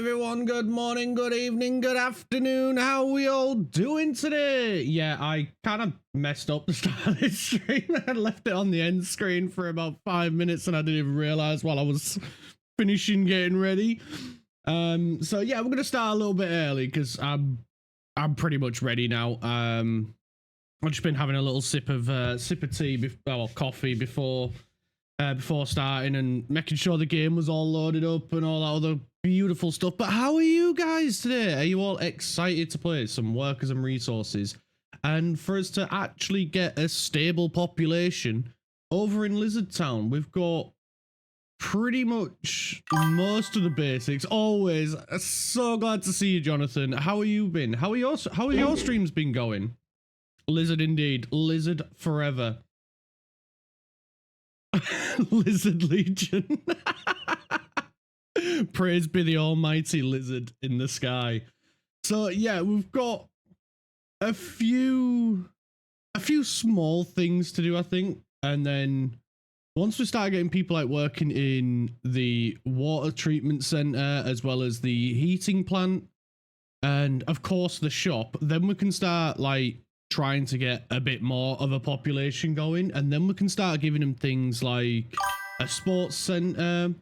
everyone, good morning, good evening, good afternoon. How are we all doing today? Yeah, I kind of messed up the start of this stream. I left it on the end screen for about 5 minutes and I didn't even realize while I was finishing getting ready. So yeah, we're gonna start a little bit early because I'm pretty much ready now. I've just been having a little sip of tea, or coffee before starting and making sure the game was all loaded up and all that other beautiful stuff. But how are you guys today? Are you all excited to play some Workers and Resources and for us to actually get a stable population over in Lizard Town? We've got pretty much most of the basics. Always so glad to see you, Jonathan. How have you been? How are your streams been going? Lizard indeed. Lizard forever. Lizard Legion. Praise be the almighty lizard in the sky. So yeah, we've got a few small things to do, I think, and then once we start getting people like working in the water treatment center as well as the heating plant and of course the shop, then we can start like trying to get a bit more of a population going, and then we can start giving them things like a sports center.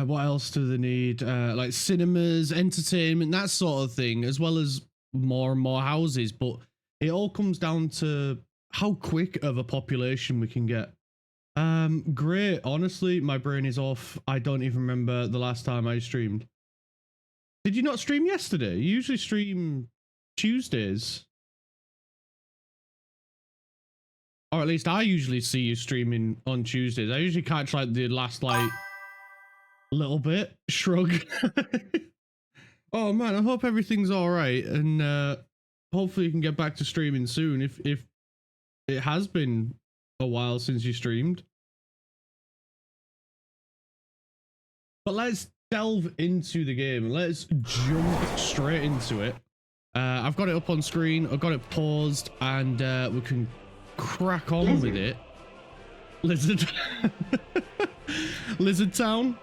What else do they need? Like cinemas, entertainment, that sort of thing, as well as more and more houses. But it all comes down to how quick of a population we can get. Great. Honestly, my brain is off. I don't even remember the last time I streamed. Did you not stream yesterday? You usually stream Tuesdays. Or at least I usually see you streaming on Tuesdays. I usually catch like the last like little bit. Shrug. Oh man, I hope everything's alright and hopefully you can get back to streaming soon if it has been a while since you streamed. But let's delve into the game. Let's jump straight into it. I've got it up on screen. I've got it paused, and we can crack on with it. Lizard, Lizard Town,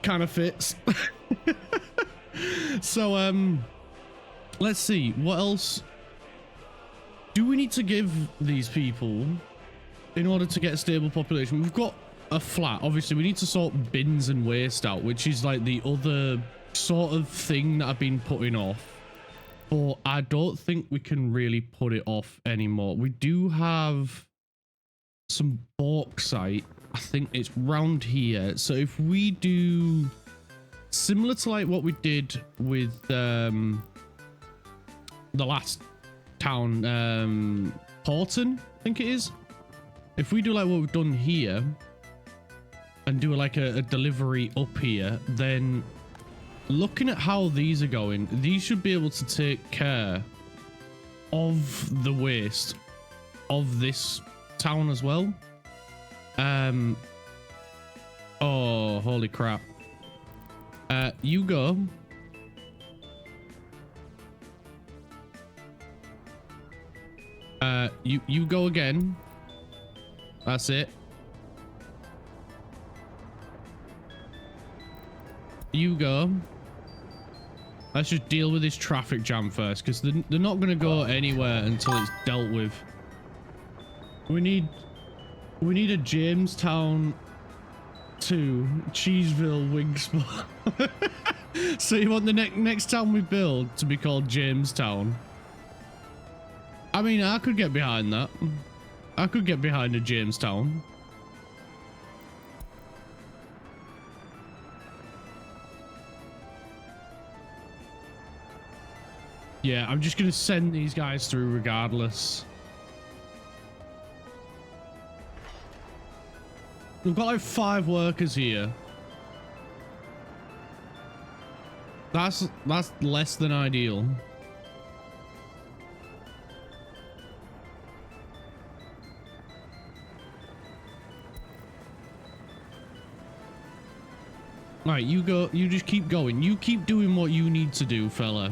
kind of fits. So let's see what else do we need to give these people in order to get a stable population. We've got a flat. Obviously we need to sort bins and waste out, which is like the other sort of thing that I've been putting off, but I don't think we can really put it off anymore. We do have some bauxite. I think it's round here, so if we do similar to like what we did with the last town, Porton, I think it is. If we do like what we've done here and do like a delivery up here, then looking at how these are going, these should be able to take care of the waste of this town as well. Oh, holy crap. You go. You go again. That's it. You go. Let's just deal with this traffic jam first, because they're not going to go anywhere until it's dealt with. We need a Jamestown to Cheeseville wing spot. So you want the next town we build to be called Jamestown? I mean, I could get behind that. I could get behind a Jamestown. Yeah, I'm just gonna send these guys through regardless. We've got like 5 workers here. That's less than ideal. Right, you go. You just keep going. You keep doing what you need to do, fella.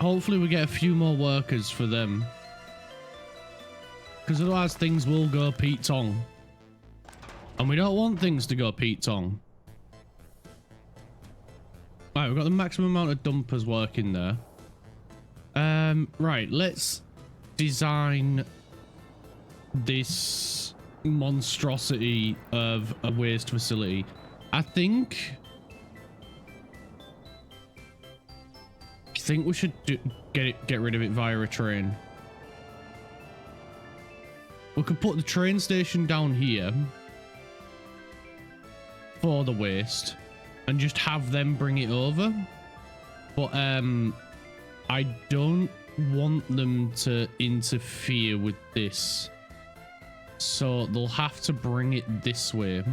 Hopefully we get a few more workers for them. because otherwise things will go Pete Tong. And we don't want things to go Pete Tong. Right, we've got the maximum amount of dumpers working there. Right, let's design this monstrosity of a waste facility. I think we should get rid of it via a train. We could put the train station down here for the waste and just have them bring it over. But I don't want them to interfere with this, so they'll have to bring it this way.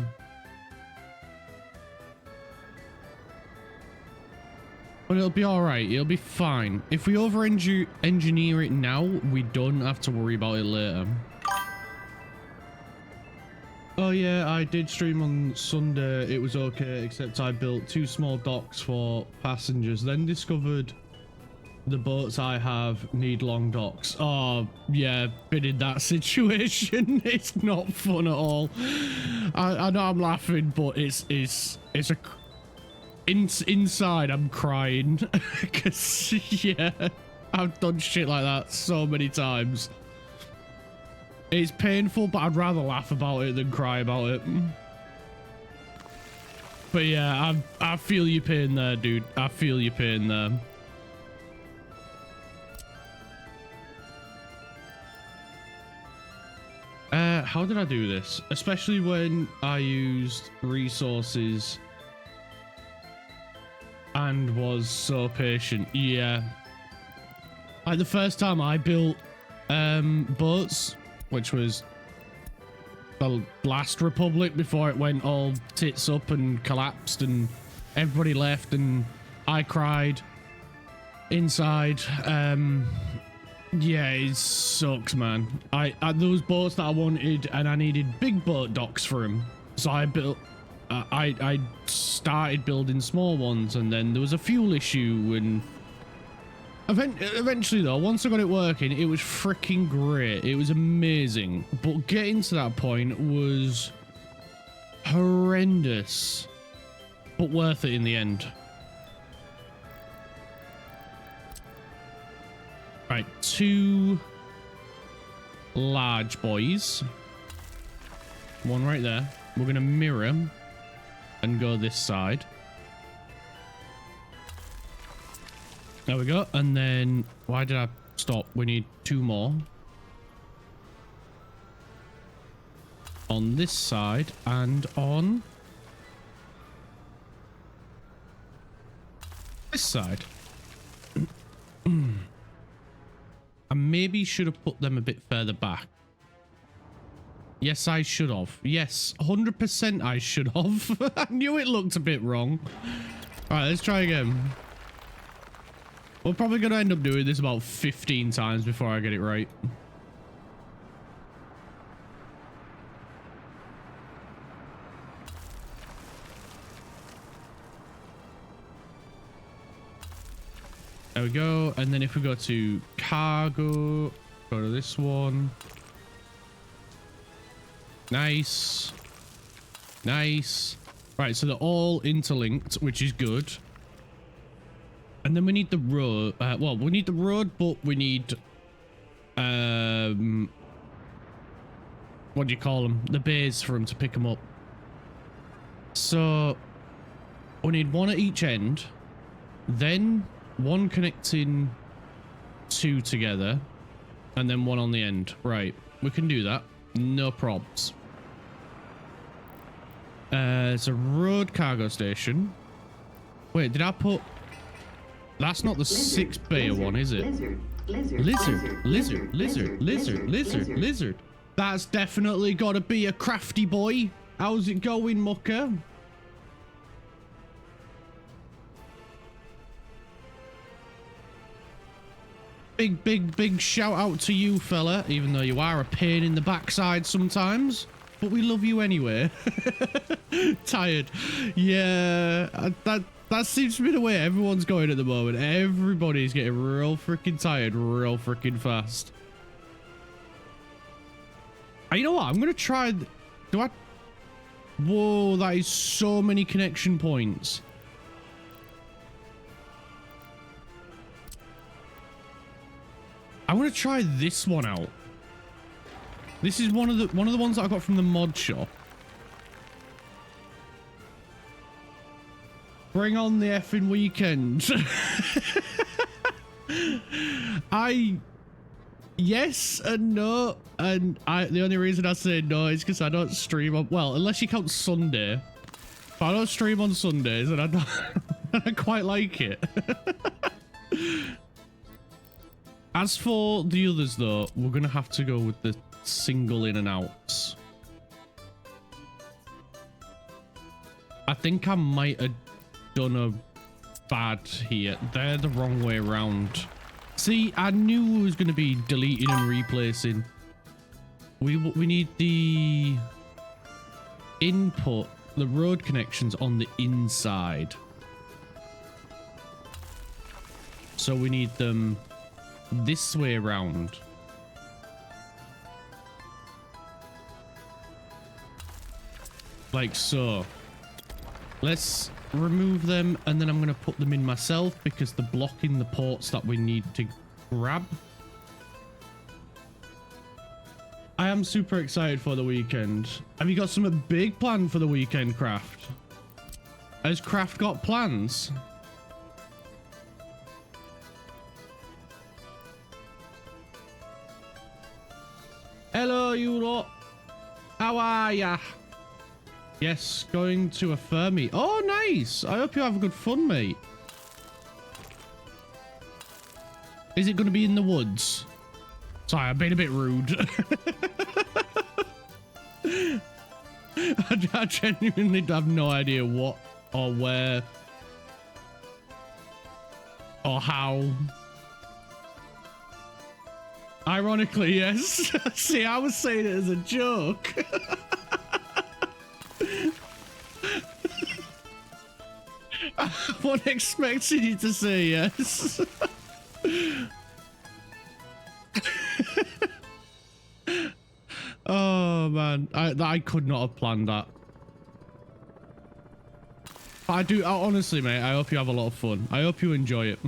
But it'll be all right. It'll be fine. If we over-engineer it now, we don't have to worry about it later. Oh yeah, I did stream on Sunday. It was okay, except I built 2 small docks for passengers, then discovered the boats I have need long docks. Oh yeah, been in that situation. It's not fun at all. I know I'm laughing, but it's a inside I'm crying because yeah, I've done shit like that so many times. It's painful, but I'd rather laugh about it than cry about it. But yeah, I feel your pain there, dude. I feel your pain there. How did I do this? Especially when I used resources and was so patient. Yeah. Like the first time I built boats, which was the last Republic before it went all tits up and collapsed and everybody left and I cried inside. Yeah, it sucks, man. I those boats that I wanted, and I needed big boat docks for them, so I built. I started building small ones, and then there was a fuel issue, and eventually, though, once I got it working, it was freaking great. It was amazing, but getting to that point was horrendous, but worth it in the end. Right, 2 large boys. One right there. We're going to mirror and go this side. There we go. And then, why did I stop? We need 2 more. On this side and on this side. I maybe should have put them a bit further back. Yes, I should have. Yes, 100% I should have. I knew it looked a bit wrong. All right, let's try again. We're probably going to end up doing this about 15 times before I get it right. There we go. And then if we go to cargo, go to this one. Nice. Nice. Right, so they're all interlinked, which is good. And then we need the road. Well, we need the road, but we need... what do you call them? The bays for them to pick them up. So, we need 1 at each end. Then... 1 connecting 2 together, and then 1 on the end. Right, we can do that. No probs. It's a road cargo station. Wait, did I put... That's not the 6-bay one, is it? Lizard. That's definitely got to be a crafty boy. How's it going, mucker? Big shout out to you, fella, even though you are a pain in the backside sometimes, but we love you anyway. Tired. Yeah, that seems to be the way everyone's going at the moment. Everybody's getting real freaking tired real freaking fast. You know what? I'm gonna try. Do I? Whoa, that is so many connection points. I want to try this one out. This is one of the ones that I got from the mod shop. Bring on the effing weekend. Yes and no, and the only reason I say no is because I don't stream on, well, unless you count Sunday. But I don't stream on Sundays, and I quite like it. As for the others, though, we're gonna have to go with the single in and outs. I think I might have done a bad here. They're the wrong way around. See, I knew it was going to be deleting and replacing. We need the input, the road connections on the inside. So we need them this way around. Like so. Let's remove them, and then I'm going to put them in myself because they're blocking the ports that we need to grab. I am super excited for the weekend. Have you got something big planned for the weekend, Craft? Has Craft got plans? Hello, you lot. How are ya? Yes, going to a Fermi. Oh, nice. I hope you have good fun, mate. Is it going to be in the woods? Sorry, I've been a bit rude. I genuinely have no idea what or where or how. Ironically, yes. See, I was saying it as a joke. I wasn't expecting you to say yes. Oh man, I could not have planned that. I do, honestly, mate. I hope you have a lot of fun. I hope you enjoy it.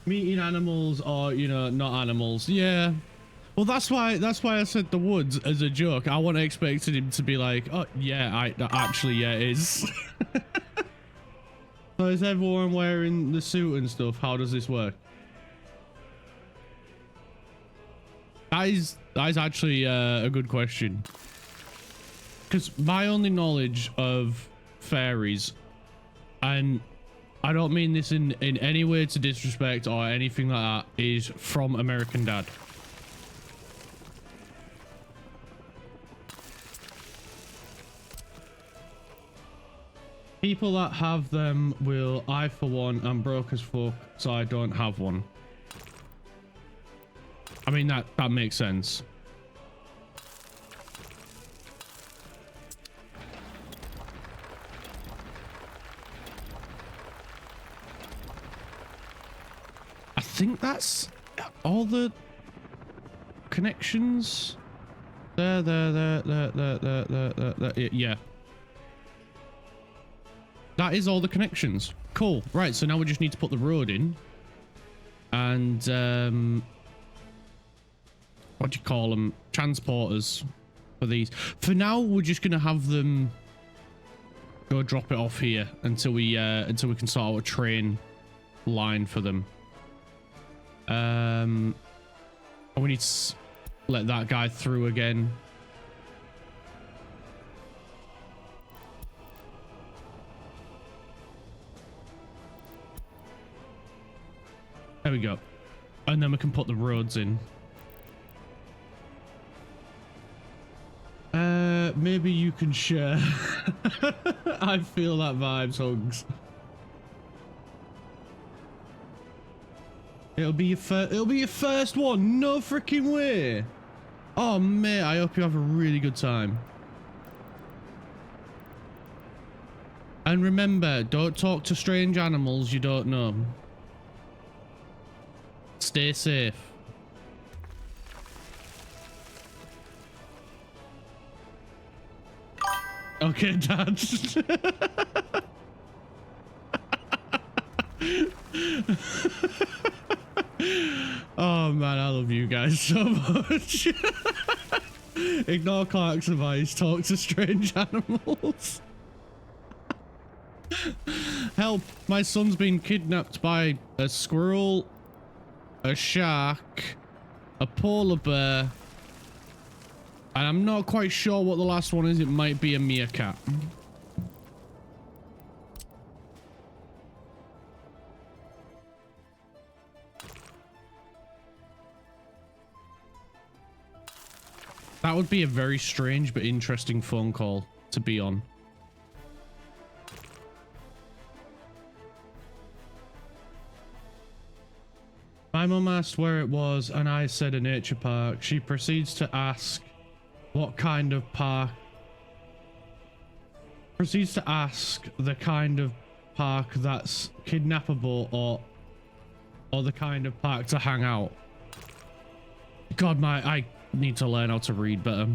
Meeting animals, or you know, not animals. Yeah. Well, that's why I said the woods as a joke. I wasn't expecting him to be like, oh yeah, actually, yeah, it is. So is everyone wearing the suit and stuff? How does this work? That is actually a good question. Because my only knowledge of fairies, and I don't mean this in any way to disrespect or anything like that, is from American Dad. People that have them will, I for one, am broke as fuck, so I don't have one. I mean, that makes sense. I think that's all the connections. There, yeah. That is all the connections. Cool. Right, so now we just need to put the road in. And, what do you call them? Transporters for these. For now, we're just going to have them go drop it off here until we can sort out a train line for them. And we need to let that guy through again. There we go. And then we can put the roads in. Maybe you can share. I feel that vibes, Hugs. It'll be your first one. No freaking way. Oh mate, I hope you have a really good time. And remember, don't talk to strange animals you don't know. Stay safe. Okay, Dad. Oh man, I love you guys so much. Ignore Clark's advice, talk to strange animals. Help, my son's been kidnapped by a squirrel, a shark, a polar bear, and I'm not quite sure what the last one is. It might be a meerkat. That would be a very strange but interesting phone call to be on. My mum asked where it was and I said a nature park. She proceeds to ask what kind of park. Proceeds to ask the kind of park that's kidnappable or the kind of park to hang out. God, I need to learn how to read better.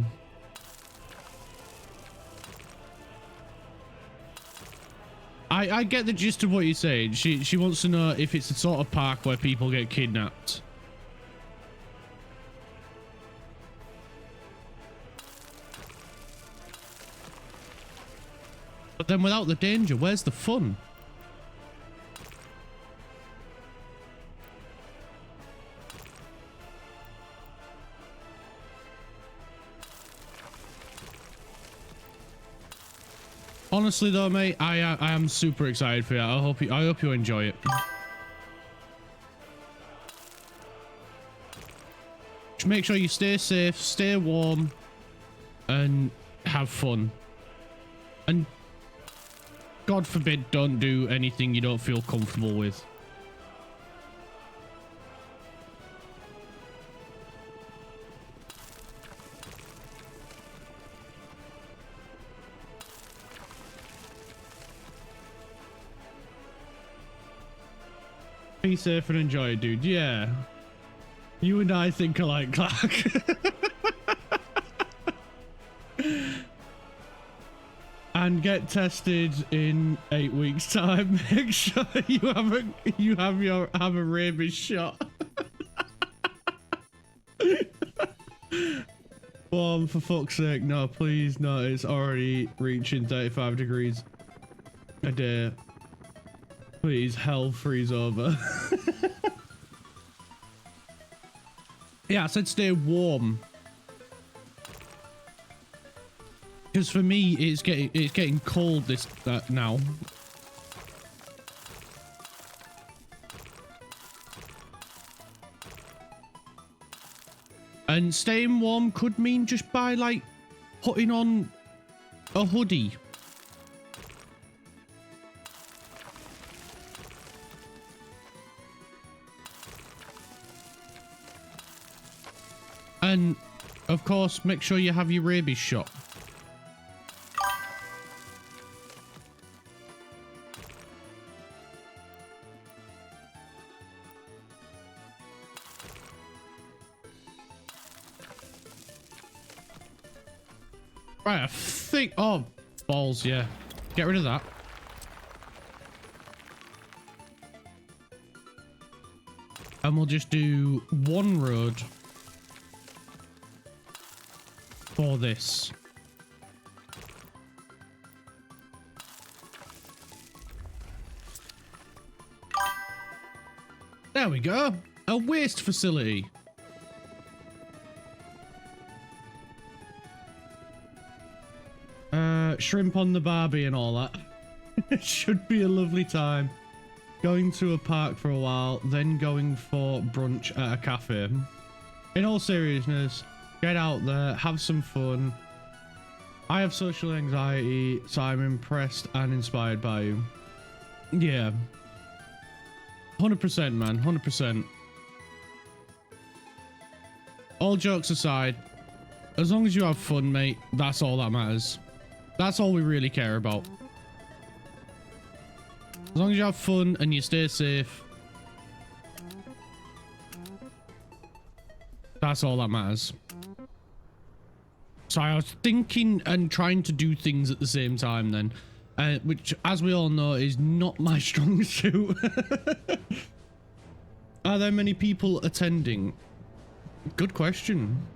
I get the gist of what you're saying. She wants to know if it's the sort of park where people get kidnapped. But then without the danger, where's the fun? Honestly though, mate, I am super excited for you. I hope you enjoy it. Just make sure you stay safe, stay warm, and have fun. And God forbid, don't do anything you don't feel comfortable with. Be safe and enjoy it, dude. Yeah. You and I think alike, Clark. And get tested in 8 weeks' time. Make sure you have a rabies shot. Well, for fuck's sake, no, please, no, it's already reaching 35 degrees a day. Please, hell freeze over. Yeah, I said stay warm. Because for me, it's getting cold now. And staying warm could mean just by like putting on a hoodie. And of course, make sure you have your rabies shot. Right, I think... Oh, balls, yeah. Get rid of that. And we'll just do one road for this. There we go. A waste facility. Shrimp on the barbie and all that. It should be a lovely time. Going to a park for a while, then going for brunch at a cafe. In all seriousness, get out there, have some fun. I have social anxiety, so I'm impressed and inspired by you. Yeah. 100%, man. 100%. All jokes aside, as long as you have fun, mate, that's all that matters. That's all we really care about. As long as you have fun and you stay safe, that's all that matters. So I was thinking and trying to do things at the same time then, which, as we all know, is not my strong suit. Are there many people attending? Good question.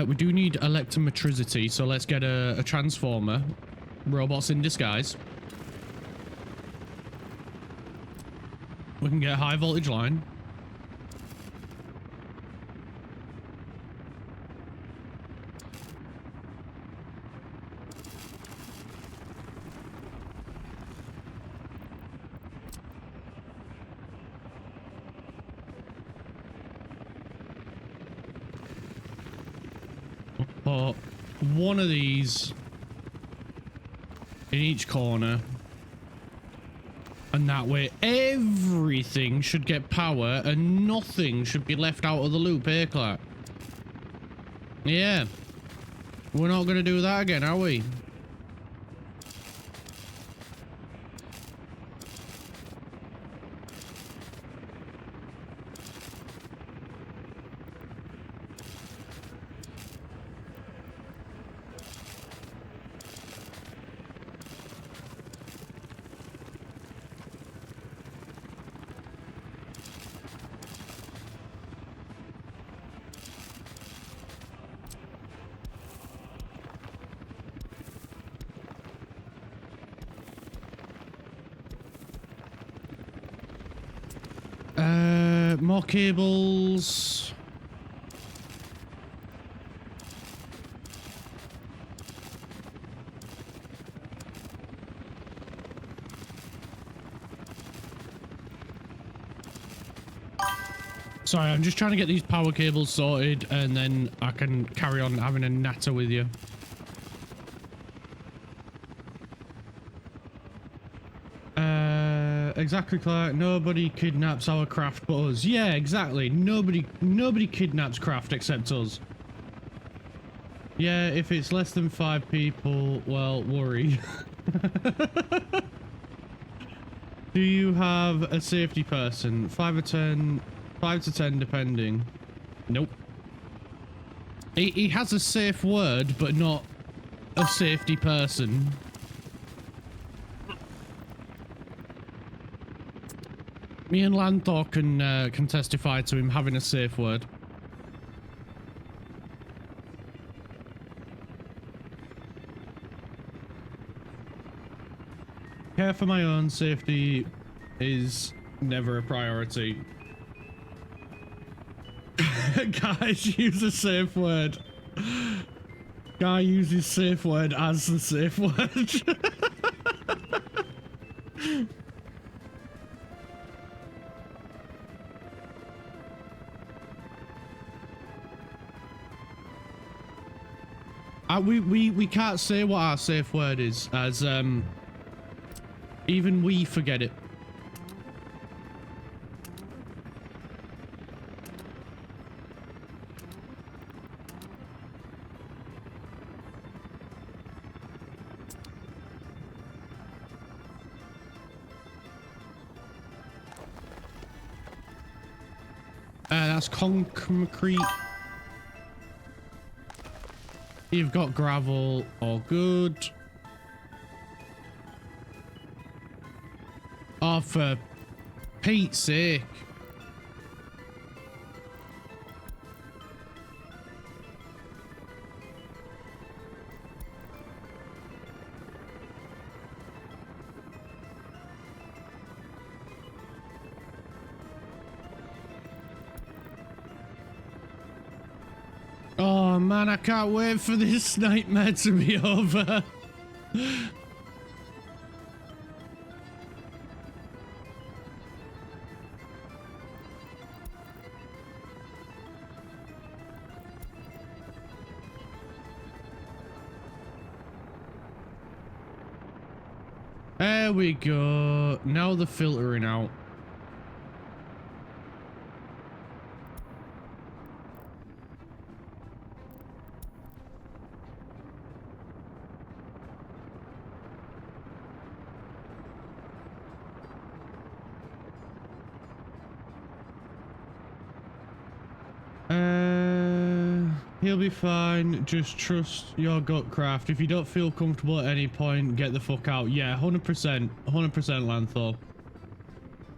We do need electrometricity, so let's get a transformer. Robots in disguise. We can get a high voltage line. Put one of these in each corner, and that way everything should get power and nothing should be left out of the loop, eh, Clark? Yeah, we're not gonna do that again, are we? More cables. Sorry, I'm just trying to get these power cables sorted, and then I can carry on having a natter with you. Exactly, Clark. Nobody kidnaps our craft but us. Yeah, exactly. Nobody kidnaps craft except us. Yeah, if it's less than 5 people, well, worry. Do you have a safety person? 5 or 10, 5 to 10 depending. Nope. He has a safe word, but not a safety person. Me and Lanthor can testify to him having a safe word. Care for my own safety is never a priority. Guys, use a safe word. Guy uses safe word as the safe word. We can't say what our safe word is, as even we forget it. That's concrete. You've got gravel, all good. Oh, for Pete's sake. Oh man, I can't wait for this nightmare to be over. There we go. Now the filtering out. He'll be fine. Just trust your gut, Craft. If you don't feel comfortable at any point, get the fuck out. Yeah, 100%. 100% Lanthor.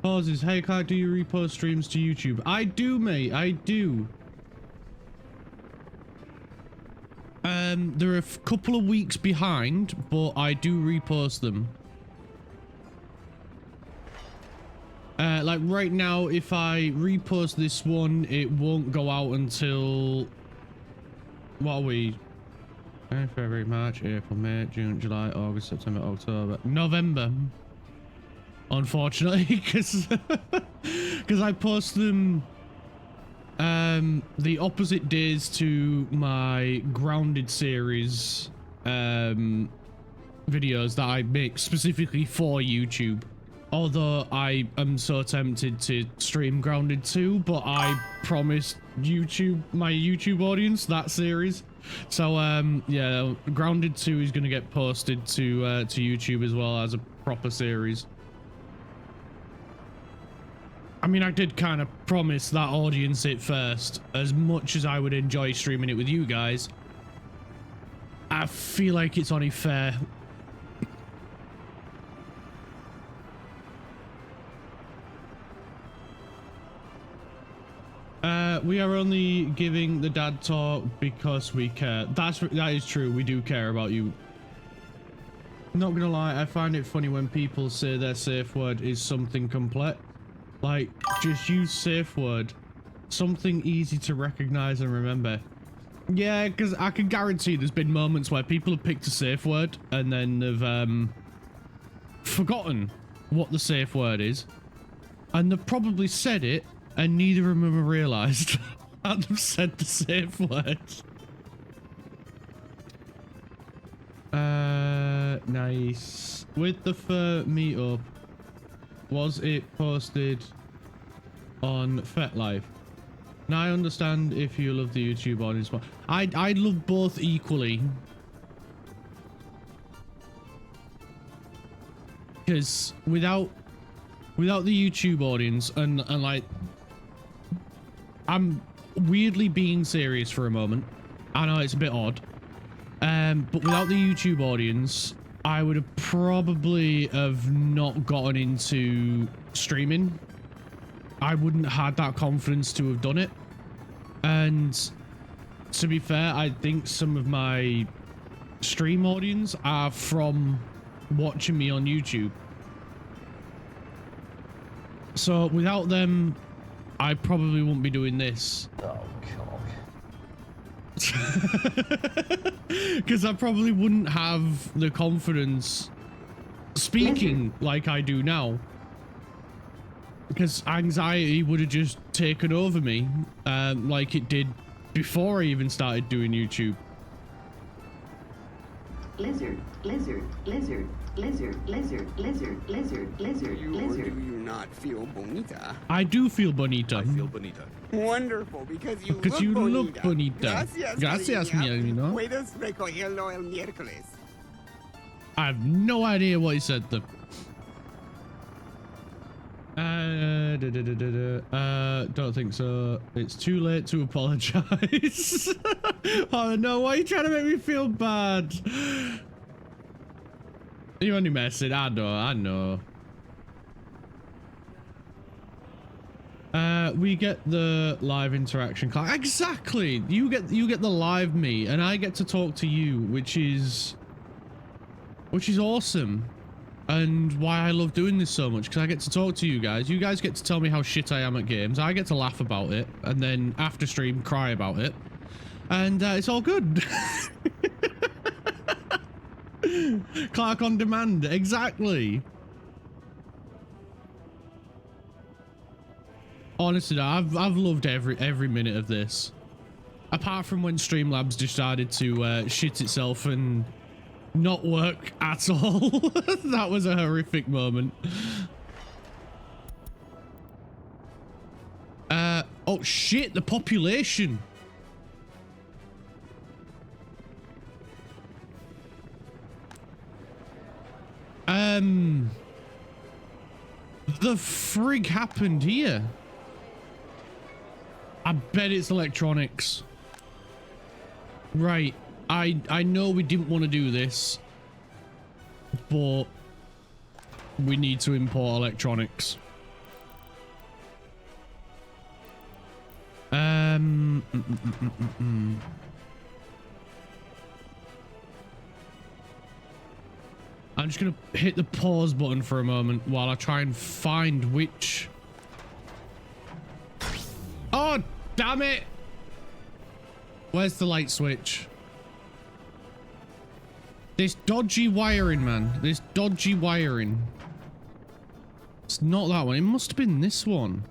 Pauses. Hey, Clark, do you repost streams to YouTube? I do, mate. I do. They're a couple of weeks behind, but I do repost them. Like right now, if I repost this one, it won't go out until... What are we? February, March, April, May, June, July, August, September, October, November. Unfortunately, because I post them the opposite days to my Grounded series videos that I make specifically for YouTube. Although I am so tempted to stream Grounded 2, but I promised YouTube, my YouTube audience, that series. So yeah, Grounded 2 is going to get posted to YouTube as well as a proper series. I mean, I did kind of promise that audience it first. As much as I would enjoy streaming it with you guys, I feel like it's only fair. We are only giving the dad talk because we care. That is true. We do care about you. Not gonna lie, I find it funny when people say their safe word is something complex. Like, just use safe word. Something easy to recognize and remember. Yeah, because I can guarantee there's been moments where people have picked a safe word and then they've forgotten what the safe word is. And they've probably said it and neither of them have realized that they've said the safe word. Nice. With the fur meetup, was it posted on FetLife? Now I understand if you love the YouTube audience, but I love both equally. Because without the YouTube audience and like, I'm weirdly being serious for a moment. I know it's a bit odd. But without the YouTube audience, I would have probably have not gotten into streaming. I wouldn't have had that confidence to have done it. And to be fair, I think some of my stream audience are from watching me on YouTube. So without them, I probably wouldn't be doing this. Oh, cock. Because I probably wouldn't have the confidence speaking like I do now. Because anxiety would have just taken over me, like it did before I even started doing YouTube. Lizard, lizard, lizard, lizard, lizard, lizard, lizard, lizard, lizard. Do you not feel bonita? I do feel bonita. I feel bonita. Wonderful, because you look bonita. Gracias, mi amino. Puedes recogerlo el miércoles. I have no idea what he said though. Don't think so. It's too late to apologize. Oh no, why are you trying to make me feel bad? You're only messing. I know. We get the live interaction. Exactly. You get the live me, and I get to talk to you, which is awesome. And why I love doing this so much, because I get to talk to you guys. You guys get to tell me how shit I am at games. I get to laugh about it, and then after stream, cry about it. And it's all good. Clark on demand, exactly. Honestly, I've loved every minute of this. Apart from when Streamlabs decided to shit itself and not work at all. That was a horrific moment. Oh shit, the population. The frig happened here? I bet it's electronics. Right. I know we didn't want to do this, but we need to import electronics. I'm just gonna hit the pause button for a moment while I try and find which. Oh, damn it! Where's the light switch? This dodgy wiring, man. This dodgy wiring. It's not that one. It must have been this one.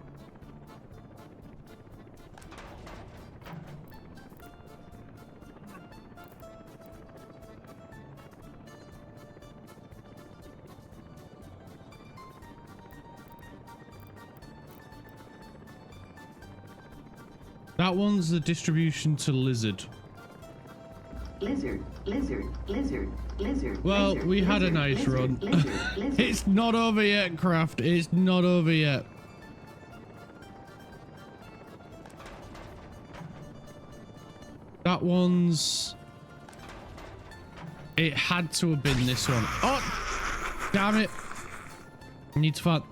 That one's the distribution to lizard. Lizard, lizard, lizard, lizard. Well, lizard, we had a lizard, nice lizard, run. Lizard, It's not over yet, Craft. It's not over yet. That one's... It had to have been this one. Oh! Damn it. I need to find...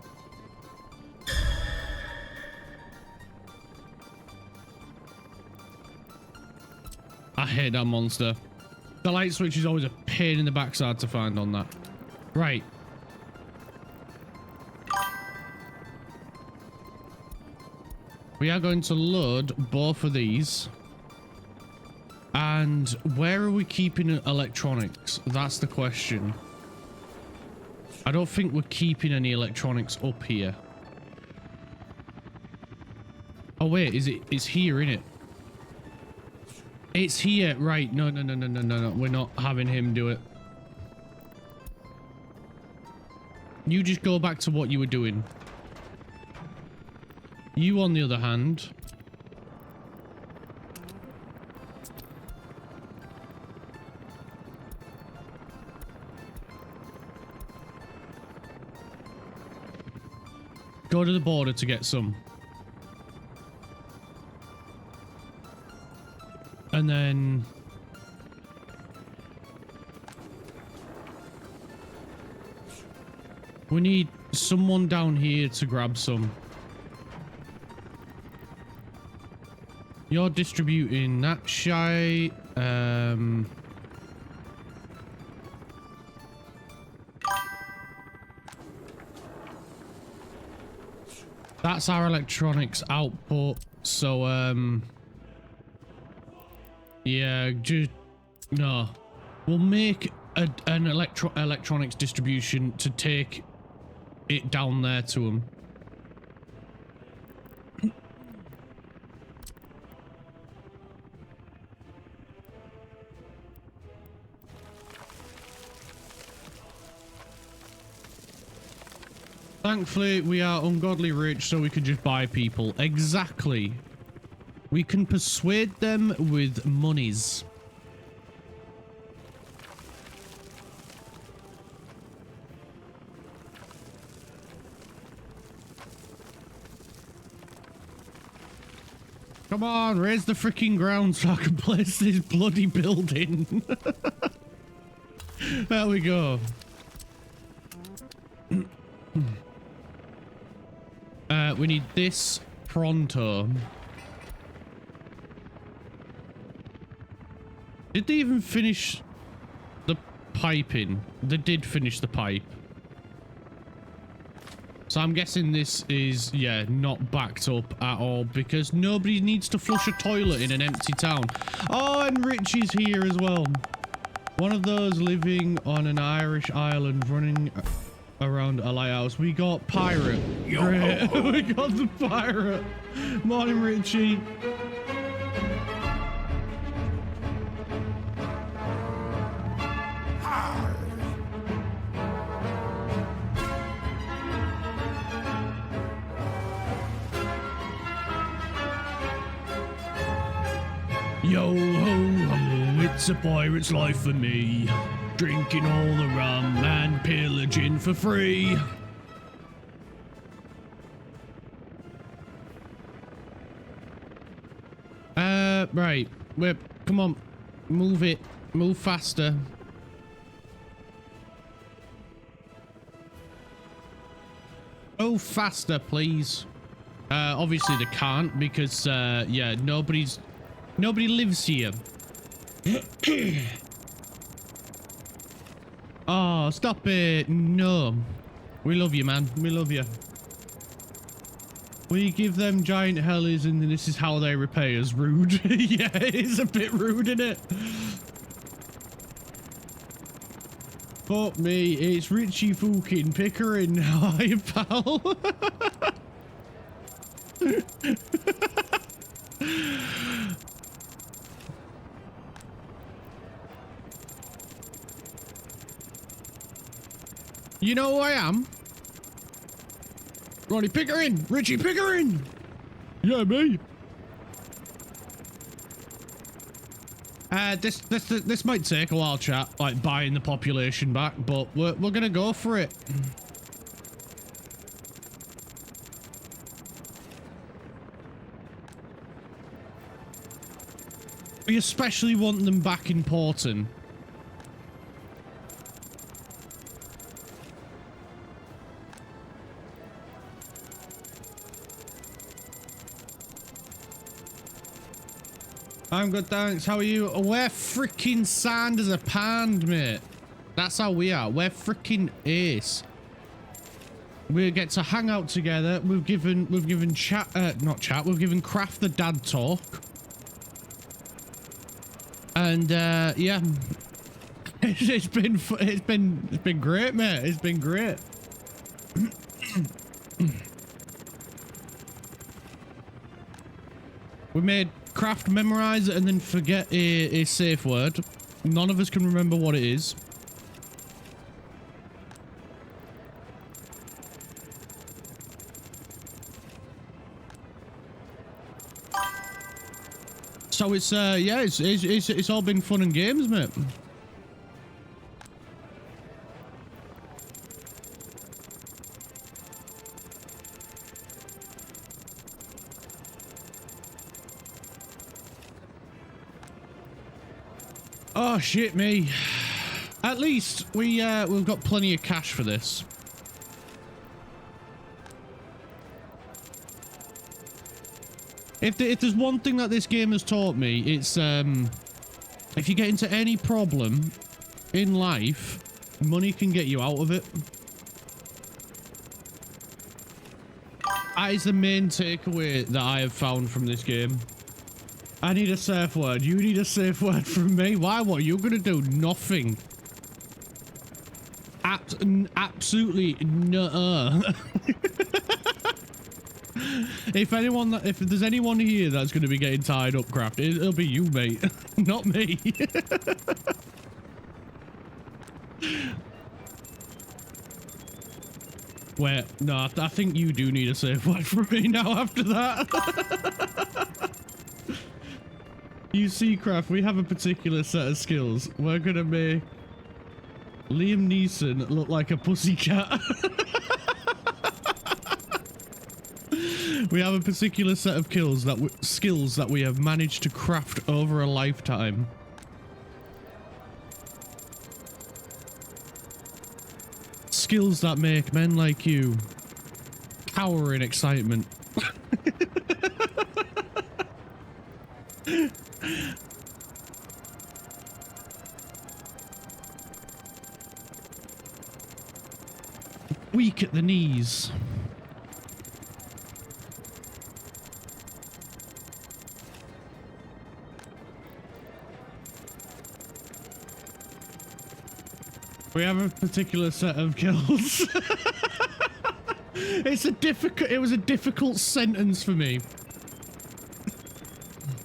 I hate that monster. The light switch is always a pain in the backside to find on that. Right. We are going to load both of these. And where are we keeping electronics? That's the question. I don't think we're keeping any electronics up here. Oh wait, it's here, isn't it? It's here, right? No. We're not having him do it. You just go back to what you were doing. You, on the other hand, go to the border to get some. And then we need someone down here to grab some. You're distributing that shite. That's our electronics output. So, yeah, just no. We'll make an electronics distribution to take it down there to them. Thankfully, we are ungodly rich, so we can just buy people. Exactly. We can persuade them with monies. Come on, raise the freaking ground so I can place this bloody building. There we go. We need this pronto. Did they even finish the piping? They did finish the pipe. So I'm guessing this is, yeah, not backed up at all because nobody needs to flush a toilet in an empty town. Oh, and Richie's here as well. One of those living on an Irish island running around a lighthouse. We got pirate. Great. We got the pirate. Morning, Richie. Yo ho ho, it's a pirate's life for me. Drinking all the rum and pillaging for free. Right. Whip. Come on. Move it. Move faster. Move faster, please. Obviously they can't because, yeah, nobody lives here. Oh, stop it. No. We love you, man. We love you. We give them giant hellies and this is how they repay us. Rude. Yeah, it is a bit rude, isn't it? Fuck me, it's Richie fucking Pickering. Hi, pal. You know who I am? Ronnie Pickering! Richie Pickering! Yeah, me. This might take a while, chat, like buying the population back, but we're gonna go for it. We especially want them back in Porton. I'm good, thanks. How are you? We're freaking sand as a pond, mate. That's how we are. We're freaking ace. We get to hang out together. We've given chat, not chat. We've given Craft the dad talk. And yeah, it's been great, mate. It's been great. We made Craft memorize it and then forget a safe word. None of us can remember what it is. So it's yeah, it's all been fun and games, mate. Oh shit me. At least we've got plenty of cash for this. If there's one thing that this game has taught me, it's if you get into any problem in life, money can get you out of it. That is the main takeaway that I have found from this game. I need a safe word. You need a safe word from me. Why? What are you gonna do? Nothing. Absolutely no. If there's anyone here that's going to be getting tied up, Craft, it'll be you, mate. Not me. Wait, no, I think you do need a safe word from me now after that. You see, Craft, we have a particular set of skills. We're going to make Liam Neeson look like a pussycat. We have a particular set of skills that we have managed to craft over a lifetime. Skills that make men like you cower in excitement. Weak at the knees. We have a particular set of kills. It was a difficult sentence for me.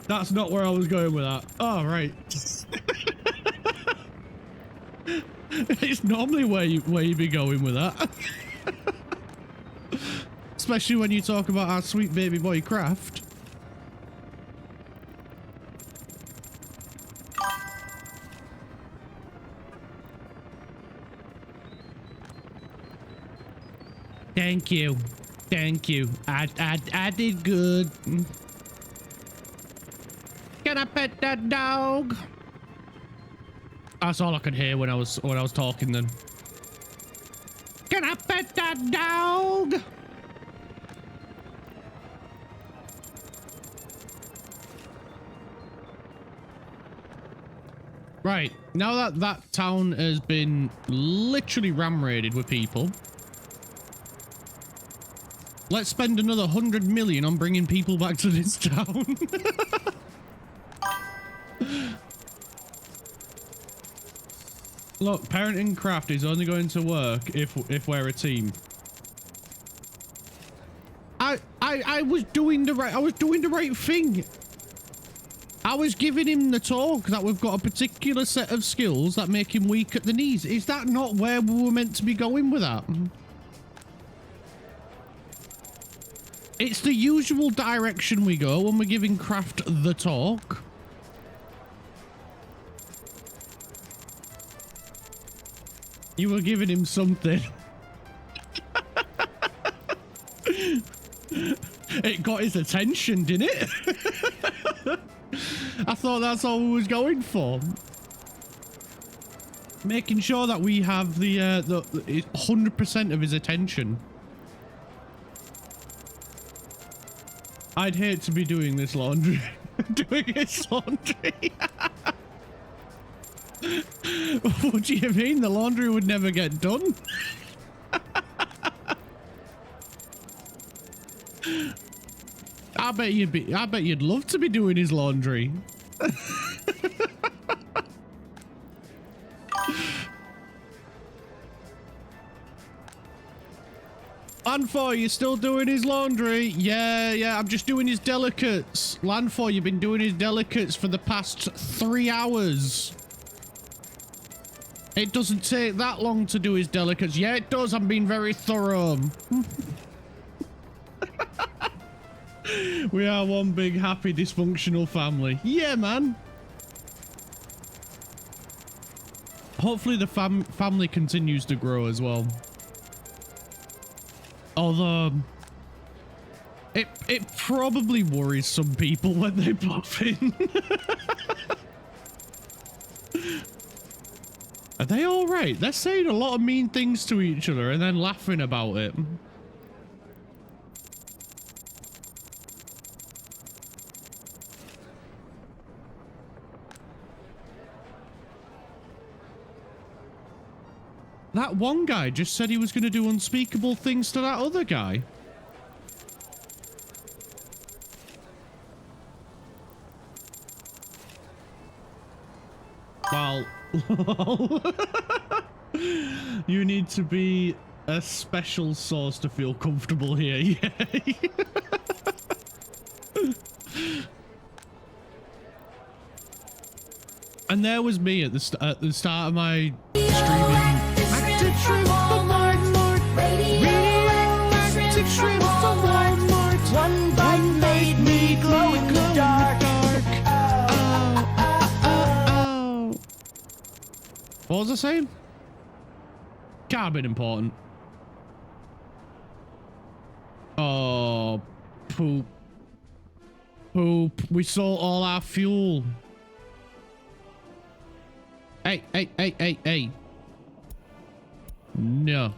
That's not where I was going with that. Oh, right. It's normally where you be going with that. Especially when you talk about our sweet baby boy Craft. Thank you. Thank you. I did good. Get Can I pet that dog? That's all I could hear when I was talking then. Can I pet that dog? Right, now that that town has been literally ram-raided with people, let's spend another 100 million on bringing people back to this town. Look, parenting craft is only going to work if we're a team. I was doing the right thing. I was giving him the talk that we've got a particular set of skills that make him weak at the knees. Is that not where we were meant to be going with that? It's the usual direction we go when we're giving Craft the talk. You were giving him something. It got his attention, didn't it? I thought that's all we was going for. Making sure that we have the 100% of his attention. I'd hate to be doing this laundry. Doing his laundry. What do you mean? The laundry would never get done? I bet you'd love to be doing his laundry. Landfor, you still doing his laundry? Yeah, I'm just doing his delicates. Landfor, you've been doing his delicates for the past 3 hours. It doesn't take that long to do his delicates. Yeah, it does. I'm being very thorough. We are one big, happy, dysfunctional family. Yeah, man. Hopefully the family continues to grow as well. Although, it probably worries some people when they pop in. Are they all right? They're saying a lot of mean things to each other and then laughing about it. That one guy just said he was going to do unspeakable things to that other guy. Well, you need to be a special source to feel comfortable here. Yeah. And there was me at the start of my streaming. Active shrimp for Walmart. Radioactive shrimp for Walmart. One bite made me glow in the dark. Oh. What was I saying? Can't have been important. Oh, poop. Poop. We sold all our fuel. Hey. No.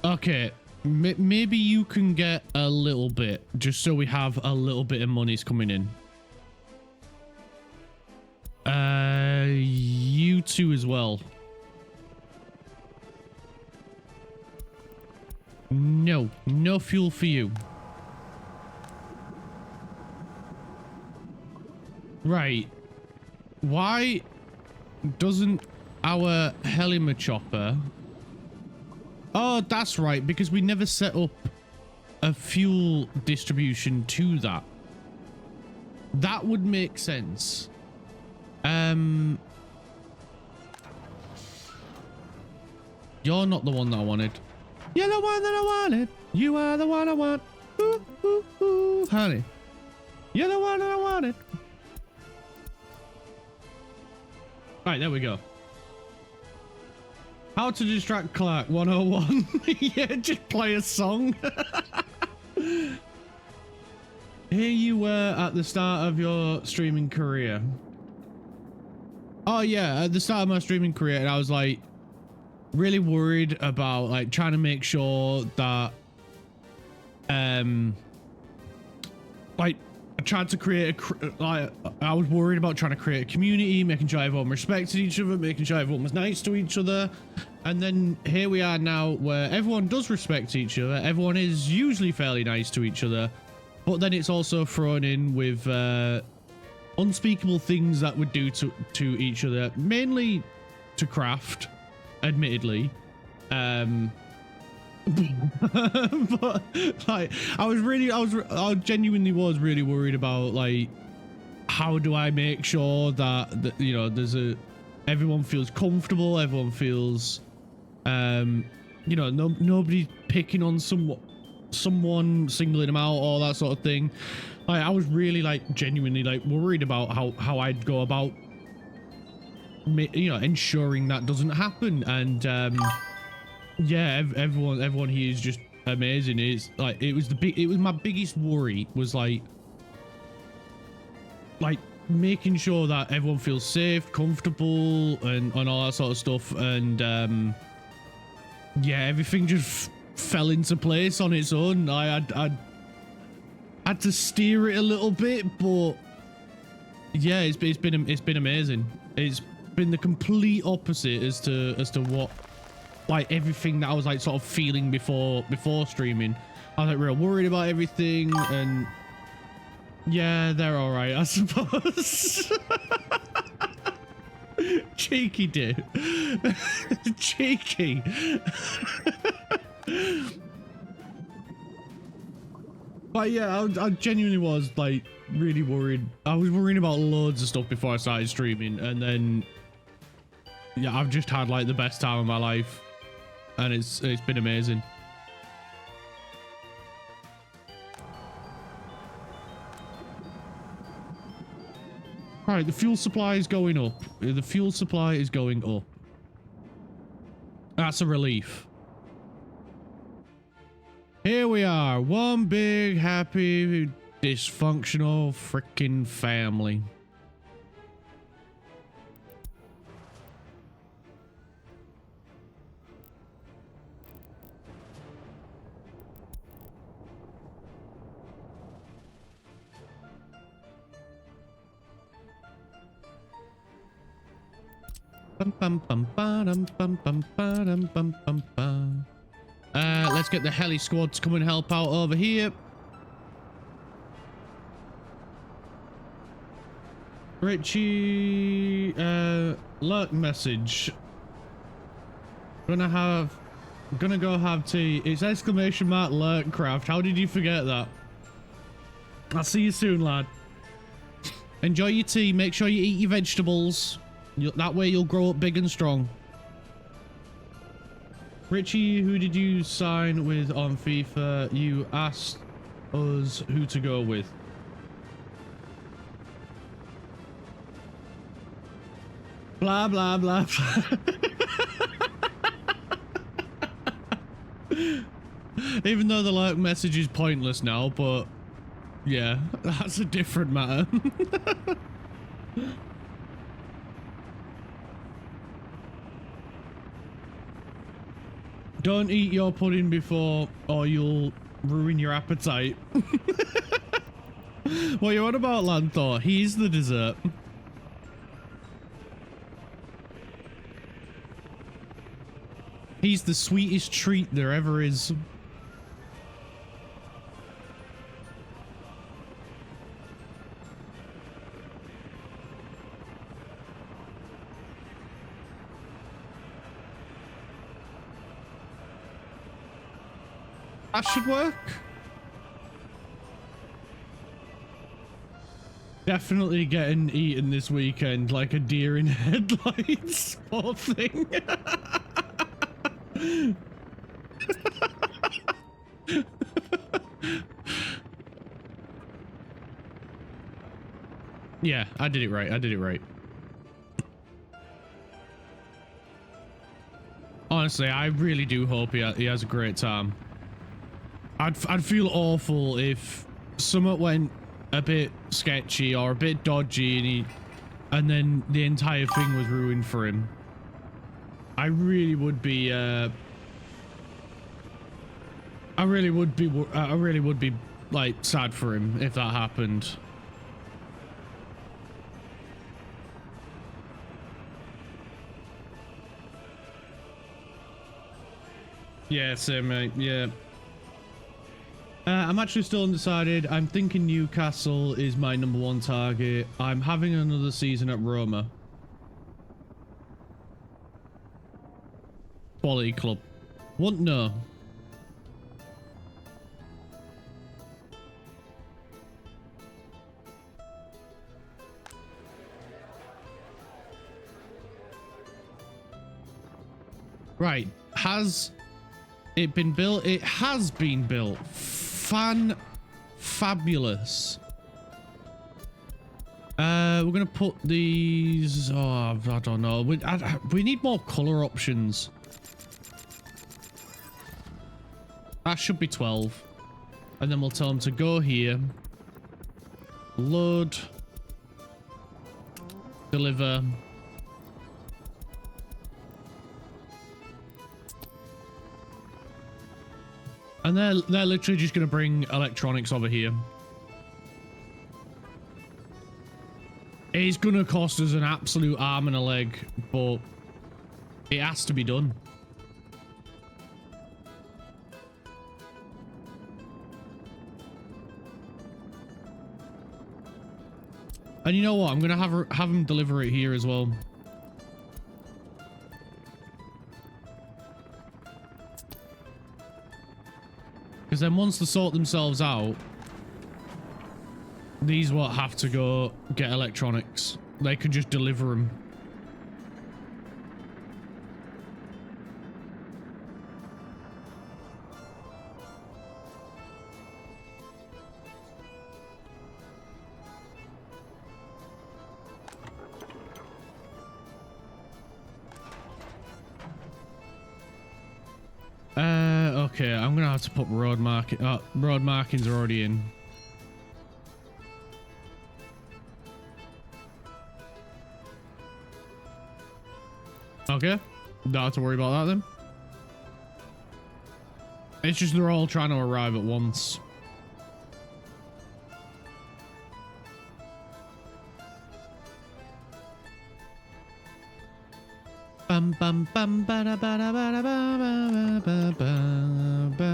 Okay. Maybe you can get a little bit, just so we have a little bit of money's coming in. You two as well. No fuel for you. Right. Why doesn't our Helima chopper... Oh, that's right, because we never set up a fuel distribution to that. That would make sense. You're not the one that I wanted. You're the one that I wanted. You are the one I want. Ooh, ooh, ooh, honey. You're the one that I wanted. Right, there we go. How to distract Clark 101. Yeah, just play a song. Here you were at the start of your streaming career. Oh yeah, at the start of my streaming career, and I was like really worried about like trying to make sure that like I tried to create I was worried about trying to create a community, making sure everyone respected each other, making sure everyone was nice to each other. And then here we are now where everyone does respect each other. Everyone is usually fairly nice to each other, but then it's also thrown in with unspeakable things that would do to each other, mainly to Craft, admittedly. But like I genuinely was really worried about like how do I make sure that you know everyone feels comfortable, everyone feels you know, nobody picking on someone singling them out, all that sort of thing. Like I was really like genuinely like worried about how I'd go about you know ensuring that doesn't happen. And yeah, everyone here is just amazing. It's like it was my biggest worry was like making sure that everyone feels safe, comfortable, and all that sort of stuff. And yeah, everything just fell into place on its own. I had to steer it a little bit, but yeah, it's been amazing. It's been the complete opposite as to what like everything that I was like sort of feeling before streaming. I was like real worried about everything, and yeah, they're all right, I suppose. Cheeky dude. Cheeky. But yeah, I genuinely was like really worried. I was worrying about loads of stuff before I started streaming, and then yeah, I've just had like the best time of my life, and it's been amazing. All right, the fuel supply is going up. The fuel supply is going up. That's a relief. Here we are, one big, happy, dysfunctional freaking family. Let's get the heli squad to come and help out over here. Richie, alert message. Gonna go have tea. It's exclamation mark Lurkcraft. How did you forget that? I'll see you soon, lad. Enjoy your tea. Make sure you eat your vegetables. That way you'll grow up big and strong. Richie, who did you sign with on FIFA? You asked us who to go with. Blah, blah, blah, blah. Even though the like message is pointless now, but yeah, that's a different matter. Don't eat your pudding before, or you'll ruin your appetite. What you on about, Lanthor? He's the dessert. He's the sweetest treat there ever is. That should work. Definitely getting eaten this weekend like a deer in headlights. Poor thing. Yeah, I did it right. I did it right. Honestly, I really do hope he has a great time. I'd feel awful if something went a bit sketchy or a bit dodgy and then the entire thing was ruined for him. I really would be like sad for him if that happened. Yeah, same mate, yeah. I'm actually still undecided. I'm thinking Newcastle is my #1 target. I'm having another season at Roma. Quality club. Wouldn't know. Right. Has it been built? It has been built. Fabulous. We're gonna put these. Oh, I don't know. We need more color options. That should be 12, and then we'll tell them to go here. Load. Deliver. And they're literally just going to bring electronics over here. It's going to cost us an absolute arm and a leg, but it has to be done. And you know what? I'm going to have them deliver it here as well. Because then once they sort themselves out, these won't have to go get electronics. They can just deliver them. Okay, I'm gonna have to put road marking. Road markings are already in. Okay, don't have to worry about that then. It's just they're all trying to arrive at once. Bum bum bum ba da ba da ba da ba ba ba ba ba ba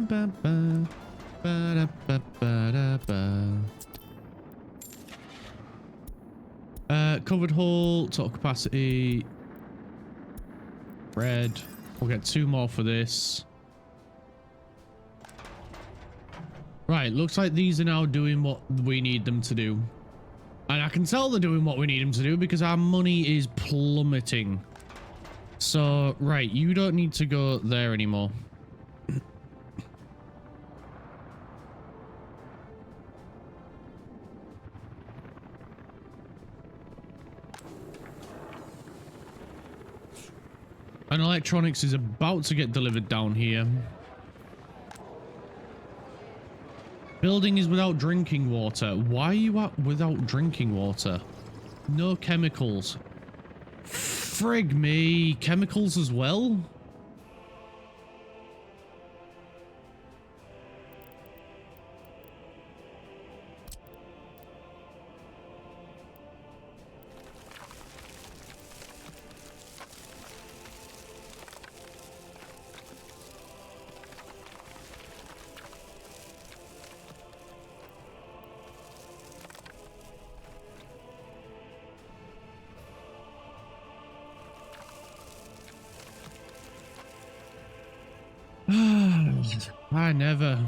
ba ba da ba ba da ba. Covered hull, total capacity. Red. We'll get 2 more for this. Right, looks like these are now doing what we need them to do. And I can tell they're doing what we need them to do because our money is plummeting. So, right, you don't need to go there anymore. And electronics is about to get delivered down here. Building is without drinking water. Why are you at without drinking water? No chemicals. Frig me. Chemicals as well? I never.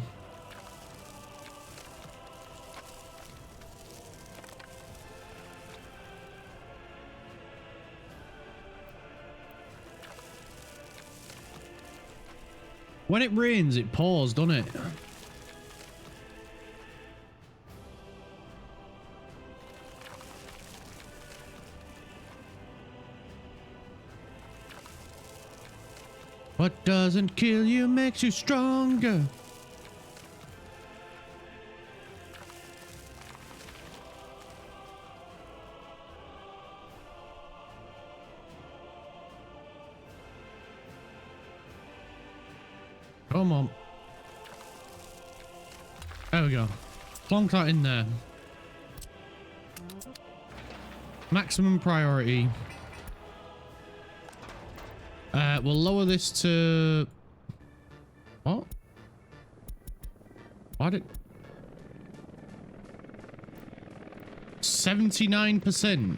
When it rains, it pours, doesn't it? What doesn't kill you makes you stronger. Come on. There we go. Plonk that in there. Maximum priority. We'll lower this to... What? Why did... 79%.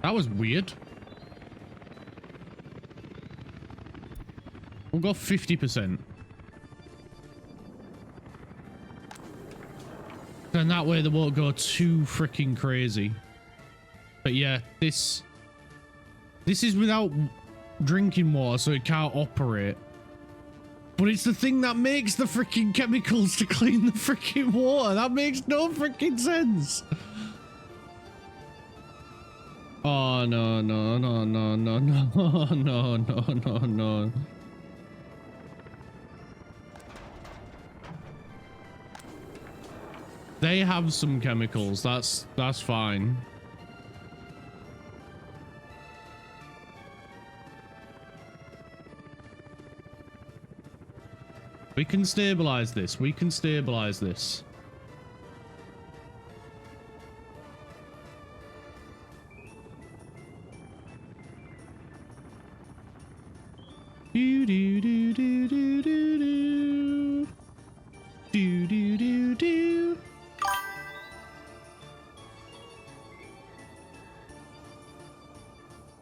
That was weird. We'll go 50%. Then that way they won't go too freaking crazy. But yeah, this is without drinking water, so it can't operate. But it's the thing that makes the freaking chemicals to clean the freaking water. That makes no freaking sense. Oh, no, no, no, no, no, no, no, no, no, no. They have some chemicals. That's fine. We can stabilize this. We can stabilize this. Do do do do do do do do do do do.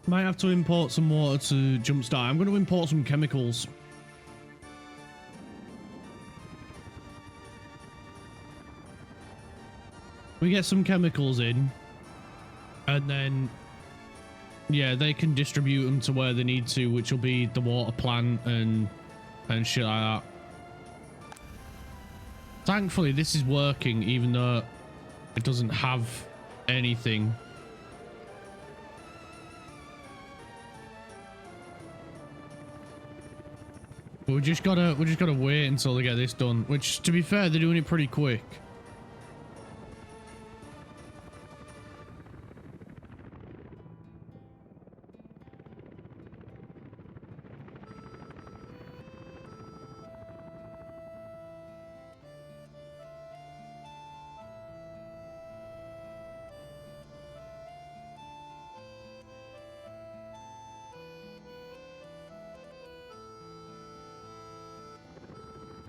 Might have to import some water to jumpstart. I'm going to import some chemicals. We get some chemicals in, and then, yeah, they can distribute them to where they need to, which will be the water plant and shit like that. Thankfully, this is working, even though it doesn't have anything. But we just gotta wait until they get this done. Which, to be fair, they're doing it pretty quick.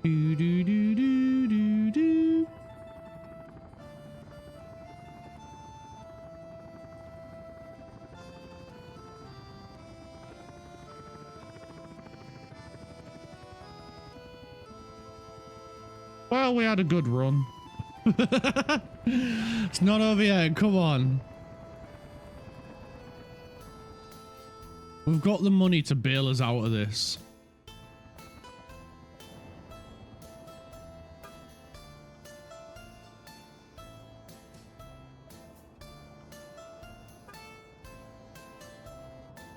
Do do do do do do. Well, we had a good run. It's not over yet. Come on. We've got the money to bail us out of this.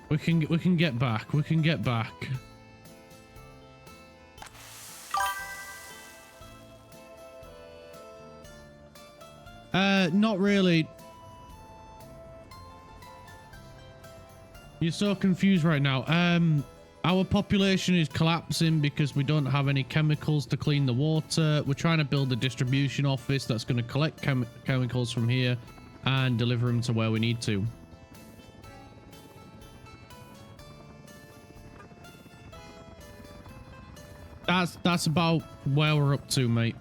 We can get back. We can get back. Not really. You're so confused right now. Our population is collapsing because we don't have any chemicals to clean the water. We're trying to build a distribution office that's going to collect chemicals from here and deliver them to where we need to. That's about where we're up to, mate.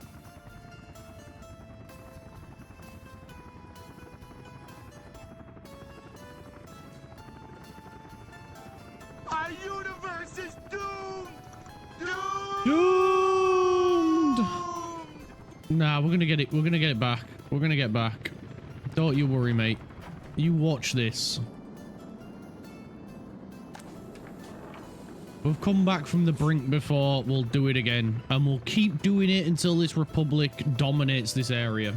Our universe is doomed! Doomed! Nah, we're gonna get it. We're gonna get it back. We're gonna get back. Don't you worry, mate. You watch this. We've come back from the brink before. We'll do it again. And we'll keep doing it until this republic dominates this area.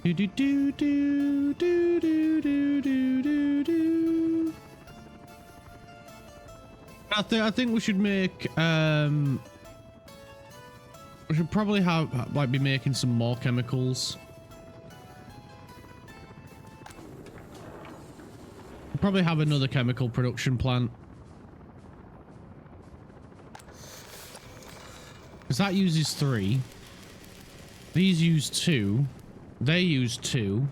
Do do do do do do do do do do. I think we should make we should probably have like be making some more chemicals. We'll probably have another chemical production plant. Because that uses 3. These use 2. They use 2.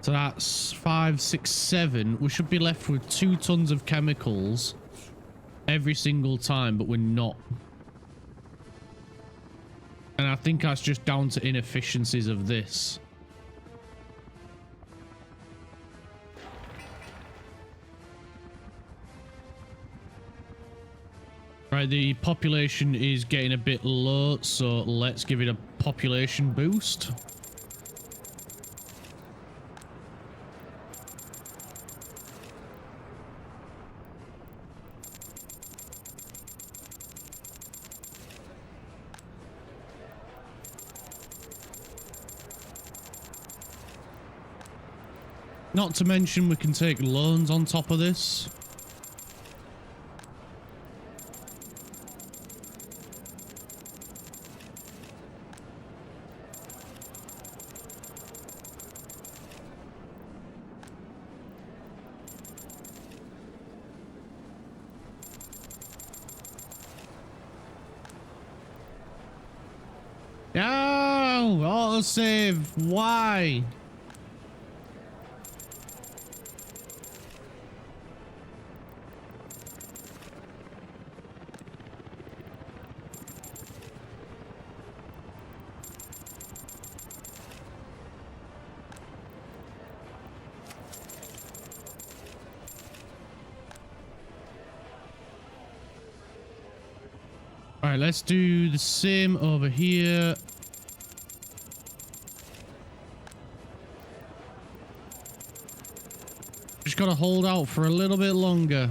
So that's 5, 6, 7. We should be left with 2 tons of chemicals every single time, but we're not. And I think that's just down to inefficiencies of this. Right, the population is getting a bit low, so let's give it a population boost. Not to mention we can take loans on top of this. No! Autosave! Why? All right, let's do the same over here. Just gotta hold out for a little bit longer.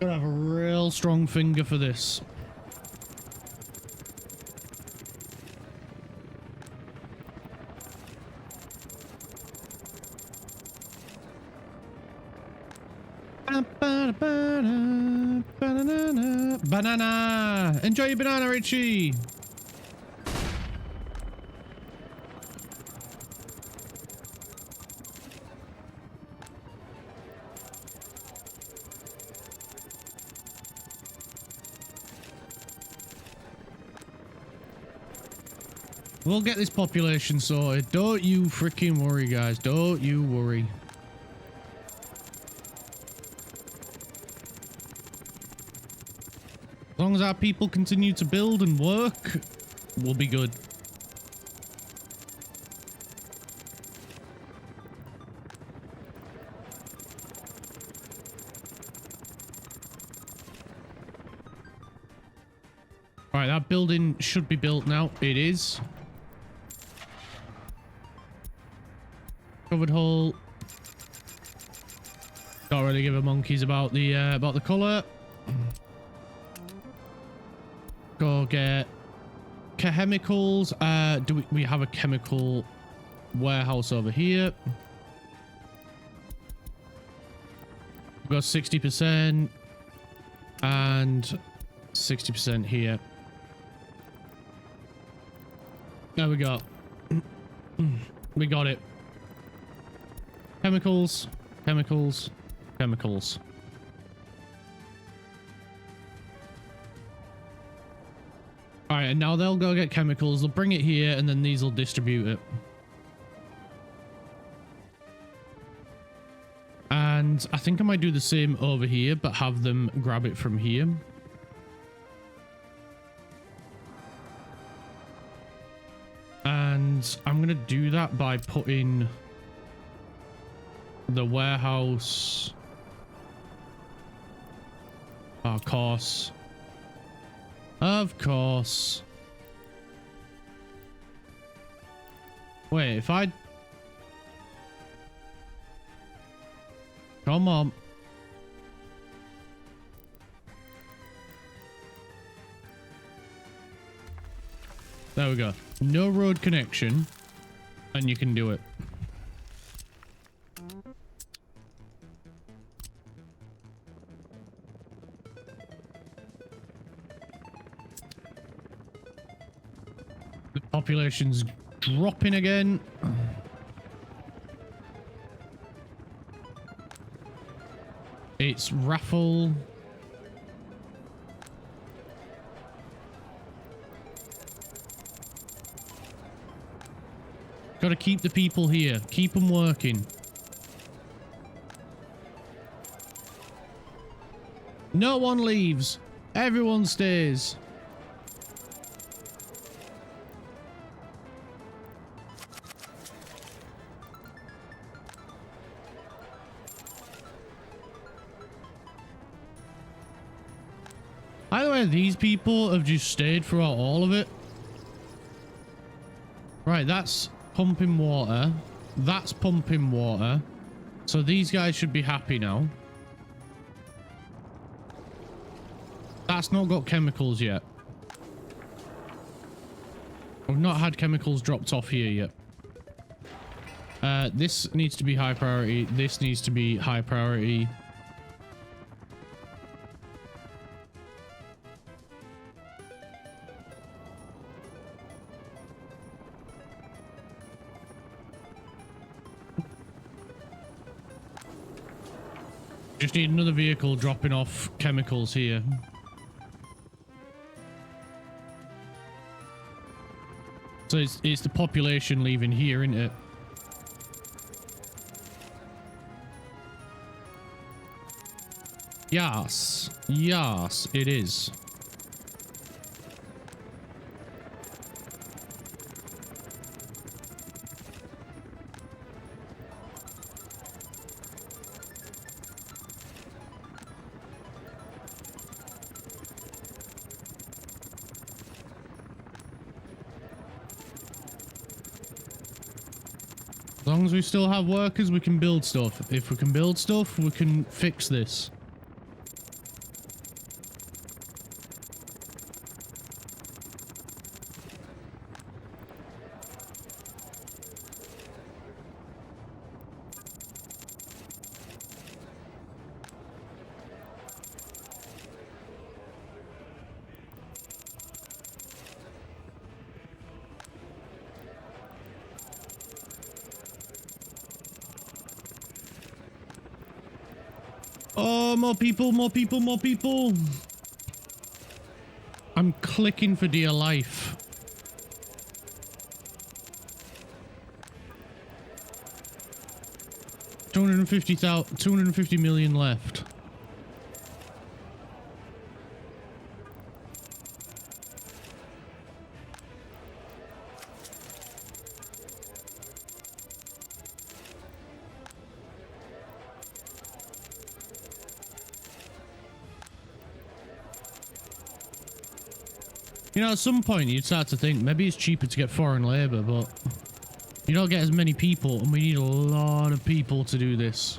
Gotta have a real strong finger for this. Banana! Enjoy your banana, Richie! We'll get this population sorted. Don't you freaking worry, guys. Don't you worry. As long as our people continue to build and work, we'll be good. Alright, that building should be built now. It is. Covered hole. Don't really give a monkeys about the color. Go get chemicals. Do we have a chemical warehouse over here? We've got 60% and 60% here. There we go. We got it. Chemicals, chemicals, chemicals. All right, and now they'll go get chemicals. They'll bring it here, and then these will distribute it. And I think I might do the same over here, but have them grab it from here. And I'm going to do that by putting The warehouse. Of course. Of course. Wait, if I... Come on. There we go. No road connection. And you can do it. The population's dropping again. It's raffle. Gotta keep the people here. Keep them working. No one leaves. Everyone stays. By the way, these people have just stayed throughout all of it. Right, that's pumping water. That's pumping water. So these guys should be happy now. That's not got chemicals yet. I've not had chemicals dropped off here yet. This needs to be high priority. This needs to be high priority. Just need another vehicle dropping off chemicals here. So it's the population leaving here, isn't it? Yes. Yes, it is. As long as we still have workers, we can build stuff. If we can build stuff, we can fix this. Oh, more people, more people, more people. I'm clicking for dear life. $250 million left. You know, at some point you'd start to think maybe it's cheaper to get foreign labor, but you don't get as many people, and we need a lot of people to do this.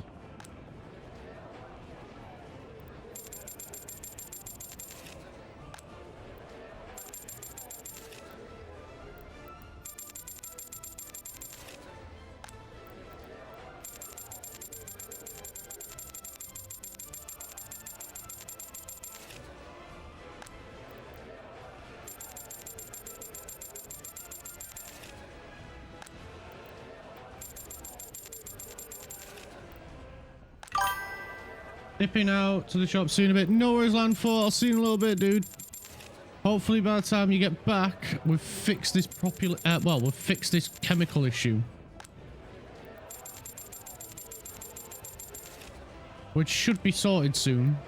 Nipping out to the shop soon a bit. No worries, Land 4. I'll see you in a little bit, dude. Hopefully by the time you get back, we've fixed this we've fixed this chemical issue. Which should be sorted soon.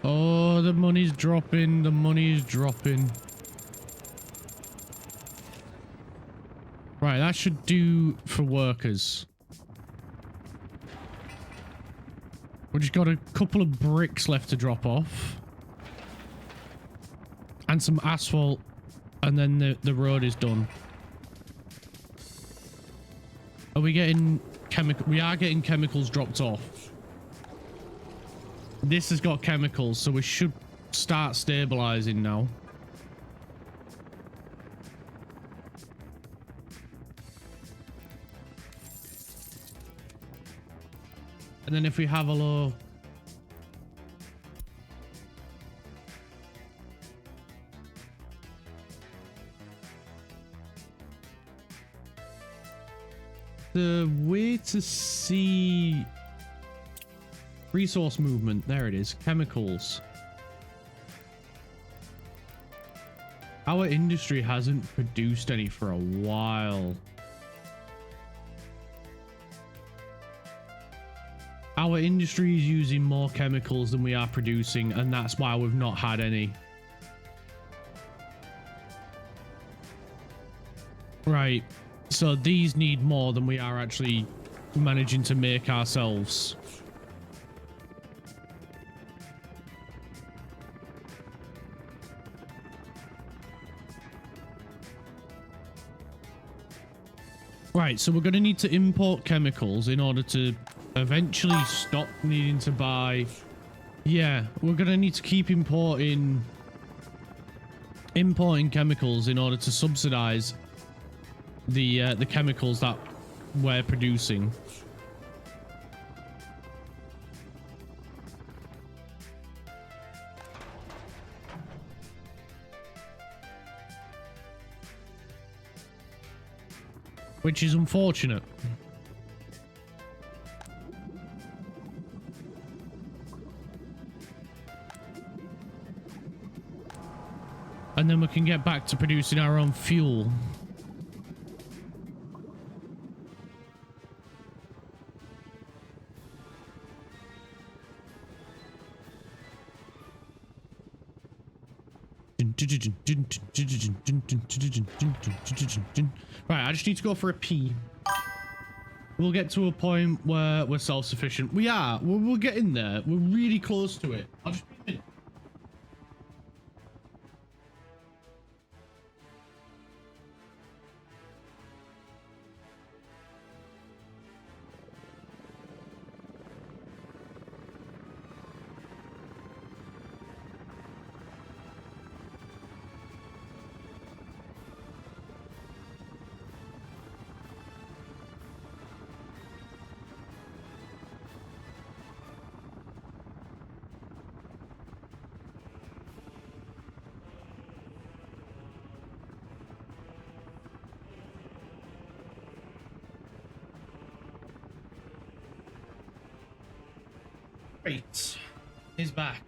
Oh, the money's dropping. The money is dropping. Right, that should do for workers. We just got a couple of bricks left to drop off. And some asphalt. And then the road is done. Are we getting chemical? We are getting chemicals dropped off. This has got chemicals, so we should start stabilizing now. And then if we have a low... The way to see resource movement, there it is, chemicals. Our industry hasn't produced any for a while. Our industry is using more chemicals than we are producing, and that's why we've not had any. Right. So these need more than we are actually managing to make ourselves. Right, so we're going to need to import chemicals in order to eventually stop needing to buy. Yeah, we're going to need to keep importing chemicals in order to subsidize the chemicals that we're producing. Which is unfortunate. And then we can get back to producing our own fuel. Right, I just need to go for a pee. We'll get to a point where we're self-sufficient. We are. We're getting there. We're really close to it. I'll just be a minute. Great. He's back.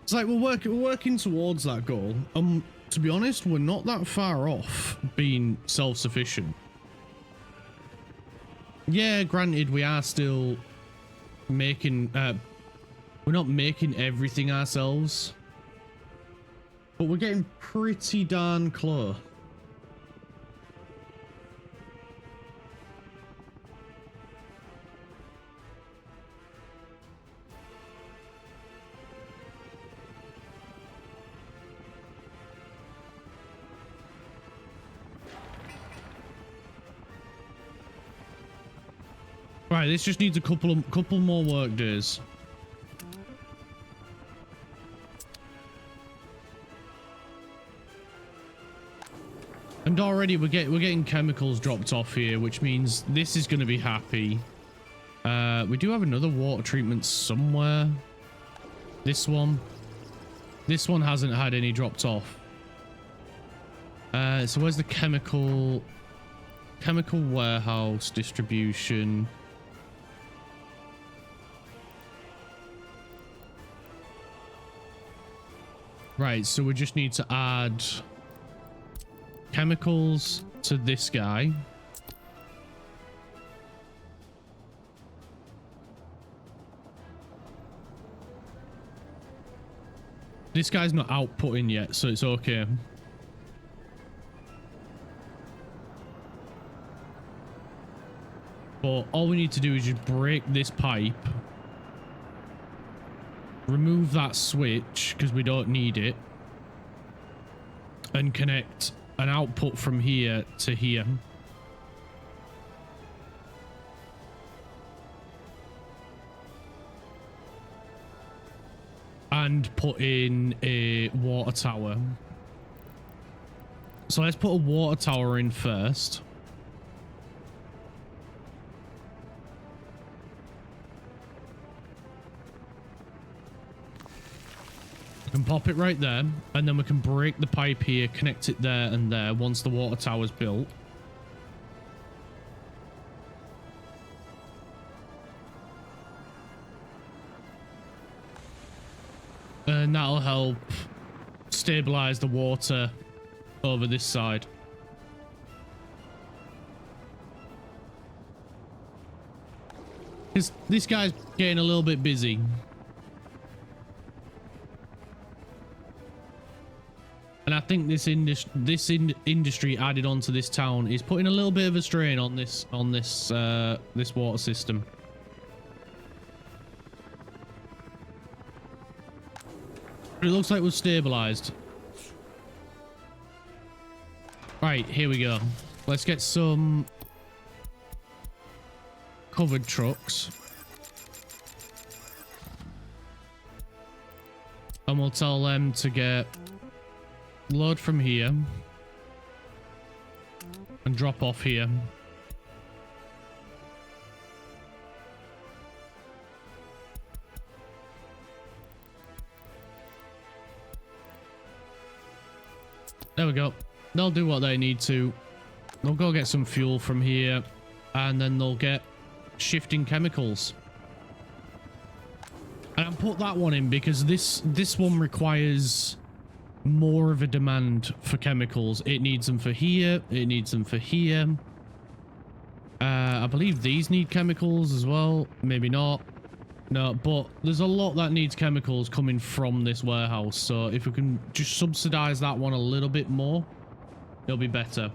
It's like we're working towards that goal. To be honest, we're not that far off being self-sufficient. Yeah, granted, we are still making we're not making everything ourselves, but we're getting pretty darn close. Right, this just needs a couple more work days. And already we're getting chemicals dropped off here, which means this is going to be happy. We do have another water treatment somewhere. This one hasn't had any dropped off. So where's the chemical warehouse distribution? Right, so we just need to add chemicals to this guy. This guy's not outputting yet, so it's okay. But all we need to do is just break this pipe. Remove that switch, because we don't need it. And connect an output from here to here. And put in a water tower. So let's put a water tower in first. We can pop it right there, and then we can break the pipe here, connect it there and there once the water tower's built. And that'll help stabilize the water over this side. This guy's getting a little bit busy. And I think this industry added onto this town is putting a little bit of a strain on this water system. But it looks like we're stabilized. Right, here we go. Let's get some covered trucks. And we'll tell them to get load from here and drop off here. There we go. They'll do what they need to. They'll go get some fuel from here, and then they'll get shifting chemicals. And I put that one in because this one requires more of a demand for chemicals. It needs them for here. It needs them for here. I believe these need chemicals as well. Maybe not. No, but there's a lot that needs chemicals coming from this warehouse. So if we can just subsidize that one a little bit more, it'll be better.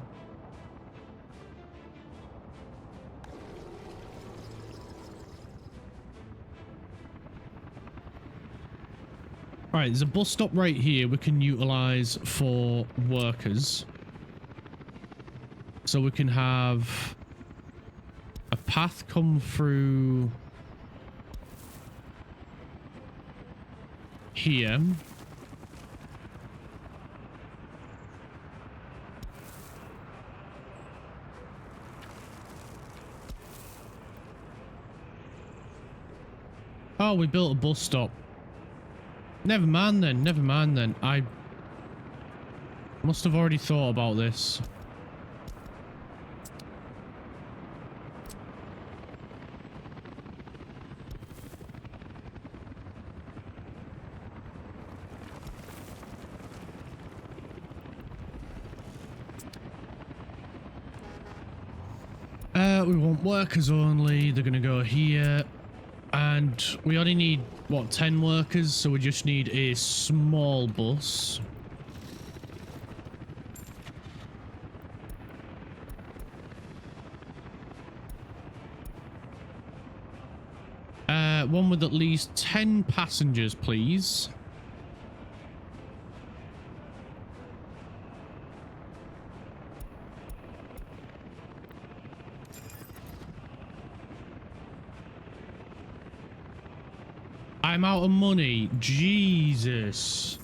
All right, there's a bus stop right here we can utilize for workers. So we can have a path come through here. Oh, we built a bus stop. Never mind then, never mind then. I must have already thought about this. We want workers only. They're gonna go here. And we only need, what, 10 workers? So we just need a small bus. One with at least 10 passengers, please. I'm out of money. Jesus.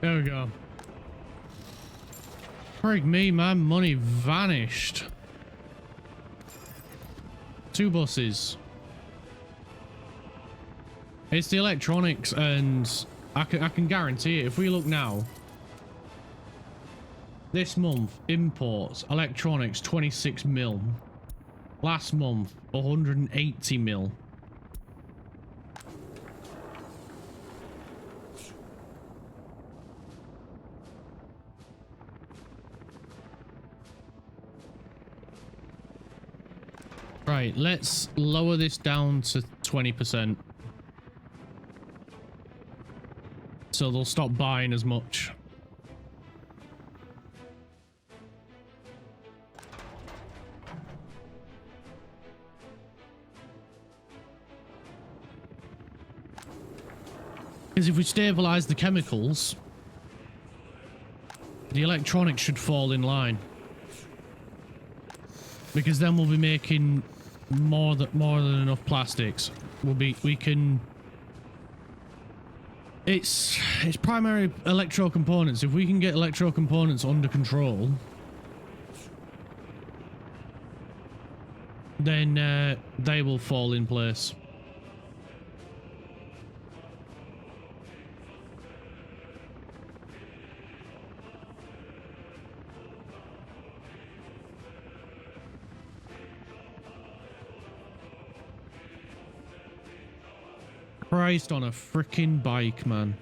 There we go. Frig me, my money vanished. 2 buses. It's the electronics, and I can guarantee it. If we look now, This month, imports, electronics, 26 mil. Last month, 180 mil. Right, let's lower this down to 20%. So they'll stop buying as much. Because if we stabilize the chemicals, the electronics should fall in line. Because then we'll be making more than enough plastics. We can. It's primary electro components. If we can get electro components under control, then they will fall in place. Christ on a freaking bike, man.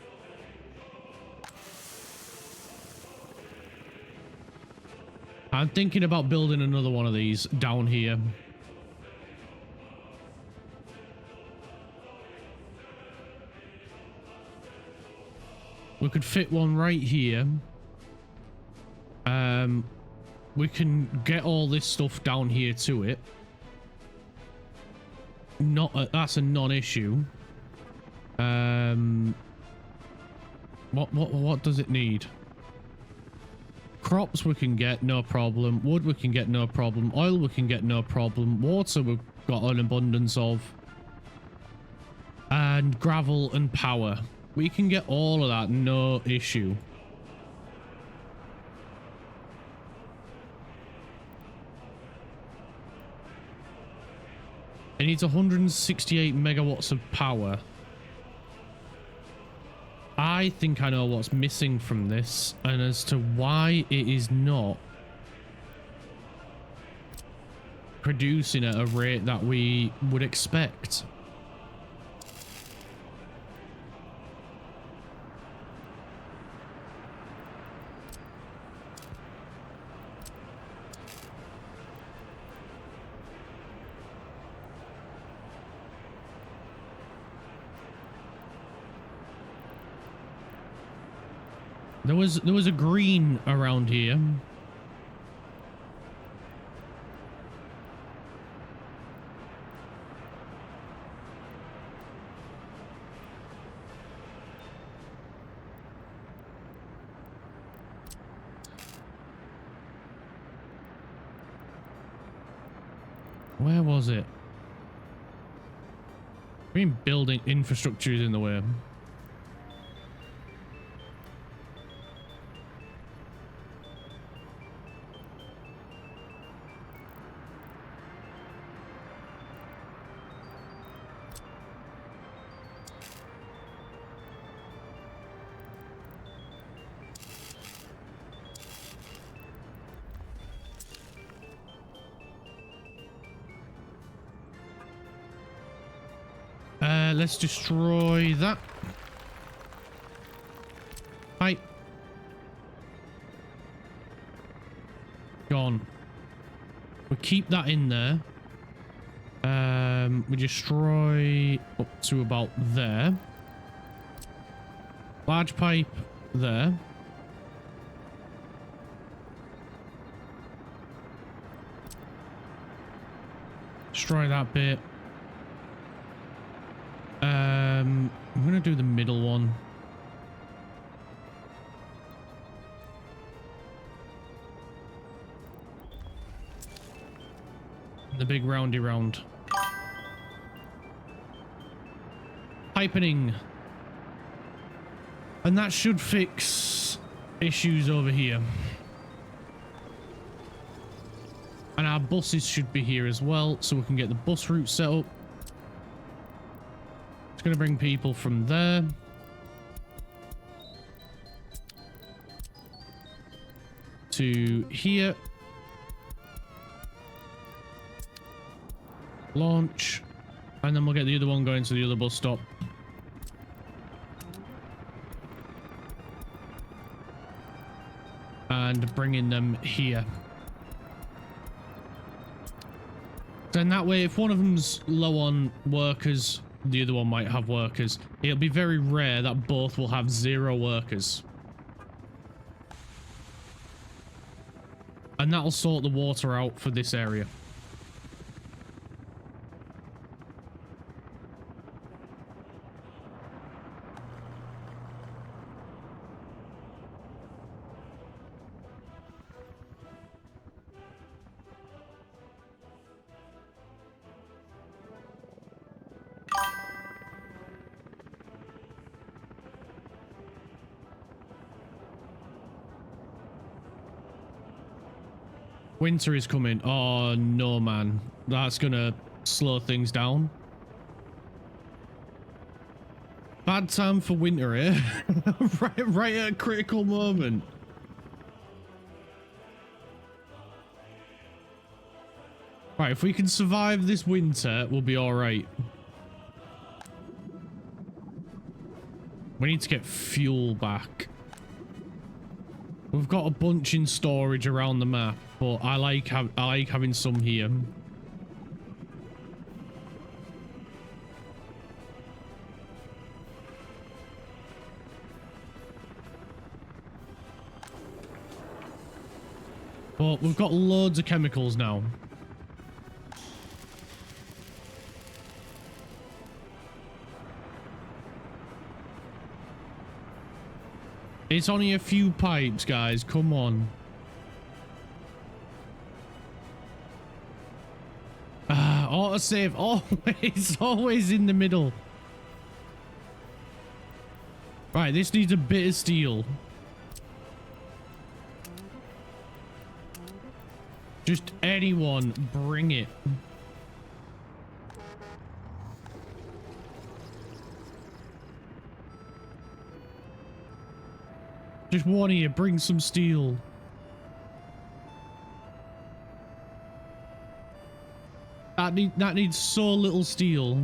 I'm thinking about building another one of these down here. We could fit one right here. We can get all this stuff down here to it. That's a non-issue. What does it need? Crops we can get, no problem. Wood we can get, no problem. Oil we can get, no problem. Water we've got an abundance of. And gravel and power. We can get all of that, no issue. It needs 168 megawatts of power. I think I know what's missing from this, and as to why it is not producing at a rate that we would expect. There was a green around here. Where was it? I mean, building infrastructure is in the way. Let's destroy that. Pipe. Gone. We keep that in there. We destroy up to about there. Large pipe there. Destroy that bit. I'm gonna do the middle one. The big roundy round. Pipening. And that should fix issues over here. And our buses should be here as well, so we can get the bus route set up. It's going to bring people from there to here. Launch. And then we'll get the other one going to the other bus stop. And bringing them here. Then that way, if one of them's low on workers, the other one might have workers. It'll be very rare that both will have 0 workers. And that'll sort the water out for this area. Winter is coming. Oh no, man. That's gonna slow things down. Bad time for winter, eh? right at a critical moment. Right, if we can survive this winter, we'll be alright. We need to get fuel back. We've got a bunch in storage around the map, but I like having some here. But we've got loads of chemicals now. It's only a few pipes, guys. Come on. Autosave. Always in the middle. Right, this needs a bit of steel. Just anyone, bring it. Just one of you, bring some steel. That needs so little steel.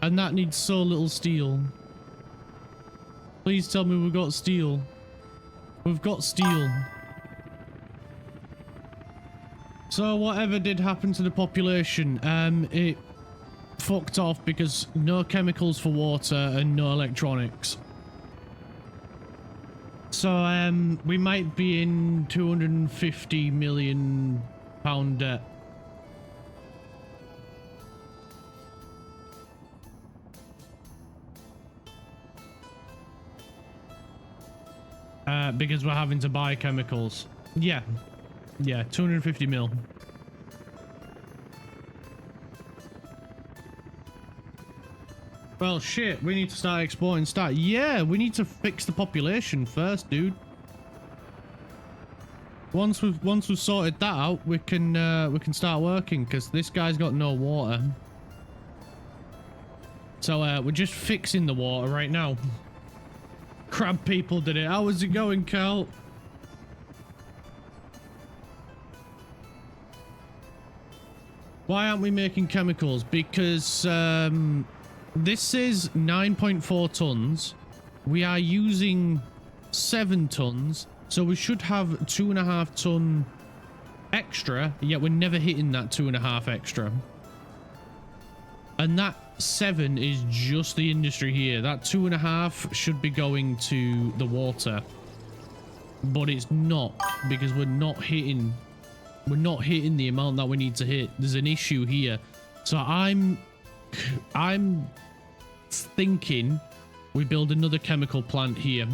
And that needs so little steel. Please tell me we've got steel. We've got steel. So whatever did happen to the population, it fucked off because no chemicals for water and no electronics. So we might be in £250 million debt. Because we're having to buy chemicals. Yeah, 250 mil. Well, shit, we need to start exporting stuff. Yeah, we need to fix the population first, dude. Once we've sorted that out, we can start working because this guy's got no water. So we're just fixing the water right now. Crab people did it. How is it going, Cal? Why aren't we making chemicals? Because this is 9.4 tons. We are using 7 tons. So we should have 2.5 ton extra. Yet we're never hitting that 2.5 extra. And that 7 is just the industry here. That 2.5 should be going to the water. But it's not, because we're not hitting the amount that we need to hit. There's an issue here. So I'm thinking we build another chemical plant here.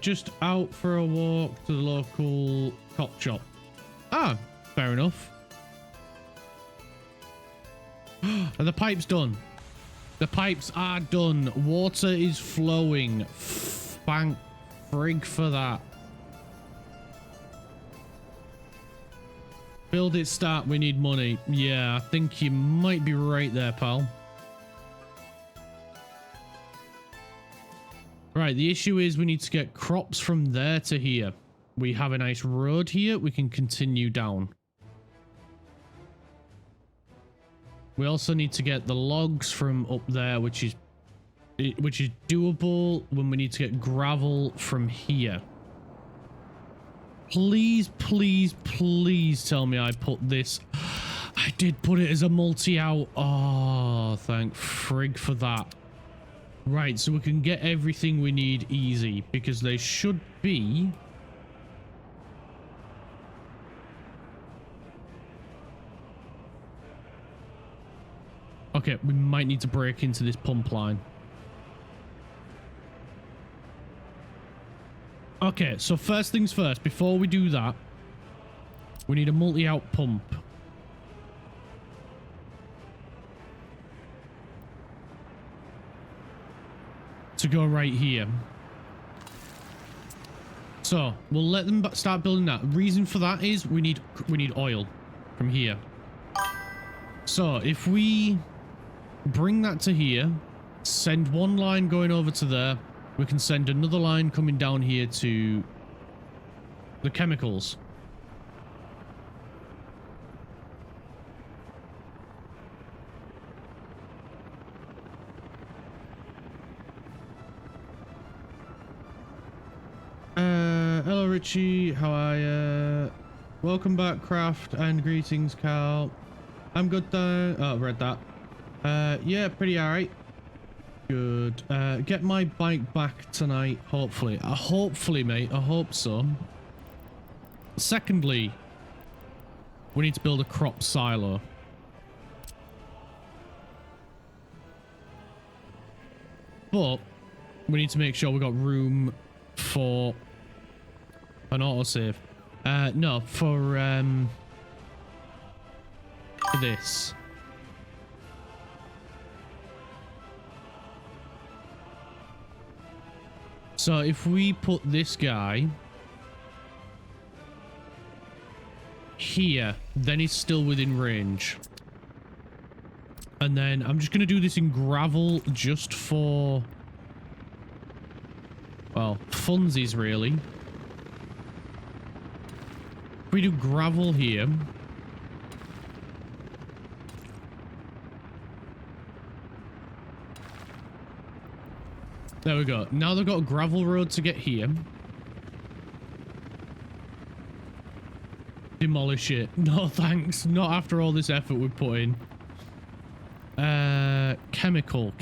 Just out for a walk to the local cop shop. Ah, fair enough. And the pipe's done. The pipes are done. Water is flowing. Thank frig for that. Build it, start, we need money. Yeah, I think you might be right there, pal. Right, the issue is we need to get crops from there to here. We have a nice road here. We can continue down. We also need to get the logs from up there, which is doable when we need to get gravel from here. Please, please, please tell me I put this. I did put it as a multi-out. Oh, thank frig for that. Right, so we can get everything we need easy because they should be. Okay, we might need to break into this pump line. Okay, so first things first, before we do that, we need a multi-out pump. To go right here. So, we'll let them start building that. Reason for that is we need oil from here. So, if we bring that to here, send one line going over to there, we can send another line coming down here to the chemicals. Hello Richie, how are ya? Welcome back, Craft, and greetings, Carl. I'm good though. Oh, read that. Yeah, pretty alright. Good. Get my bike back tonight, hopefully. Hopefully, mate. I hope so. Secondly, we need to build a crop silo. But we need to make sure we got room for an autosave. No, for this. So if we put this guy here, then he's still within range. And then I'm just going to do this in gravel just for, well, funsies really. If we do gravel here. There we go. Now they've got a gravel road to get here. Demolish it. No thanks. Not after all this effort we put in. Chemical.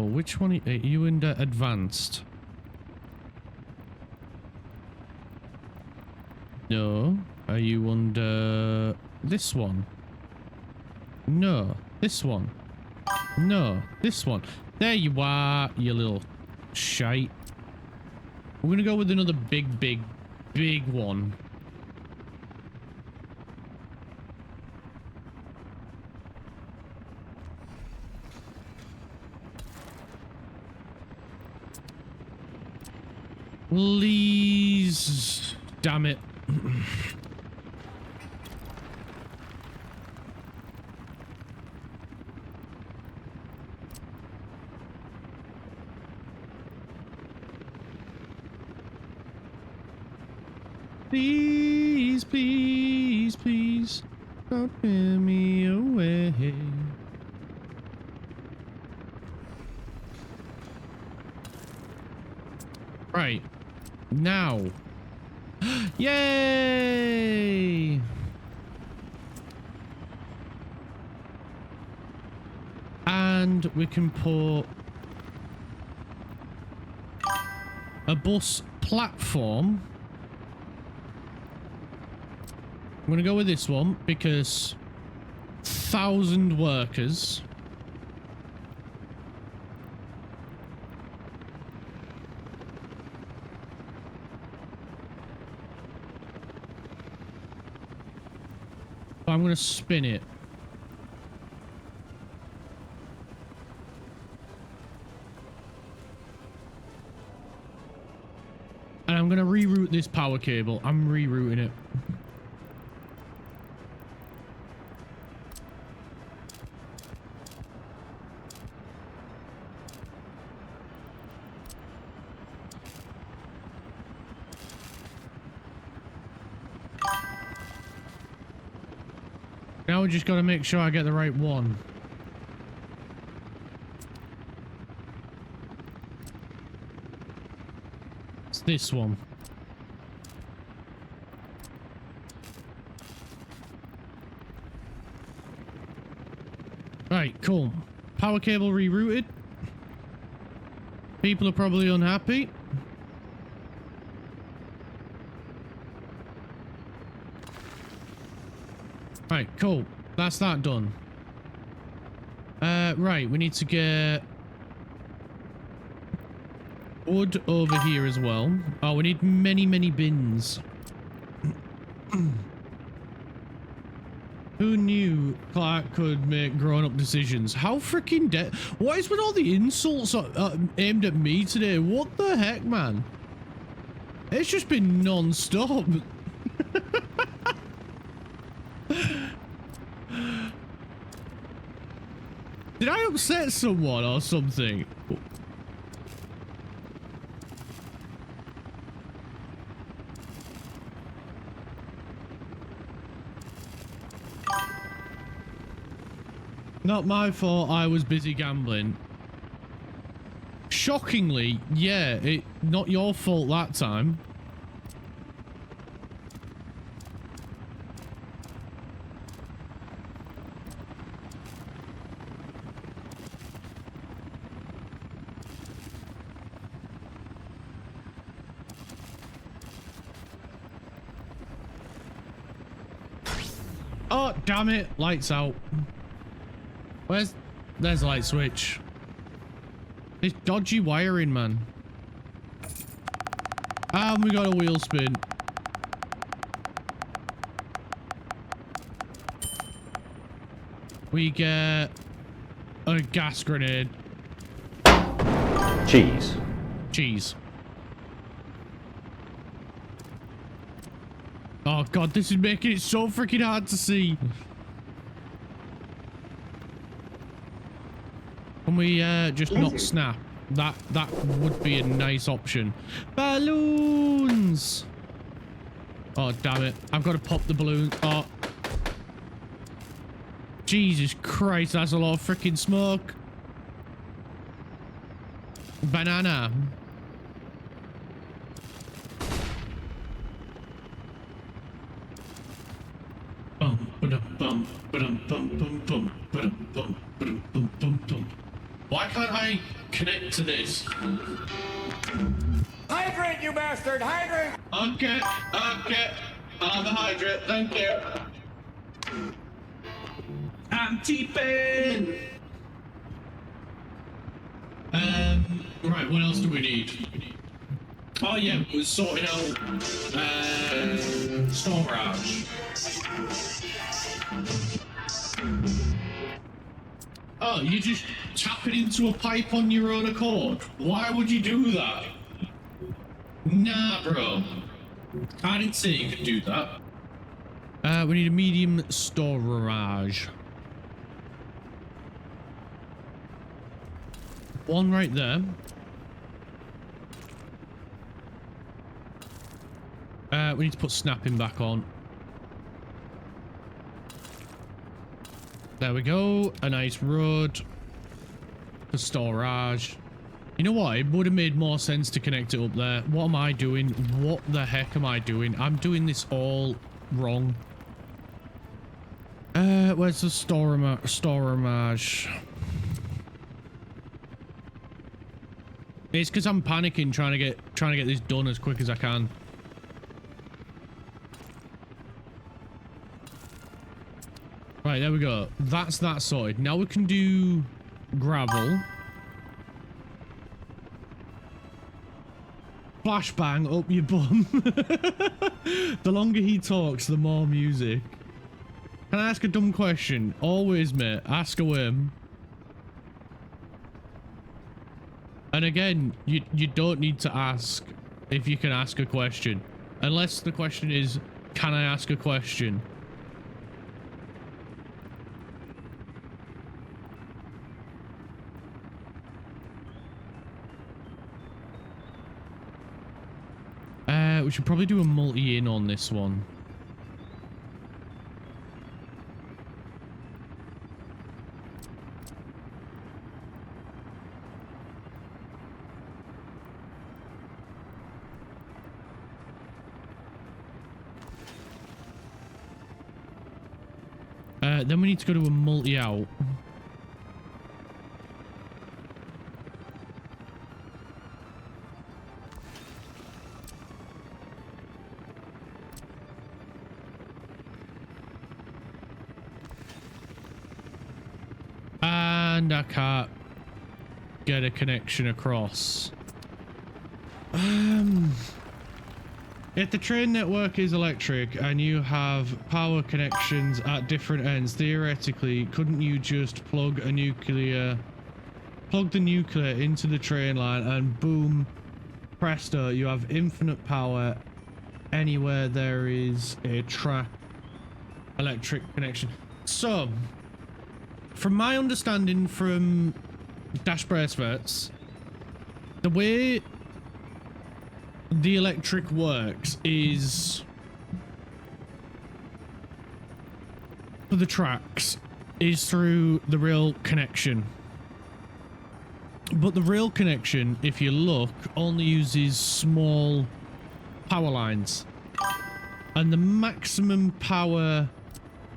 Which one are you in advanced? No. Are you under this one? No. This one? No. This one. There you are, you little shite. We're gonna go with another big one. Please. Damn it. Please, please, please, don't tear me away. Right. Now. Yay! And we can put a bus platform. I'm gonna go with this one because 1,000 workers. I'm gonna spin it. And I'm gonna reroute this power cable. I'm rerouting it. Now we just got to make sure I get the right one. It's this one. Right, cool. Power cable rerouted. People are probably unhappy. Right, cool. That's that done. Right, we need to get wood over here as well. Oh, we need many, many bins. Who knew Clark could make grown-up decisions? How freaking dead? What is with all the insults aimed at me today? What the heck, man? It's just been non-stop. Did I upset someone or something? Not my fault, I was busy gambling. Shockingly, yeah, not your fault that time. Oh, damn it, lights out. There's the light switch. It's dodgy wiring, man. And we got a wheel spin. We get a gas grenade. Cheese. Cheese. Oh god, this is making it so freaking hard to see. Can we just not snap? That would be a nice option. Balloons! Oh damn it. I've got to pop the balloon. Oh. Jesus Christ, that's a lot of freaking smoke. Banana. Why can't I connect to this? Hydrate, you bastard! Hydrate! Okay, okay. I'll have a hydrate, thank you. I'm T-Pain! Right, what else do we need? Oh yeah, we're sorting out, storage. Oh, you just tap it into a pipe on your own accord? Why would you do that? Nah, bro. I didn't say you could do that. We need a medium storage. One right there. We need to put snapping back on. There we go. A nice road for storage. You know what? It would have made more sense to connect it up there. What am I doing? What the heck am I doing? I'm doing this all wrong. Where's the storage? It's because I'm panicking trying to get this done as quick as I can. Right, there we go. That's that sorted. Now we can do gravel. Flashbang up your bum. The longer he talks, the more music. Can I ask a dumb question? Always, mate. Ask away. And again, you don't need to ask if you can ask a question. Unless the question is, can I ask a question? We should probably do a multi-in on this one. Then we need to go to a multi-out. And I can't get a connection across. If the train network is electric and you have power connections at different ends, theoretically, couldn't you just plug the nuclear into the train line and boom, presto, you have infinite power anywhere there is a track electric connection. So, from my understanding from Dash Braceverts, the way the electric works is for the tracks is through the rail connection, but the rail connection, if you look, only uses small power lines, and the maximum power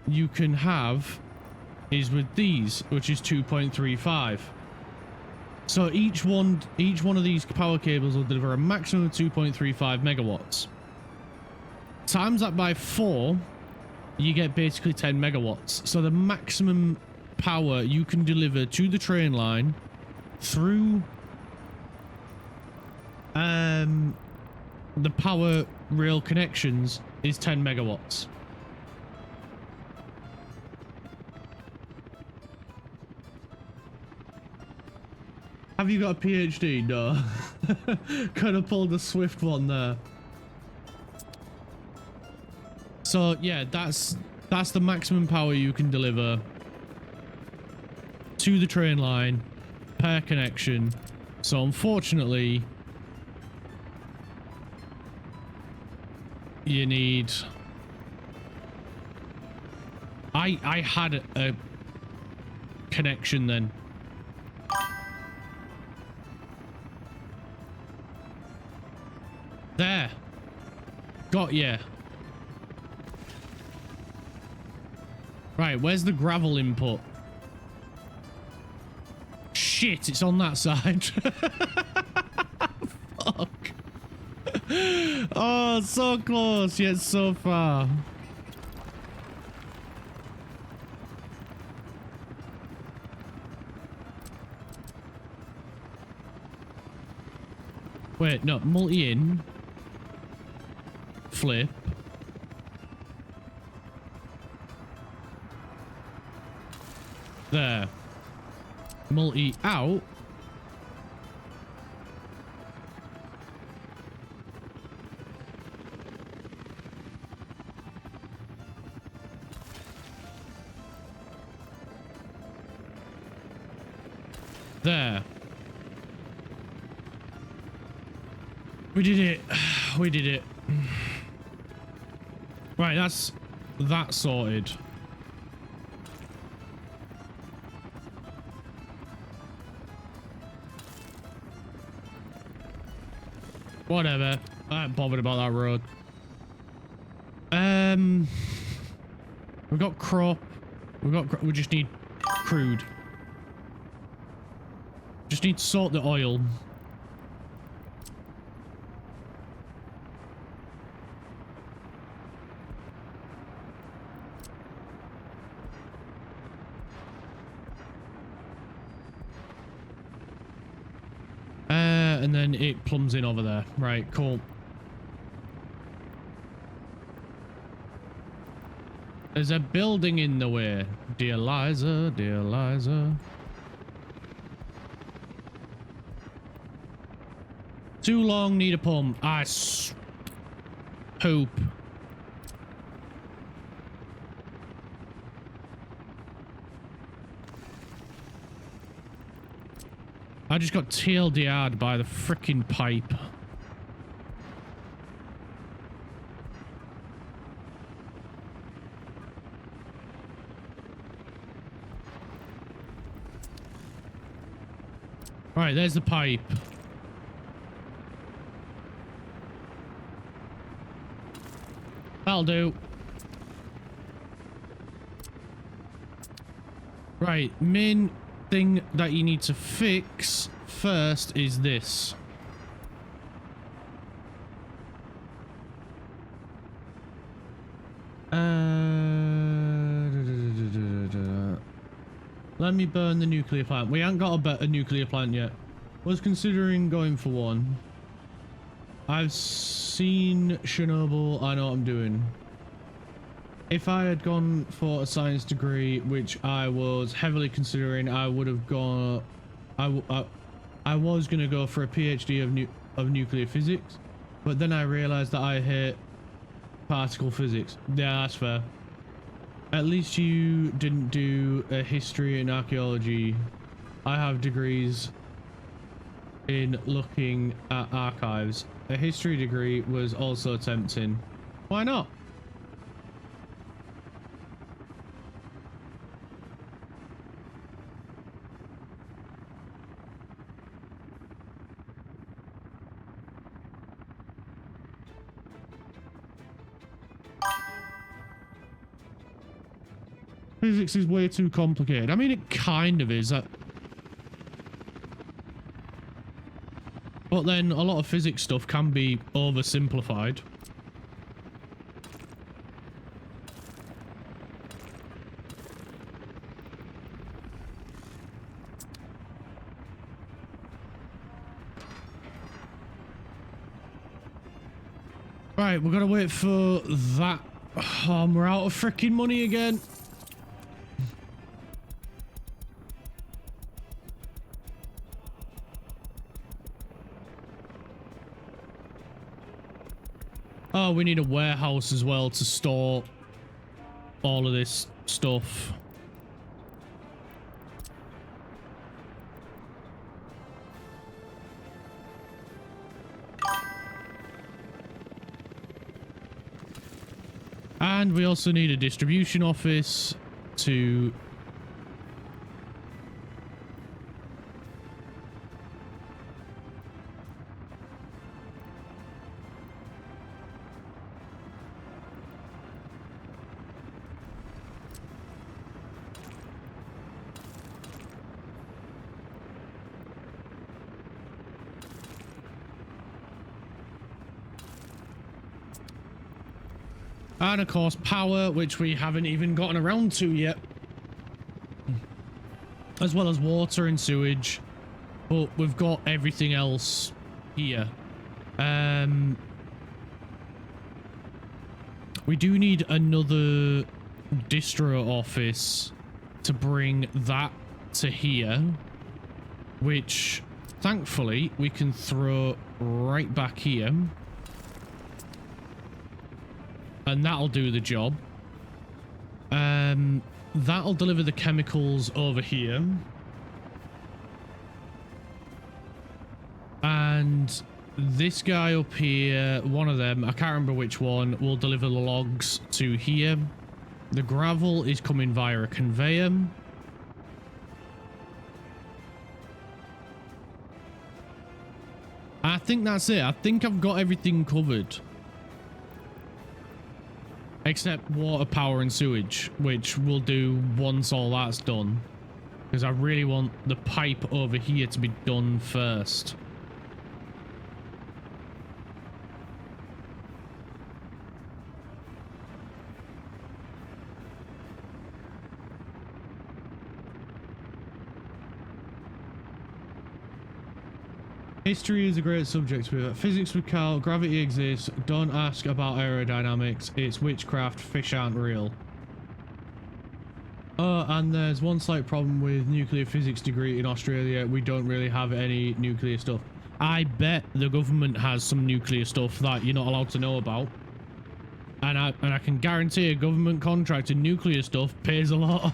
you can have is with these, which is 2.35. So each one of these power cables will deliver a maximum of 2.35 megawatts. Times that by 4, you get basically 10 megawatts. So the maximum power you can deliver to the train line through the power rail connections is 10 megawatts. Have you got a PhD? No. Could have pulled a swift one there. So yeah, that's the maximum power you can deliver to the train line per connection. So unfortunately, you need... I had a connection then. There. Got ya. Right, where's the gravel input? Shit, it's on that side. Fuck. Oh, so close, yet so far. Wait, no, multi-in. Flip. There. Multi out. There. We did it. We did it. Right, that's that sorted. Whatever. I ain't bothered about that road. We've got crop. We just need crude. Just need to sort the oil. And then it plumbs in over there. Right, cool. There's a building in the way. Dear Liza, dear Liza. Too long, need a pump. Poop. I just got TLDR'd by the frickin' pipe. Right, there's the pipe. That'll do. Right, main thing that you need to fix first is this. Let me burn the nuclear plant. We ain't got a nuclear plant yet. Was considering going for one. I've seen Chernobyl. I know what I'm doing. If I had gone for a science degree, which I was heavily considering, I would have gone. I was gonna go for a PhD of nuclear physics, but then I realized that I hate particle physics. Yeah, that's fair. At least you didn't do a history and archaeology. I have degrees in looking at archives. A history degree was also tempting. Why not? Physics is way too complicated. I mean, it kind of is. But then a lot of physics stuff can be oversimplified. Right, we're gonna wait for that. Oh, we're out of freaking money again. Oh, we need a warehouse as well to store all of this stuff. And we also need a distribution office to... And of course power, which we haven't even gotten around to yet. As well as water and sewage. But we've got everything else here. We do need another distro office to bring that to here. Which, thankfully, we can throw right back here. And that'll do the job. That'll deliver the chemicals over here. And this guy up here, one of them, I can't remember which one, will deliver the logs to here. The gravel is coming via a conveyor. I think that's it. I think I've got everything covered. Except water, power, and sewage, which we'll do once all that's done. Because I really want the pipe over here to be done first. History is a great subject with it. Physics with Carl, gravity exists, don't ask about aerodynamics, it's witchcraft, fish aren't real. Oh, and there's one slight problem with nuclear physics degree in Australia, we don't really have any nuclear stuff. I bet the government has some nuclear stuff that you're not allowed to know about. And I can guarantee a government contract in nuclear stuff pays a lot.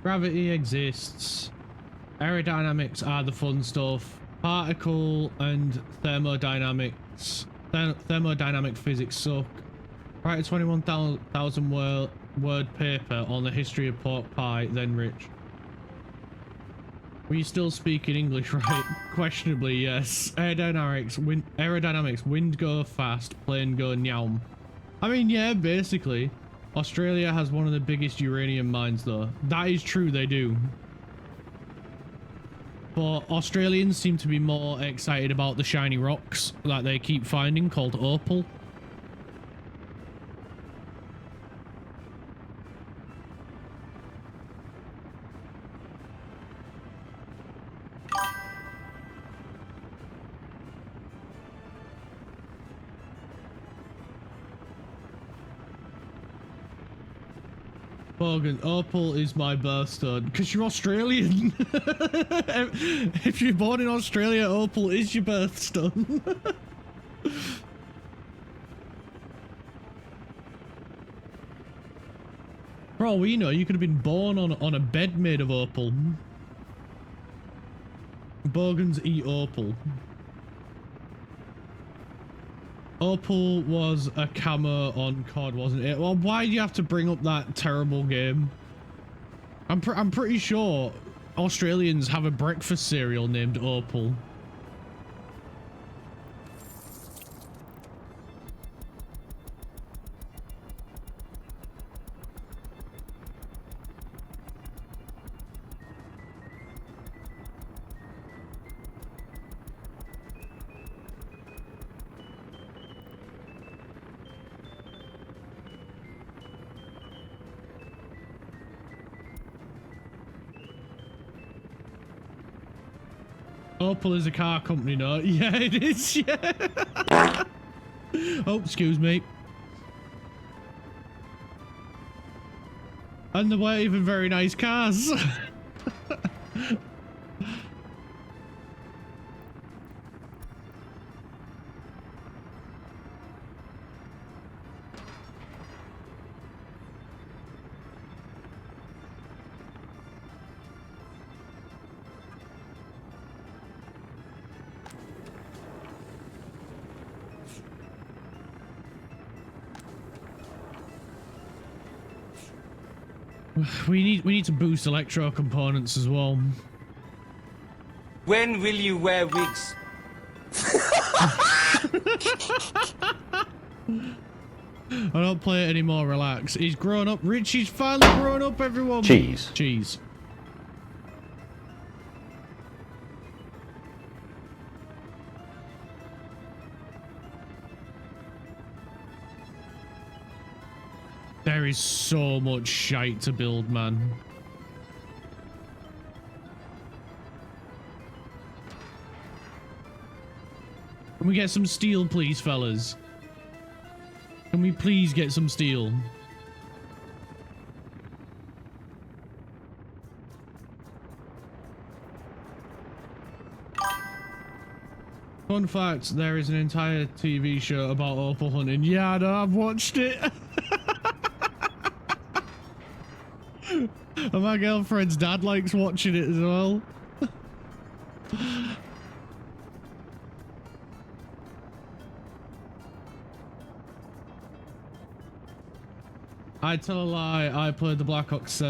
Gravity exists. Aerodynamics are the fun stuff. Particle and thermodynamics. Thermodynamic physics suck. Right to 21,000 world. word paper on the history of pork pie, then Rich. Were you still speaking English right? Questionably, yes. Aerodynamics, wind go fast, plane go nyam. I mean, yeah, basically. Australia has one of the biggest uranium mines though. That is true, they do. But Australians seem to be more excited about the shiny rocks that they keep finding called opal. Morgan, opal is my birthstone. Because you're Australian. If you're born in Australia, opal is your birthstone. For all we know, you could have been born on a bed made of opal. Bogans eat opal. Opal was a camo on COD, wasn't it? Well, why do you have to bring up that terrible game? I'm pretty sure Australians have a breakfast cereal named Opal. Opal is a car company, no? Yeah, it is, yeah. Oh, excuse me. And they weren't even very nice cars. We need to boost electro components as well. When will you wear wigs? I don't play it anymore, relax. He's grown up. Richie's finally grown up, everyone. Cheese. Cheese. There is so much shite to build, man. Can we get some steel, please, fellas? Can we please get some steel? Fun fact, there is an entire TV show about opal hunting. Yeah, I know, I've watched it. And my girlfriend's dad likes watching it as well. I tell a lie, I played the Black Ops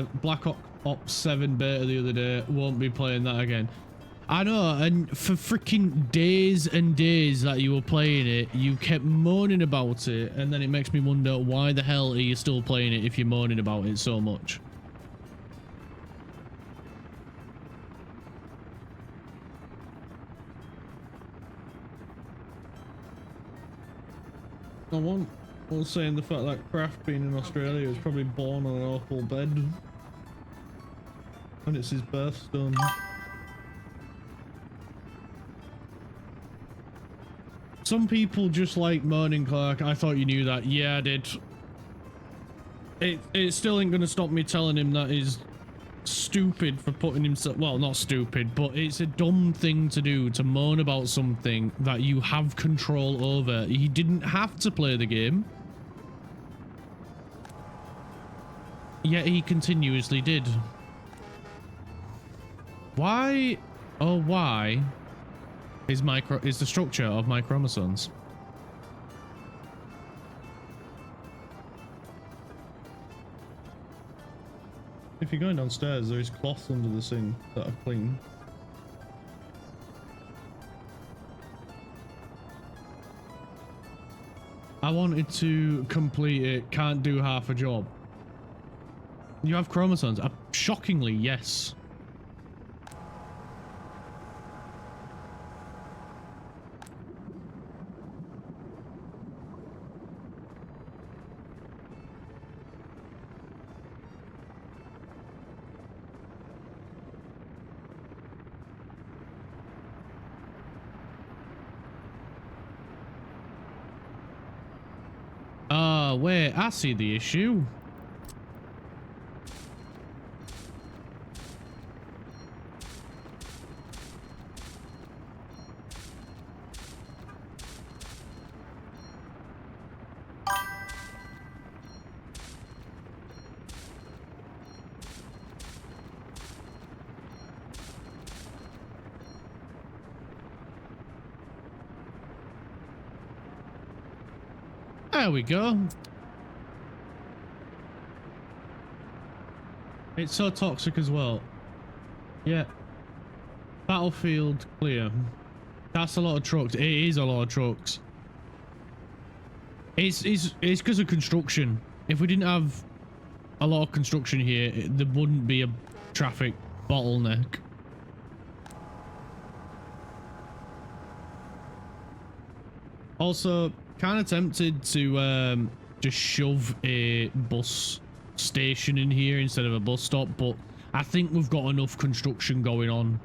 7 beta the other day. Won't be playing that again. I know, and for freaking days and days that you were playing it, you kept moaning about it, and then it makes me wonder, why the hell are you still playing it if you're moaning about it so much? I was saying the fact that Kraft being in Australia is probably born on an awful bed. And it's his birthstone. Some people just like moaning, Clark. I thought you knew that. Yeah, I did. It still ain't gonna stop me telling him that he's stupid for putting himself, well, not stupid, but it's a dumb thing to do, to moan about something that you have control over. He didn't have to play the game, yet he continuously did. Why, oh why is the structure of my chromosomes? If you're going downstairs, there is cloth under the sink that I've cleaned. I wanted to complete it, can't do half a job. You have chromosomes? Shockingly, yes. Wait, I see the issue. There we go. It's so toxic as well. Yeah. Battlefield clear. That's a lot of trucks. It is a lot of trucks. It's because of construction. If we didn't have a lot of construction here, there wouldn't be a traffic bottleneck. Also, kind of tempted to just shove a bus station in here instead of a bus stop, but I think we've got enough construction going on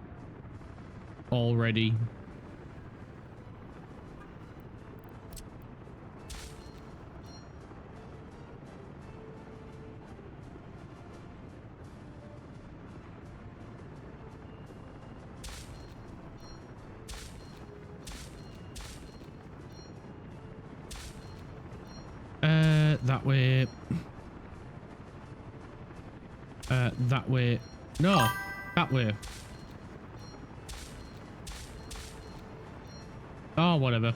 already. That way. That way. No, that way. Oh, whatever.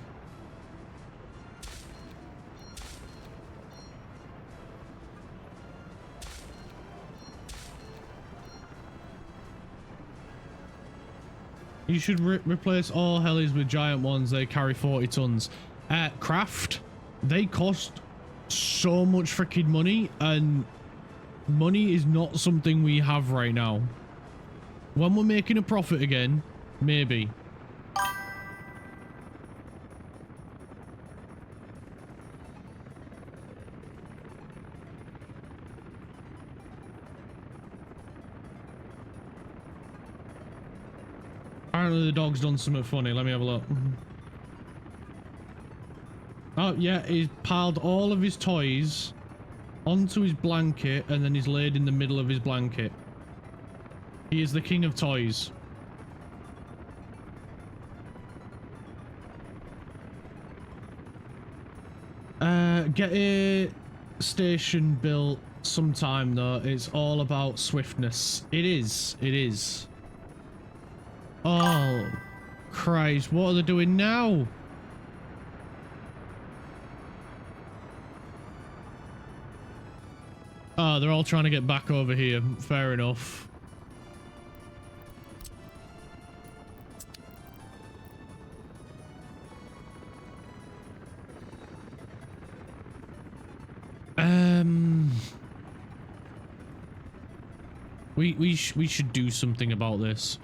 You should replace all helis with giant ones. They carry 40 tons. Craft, they cost so much freaking money, and money is not something we have right now. When we're making a profit again, maybe. Apparently the dog's done something funny. Let me have a look. Oh, yeah, he's piled all of his toys onto his blanket, and then he's laid in the middle of his blanket. He is the king of toys. Get a station built sometime, though. It's all about swiftness. It is. It is. Oh, Christ. What are they doing now? Oh, they're all trying to get back over here. Fair enough. We should do something about this.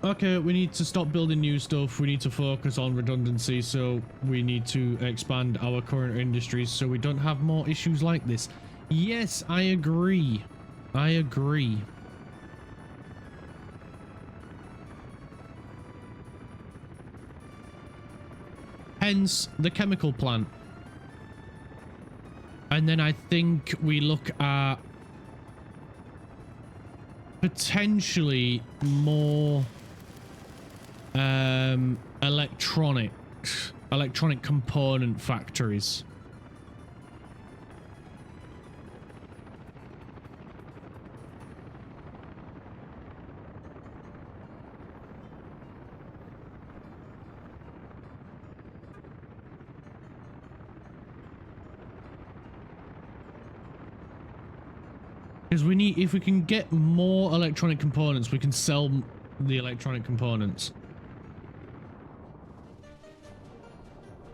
Okay, we need to stop building new stuff. We need to focus on redundancy, so we need to expand our current industries so we don't have more issues like this. Yes, I agree. I agree. Hence the chemical plant. And then I think we look at potentially more electronic component factories. Because we need, if we can get more electronic components, we can sell the electronic components.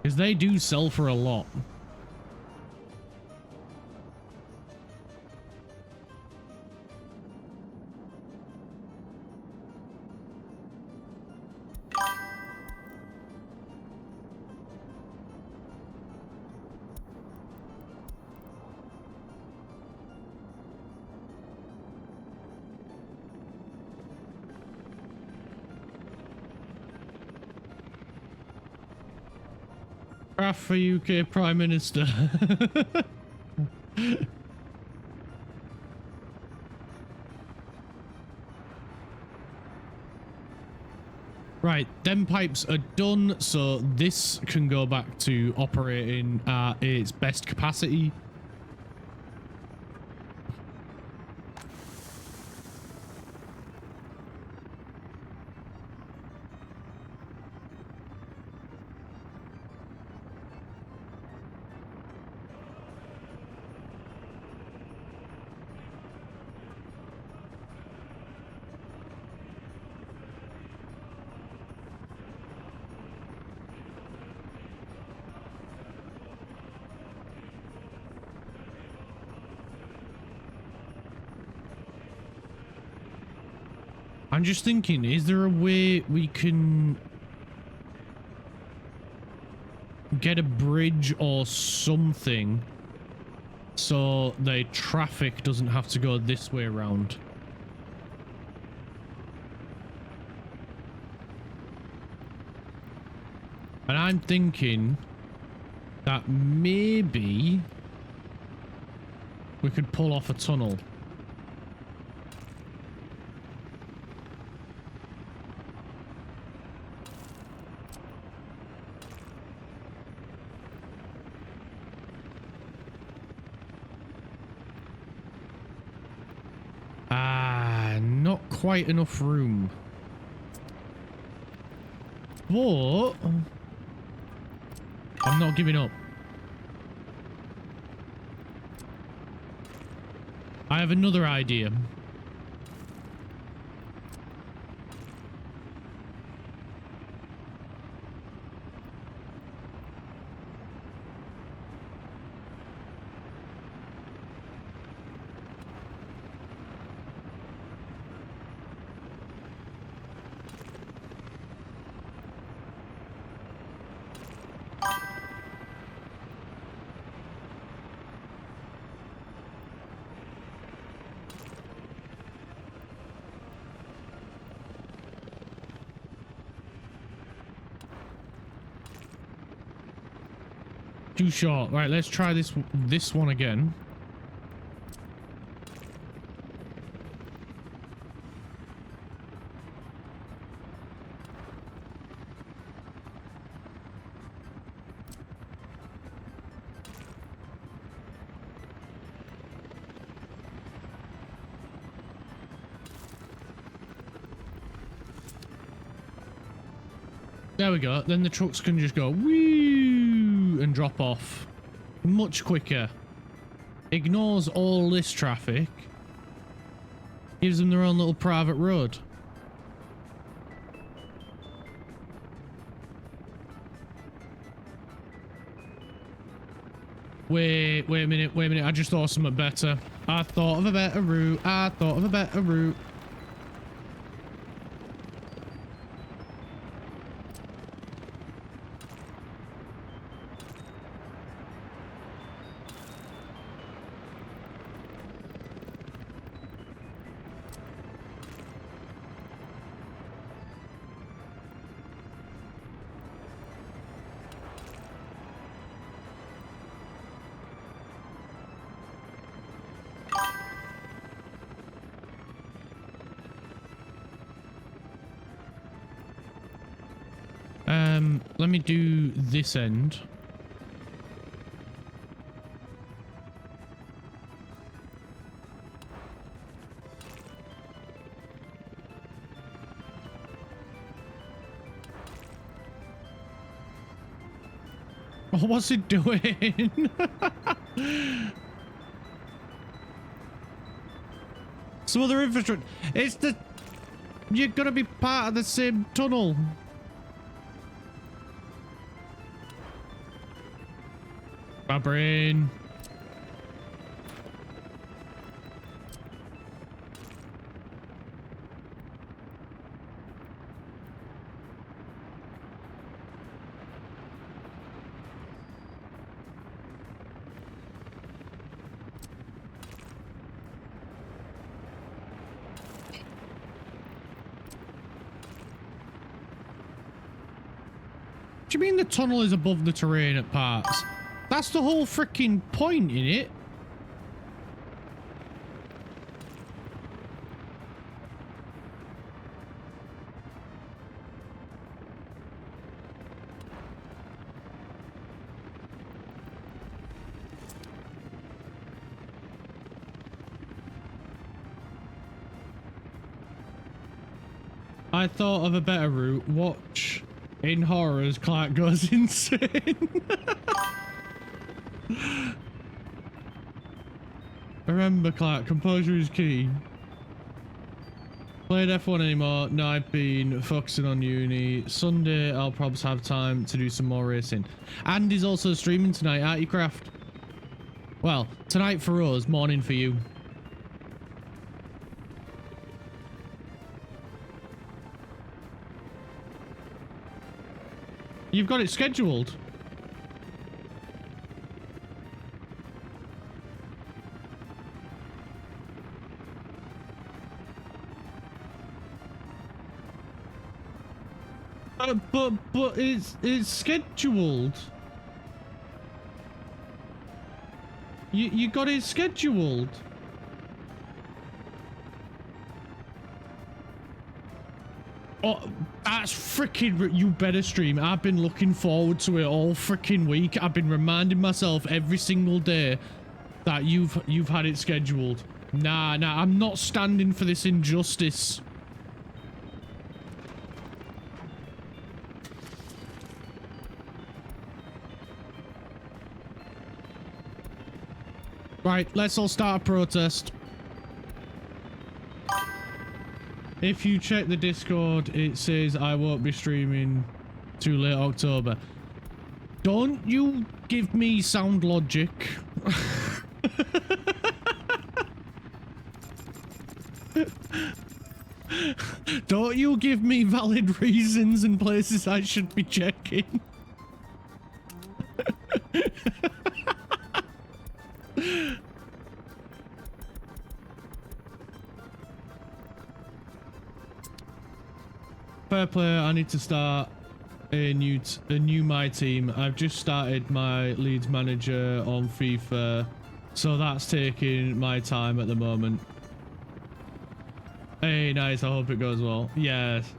Because they do sell for a lot. Craft for UK Prime Minister. Right, them pipes are done, so this can go back to operating at its best capacity. I'm just thinking, is there a way we can get a bridge or something so the traffic doesn't have to go this way around? And I'm thinking that maybe we could pull off a tunnel. Not quite enough room. But I'm not giving up. I have another idea. Too short. Right, let's try this one again. There we go. Then the trucks can just go woo and drop off much quicker. Ignores all this traffic. Gives them their own little private road. Wait a minute. I just thought of something better. I thought of a better route. let me do this end. Oh, what's it doing? Some other infrastructure. It's the... You're gonna be part of the same tunnel. My brain. Do you mean the tunnel is above the terrain at parts? That's the whole freaking point in it. I thought of a better route. Watch. In horrors, Clark goes insane. Remember, Clark, composure is key. Played F1 anymore? No, I've been focusing on uni. Sunday, I'll probably have time to do some more racing. Andy's also streaming tonight, aren't you, Craft? Well, tonight for us, morning for you. You've got it scheduled. But it's scheduled. You got it scheduled. Oh, that's freaking... You better stream. I've been looking forward to it all freaking week. I've been reminding myself every single day that you've had it scheduled. Nah, I'm not standing for this injustice. Right, let's all start a protest. If you check the Discord, it says I won't be streaming too late October. Don't you give me sound logic. Don't you give me valid reasons and places I should be checking. Fair play, I need to start a new my team. I've just started my Leeds manager on FIFA, so that's taking my time at the moment. Hey, nice, I hope it goes well. Yes.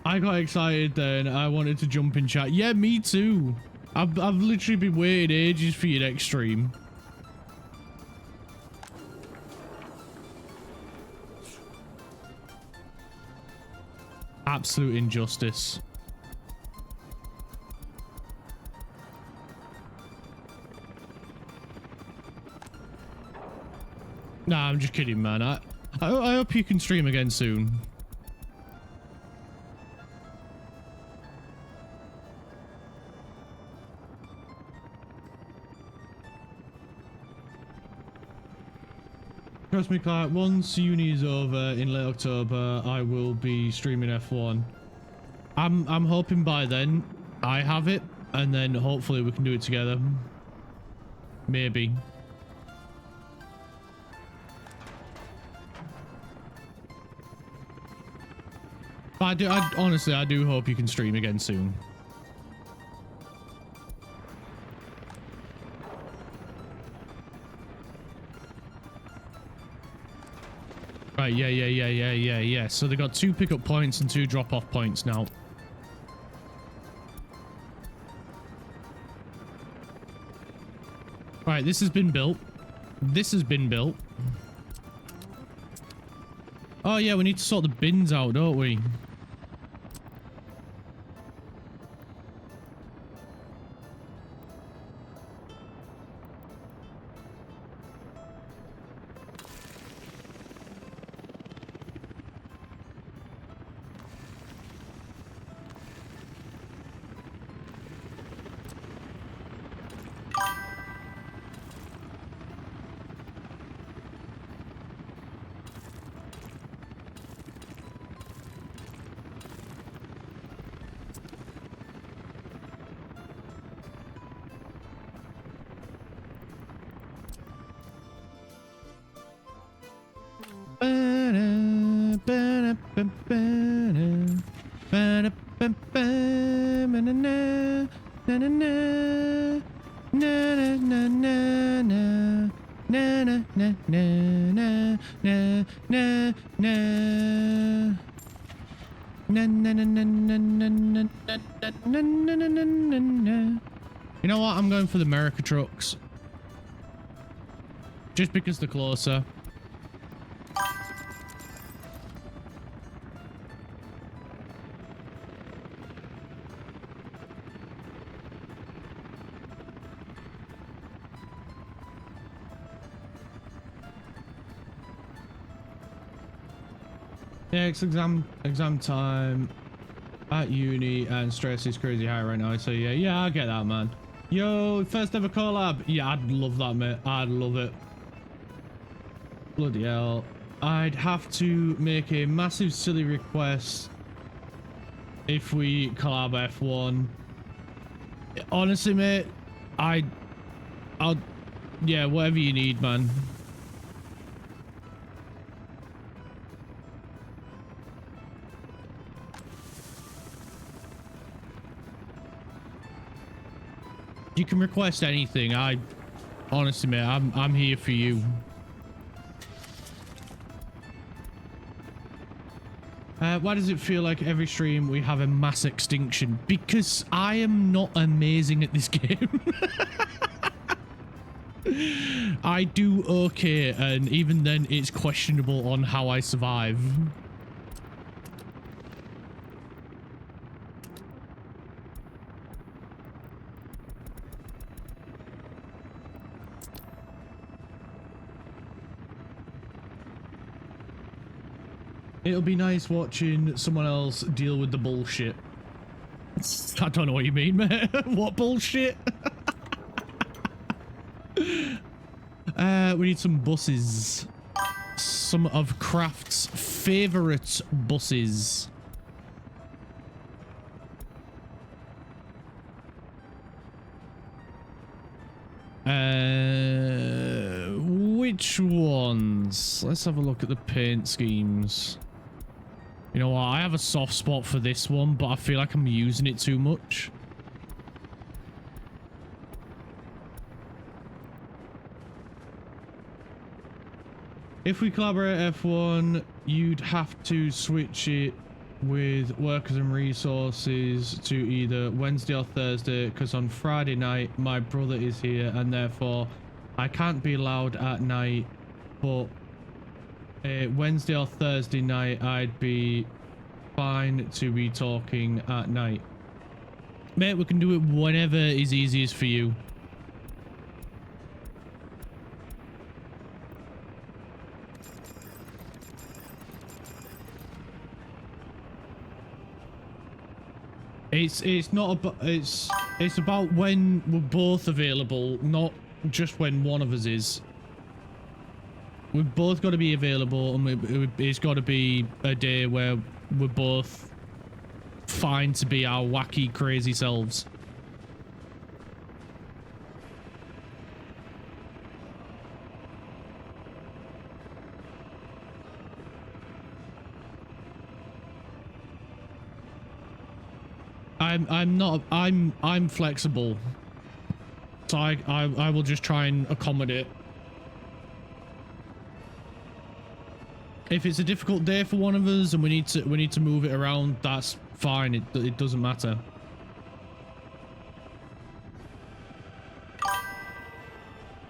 I got excited then, I wanted to jump in chat. Yeah, me too. I've literally been waiting ages for your next stream. Absolute injustice. Nah, I'm just kidding, man. I hope you can stream again soon. Trust me, Clark, once uni is over in late October, I will be streaming F1. I'm hoping by then I have it, and then hopefully we can do it together. Maybe. But honestly, I do hope you can stream again soon. Right, yeah. So they got 2 pickup points and 2 drop-off points now. Right, this has been built. This has been built. Oh yeah, we need to sort the bins out, don't we? You know what? I'm going for the America trucks. Just because they're closer. Yeah, it's exam time at uni and stress is crazy high right now. So yeah, I get that, man. Yo, first ever collab. Yeah, I'd love that, mate. I'd love it. Bloody hell. I'd have to make a massive silly request if we collab F1. Honestly, mate, I'll yeah, whatever you need, man. You can request anything. Honestly, mate, I'm here for you. Why does it feel like every stream we have a mass extinction? Because I am not amazing at this game. I do okay, and even then it's questionable on how I survive. It'll be nice watching someone else deal with the bullshit. I don't know what you mean, man. What bullshit? We need some buses. Some of Craft's favorite buses. Which ones? Let's have a look at the paint schemes. You know what? I have a soft spot for this one, but I feel like I'm using it too much. If we collaborate F1, you'd have to switch it with workers and resources to either Wednesday or Thursday, because on Friday night my brother is here and therefore I can't be loud at night, but Wednesday or Thursday night I'd be fine to be talking at night. Mate, we can do it whenever is easiest for you. It's not about it's about when we're both available, not just when one of us is. We've both got to be available, and it's got to be a day where we're both fine to be our wacky, crazy selves. I'm flexible, so I will just try and accommodate. If it's a difficult day for one of us and we need to move it around, that's fine. It doesn't matter.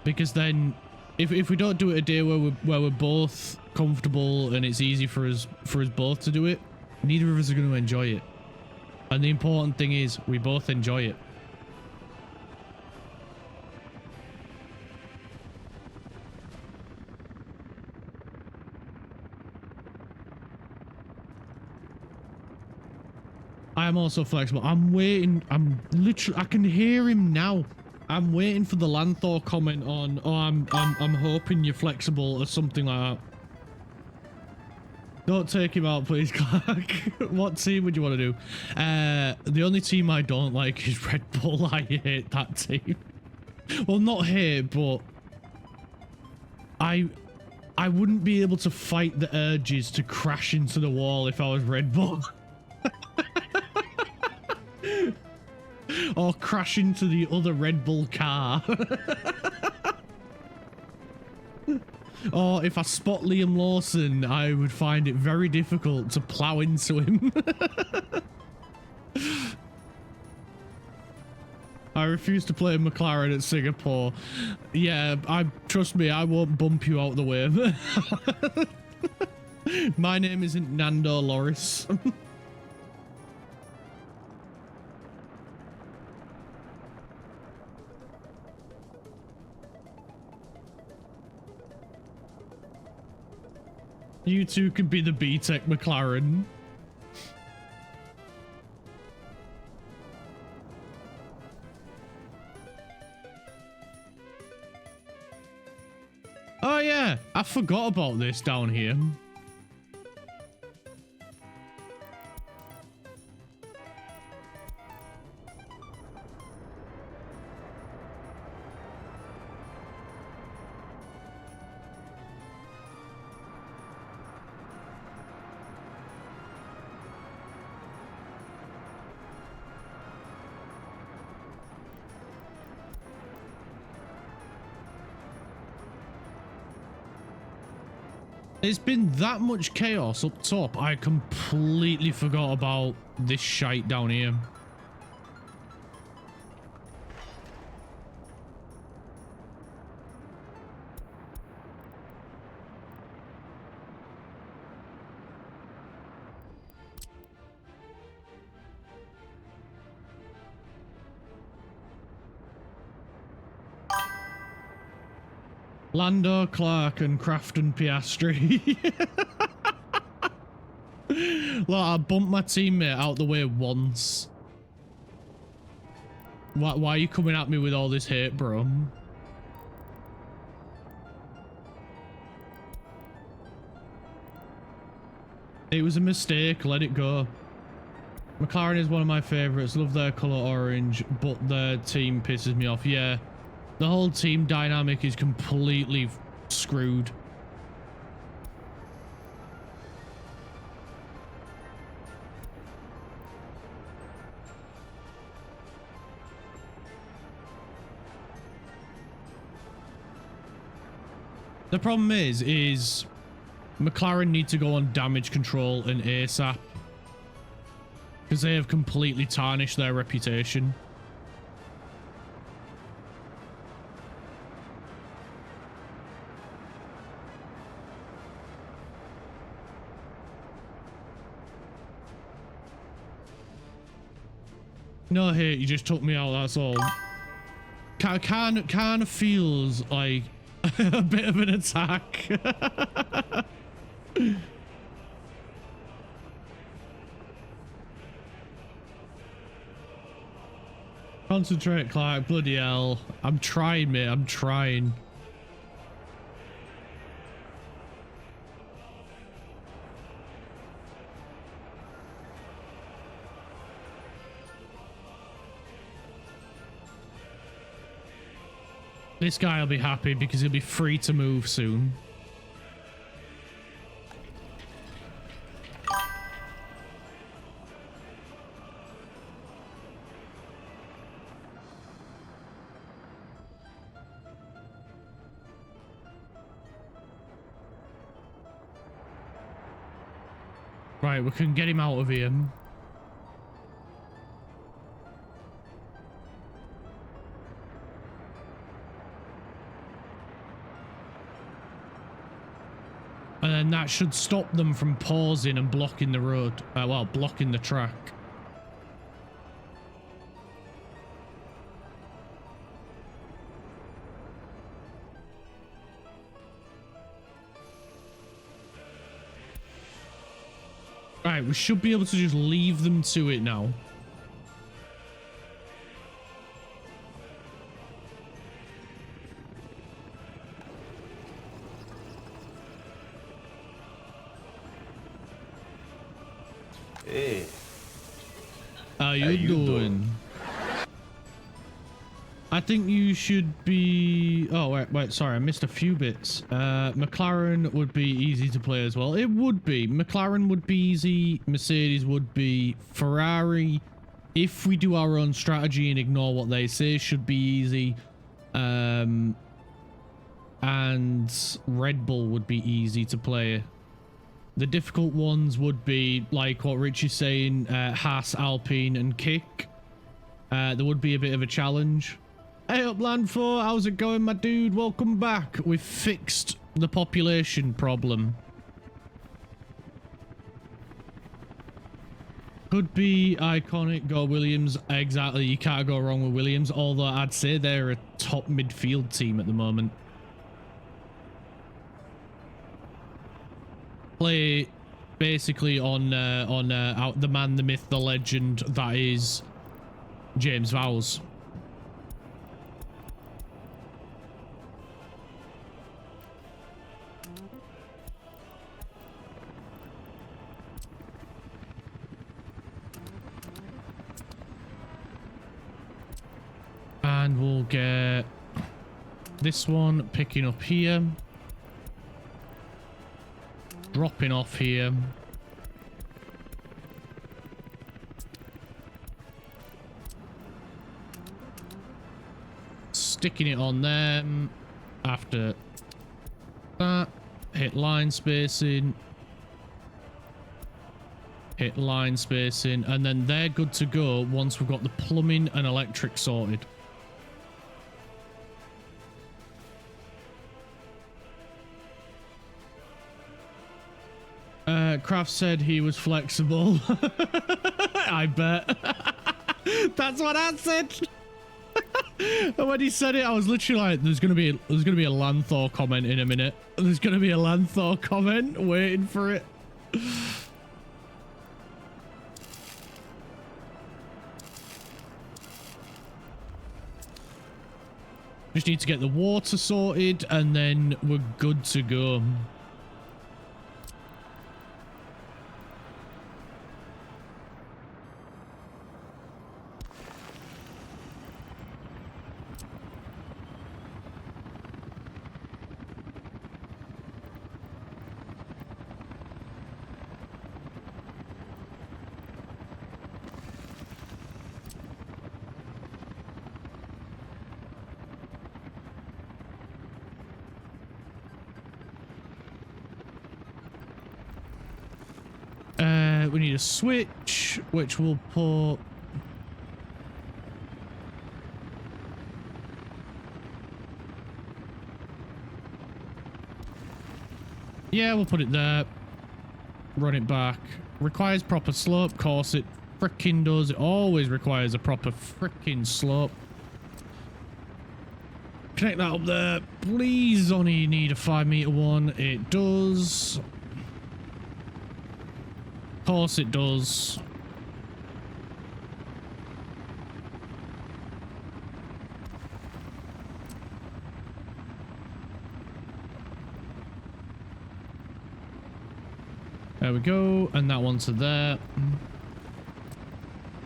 Because then, if we don't do it a day where we're both comfortable and it's easy for us both to do it, neither of us are going to enjoy it. And the important thing is we both enjoy it. I am also flexible. I'm waiting. I'm literally. I can hear him now. I'm waiting for the Lanthor comment on. Oh, I'm hoping you're flexible or something like that. Don't take him out, please, Clark. What team would you want to do? The only team I don't like is Red Bull. I hate that team. Well, not hate, but I wouldn't be able to fight the urges to crash into the wall if I was Red Bull. Or crash into the other Red Bull car. Or if I spot Liam Lawson, I would find it very difficult to plow into him. I refuse to play McLaren at Singapore. Yeah, trust me, I won't bump you out the way. My name isn't Nando Loris. You two could be the B-Tech McLaren. Oh yeah, I forgot about this down here. There's been that much chaos up top, I completely forgot about this shite down here. Lando, Clark, and Crafton Piastri. Look, I bumped my teammate out the way once. Why are you coming at me with all this hate, bro? It was a mistake, let it go. McLaren is one of my favourites, love their colour orange, but their team pisses me off. Yeah. The whole team dynamic is completely screwed. The problem is McLaren need to go on damage control and ASAP. Because they have completely tarnished their reputation. No hate, you just took me out, that's all. Kind of feels like a bit of an attack. Concentrate, Clark, bloody hell. I'm trying, mate, I'm trying. This guy will be happy because he'll be free to move soon. Right, we can get him out of here. And then that should stop them from pausing and blocking the road. Well, blocking the track. Right, we should be able to just leave them to it now. Hey. How you doing? I think you should be... Oh, wait, sorry, I missed a few bits. McLaren would be easy to play as well. It would be. McLaren would be easy. Mercedes would be. Ferrari, if we do our own strategy and ignore what they say, should be easy. And Red Bull would be easy to play. The difficult ones would be, like what Rich is saying, Haas, Alpine, and Kick. There would be a bit of a challenge. Hey up, Land 4, how's it going, my dude? Welcome back. We've fixed the population problem. Could be iconic, go Williams. Exactly, you can't go wrong with Williams, although I'd say they're a top midfield team at the moment. Play basically on the man, the myth, the legend that is James Vowles. And we'll get this one picking up here. Dropping off here. Sticking it on them. After that, hit line spacing. Hit line spacing. And then they're good to go once we've got the plumbing and electric sorted. Kraft said he was flexible. I bet. That's what I said. And when he said it, I was literally like, there's gonna be a Lanthor comment in a minute. There's gonna be a Lanthor comment waiting for it. Just need to get the water sorted and then we're good to go. We need a switch, which we'll put... Yeah, we'll put it there. Run it back. Requires proper slope. Of course it frickin' does. It always requires a proper frickin' slope. Connect that up there. Please only need a 5-meter one. It does. Of course it does. There we go, and that one to there. And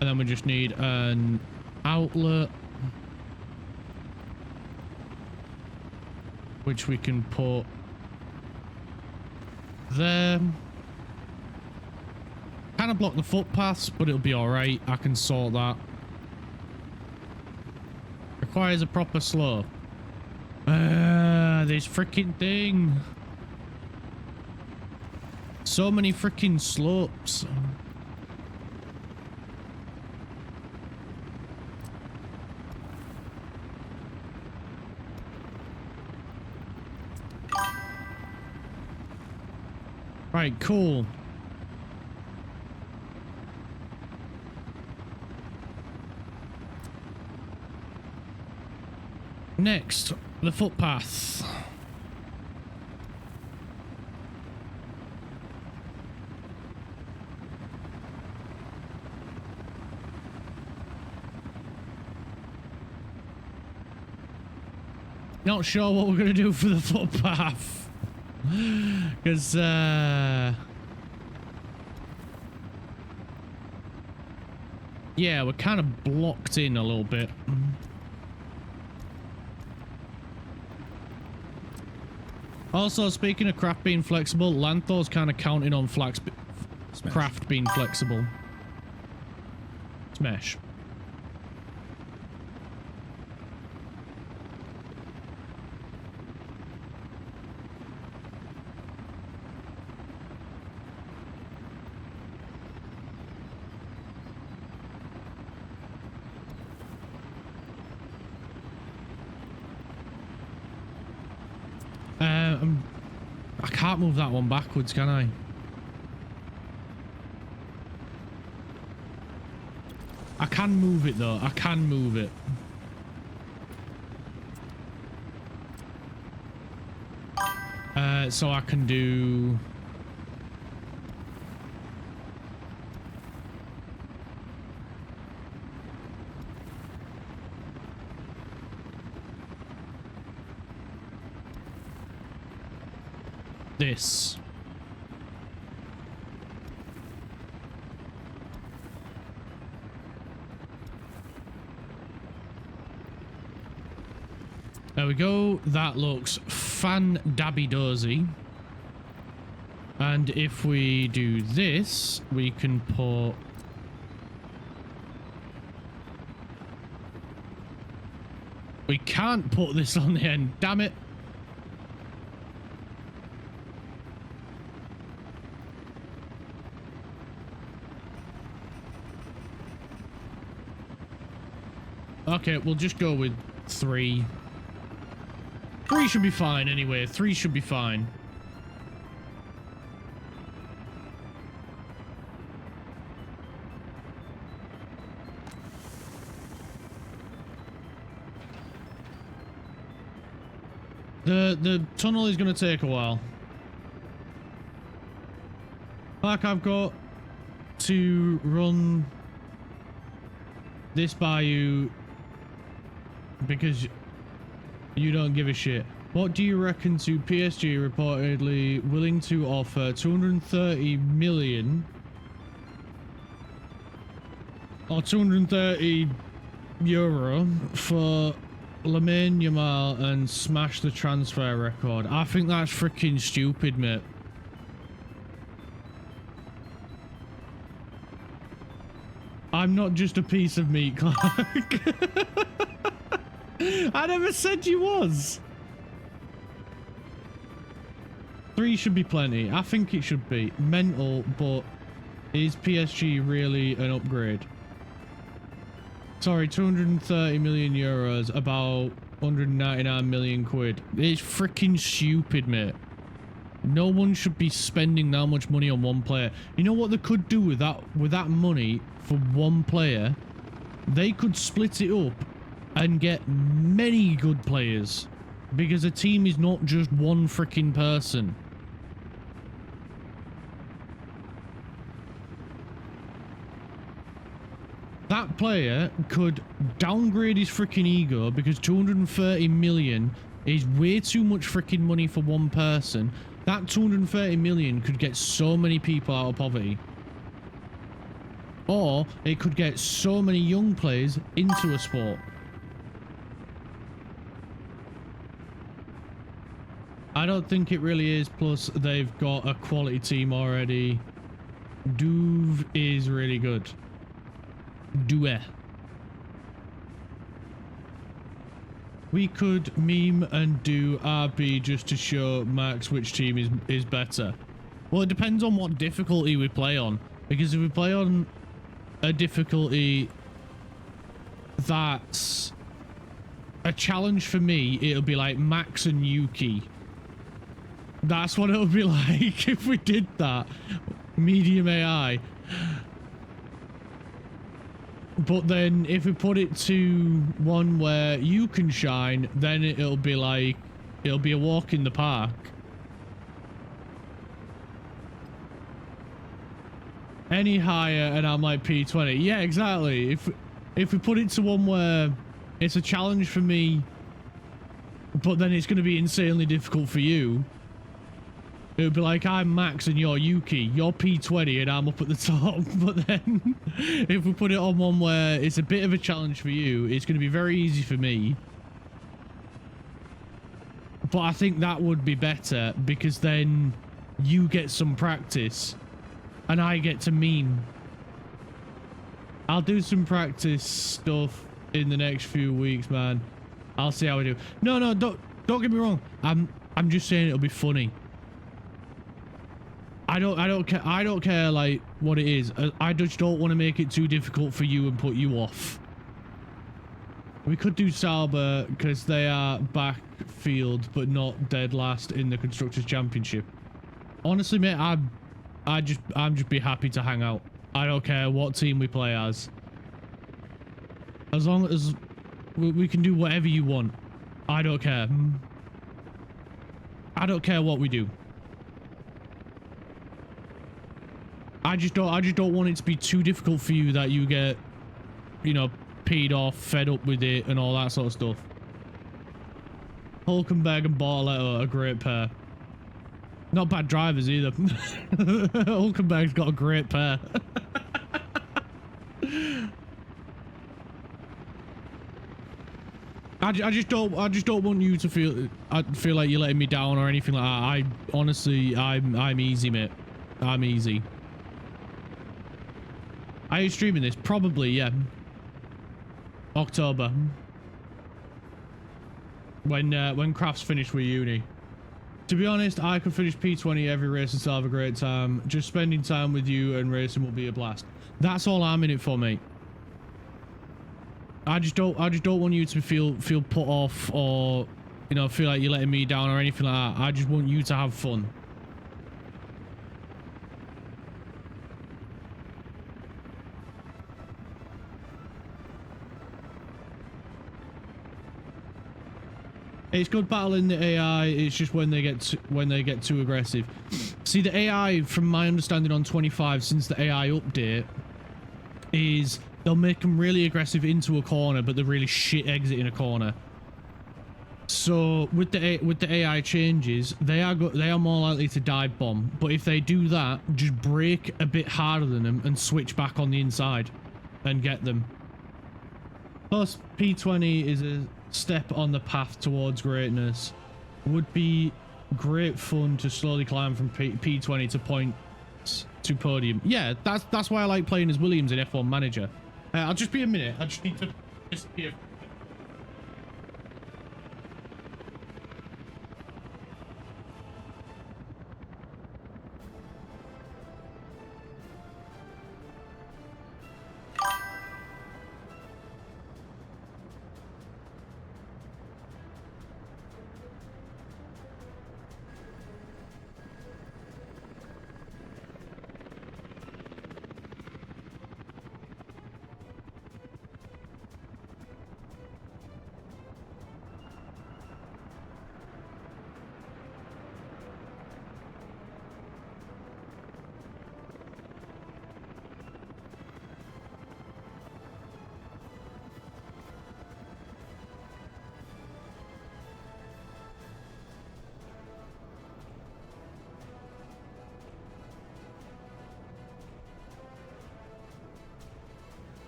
then we just need an outlet, which we can put there. Kind of block the footpaths, but it'll be alright. I can sort that. Requires a proper slope. This freaking thing. so many freaking slopes. Right, cool. Next, the footpath. Not sure what we're gonna do for the footpath. Because, yeah, we're kind of blocked in a little bit. Also, speaking of craft being flexible, Lanthor's kind of counting on craft being flexible. Smash. I can't move that one backwards, can I? I can move it though. I can move it. So I can do... this. There we go. That looks fan-dabby-dozy. And if we do this, we can put... We can't put this on the end, damn it. Okay, we'll just go with 3. 3 should be fine anyway. 3 should be fine. The tunnel is going to take a while. Like, I've got to run this by you because you don't give a shit. What do you reckon to PSG reportedly willing to offer 230 million or 230 euro for Lamine Yamal and smash the transfer record? I think that's freaking stupid, mate. I'm not just a piece of meat, Clark. I never said you was. 3 should be plenty. I think it should be. Mental, but is PSG really an upgrade? Sorry, 230 million euros, about 199 million quid. It's freaking stupid, mate. No one should be spending that much money on one player. You know what they could do with that money for one player? They could split it up and get many good players, because a team is not just one freaking person. That player could downgrade his freaking ego, because 230 million is way too much freaking money for one person. That 230 million could get so many people out of poverty. Or it could get so many young players into a sport. I don't think it really is. Plus, they've got a quality team already. Douve is really good. Douve. We could meme and do RB just to show Max which team is better. Well, it depends on what difficulty we play on. Because if we play on a difficulty that's a challenge for me, it'll be like Max and Yuki. That's what it'll be like if we did that. Medium AI. But then if we put it to one where you can shine, then it'll be like, it'll be a walk in the park. Any higher and I'm like P20. Yeah, exactly. If we put it to one where it's a challenge for me, but then it's going to be insanely difficult for you, it would be like, I'm Max and you're Yuki. You're P20 and I'm up at the top. But then if we put it on one where it's a bit of a challenge for you, it's going to be very easy for me. But I think that would be better because then you get some practice and I get to meme. I'll do some practice stuff in the next few weeks, man. I'll see how we do. No, don't get me wrong. I'm just saying it'll be funny. I don't care like what it is. I just don't want to make it too difficult for you and put you off. We could do Sauber because they are backfield but not dead last in the Constructors' Championship. Honestly, mate, I'm just be happy to hang out. I don't care what team we play as long as we can do whatever you want. I don't care. I don't care what we do. I just don't want it to be too difficult for you that you get, you know, peed off, fed up with it, and all that sort of stuff. Hulkenberg and Bortoletto are a great pair. Not bad drivers either. Hulkenberg's got a great pair. I just don't want you to feel like you're letting me down or anything like that. Honestly, I'm easy, mate. I'm easy. Are you streaming this? Probably, yeah. October. When Craft's finished with uni. To be honest, I could finish P20 every race and still have a great time. Just spending time with you and racing will be a blast. That's all I'm in it for, mate. I just don't want you to feel put off or, you know, feel like you're letting me down or anything like that. I just want you to have fun. It's good battling the AI. It's just when they get too aggressive. See, the AI, from my understanding on 25, since the AI update, is they'll make them really aggressive into a corner, but they're really shit exiting a corner. So with the AI changes, they are more likely to dive bomb. But if they do that, just brake a bit harder than them and switch back on the inside and get them. Plus, P20 is a step on the path towards greatness. Would be great fun to slowly climb from P20 to points to podium. Yeah, that's why I like playing as Williams in F1 Manager. I'll just be a minute. I just need to disappear.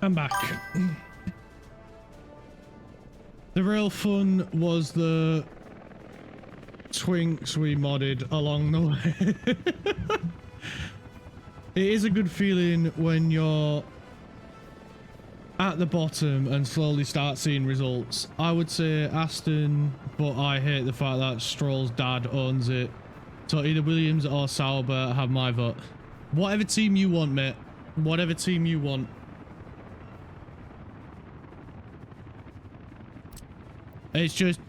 I'm back. The real fun was the twinks we modded along the way. It is a good feeling when you're at the bottom and slowly start seeing results. I would say Aston, but I hate the fact that Stroll's dad owns it. So either Williams or Sauber have my vote. Whatever team you want, mate. Whatever team you want. It's just,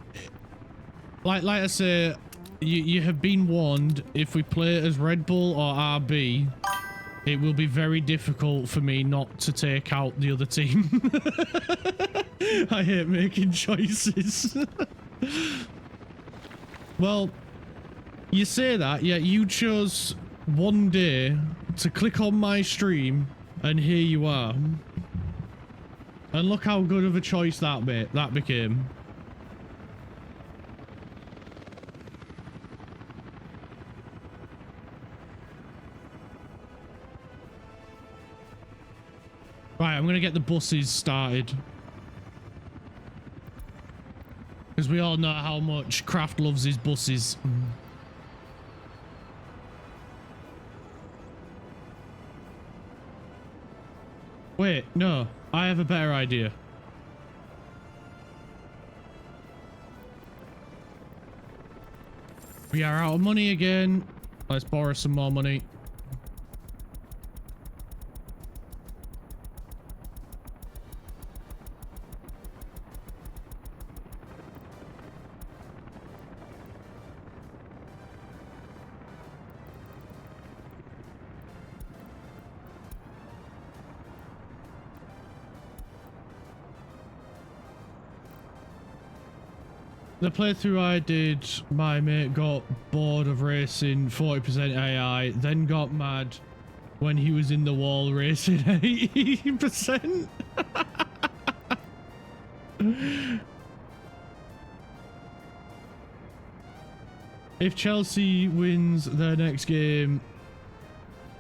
like I say, you have been warned. If we play as Red Bull or RB, it will be very difficult for me not to take out the other team. I hate making choices. Well, you say that, yet you chose one day to click on my stream, and here you are. And look how good of a choice that became. Right, I'm gonna get the buses started. Because we all know how much Kraft loves his buses. Wait, no. I have a better idea. We are out of money again. Let's borrow some more money. The playthrough I did, my mate got bored of racing 40% AI, then got mad when he was in the wall racing 80%. If Chelsea wins their next game,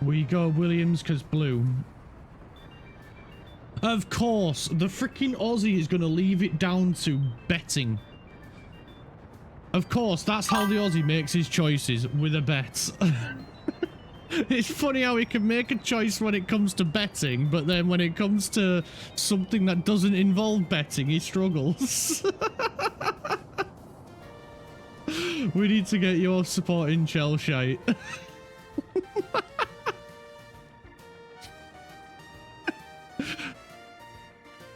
we go Williams because blue. Of course, the freaking Aussie is going to leave it down to betting. Of course, that's how the Aussie makes his choices, with a bet. It's funny how he can make a choice when it comes to betting, but then when it comes to something that doesn't involve betting, he struggles. We need to get your support in Chelsea.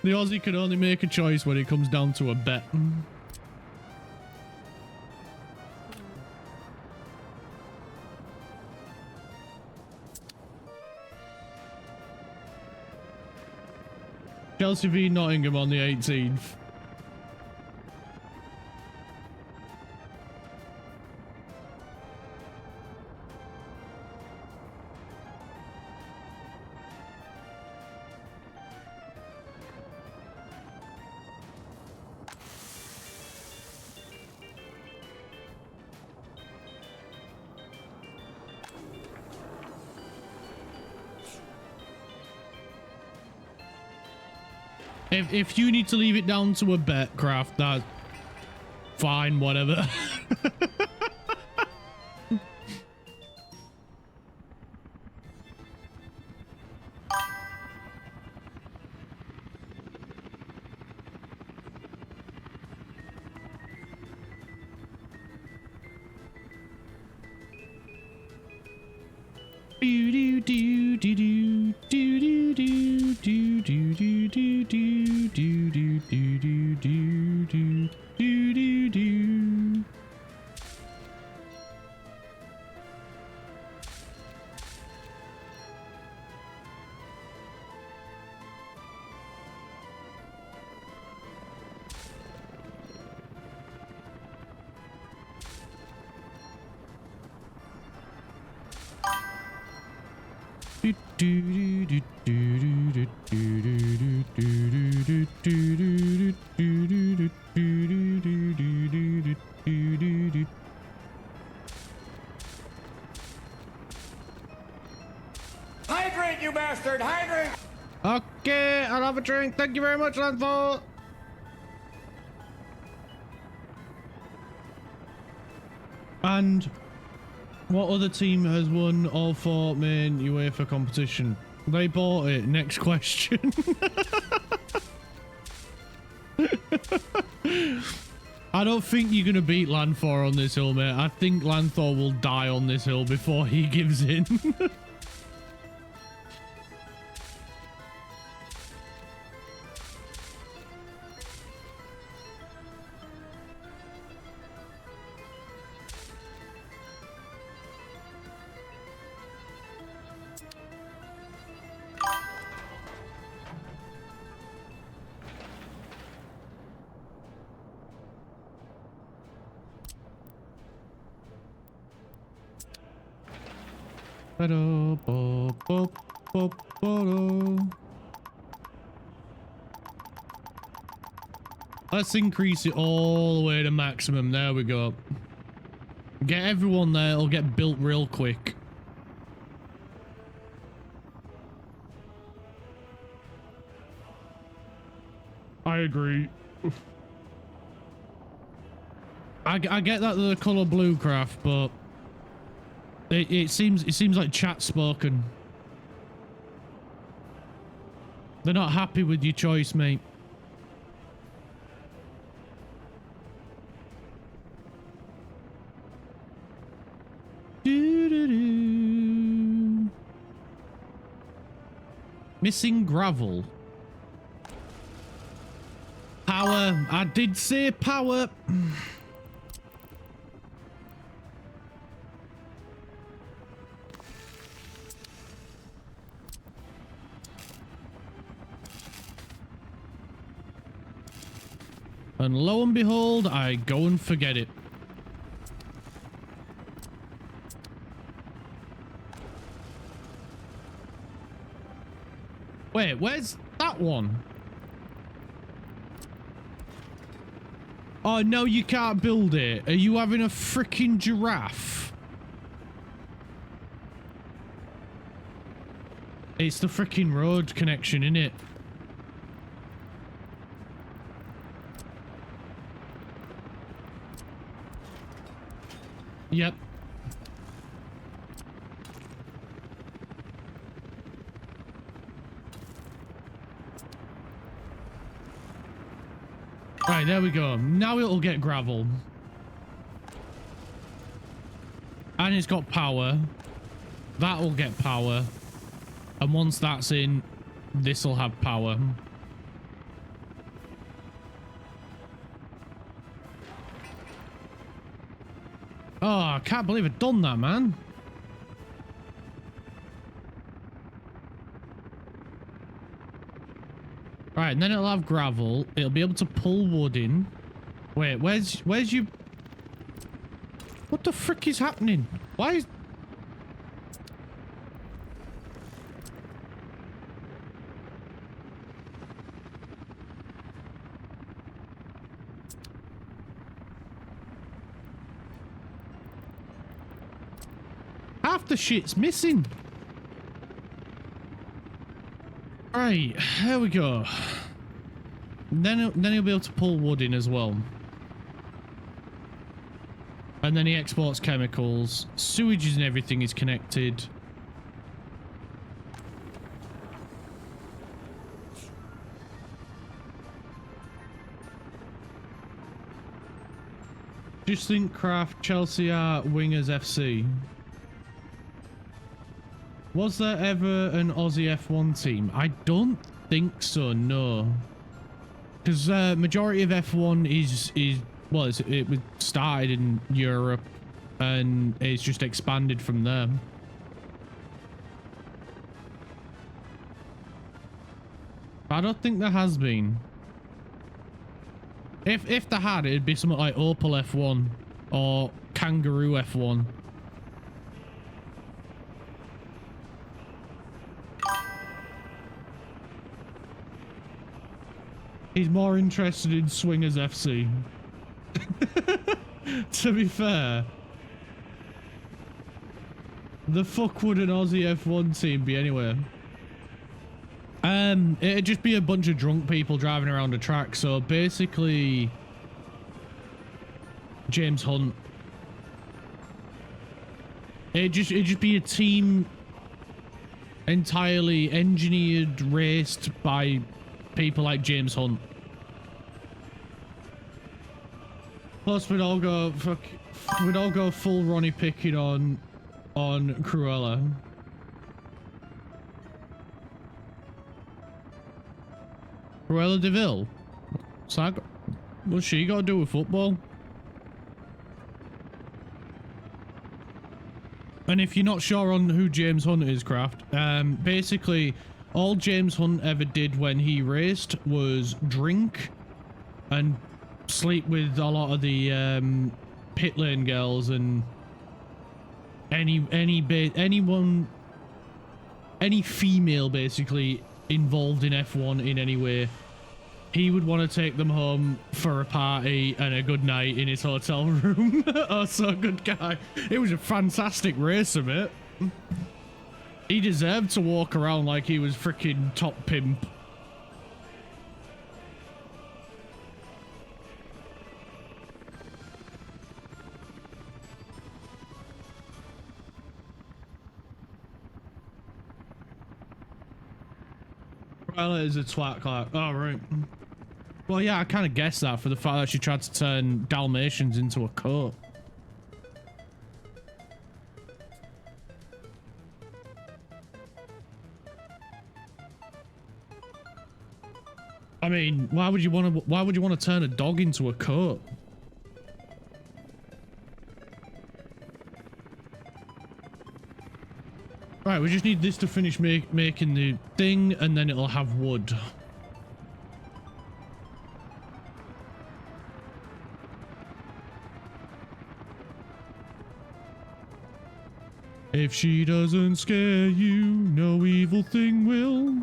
The Aussie can only make a choice when it comes down to a bet. Chelsea v Nottingham on the 18th. If you need to leave it down to a bet, Kraft, that's fine, whatever. Hydrate, you bastard! Hydrate! Okay, I'll have a drink. Thank you very much, Landfall. And what other team has won all four main UEFA competition? They bought it. Next question. I don't think you're going to beat Lanthor on this hill, mate. I think Lanthor will die on this hill before he gives in. Let's increase it all the way to maximum. There we go. Get everyone there. It'll get built real quick. I agree. I get that they're the color blue craft, but it seems like chat spoken. They're not happy with your choice, mate. Missing gravel. Power. I did say power. And lo and behold, I go and forget it. Wait, where's that one? Oh, no, you can't build it. Are you having a freaking giraffe? It's the freaking road connection, innit? Yep. Right, there we go. Now it'll get gravel. And it's got power. That'll get power. And once that's in, this'll have power. Oh, I can't believe I've done that, man. Right, and then it'll have gravel. It'll be able to pull wood in. Wait, where's you? What the frick is happening? Why is... Half the shit's missing. Right, there we go. Then he'll be able to pull wood in as well. And then he exports chemicals. Sewages and everything is connected. Just think craft Chelsea are Wingers FC. Was there ever an Aussie F1 team? I don't think so, no. Because majority of F1 is well, it was started in Europe and it's just expanded from there. I don't think there has been. If there had, it'd be something like Opel F1 or Kangaroo F1. He's more interested in Swingers FC. To be fair. The fuck would an Aussie F1 team be anyway? It'd just be a bunch of drunk people driving around a track. So basically, James Hunt. It'd just be a team entirely engineered, raced by people like James Hunt. Plus, we'd all go full Ronnie Pickett on Cruella. Cruella DeVille. What's she got to do with football? And if you're not sure on who James Hunt is, Craft, basically all James Hunt ever did when he raced was drink and sleep with a lot of the pit lane girls and any female basically involved in F1 in any way. He would want to take them home for a party and a good night in his hotel room. Oh, so good guy. It was a fantastic racer, mate. He deserved to walk around like he was freaking top pimp. Well, is a twat clock. Oh, right. Well, yeah, I kind of guessed that for the fact that she tried to turn Dalmatians into a coat. I mean, why would you want to turn a dog into a coat? Right, we just need this to finish making the thing, and then it'll have wood. If she doesn't scare you, no evil thing will.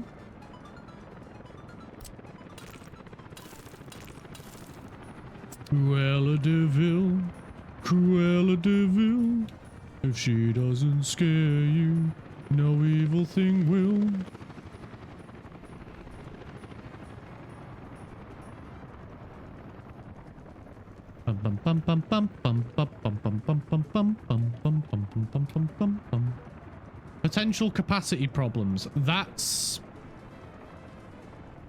Cruella DeVille, Cruella DeVille. If she doesn't scare you, no evil thing will. Potential capacity problems. That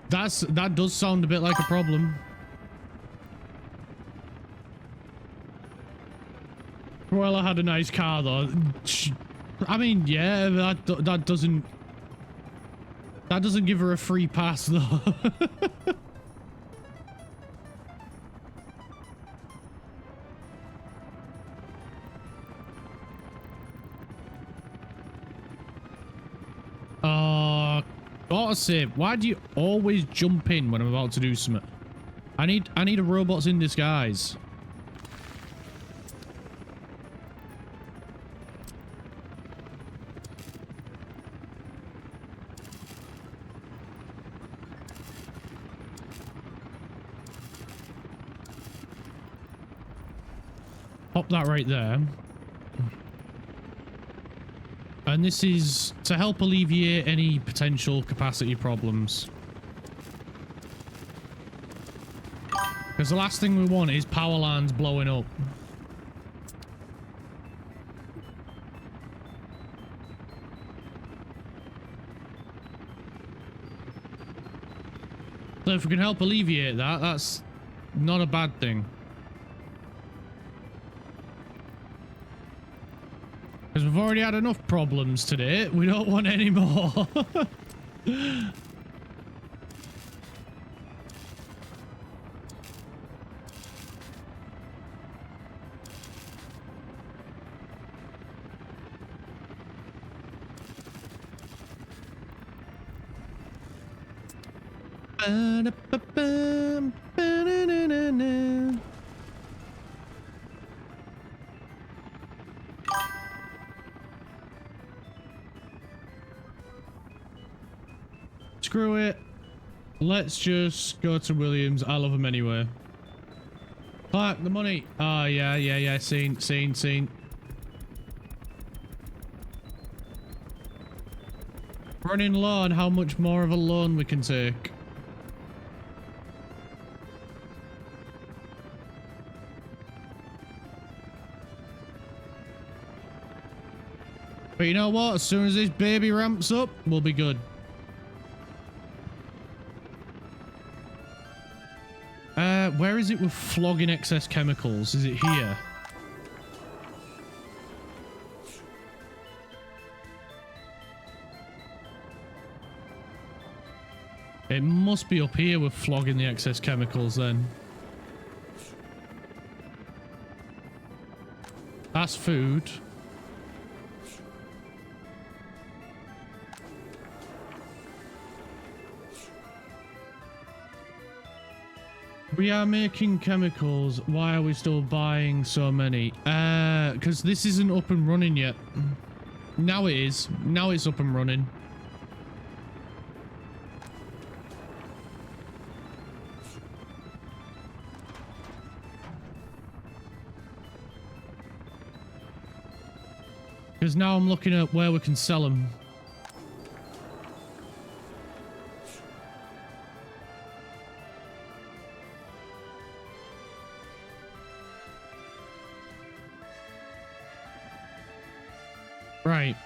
does sound a bit like a problem. Cruella had a nice car though. I mean, yeah, that doesn't give her a free pass though. Autosave, why do you always jump in when I'm about to do something? I need a robots in disguise. Pop that right there. And this is to help alleviate any potential capacity problems. Because the last thing we want is power lines blowing up. So if we can help alleviate that, that's not a bad thing. Because we've already had enough problems today. We don't want any more. Screw it. Let's just go to Williams. I love him anyway. Clark, the money. Oh, yeah. Seen. Running low on how much more of a loan we can take. But you know what? As soon as this baby ramps up, we'll be good. Where is it with flogging excess chemicals? Is it here? It must be up here with flogging the excess chemicals then. That's food. We are making chemicals. Why are we still buying so many? Because this isn't up and running yet. Now it is. Now it's up and running. Because now I'm looking at where we can sell them. Right.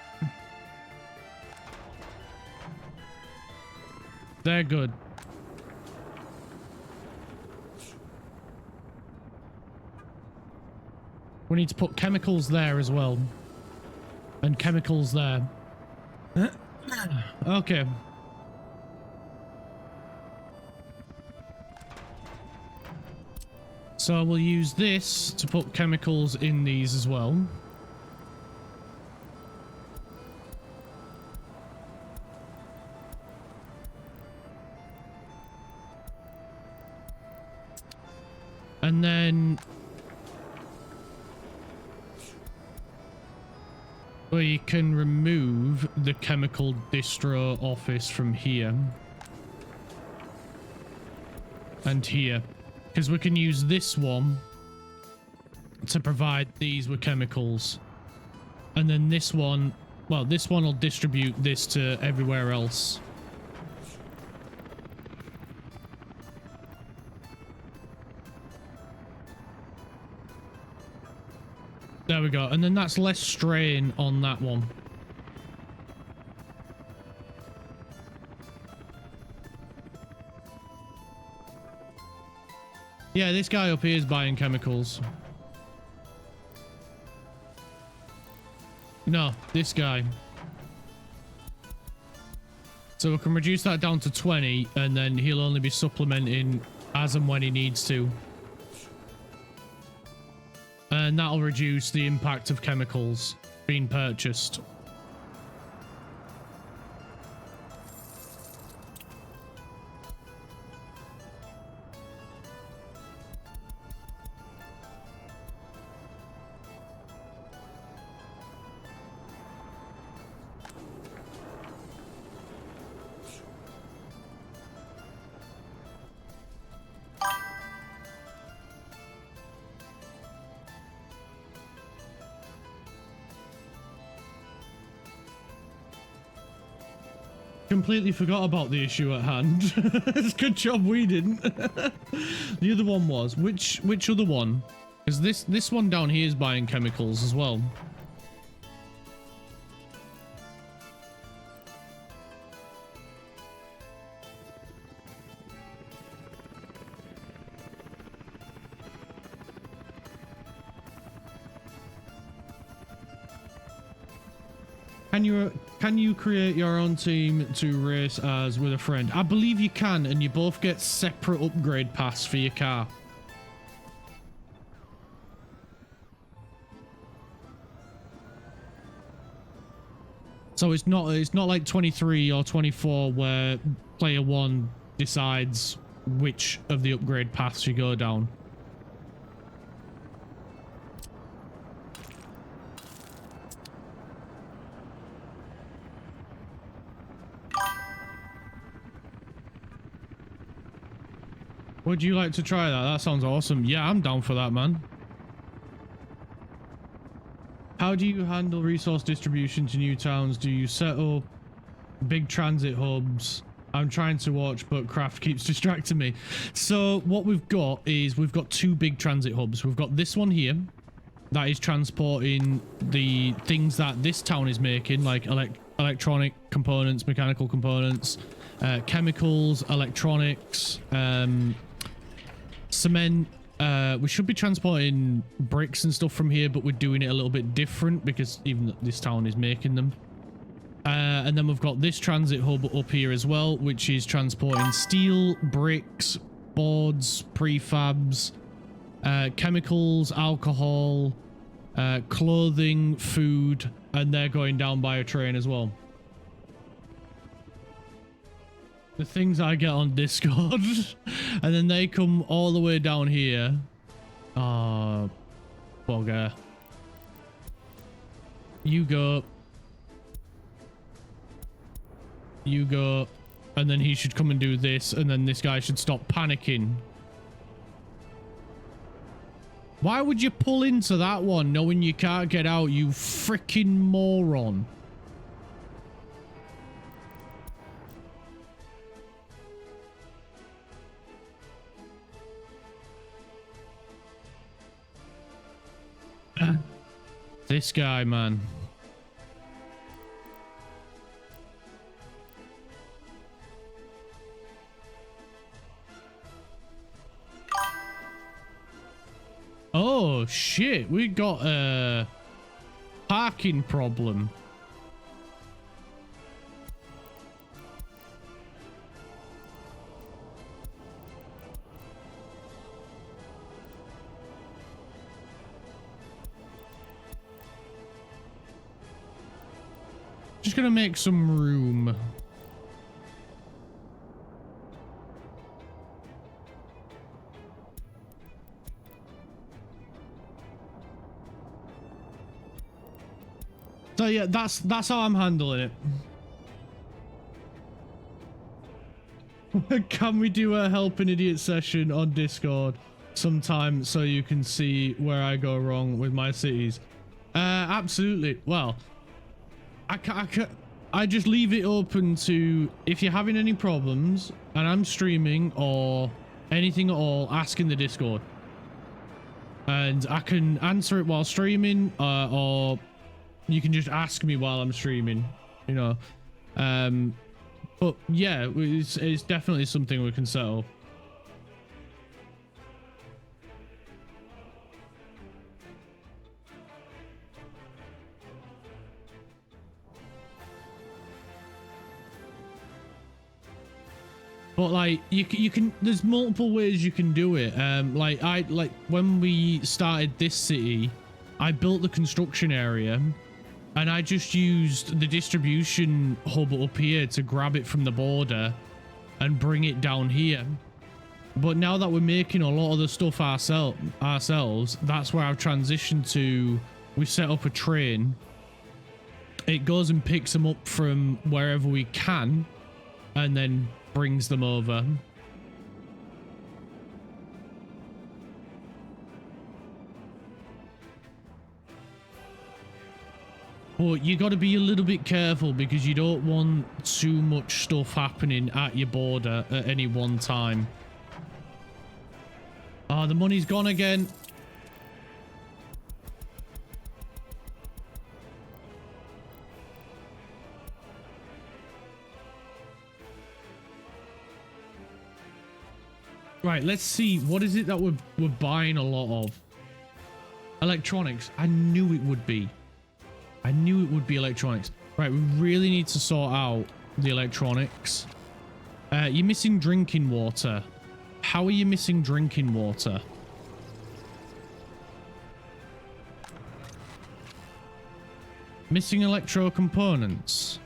They're good. We need to put chemicals there as well. And chemicals there. Okay. So we'll use this to put chemicals in these as well. And then we can remove the chemical distro office from here and here, because we can use this one to provide these with chemicals, and then this one, well, this one will distribute this to everywhere else. There we go. And then that's less strain on that one. Yeah, this guy up here is buying chemicals. No, this guy. So we can reduce that down to 20, and then he'll only be supplementing as and when he needs to. And that'll reduce the impact of chemicals being purchased. Completely forgot about the issue at hand. It's a good job we didn't. The other one was which other one? Because this one down here is buying chemicals as well. Can you create your own team to race as with a friend? I believe you can, and you both get separate upgrade pass for your car. So it's not like 23 or 24 where player 1 decides which of the upgrade paths you go down. Would you like to try that? That sounds awesome. Yeah, I'm down for that, man. How do you handle resource distribution to new towns? Do you set up big transit hubs? I'm trying to watch, but craft keeps distracting me. So what we've got is we've got 2 big transit hubs. We've got this one here that is transporting the things that this town is making, like electronic components, mechanical components, chemicals, electronics, cement. We should be transporting bricks and stuff from here, but we're doing it a little bit different because even this town is making them. And then we've got this transit hub up here as well, which is transporting steel, bricks, boards, prefabs, chemicals, alcohol, clothing, food, and they're going down by a train as well. The things I get on Discord. And then they come all the way down here. Bugger. You go. You go. And then he should come and do this. And then this guy should stop panicking. Why would you pull into that one knowing you can't get out, you freaking moron? This guy, man. Oh, shit. We got a parking problem. Just gonna make some room. So yeah, that's how I'm handling it. Can we do a help an idiot session on Discord sometime so you can see where I go wrong with my cities? Absolutely. Well, I just leave it open to, if you're having any problems and I'm streaming or anything at all, ask in the Discord. And I can answer it while streaming, or you can just ask me while I'm streaming, you know. But yeah, it's definitely something we can settle. But like you can there's multiple ways you can do it. Like when we started this city, I built the construction area and I just used the distribution hub up here to grab it from the border and bring it down here. But now that we're making a lot of the stuff ourselves, that's where I've transitioned to. We set up a train. It goes and picks them up from wherever we can and then brings them over. But you got to be a little bit careful because you don't want too much stuff happening at your border at any one time. Ah, the money's gone again. Right, let's see. What is it that we're buying a lot of? Electronics. I knew it would be. I knew it would be electronics. Right, we really need to sort out the electronics. You're missing drinking water. How are you missing drinking water? Missing electro components.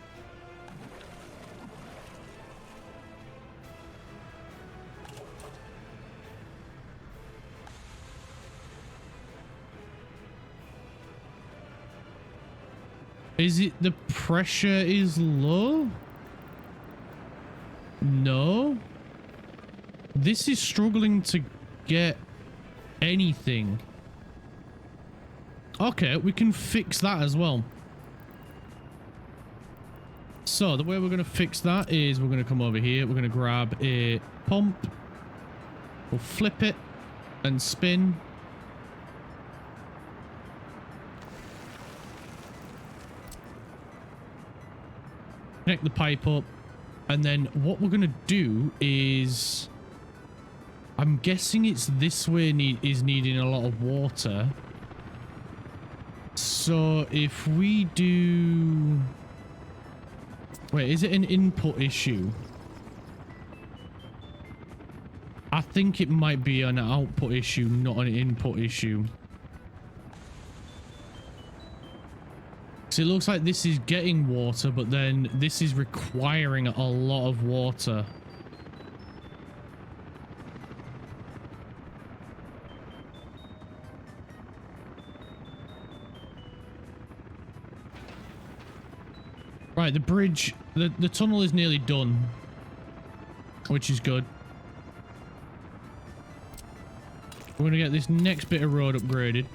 Is it the pressure is low? No. This is struggling to get anything. Okay, we can fix that as well. So the way we're going to fix that is we're going to come over here. We're going to grab a pump. We'll flip it and spin. Connect the pipe up, and then what we're going to do is I'm guessing it's this way is needing a lot of water. So if we do... Wait, is it an input issue? I think it might be an output issue, not an input issue. So it looks like this is getting water, but then this is requiring a lot of water. Right, the bridge, the tunnel is nearly done, which is good. We're going to get this next bit of road upgraded.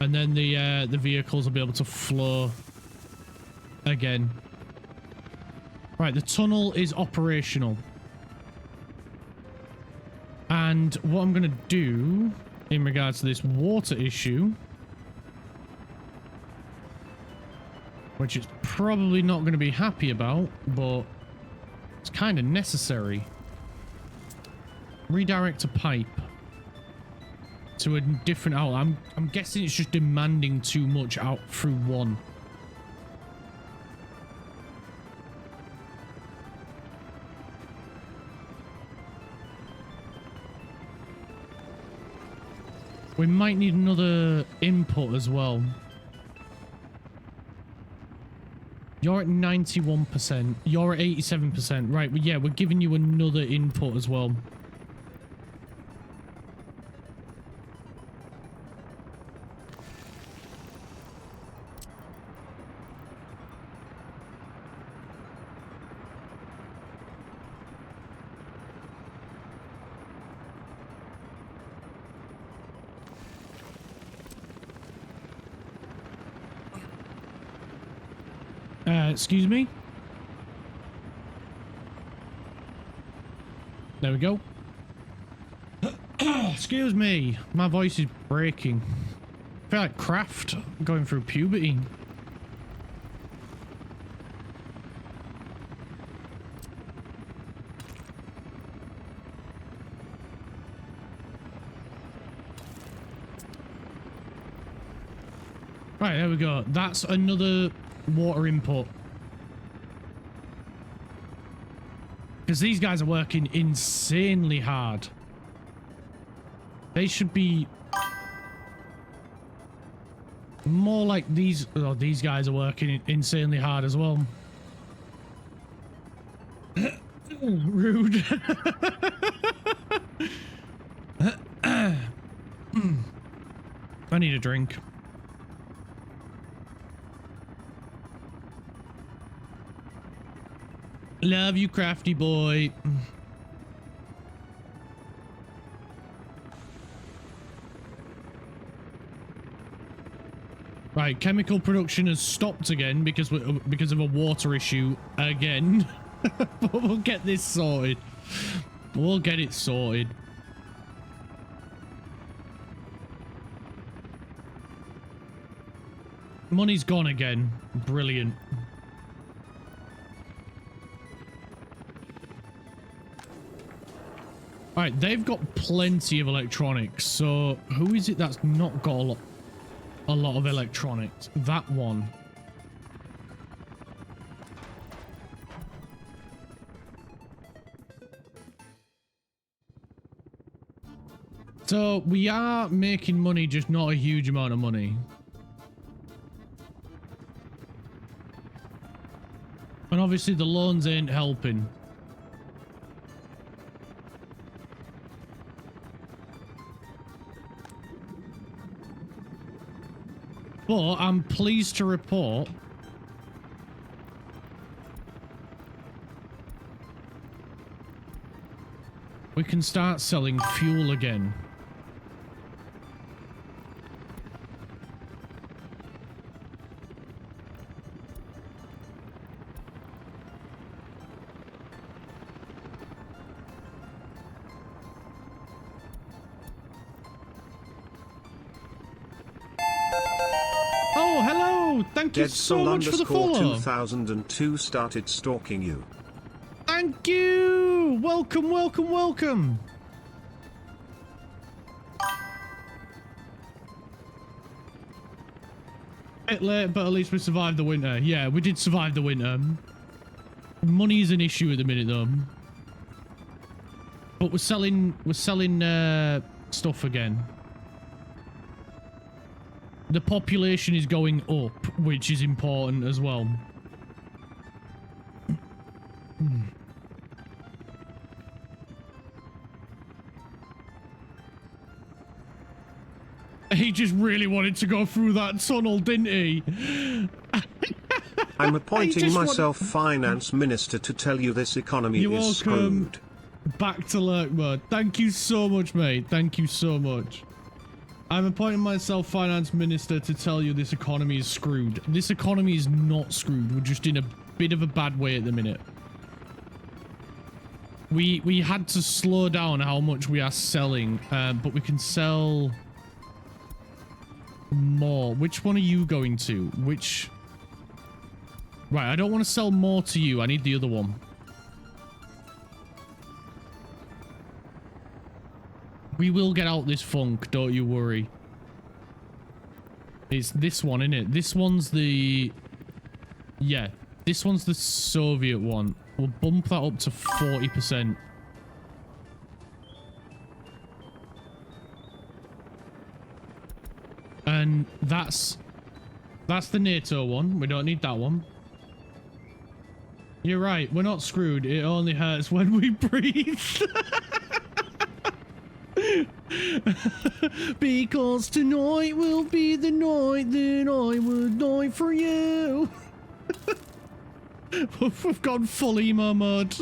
And then the vehicles will be able to flow again. Right, the tunnel is operational. And what I'm going to do in regards to this water issue, which it's probably not going to be happy about, but it's kind of necessary. Redirect a pipe to a different outlet. I'm guessing it's just demanding too much out through one. We might need another input as well. You're at 91%. You're at 87%. Right, well, yeah, we're giving you another input as well. Excuse me? There we go. Excuse me. My voice is breaking. I feel like Kraft going through puberty. Right, there we go. That's another water input. Because these guys are working insanely hard. They should be more like these. Oh, these guys are working insanely hard as well. Rude. I need a drink. Love you, crafty boy. Right, chemical production has stopped again because of a water issue again. But we'll get this sorted. We'll get it sorted. Money's gone again. Brilliant. Alright, they've got plenty of electronics, so who is it that's not got a lot of electronics? That one. So we are making money, just not a huge amount of money. And obviously the loans ain't helping. But I'm pleased to report we can start selling fuel again. Thank you so much for the follow. 2002 started stalking you. Thank you. welcome, welcome, welcome. Bit late, but at least we survived the winter. Yeah, we did survive the winter. Money is an issue at the minute, though. But we're selling stuff again. The population is going up, which is important as well. He just really wanted to go through that tunnel, didn't he? I'm appointing myself finance minister to tell you this economy is screwed. Back to lurk mode. Thank you so much, mate. Thank you so much. I'm appointing myself finance minister to tell you this economy is screwed. This economy is not screwed. We're just in a bit of a bad way at the minute. We had to slow down how much we are selling, but we can sell more. Which one are you going to? Which... Right, I don't want to sell more to you. I need the other one. We will get out this funk, don't you worry. It's this one, isn't it? This one's the... Yeah, this one's the Soviet one. We'll bump that up to 40%. And that's the NATO one. We don't need that one. You're right. We're not screwed. It only hurts when we breathe. Because tonight will be the night that I would die for you. We've gone full emo mode.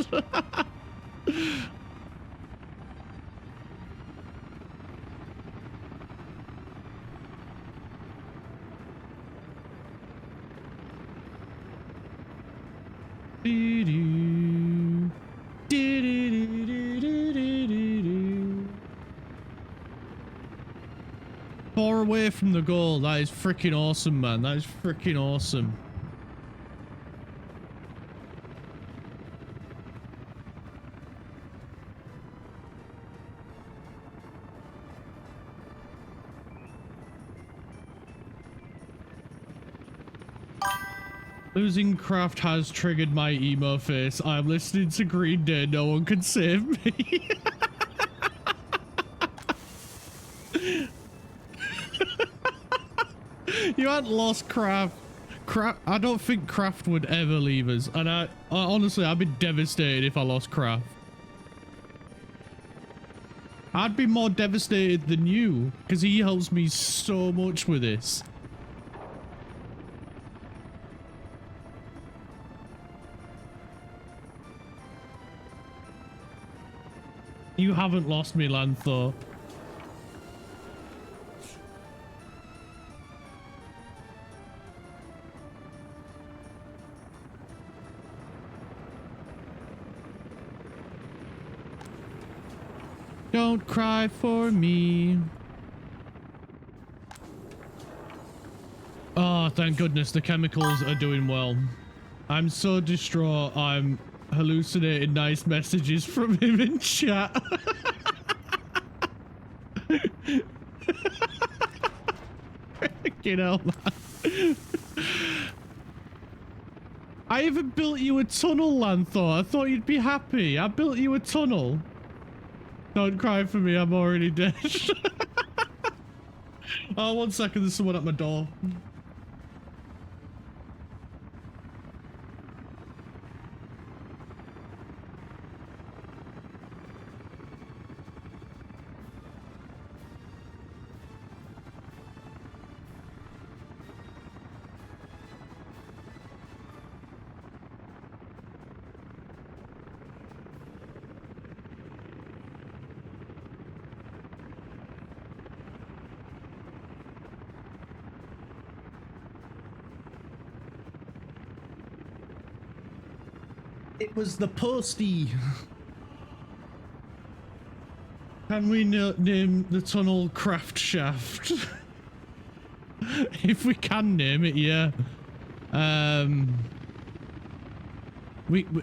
Far away from the goal. That is freaking awesome, man. That is freaking awesome. Losing craft has triggered my emo face. I'm listening to Green Day. No one can save me. You hadn't lost craft. I don't think craft would ever leave us. And I honestly, I'd be devastated if I lost craft. I'd be more devastated than you because he helps me so much with this. You haven't lost me, Lantho. Don't cry for me. Oh, thank goodness the chemicals are doing well. I'm so distraught. I'm hallucinating nice messages from him in chat. Freaking hell, man. I even built you a tunnel, Lantho. I thought you'd be happy. I built you a tunnel. Don't cry for me, I'm already dead. Oh, 1 second, there's someone at my door. It was the postie. Can we name the tunnel Craft Shaft? If we can name it, yeah.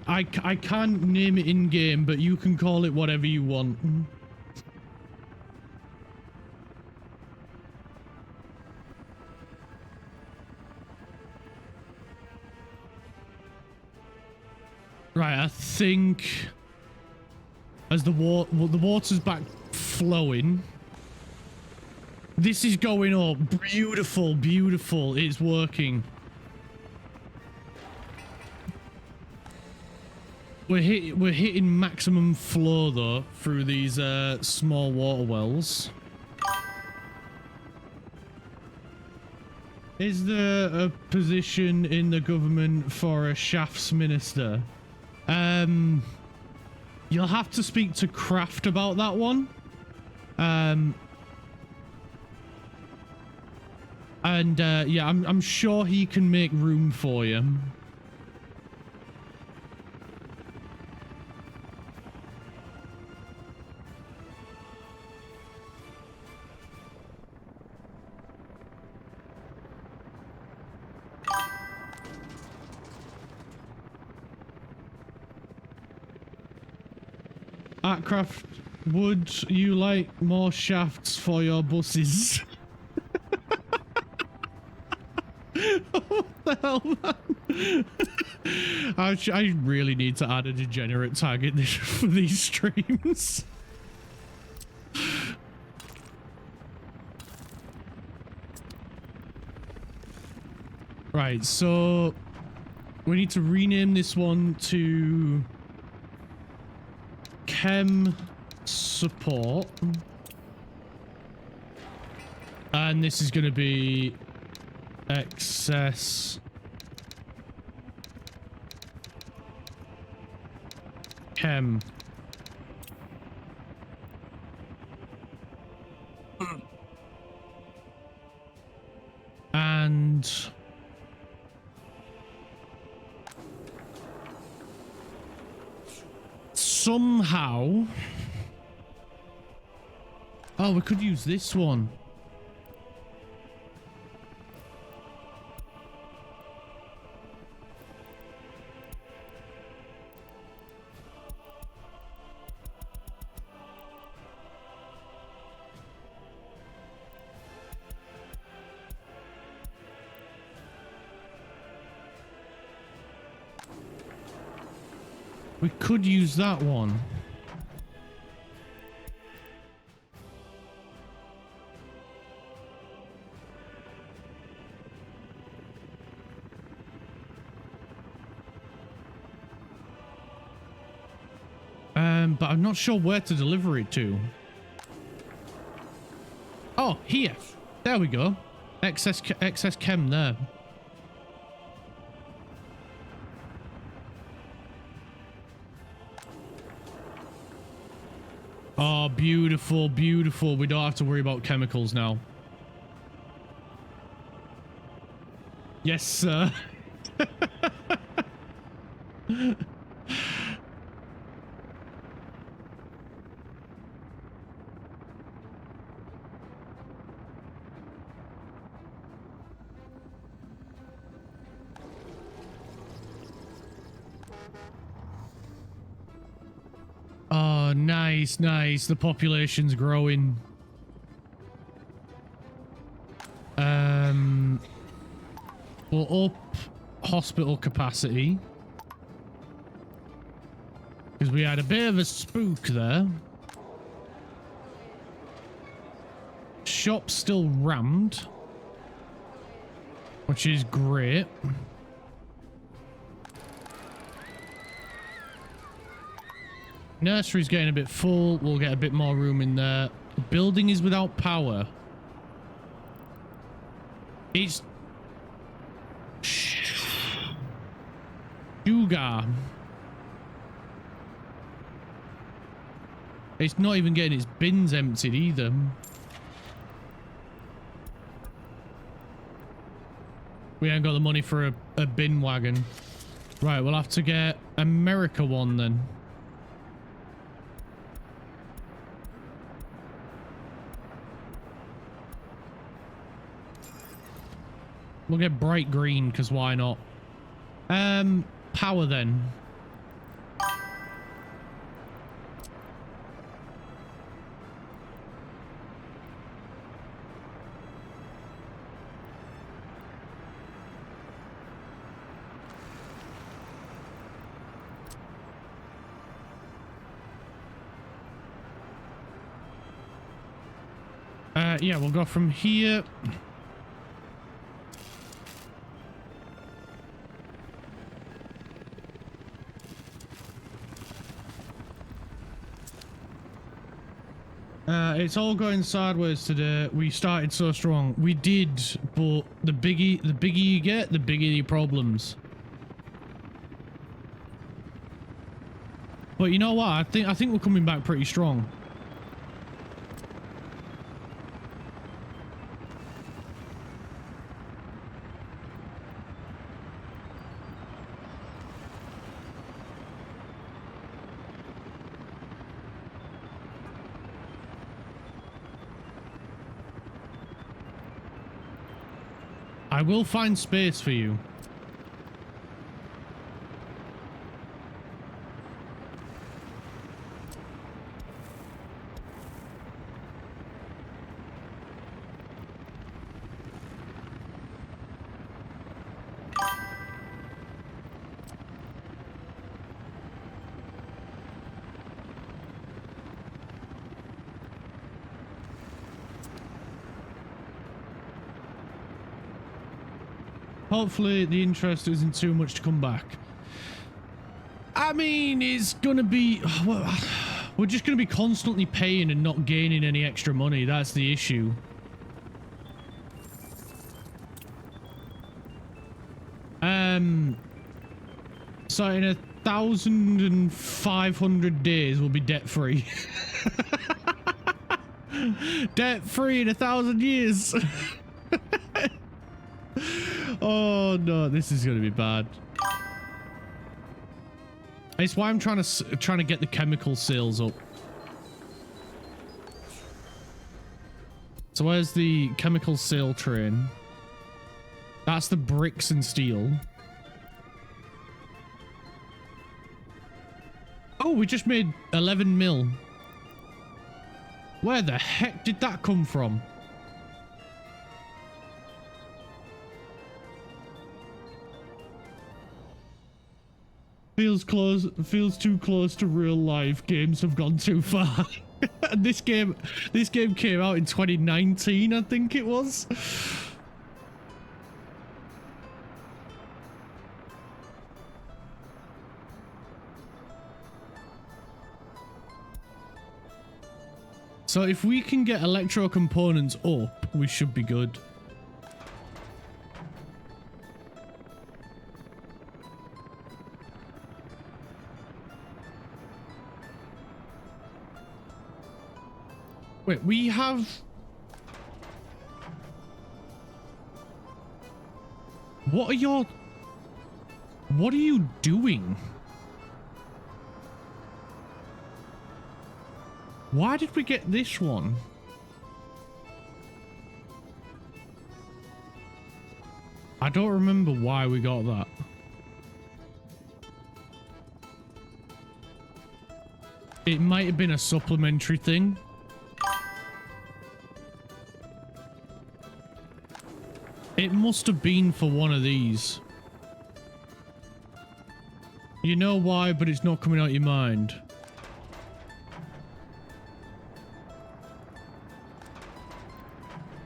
I can't name it in game, but you can call it whatever you want. Right, I think as the water's back flowing, this is going up. Beautiful, beautiful. It's working. We're hitting maximum flow though through these small water wells. Is there a position in the government for a shafts minister? You'll have to speak to Kraft about that one. Yeah, I'm sure he can make room for you. Kraft, would you like more shafts for your buses? What the hell, man? I really need to add a degenerate tag in this for these streams. Right, so we need to rename this one to Chem Support, and this is going to be Excess Chem. And somehow, oh, we could use this one. We could use that one. But I'm not sure where to deliver it to. Oh, here. There we go. Excess chem there. Oh, beautiful, beautiful. We don't have to worry about chemicals now. Yes, sir. Oh, nice, nice. The population's growing. We'll up hospital capacity. Because we had a bit of a spook there. Shop's still rammed. Which is great. Nursery's getting a bit full. We'll get a bit more room in there. The building is without power. It's sugar. It's not even getting its bins emptied either. We ain't got the money for a bin wagon. Right, we'll have to get America one then. We'll get bright green, because why not? Power then. Yeah, we'll go from here. It's all going sideways today. We started so strong. We did, but the bigger you get, the bigger your problems. But you know what? I think we're coming back pretty strong. I will find space for you. Hopefully the interest isn't too much to come back. I mean, it's gonna be... We're just gonna be constantly paying and not gaining any extra money. That's the issue. So in 1,500 days, we'll be debt-free. Debt-free in 1,000 years. Oh no, this is gonna be bad. It's why I'm trying to get the chemical sales up. So where's the chemical sale train? That's the bricks and steel. Oh, we just made 11 mil. Where the heck did that come from? Feels too close to real life. Games have gone too far. This game came out in 2019, I think it was. So if we can get electro components up, we should be good. Wait, we have... What are you doing? Why did we get this one? I don't remember why we got that. It might have been a supplementary thing. It must have been for one of these. You know why, but it's not coming out your mind.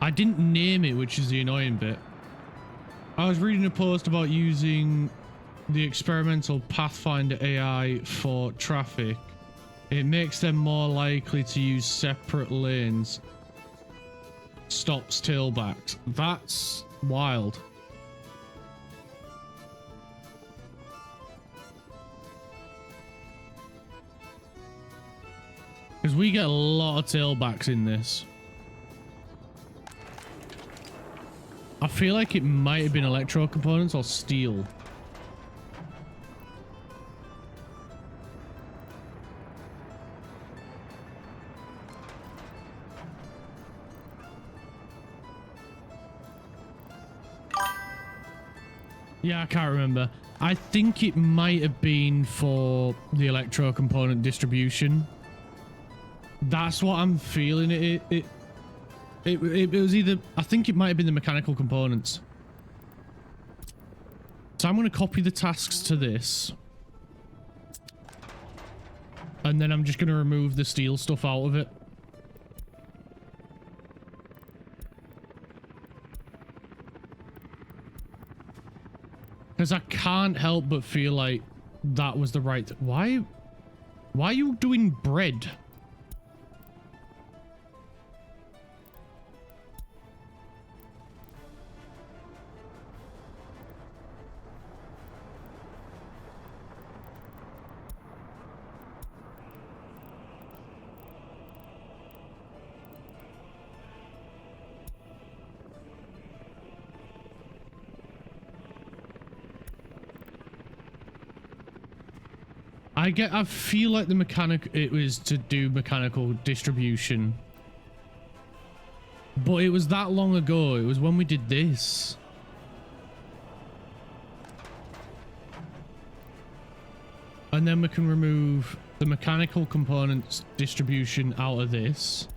I didn't name it, which is the annoying bit. I was reading a post about using the experimental Pathfinder AI for traffic. It makes them more likely to use separate lanes. Stops tailbacks. That's wild. Because we get a lot of tailbacks in this. I feel like it might have been electro components or steel. Yeah, I can't remember. I think it might have been for the electro component distribution. That's what I'm feeling. It was either... I think it might have been the mechanical components. So I'm going to copy the tasks to this. And then I'm just going to remove the steel stuff out of it. Because I can't help but feel like that was the right... Why are you doing bread? I feel like it was to do mechanical distribution. But it was that long ago. It was when we did this. And then we can remove the mechanical components distribution out of this.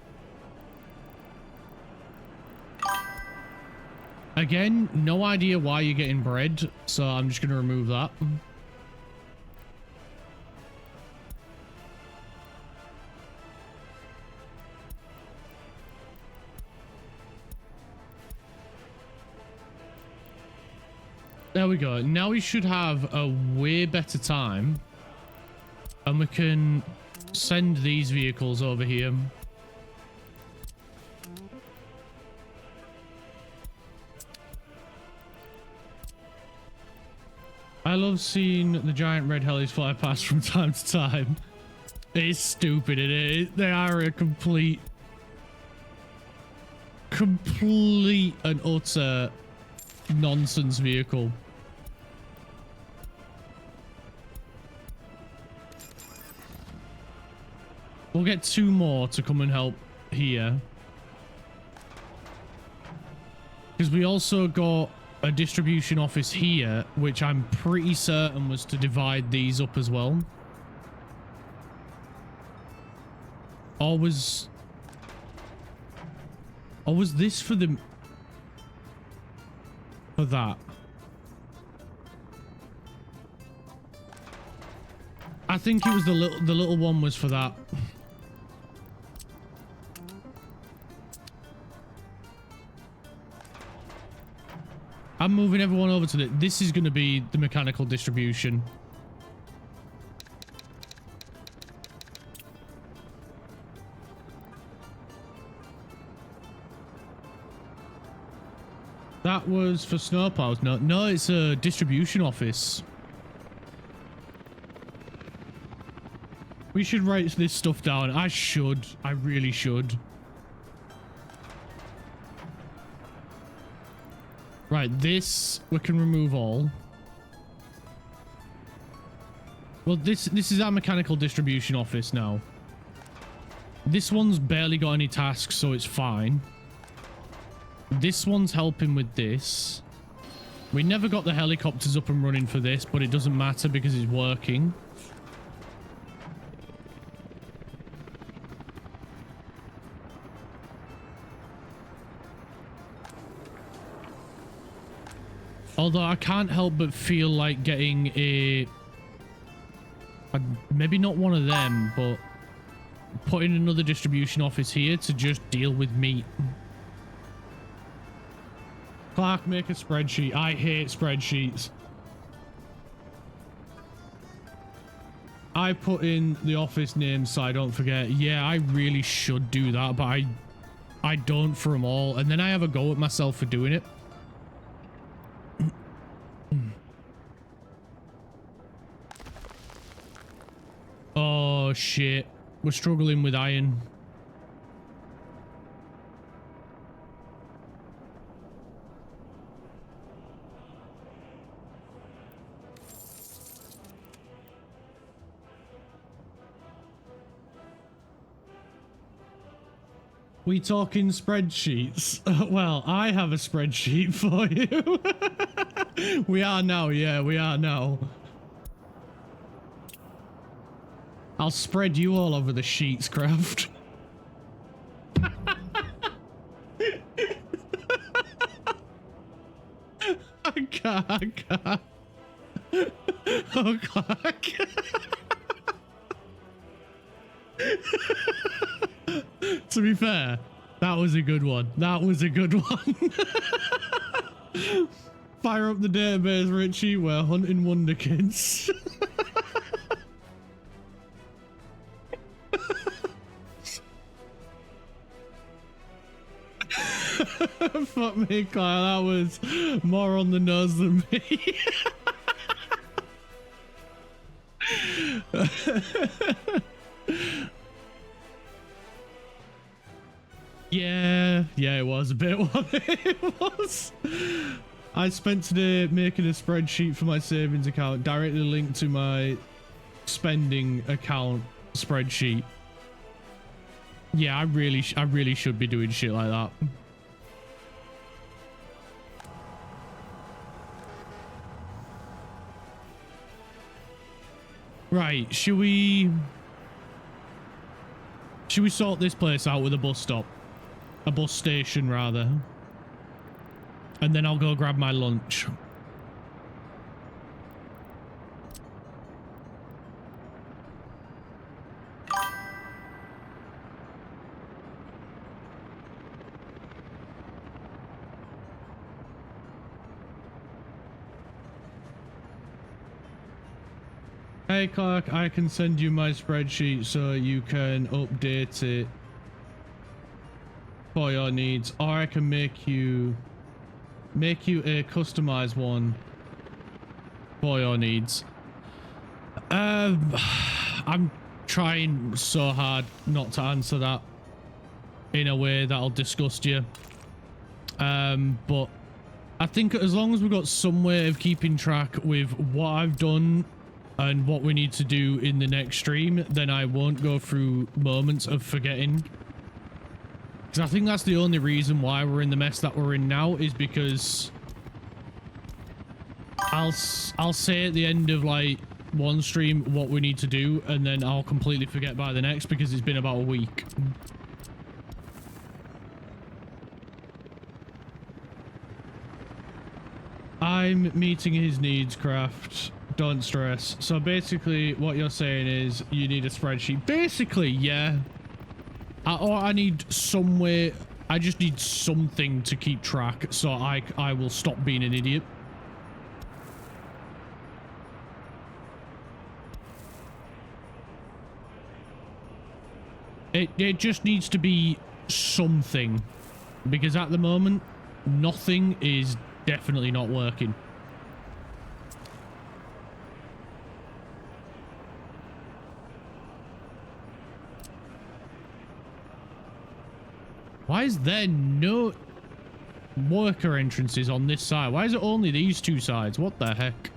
Again, no idea why you're getting bread, so I'm just going to remove that. There we go. Now we should have a way better time. And we can send these vehicles over here. I love seeing the giant red helis fly past from time to time. It's stupid, they are a complete and utter nonsense vehicle. We'll get 2 more to come and help here. Because we also got a distribution office here, which I'm pretty certain was to divide these up as well. Or was this for the... for that? I think it was the little one was for that. I'm moving everyone over to this is going to be the mechanical distribution. That was for snowplows. No, it's a distribution office. We should write this stuff down. I should. I really should. Right, this we can remove all. Well, this is our mechanical distribution office now. This one's barely got any tasks, so it's fine. This one's helping with this. We never got the helicopters up and running for this, but it doesn't matter because it's working. Although I can't help but feel like getting maybe not one of them, but putting another distribution office here to just deal with meat. Clark, make a spreadsheet. I hate spreadsheets. I put in the office name so I don't forget. Yeah, I really should do that, but I don't for them all. And then I have a go at myself for doing it. Oh shit, we're struggling with iron. We talking spreadsheets? Well, I have a spreadsheet for you. We are now, yeah, we are now. I'll spread you all over the sheets, Craft. I can't. Oh, Clark. To be fair, that was a good one. That was a good one. Fire up the database, Richie. We're hunting Wonder Kids. Fuck me, Kyle. That was more on the nose than me. Yeah, it was a bit what it was. I spent today making a spreadsheet for my savings account directly linked to my spending account spreadsheet. Yeah, I really should be doing shit like that. Right, should we sort this place out with a bus stop? A bus station, rather. And then I'll go grab my lunch. Hey Clark, I can send you my spreadsheet so you can update it for your needs, or I can make you a customized one for your needs. I'm trying so hard not to answer that in a way that'll disgust you. But I think as long as we've got some way of keeping track with what I've done and what we need to do in the next stream, then I won't go through moments of forgetting. Because I think that's the only reason why we're in the mess that we're in now, is because I'll say at the end of like one stream what we need to do, and then I'll completely forget by the next because it's been about a week. I'm meeting his needs, Craft. Don't stress. So basically what you're saying is you need a spreadsheet. Basically, yeah. Or I need some way. I just need something to keep track so I will stop being an idiot. It just needs to be something, because at the moment nothing is definitely not working. Why is there no worker entrances on this side? Why is it only these two sides? What the heck?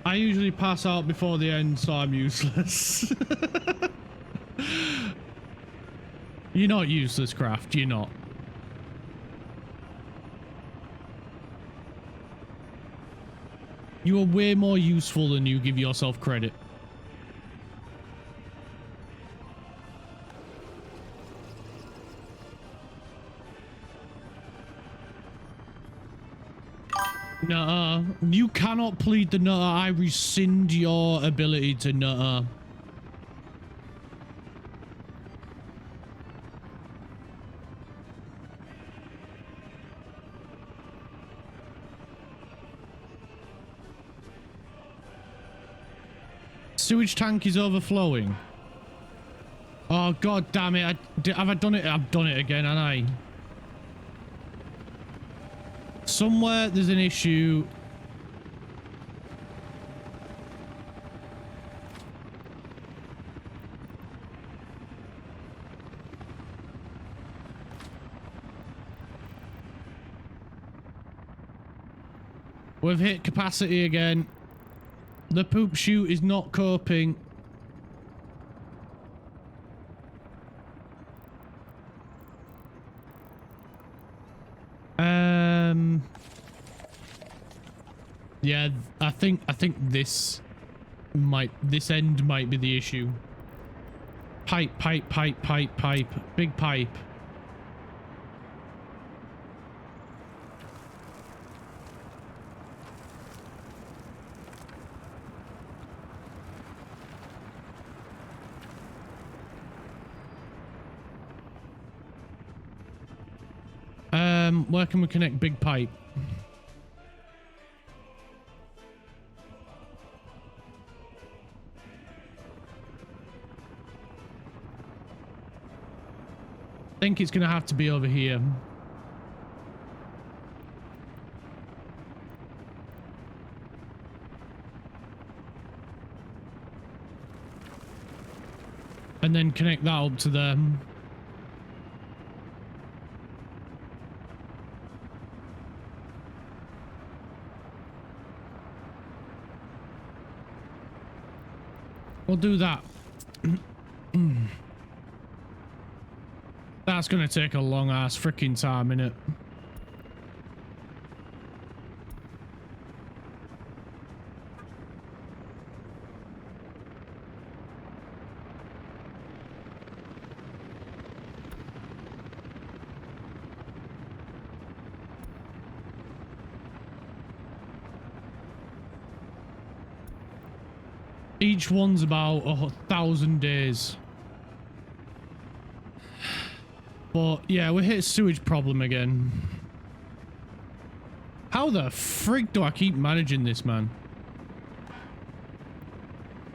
I usually pass out before the end, so I'm useless. You're not useless, Craft. You're not. You are way more useful than you give yourself credit. Nuh-uh. You cannot plead the nuh-uh. I rescind your ability to nuh-uh. Sewage tank is overflowing. Oh, god damn it. Have I done it? I've done it again, haven't I? Somewhere there's an issue. We've hit capacity again. The poop chute is not coping. Yeah, I think this end might be the issue. Pipe. Big pipe. Where can we connect big pipe? I think it's gonna have to be over here. And then connect that up to them. We'll do that. That's gonna take a long ass freaking time, innit? Each one's about 1,000 days. But yeah, we hit a sewage problem again. How the frick do I keep managing this, man?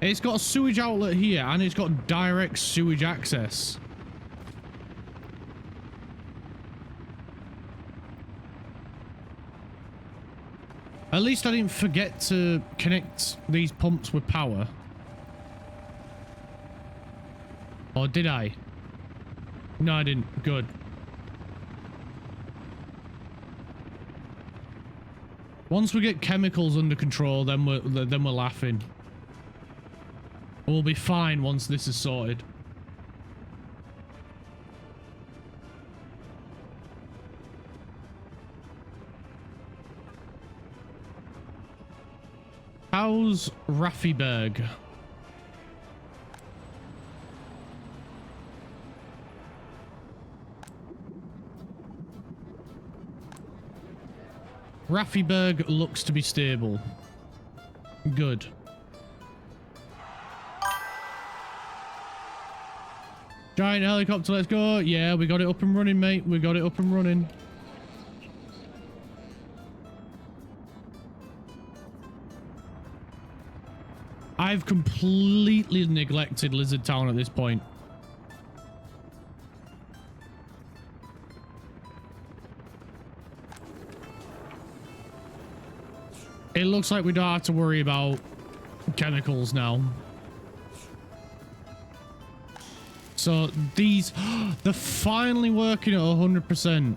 It's got a sewage outlet here and it's got direct sewage access. At least I didn't forget to connect these pumps with power. Or did I? No, I didn't. Good. Once we get chemicals under control, then we're laughing. We'll be fine once this is sorted. How's Raffiberg? Raffiberg looks to be stable. Good. Giant helicopter, let's go. Yeah, we got it up and running, mate. We got it up and running. I've completely neglected Lizard Town at this point. It looks like we don't have to worry about chemicals now. So these, they're finally working at 100%.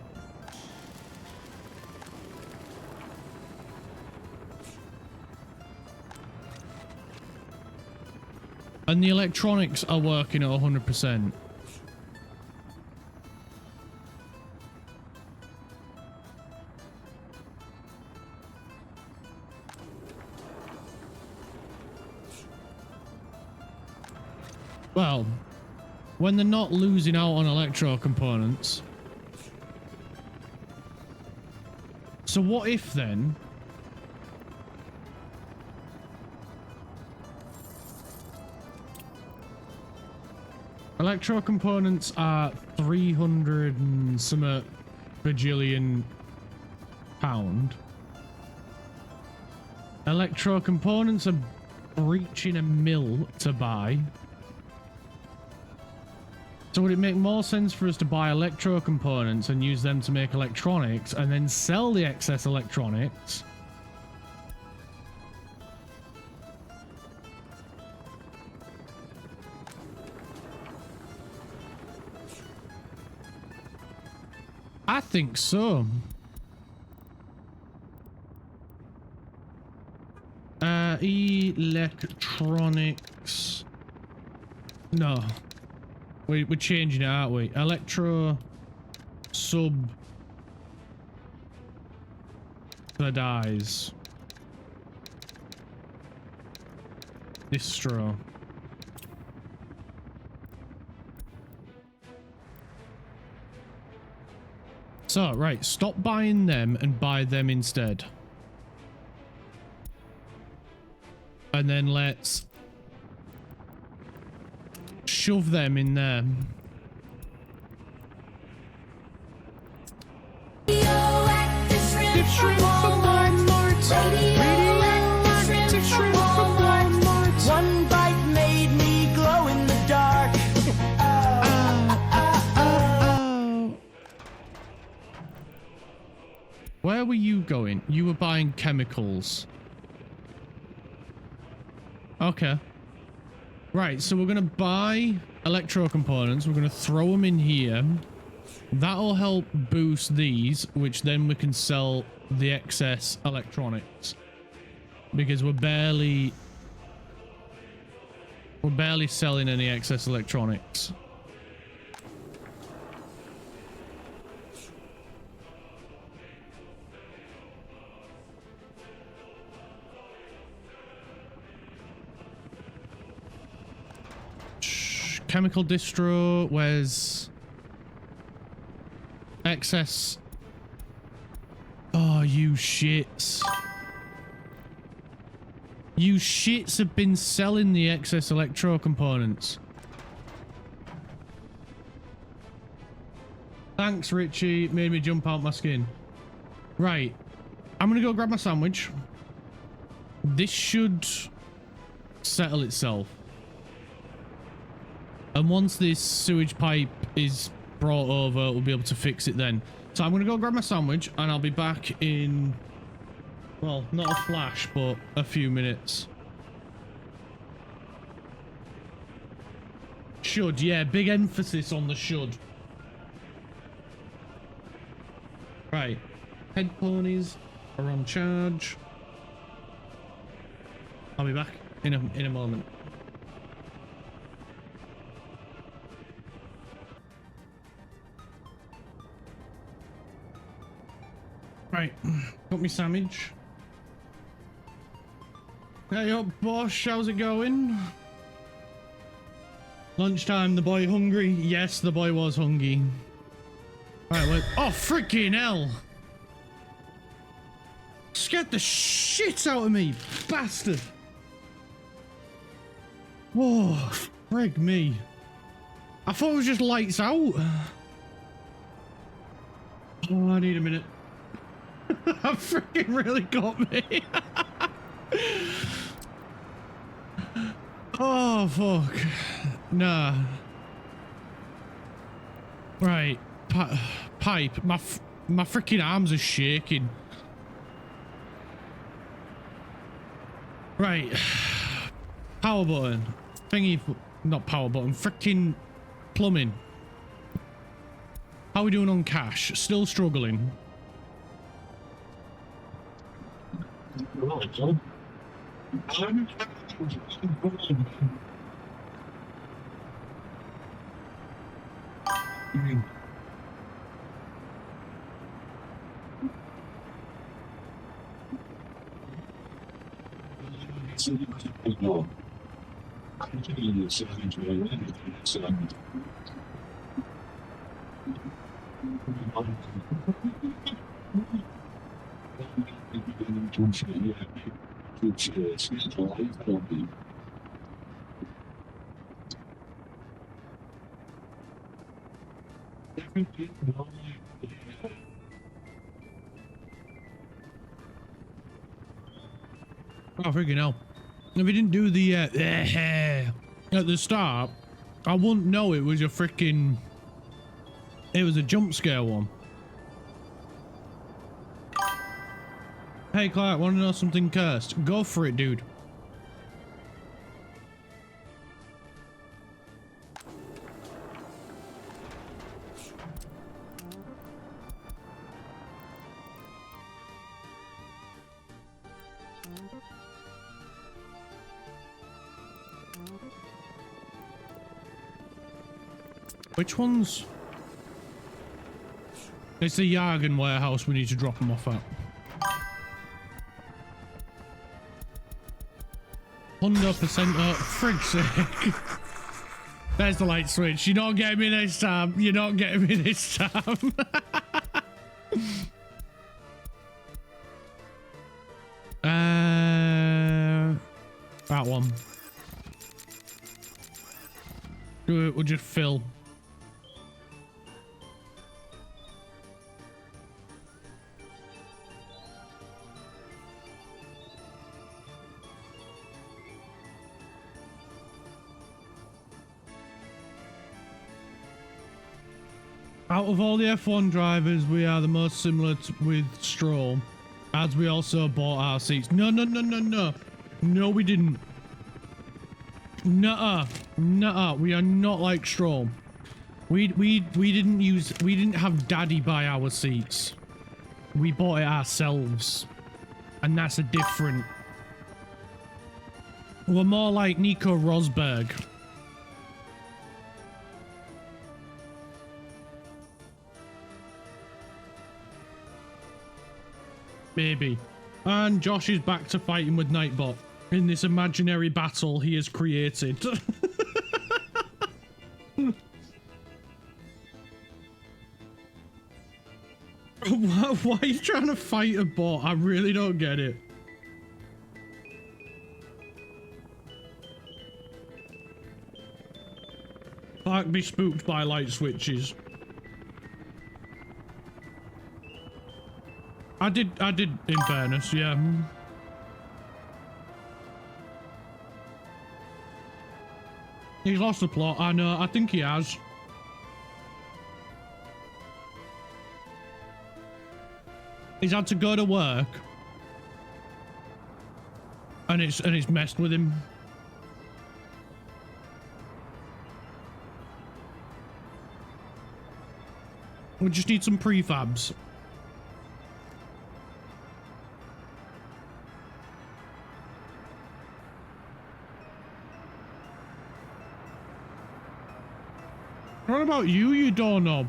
And the electronics are working at 100%. Well, when they're not losing out on electro components. So what if then? Electro components are 300 and some bajillion pound. Electro components are reaching a mil to buy. So would it make more sense for us to buy electro components and use them to make electronics and then sell the excess electronics? I think so. Electronics. No. We're changing it, aren't we? Electro sub dies. Distro. So, right, stop buying them and buy them instead. And then let's shove them in there. shrimp for Walmart. Radioactive shrimp for Walmart. One bite made me glow in the dark. Where were you going? You were buying chemicals. Okay. Right, so we're going to buy electro components. We're going to throw them in here. That'll help boost these, which then we can sell the excess electronics. Because we're barely selling any excess electronics. Chemical distro, where's excess? Oh, you shits. You shits have been selling the excess electro components. Thanks, Richie. Made me jump out my skin. Right. I'm gonna go grab my sandwich. This should settle itself. And once this sewage pipe is brought over, we'll be able to fix it then. So I'm going to go grab my sandwich and I'll be back in, well, not a flash, but a few minutes. Should, yeah, big emphasis on the should. Right. Head ponies are on charge. I'll be back in a moment. Right, got me sandwich. Hey up, Bosh, how's it going? Lunchtime, the boy hungry? Yes, the boy was hungry. Right, wait. Oh, freaking hell! Scared the shit out of me, bastard! Whoa, frig me. I thought it was just lights out. Oh, I need a minute. That freaking really got me. Oh, fuck. Nah. Right. Pipe. My freaking arms are shaking. Right. Power button. Thingy. Not power button. Freaking plumbing. How are we doing on cash? Still struggling. Oh, freaking hell. If he didn't do the at the start, I wouldn't know it was a freaking... It was a jump scare one. Hey Clark, want to know something cursed? Go for it, dude. Which ones? It's the Jargon warehouse we need to drop them off at. 100% frig's sake. There's the light switch. You're not getting me this time. You're not getting me this time. That one. Do it, we'll just fill. Out of all the F1 drivers, we are the most similar with Stroll, as we also bought our seats. No. No, we didn't. Nuh-uh. Nuh-uh. We are not like Stroll. We didn't have Daddy buy our seats. We bought it ourselves. And that's a different. We're more like Nico Rosberg. Maybe. And Josh is back to fighting with Nightbot in this imaginary battle he has created. Why are you trying to fight a bot? I really don't get it. Park be spooked by light switches. I did in fairness, yeah. He's lost the plot, I know, I think he has. He's had to go to work. And it's messed with him. We just need some prefabs. What about you, you doorknob?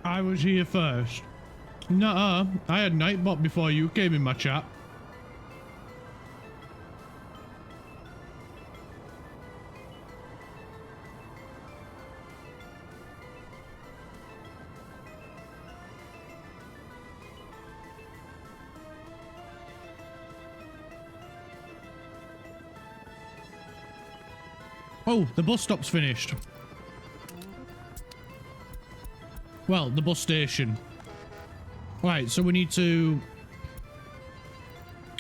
I was here first. Nuh-uh. I had Nightbot before you came in my chat. Oh, the bus stop's finished. Well, the bus station. Right, so we need to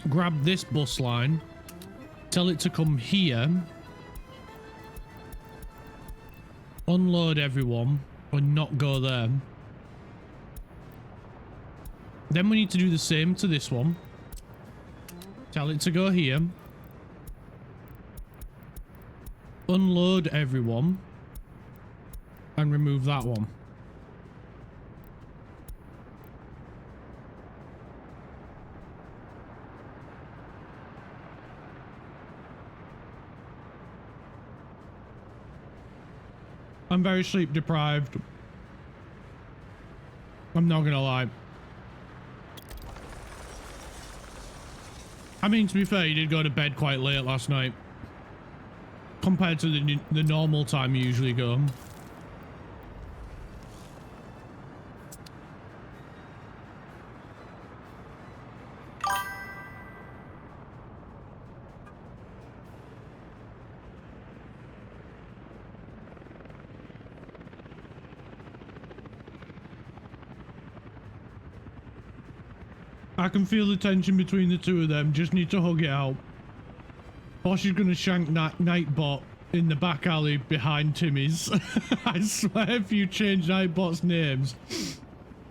grab this bus line, tell it to come here, unload everyone, and not go there. Then we need to do the same to this one. Tell it to go here. Unload everyone. And remove that one. I'm very sleep deprived. I'm not gonna lie. I mean, to be fair, you did go to bed quite late last night. Compared to the normal time you usually go. I can feel the tension between the two of them. Just need to hug it out. Bosch is going to shank Nightbot in the back alley behind Timmy's. I swear if you change Nightbot's names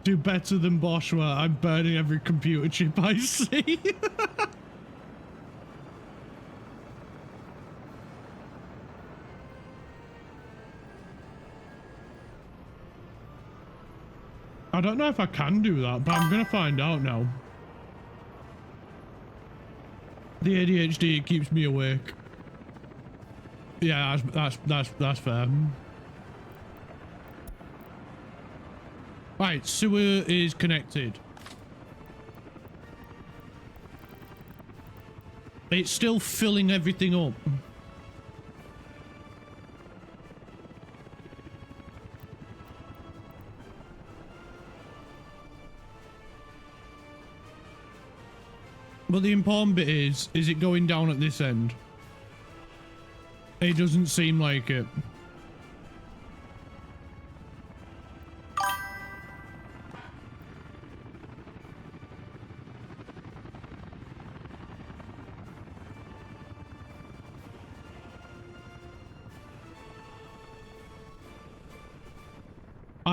to better than Bosch, where I'm burning every computer chip I see. I don't know if I can do that, but I'm going to find out now. The ADHD keeps me awake. Yeah, that's fair. Right, sewer is connected. It's still filling everything up. But the important bit is it going down at this end? It doesn't seem like it.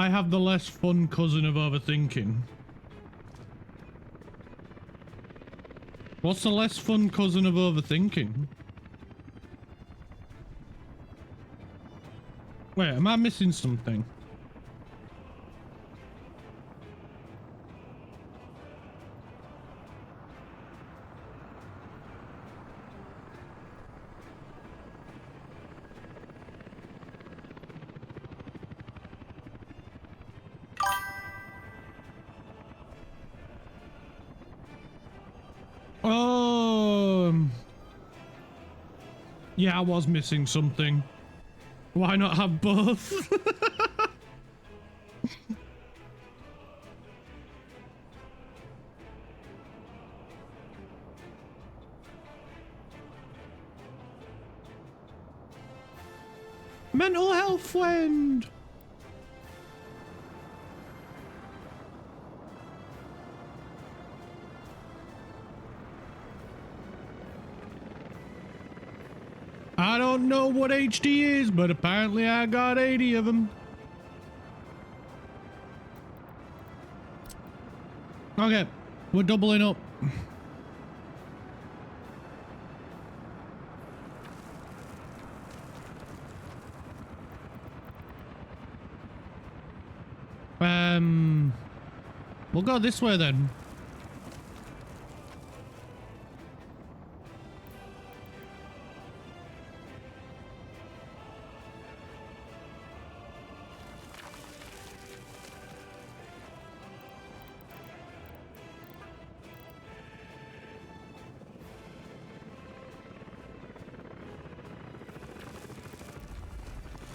I have the less fun cousin of overthinking. What's the less fun cousin of overthinking? Wait, am I missing something? Yeah, I was missing something. Why not have both? Mental health friend. I don't know what HD is, but apparently I got 80 of them. Okay, we're doubling up. We'll go this way then.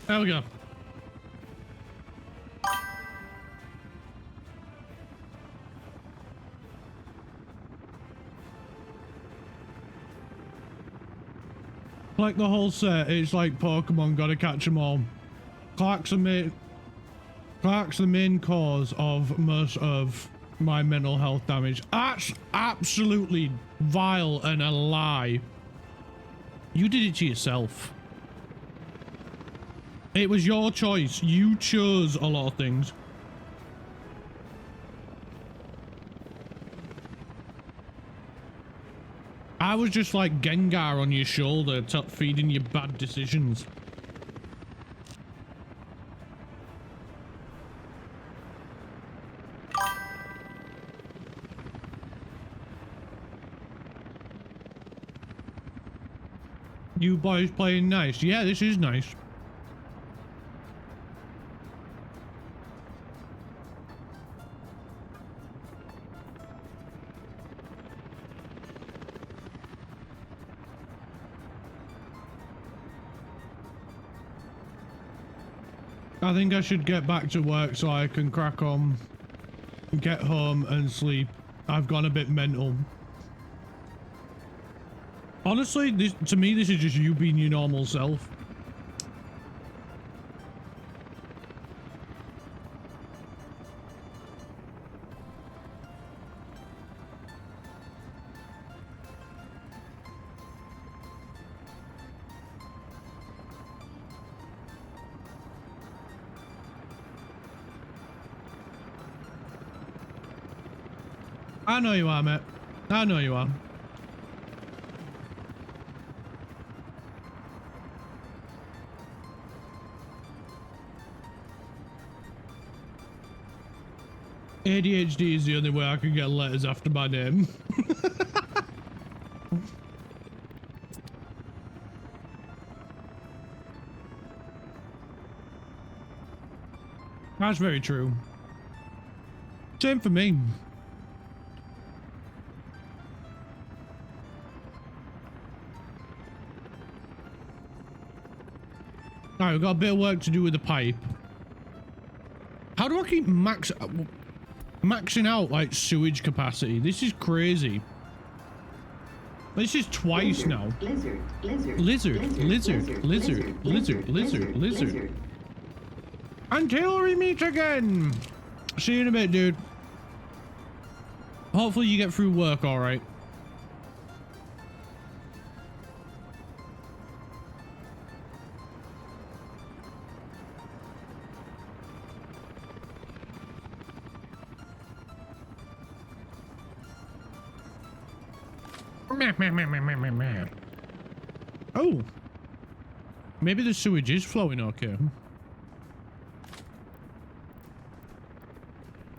There we go. Like the whole set, it's like Pokemon, gotta catch them all. Clark's the main cause of most of my mental health damage. That's absolutely vile and a lie. You did it to yourself. It was your choice. You chose a lot of things. I was just like Gengar on your shoulder, feeding you bad decisions. You boys playing nice. Yeah, this is nice. I think I should get back to work so I can crack on, get home and sleep. I've gone a bit mental. Honestly, to me, this is just you being your normal self. I know you are, mate. I know you are. ADHD is the only way I can get letters after my name. That's very true. Same for me. Alright, we've got a bit of work to do with the pipe. How do I keep maxing out like sewage capacity? This is crazy. This is twice now. Lizard. Until we meet again. See you in a bit, dude. Hopefully you get through work all right. Oh. Maybe the sewage is flowing okay.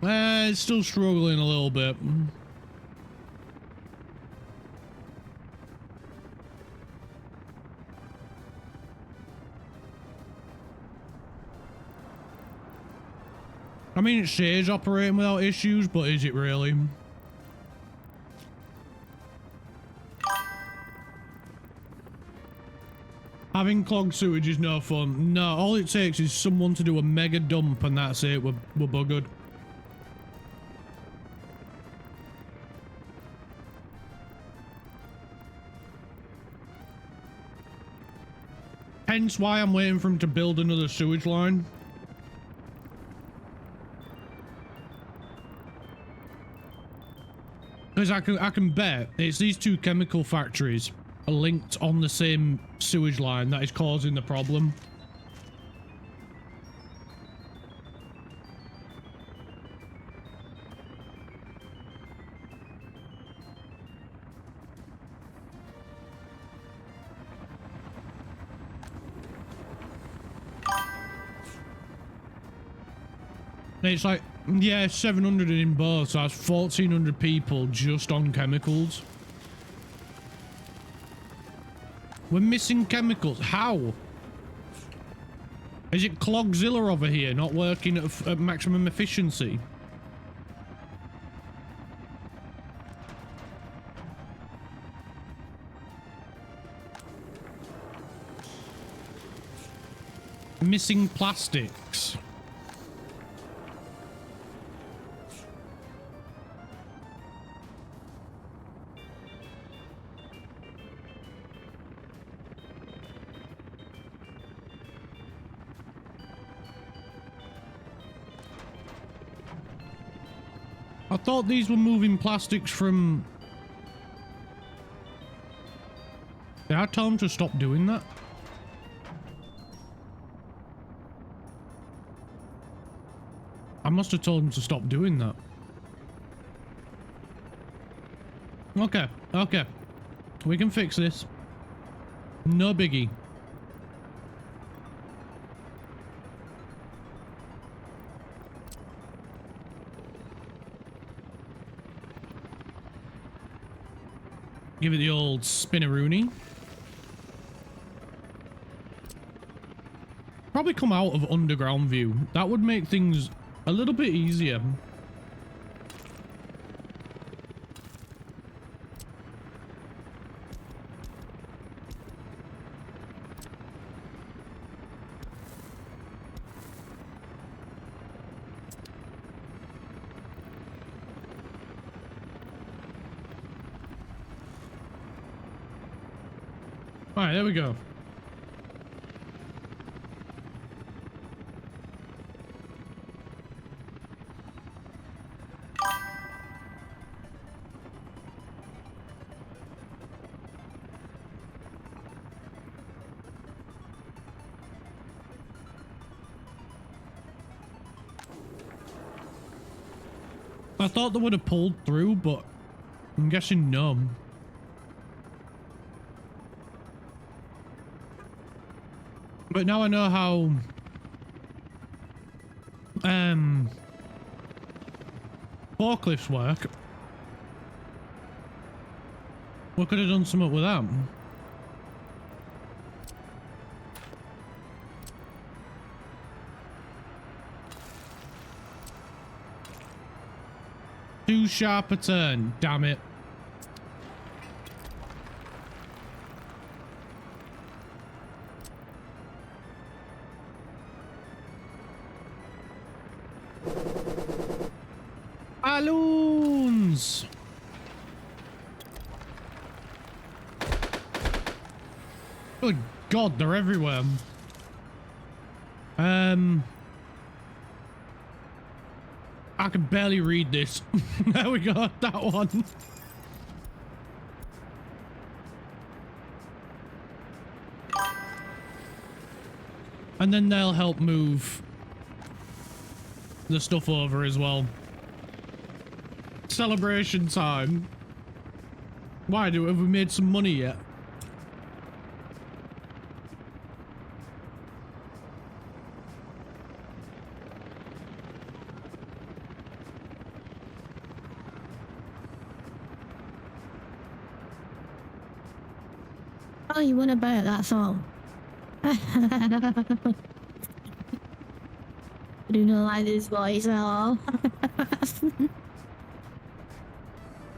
It's still struggling a little bit. I mean, it says operating without issues, but is it really? Having clogged sewage is no fun. No, all it takes is someone to do a mega dump and that's it. We're buggered. Hence why I'm waiting for him to build another sewage line. Because I can bet it's these two chemical factories are linked on the same sewage line that is causing the problem. It's like, yeah, 700 in both, so that's 1,400 people just on chemicals. We're missing chemicals. How? Is it Clogzilla over here not working at maximum efficiency? Missing plastics. I thought these were moving plastics from... Did I tell them to stop doing that? I must have told them to stop doing that. Okay, okay. We can fix this. No biggie. Give it the old spinneroony. Probably come out of underground view. That would make things a little bit easier. Alright, there we go. I thought they would have pulled through, but I'm guessing no. But now I know how forklifts work. We could have done something with that. Too sharp a turn, damn it. Balloons! Good God, they're everywhere. I can barely read this. There we go, that one. And then they'll help move the stuff over as well. Celebration time. Why? Have we made some money yet? Oh, you want to buy that song? I do not like this voice at all.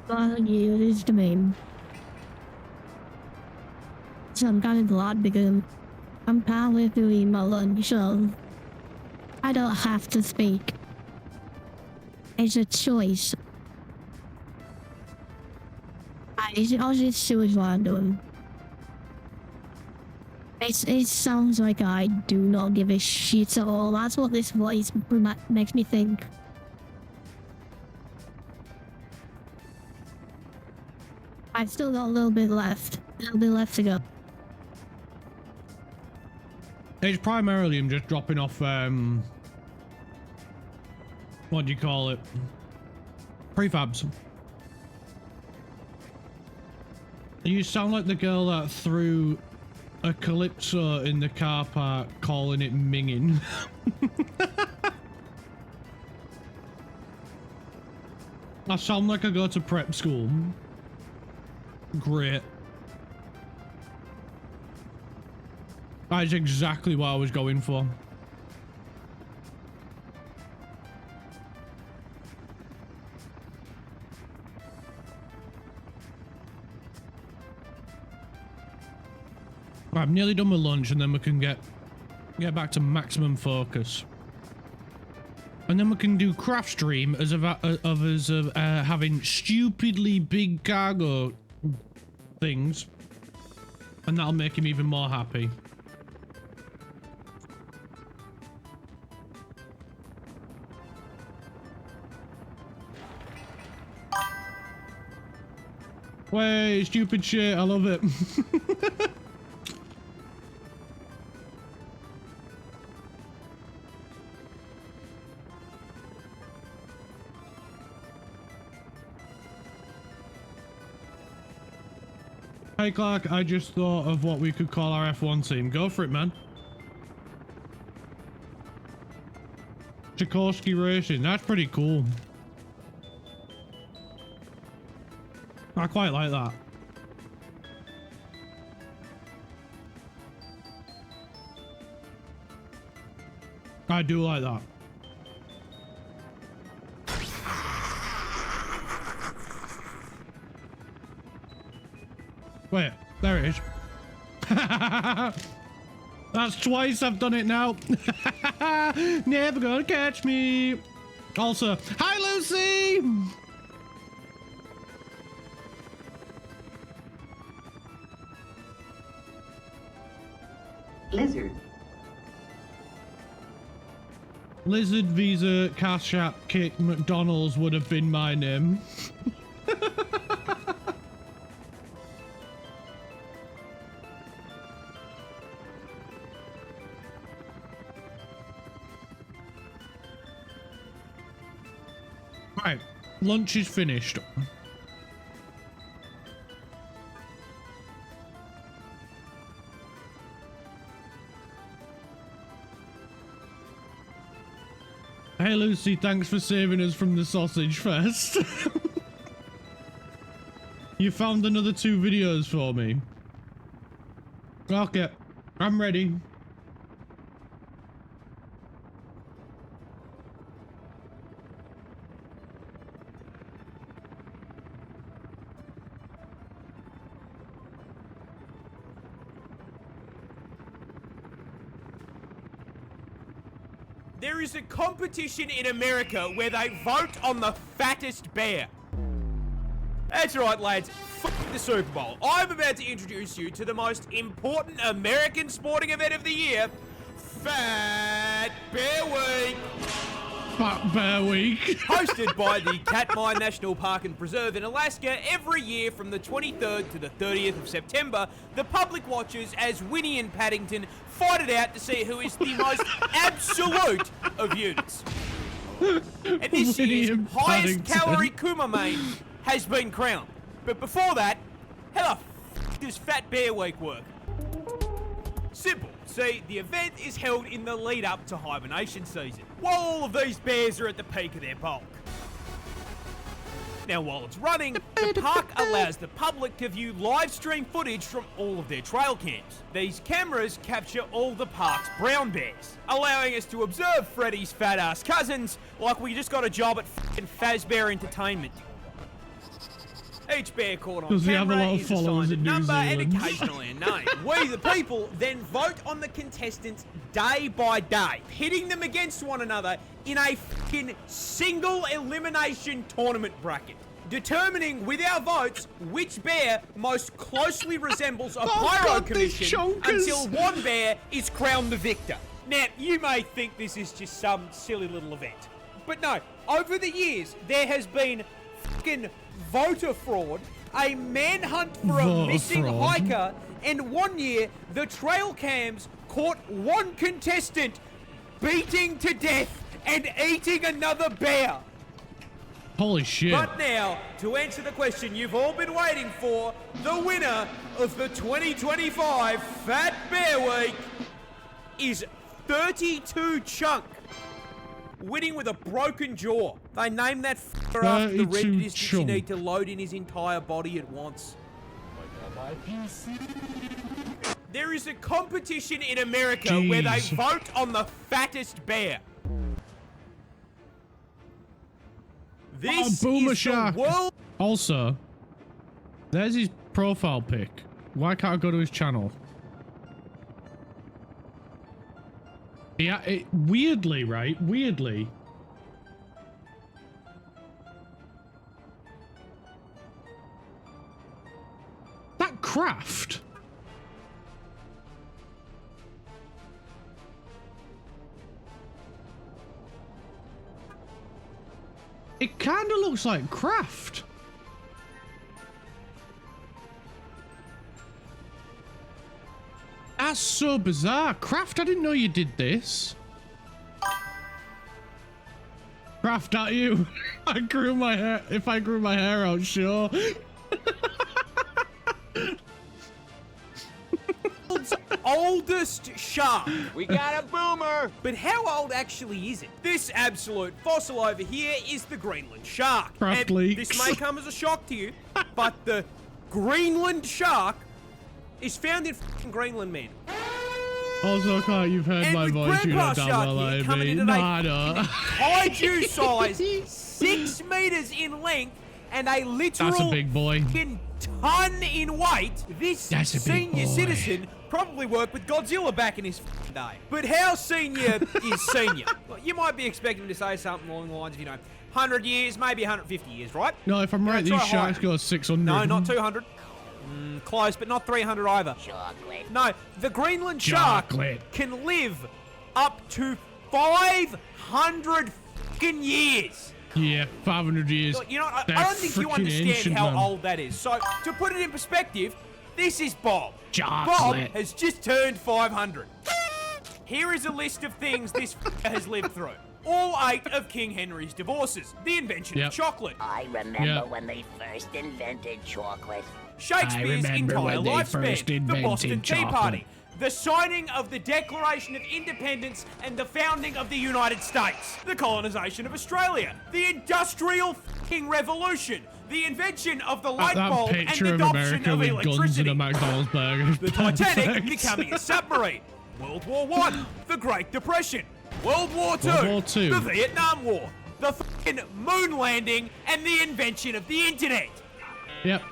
Fuck you, this is the meme. So I'm kind of glad because I'm probably doing my lunch, so I don't have to speak. It's a choice. I'll just choose what I'm doing. It sounds like I do not give a shit at all. That's what this voice makes me think. I've still got a little bit left. A little bit left to go. It's primarily I'm just dropping off, what do you call it? Prefabs. You sound like the girl that threw a calypso in the car park, calling it minging. I sound like I go to prep school. Great. That's exactly what I was going for. Right, I'm nearly done with lunch, and then we can get back to maximum focus. And then we can do craft stream as of us having stupidly big cargo things, and that'll make him even more happy. Way stupid shit, I love it. Hey Clark, I just thought of what we could call our F1 team. Go for it, man. Sikorsky Racing, that's pretty cool. I quite like that. I do like that. Wait, there it is. That's twice I've done it now. Never gonna catch me. Also, hi Lucy! Lizard. Lizard, Visa, Cash App, Kick, McDonald's would have been my name. Right, lunch is finished. Hey Lucy, thanks for saving us from the sausage fest. You found another 2 videos for me. Okay, I'm ready. There is a competition in America where they vote on the fattest bear. That's right, lads. F the Super Bowl. I'm about to introduce you to the most important American sporting event of the year, Fat Bear Week. Fat Bear Week. Hosted by the Katmai National Park and Preserve in Alaska every year from the 23rd to the 30th of September, the public watches as Winnie and Paddington fight it out to see who is the most absolute of units. And this year's highest calorie Kumamane has been crowned. But before that, How the f does Fat Bear Week work? Simple. See, the event is held in the lead up to hibernation season, while all of these bears are at the peak of their bulk. Now, while it's running, the park allows the public to view live stream footage from all of their trail cams. These cameras capture all the park's brown bears, allowing us to observe Freddy's fat-ass cousins like we just got a job at f***ing Fazbear Entertainment. Each bear caught on Does he have a camera lot of is followers assigned a in New number and Zealand? occasionally a name. We, the people, then vote on the contestants day by day, pitting them against one another in a f***ing single elimination tournament bracket, determining with our votes which bear most closely resembles a pyro God, these commission chonkers. until one bear is crowned the victor. Now, you may think this is just some silly little event, but no, over the years, there has been f***ing voter fraud, a manhunt for a Voter missing fraud. hiker, and one year, the trail cams caught one contestant beating to death and eating another bear. Holy shit. But now, to answer the question you've all been waiting for, the winner of the 2025 Fat Bear Week is 32 Chunk, winning with a broken jaw. They named that f***er after the red 32 distance you Chunk. need to load in his entire body at once. There is a competition in America where they Jeez. vote on the fattest bear. This Boomer is Shark. the world. Also, there's his profile pic. Why can't I go to his channel? Yeah, weirdly, right? Weirdly. That craft. It kind of looks like craft. That's so bizarre. Craft, I didn't know you did this. Craft at you. I grew my hair. If I grew my hair out, sure. World's oldest shark. We got a boomer. But how old actually is it? This absolute fossil over here is the Greenland shark. Craft And leaks. this may come as a shock to you, but the Greenland shark is found in f***ing Greenland, man. Also, Clark, you've heard And my with voice. You Grandpa know damn Shark well here I coming in mean. at No, I a don't. kaiju size, 6 meters in length, and a literal That's a big boy. f***ing ton in weight. This That's a big senior boy. citizen probably worked with Godzilla back in his f***ing day. But how senior is senior? Well, you might be expecting him to say something along the lines of, 100 years, maybe 150 years, right? No, if I'm right, try these sharks higher. go 600. No, not 200. Close, but not 300 either. Chocolate. No, the Greenland shark Chocolate. can live up to 500 fucking years. Yeah, 500 years. Look, I They're don't think you freaking understand ancient, how man. old that is. So, to put it in perspective, this is Bob. Bob Chocolate. has just turned 500. Here is a list of things this has lived through. All 8 of King Henry's divorces. The invention Yep. of chocolate. I remember Yeah. when they first invented chocolate. Shakespeare's remember entire when they lifespan, first the invented Boston Tea chocolate. Party, the signing of the Declaration of Independence and the founding of the United States, the colonization of Australia, the Industrial f***ing Revolution, the invention of the light That bulb and picture the of adoption America of with guns and electricity, a McDonald's burger. is the Titanic perfect. becoming a submarine, World War I, the Great Depression, World War II, World War II. the Vietnam War, the f***ing moon landing and the invention of the internet. Yep.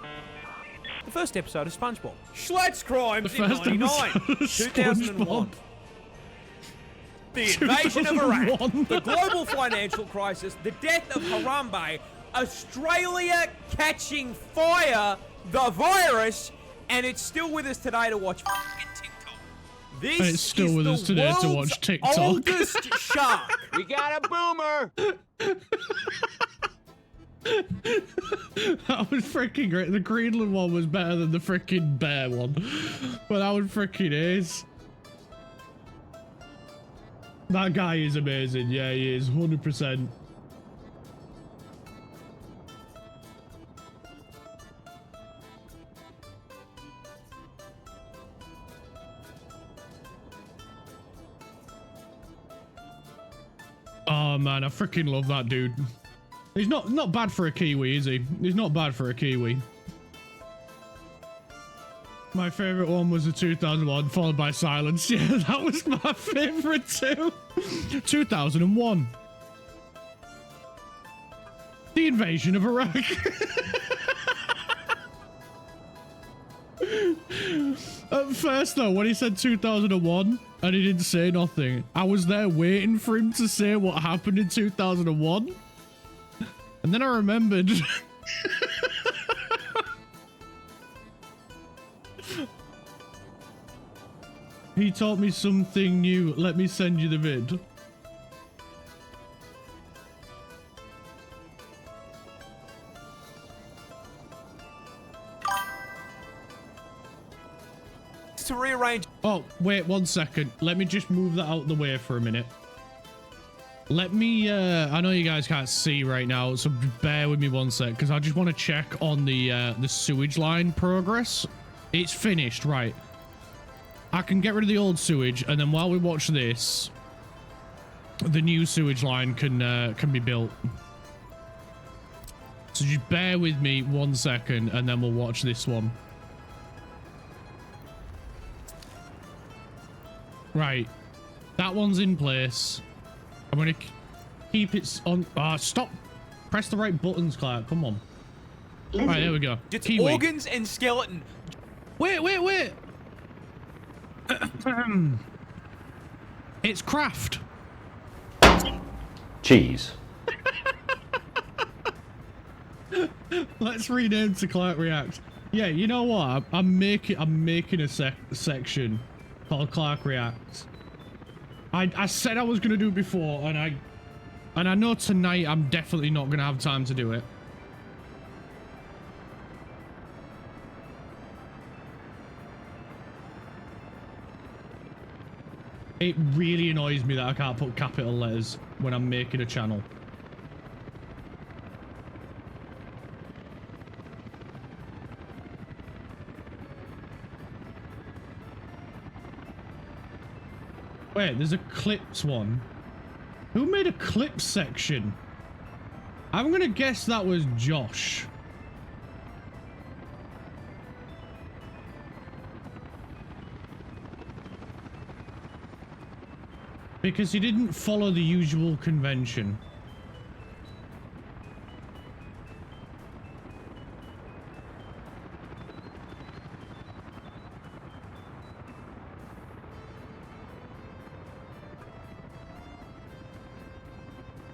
The first episode of SpongeBob. Schlatt's Crimes The in first 99. episode of 2001. SpongeBob. The invasion of Iraq. 2001. The global financial crisis. The death of Harambe. Australia catching fire. The virus. And it's still with us today to watch fucking TikTok. This And it's still is with the us today to watch world's TikTok. oldest shark. We got a boomer. That was freaking great. The Greenland one was better than the freaking bear one. But that one freaking is. That guy is amazing. Yeah, he is. 100%. Oh man, I freaking love that dude. He's not bad for a Kiwi, is he? He's not bad for a Kiwi. My favorite one was the 2001, followed by Silence. Yeah, that was my favorite too. 2001. The invasion of Iraq. At first though, when he said 2001 and he didn't say nothing, I was there waiting for him to say what happened in 2001. And then I remembered. He taught me something new. Let me send you the vid. To rearrange. Oh, wait 1 second. Let me just move that out the way for a minute. Let me, I know you guys can't see right now, so bear with me 1 sec, because I just want to check on the sewage line progress. It's finished, right. I can get rid of the old sewage, and then while we watch this, the new sewage line can be built. So just bear with me 1 second, and then we'll watch this one. Right. That one's in place. I'm going to keep it on... stop. Press the right buttons, Clark. Come on. Lizard. Right, there we go. It's Kiwi. organs and skeleton. Wait. It's craft. Cheese. Let's rename to Clark Reacts. Yeah, you know what? I'm making a section called Clark Reacts. I said I was gonna do it before, and I know tonight I'm definitely not gonna have time to do it. It really annoys me that I can't put capital letters when I'm making a channel. Wait, there's a clips one. Who made a clips section? I'm gonna guess that was Josh. Because he didn't follow the usual convention.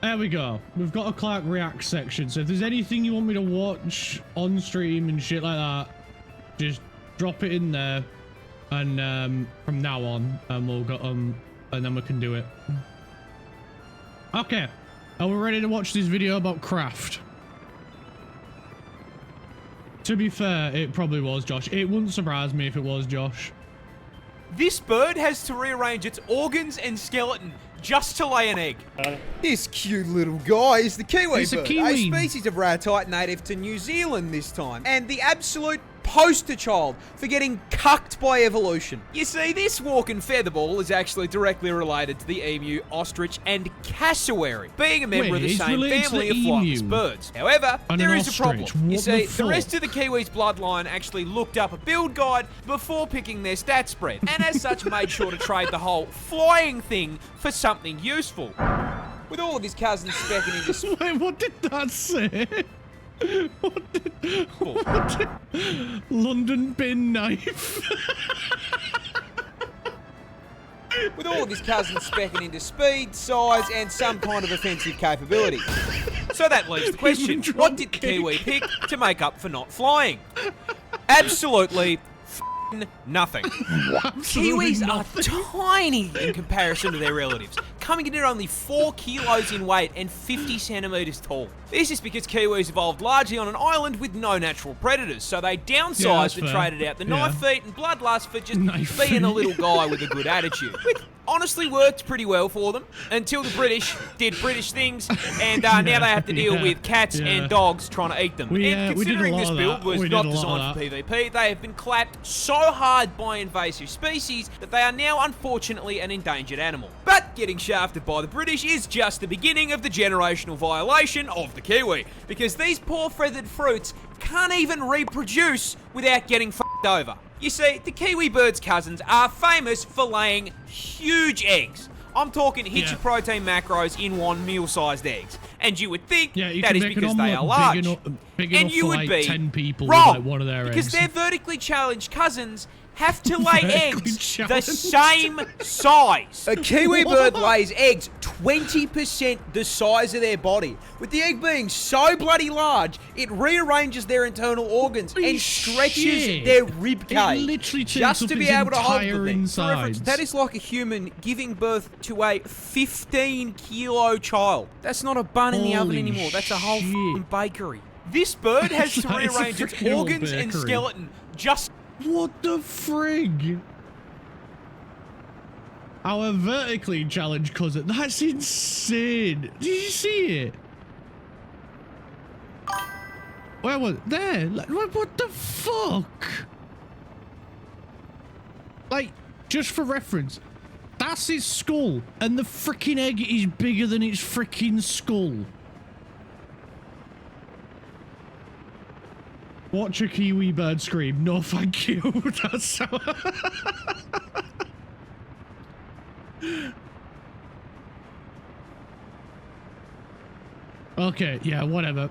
There we go. We've got a Clark React section. So if there's anything you want me to watch on stream and shit like that, just drop it in there. And from now on, we'll go and then we can do it. Okay. Are we ready to watch this video about craft? To be fair, it probably was Josh. It wouldn't surprise me if it was Josh. This bird has to rearrange its organs and skeleton just to lay an egg. This cute little guy is the kiwi It's a bird, kiwi. a species of ratite native to New Zealand this time, and the absolute poster child for getting cucked by evolution. You see, this walking featherball is actually directly related to the emu, ostrich, and cassowary, being a member Wait, of the it's same related to family the of flightless emu birds. However, and there an is a problem. ostrich. You What see, the the rest fuck? of the kiwi's bloodline actually looked up a build guide before picking their stat spread, and as such made sure to trade the whole flying thing for something useful. With all of his cousins specking into Wait, what did that say? What did London bin knife? with all of his cousins specking into speed, size, and some kind of offensive capability. So that leaves the question, Even what did the drop kiwi pick to make up for not flying? Absolutely nothing. Kiwis are tiny in comparison to their relatives, coming in at only 4 kilos in weight and 50 centimeters tall. This is because kiwis evolved largely on an island with no natural predators, so they downsized and fair. traded out the knife feet and bloodlust for just Knife being a feet. little guy with a good attitude. honestly worked pretty well for them until the British did British things, and now they have to deal with cats and dogs trying to eat them. And considering this build was not designed for PvP, they have been clapped so hard by invasive species that they are now unfortunately an endangered animal. But getting shafted by the British is just the beginning of the generational violation of the Kiwi, because these poor feathered fruits can't even reproduce without getting f***ed over. You see, the kiwi bird's cousins are famous for laying huge eggs. I'm talking hit your protein macros in one meal-sized eggs. And you would think that is because they are large. And you would be 10 people wrong, with like one of their because eggs. their vertically challenged cousins have to lay eggs the same size. A kiwi bird lays eggs 20% the size of their body. With the egg being so bloody large, it rearranges their internal organs and stretches their rib cage just to be able to hold the thing. For reference, that is like a human giving birth to a 15-kilo child. That's not a bun in the oven anymore. That's a whole f***ing bakery. This bird has to rearrange its organs and skeleton just... What the frig? Our vertically challenged cousin. That's insane. Did you see it? Where was it? There. What the fuck? Like, just for reference, that's its skull, and the freaking egg is bigger than its freaking skull. Watch a kiwi bird scream. No, thank you. That's so... Okay, yeah, whatever.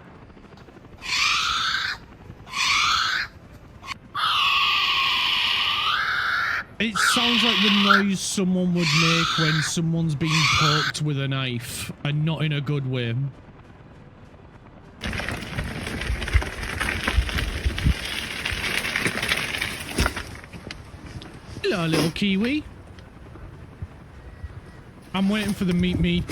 It sounds like the noise someone would make when someone's being poked with a knife, and not in a good way. Hello, little kiwi. I'm waiting for the meat. He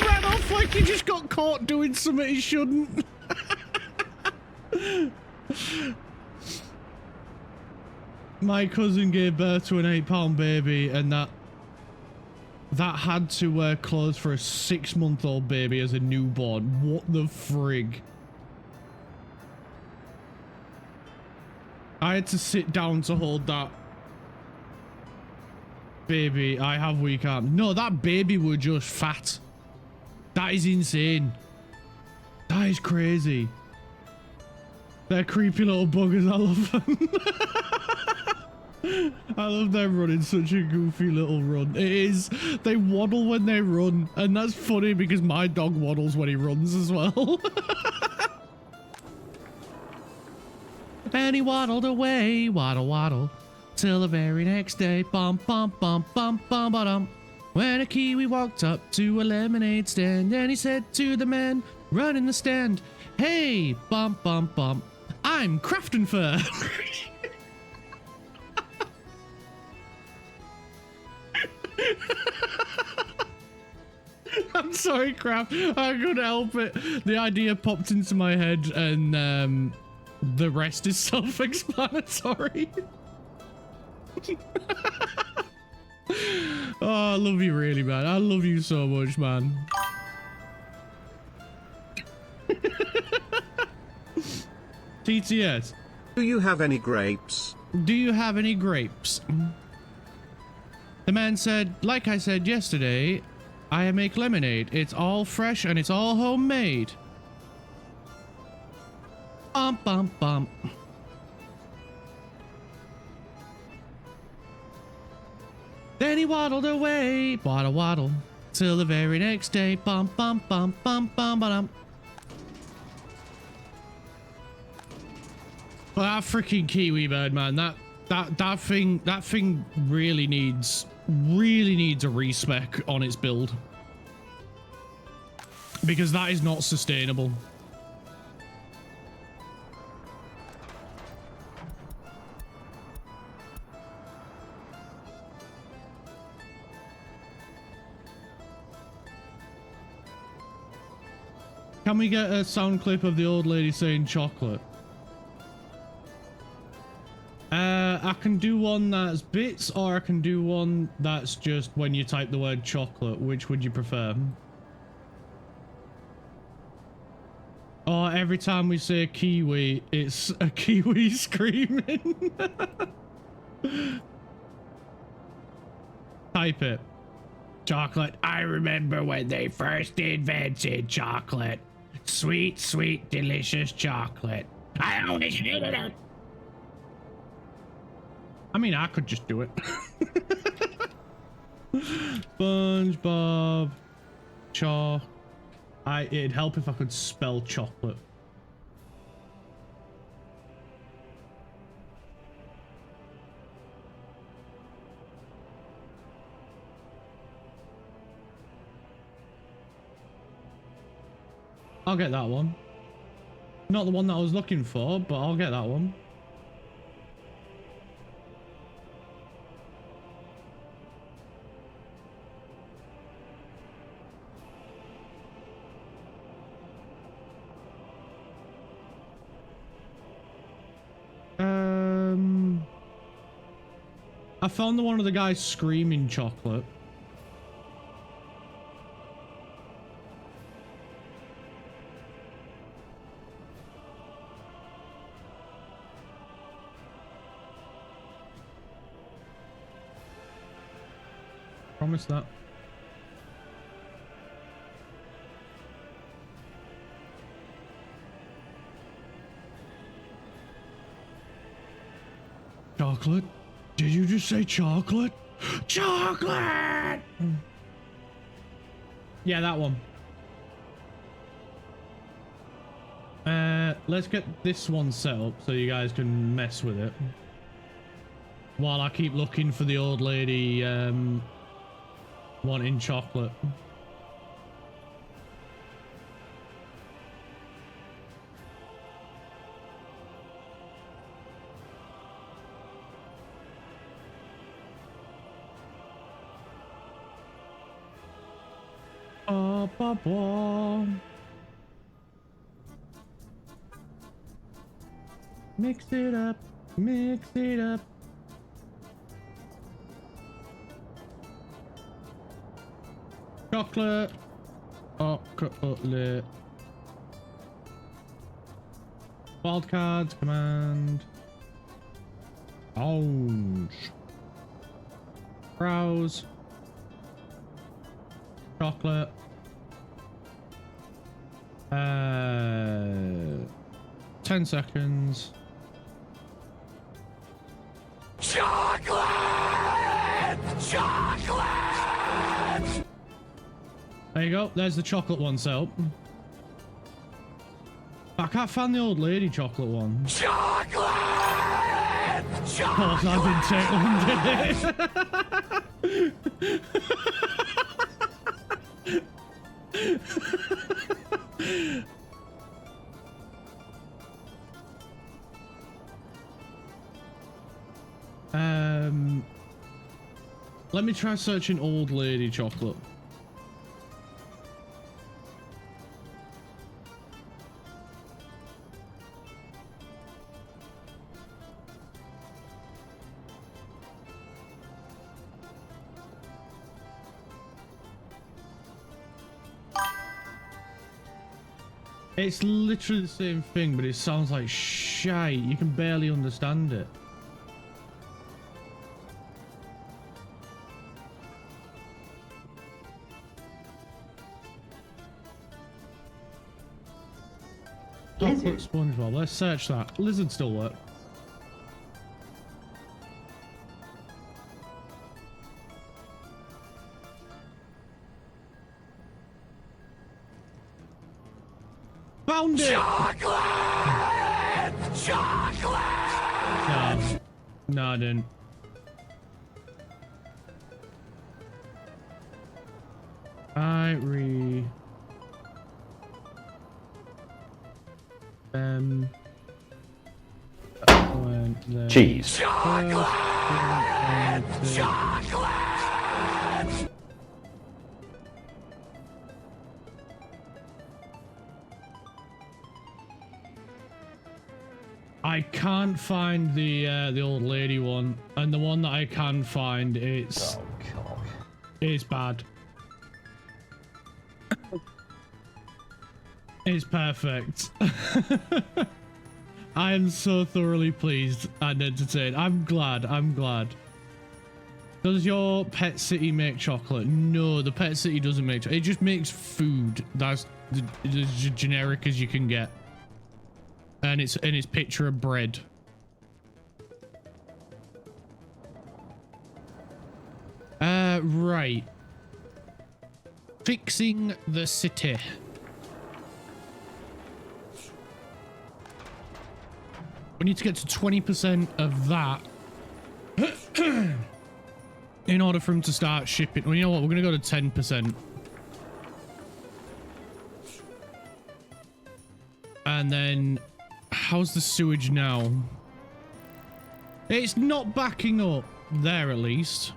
ran off like he just got caught doing something he shouldn't. My cousin gave birth to an 8-pound baby, and that had to wear clothes for a 6-month-old baby as a newborn. What the frig? I had to sit down to hold that baby. I have weak arms. No, that baby was just fat. That is insane. That is crazy. They're creepy little buggers. I love them. I love them running such a goofy little run. It is. They waddle when they run. And that's funny because my dog waddles when he runs as well. And he waddled away, waddle, waddle, till the very next day, bum, bum, bum, bum, bum, ba-dum. When a kiwi walked up to a lemonade stand, and he said to the man running the stand, "Hey, bum, bum, bum, I'm crafting fur." I'm sorry, Craft. I couldn't help it. The idea popped into my head, and the rest is self-explanatory. Oh, I love you really, man. I love you so much, man. TTS. Do you have any grapes? Do you have any grapes? The man said, like I said yesterday, I make lemonade. It's all fresh and it's all homemade. Bum, bum, bum. Then he waddled away, waddle, waddle, till the very next day. Bum, bum, bum, bum, bum, ba-dum. Well, that freaking kiwi bird, man. That thing really needs a respec on its build, because that is not sustainable. Can we get a sound clip of the old lady saying chocolate? can do one that's bits, or I can do one that's just when you type the word chocolate. Which would you prefer? Or every time we say kiwi, it's a kiwi screaming. Type it. Chocolate. I remember when they first invented chocolate. Sweet, sweet, delicious chocolate. I always hated it. I mean, I could just do it. SpongeBob. It'd help if I could spell chocolate. I'll get that one. Not the one that I was looking for, but I'll get that one. I found the one of the guys screaming chocolate. Promise that. Chocolate? Did you just say chocolate? Chocolate! Yeah, that one. Let's get this one set up so you guys can mess with it. While I keep looking for the old lady, wanting chocolate. Mix it up, mix it up. Chocolate. Chocolate. Wildcards, command. Orange. Browse. Chocolate. 10 seconds. Chocolate! Chocolate! There you go. There's the chocolate one set up. I can't find the old lady chocolate one. Chocolate! Chocolate! Oh, I've been tickled. Let me try searching old lady chocolate. It's literally the same thing, but it sounds like shite. You can barely understand it. Lizard. SpongeBob. Let's search that. Lizard still work. Found it! Chocolate! Chocolate! No, I didn't. Cheese. Chocolate! I can't find the old lady one, and the one that I can find, it's bad. It's perfect. I am so thoroughly pleased and entertained. I'm glad. Does your pet city make chocolate? No, the pet city doesn't make chocolate. It just makes food. That's as generic as you can get. And it's picture of bread. Right. Fixing the city. We need to get to 20% of that in order for him to start shipping. Well, you know what? We're going to go to 10%. And then, how's the sewage now? It's not backing up there, at least.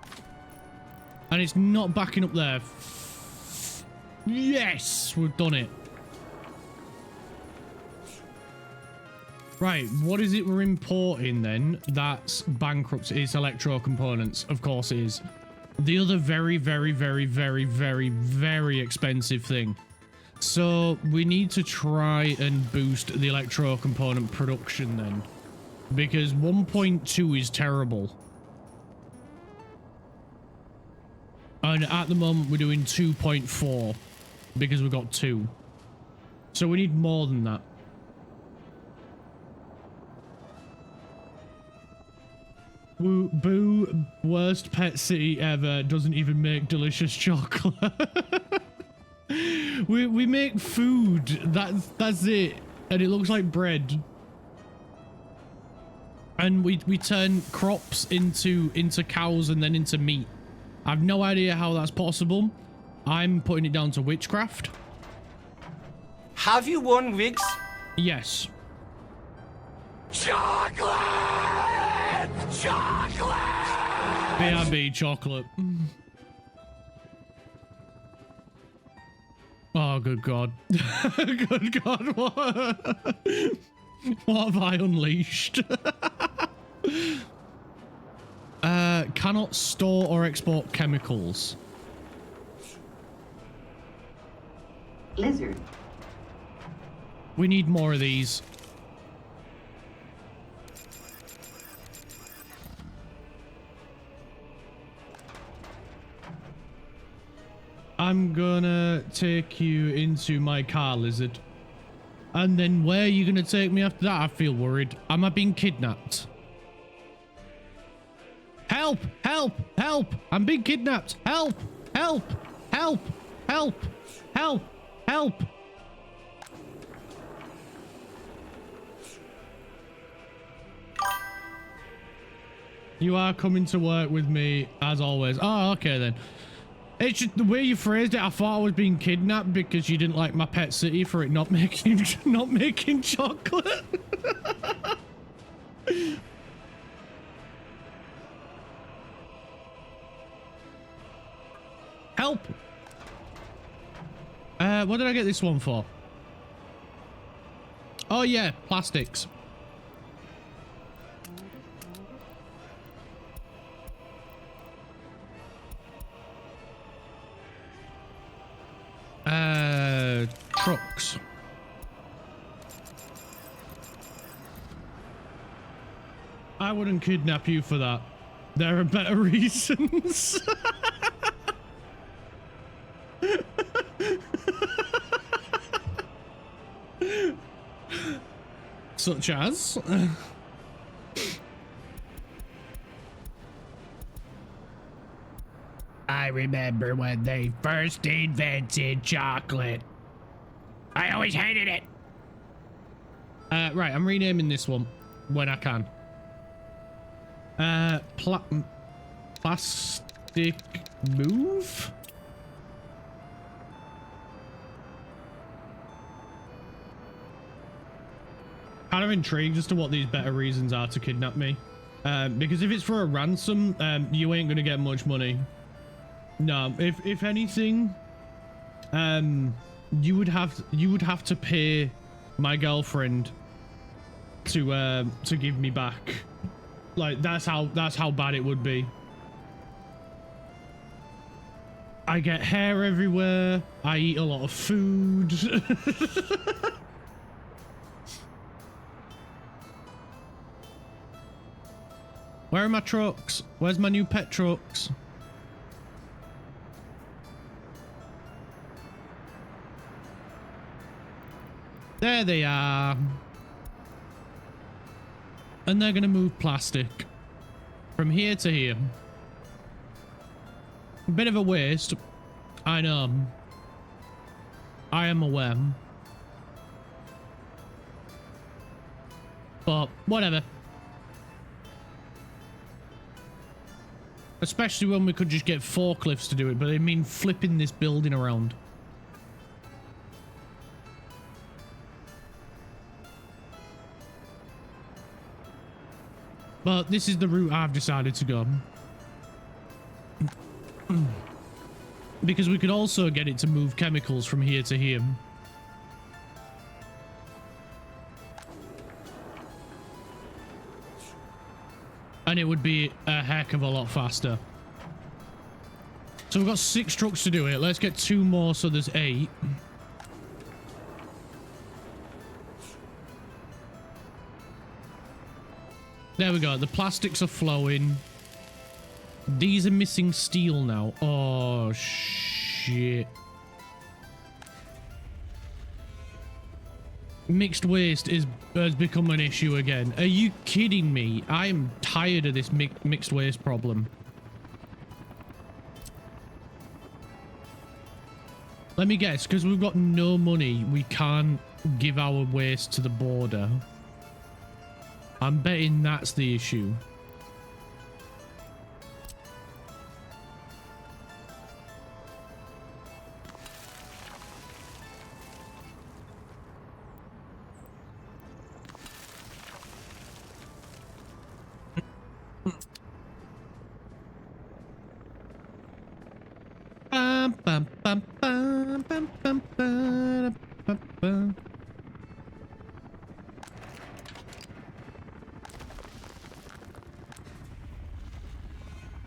And it's not backing up there. Yes, we've done it. Right, what is it we're importing then? That's bankrupt. It's electro components. Of course it is. The other very, very, very, very, very, very expensive thing. So we need to try and boost the electro component production then. Because 1.2 is terrible. And at the moment we're doing 2.4 because we've got 2. So we need more than that. Boo, worst pet city ever, doesn't even make delicious chocolate. we make food, that's it, and it looks like bread. And we turn crops into cows and then into meat. I've no idea how that's possible. I'm putting it down to witchcraft. Have you won, Wiggs? Yes. Chocolate! Chocolate! BRB chocolate. Oh, good God. Good God, what have I unleashed? Cannot store or export chemicals. Lizard. We need more of these. I'm gonna take you into my car, lizard. And then where are you gonna take me after that? I feel worried. Am I being kidnapped? Help! Help! Help! I'm being kidnapped! Help! Help! Help! Help! Help! Help! You are coming to work with me, as always. Oh, okay then. It's just the way you phrased it. I thought I was being kidnapped because you didn't like my pet city for it not making chocolate. Help! What did I get this one for? Oh yeah, plastics. Trucks. I wouldn't kidnap you for that. There are better reasons. Such as? I remember when they first invented chocolate. I always hated it. Right, I'm renaming this one when I can. Plastic move? Kind of intrigued as to what these better reasons are to kidnap me. Because if it's for a ransom, you ain't gonna get much money. No, if anything, you would have to pay my girlfriend to give me back. Like that's how bad it would be. I get hair everywhere. I eat a lot of food. Where are my trucks? Where's my new pet trucks? There they are. And they're gonna move plastic from here to here. A bit of a waste. I know. I am aware. But whatever. Especially when we could just get forklifts to do it, but I mean flipping this building around. But this is the route I've decided to go. Because we could also get it to move chemicals from here to here. And it would be a heck of a lot faster. So we've got 6 trucks to do it. Let's get 2 more so there's 8. There we go. The plastics are flowing. These are missing steel now. Oh, shit. Mixed waste has become an issue again. Are you kidding me? I am tired of this mixed waste problem. Let me guess, because we've got no money, we can't give our waste to the border. I'm betting that's the issue.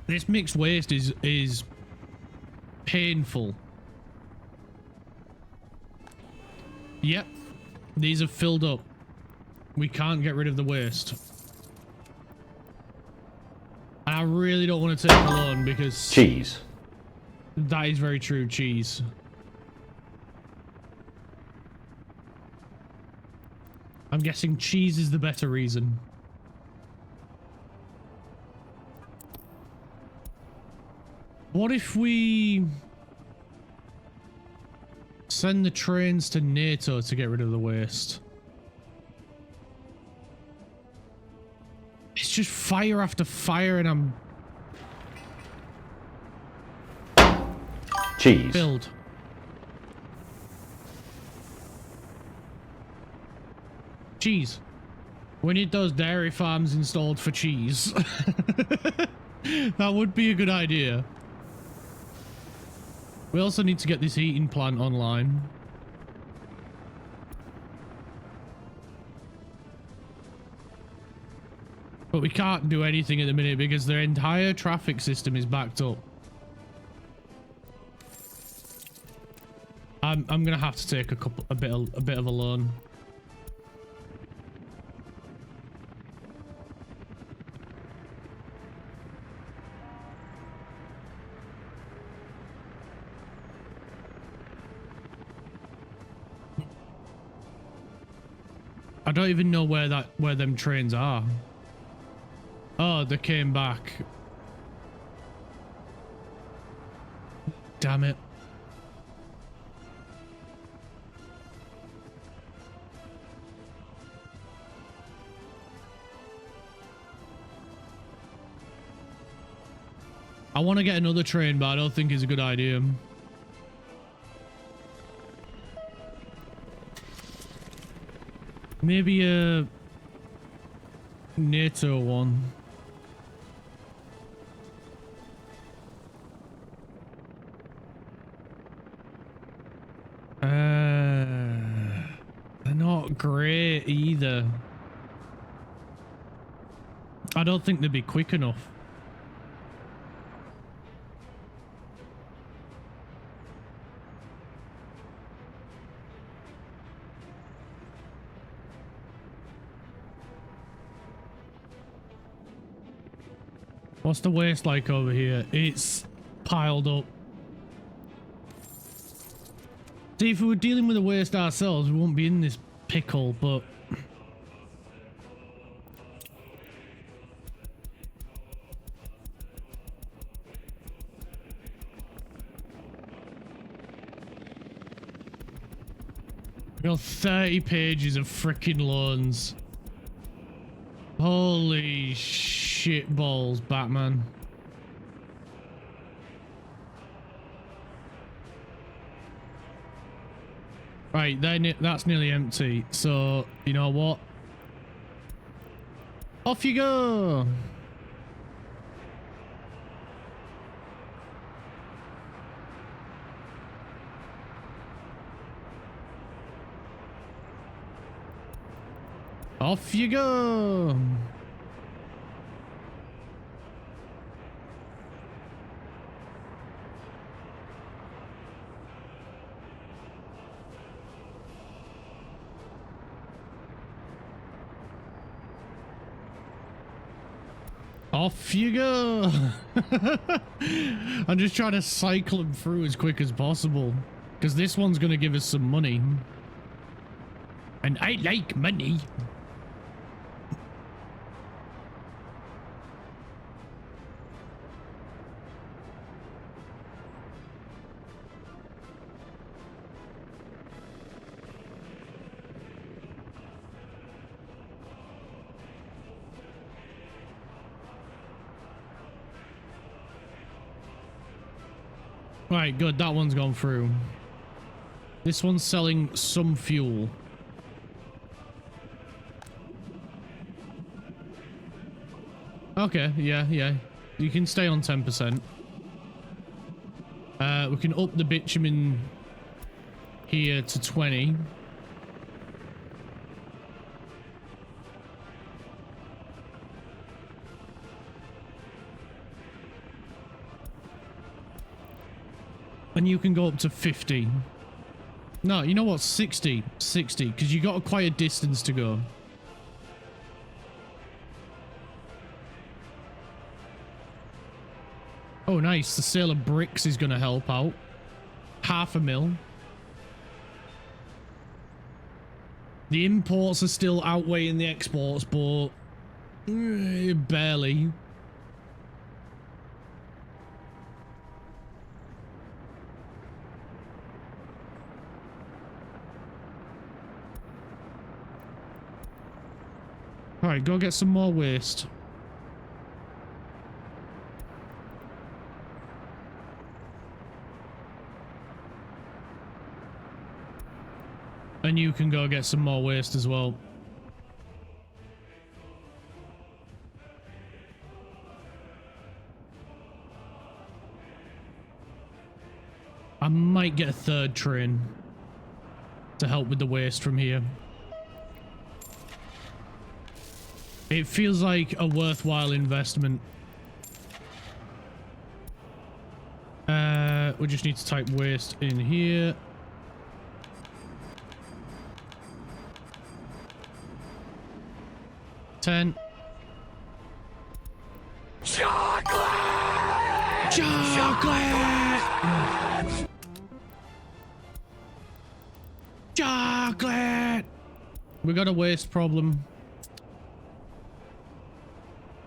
This mixed waste is painful. Yep, these have filled up. We can't get rid of the waste. And I really don't want to take a loan because... Cheese. That is very true, cheese. I'm guessing cheese is the better reason. What if we send the trains to NATO to get rid of the waste? It's just fire after fire and I'm... Cheese. Build. Cheese. We need those dairy farms installed for cheese. That would be a good idea. We also need to get this heating plant online. But we can't do anything at the minute because their entire traffic system is backed up. I'm gonna have to take a bit of a loan. I don't even know where them trains are. Oh, they came back. Damn it. I want to get another train, but I don't think it's a good idea. Maybe a NATO one. They're not great either. I don't think they'd be quick enough. What's the waste like over here? It's piled up. See, if we were dealing with the waste ourselves, we wouldn't be in this pickle, but... we got 30 pages of freaking loans. Holy shit balls, Batman. Right, that's nearly empty. So, you know what? Off you go! Off you go! Off you go! I'm just trying to cycle them through as quick as possible, because this one's going to give us some money. And I like money. Right, good. That one's gone through. This one's selling some fuel. Okay, yeah. You can stay on 10%. We can up the bitumen here to 20. And you can go up to 50. No, you know what? 60. 60, because you got quite a distance to go. Oh, nice. The sale of bricks is going to help out. 500,000. The imports are still outweighing the exports, but barely. Alright, go get some more waste. And you can go get some more waste as well. I might get a third train to help with the waste from here. It feels like a worthwhile investment. We just need to type waste in here. $10. Chocolate! Chocolate! Chocolate! We got a waste problem.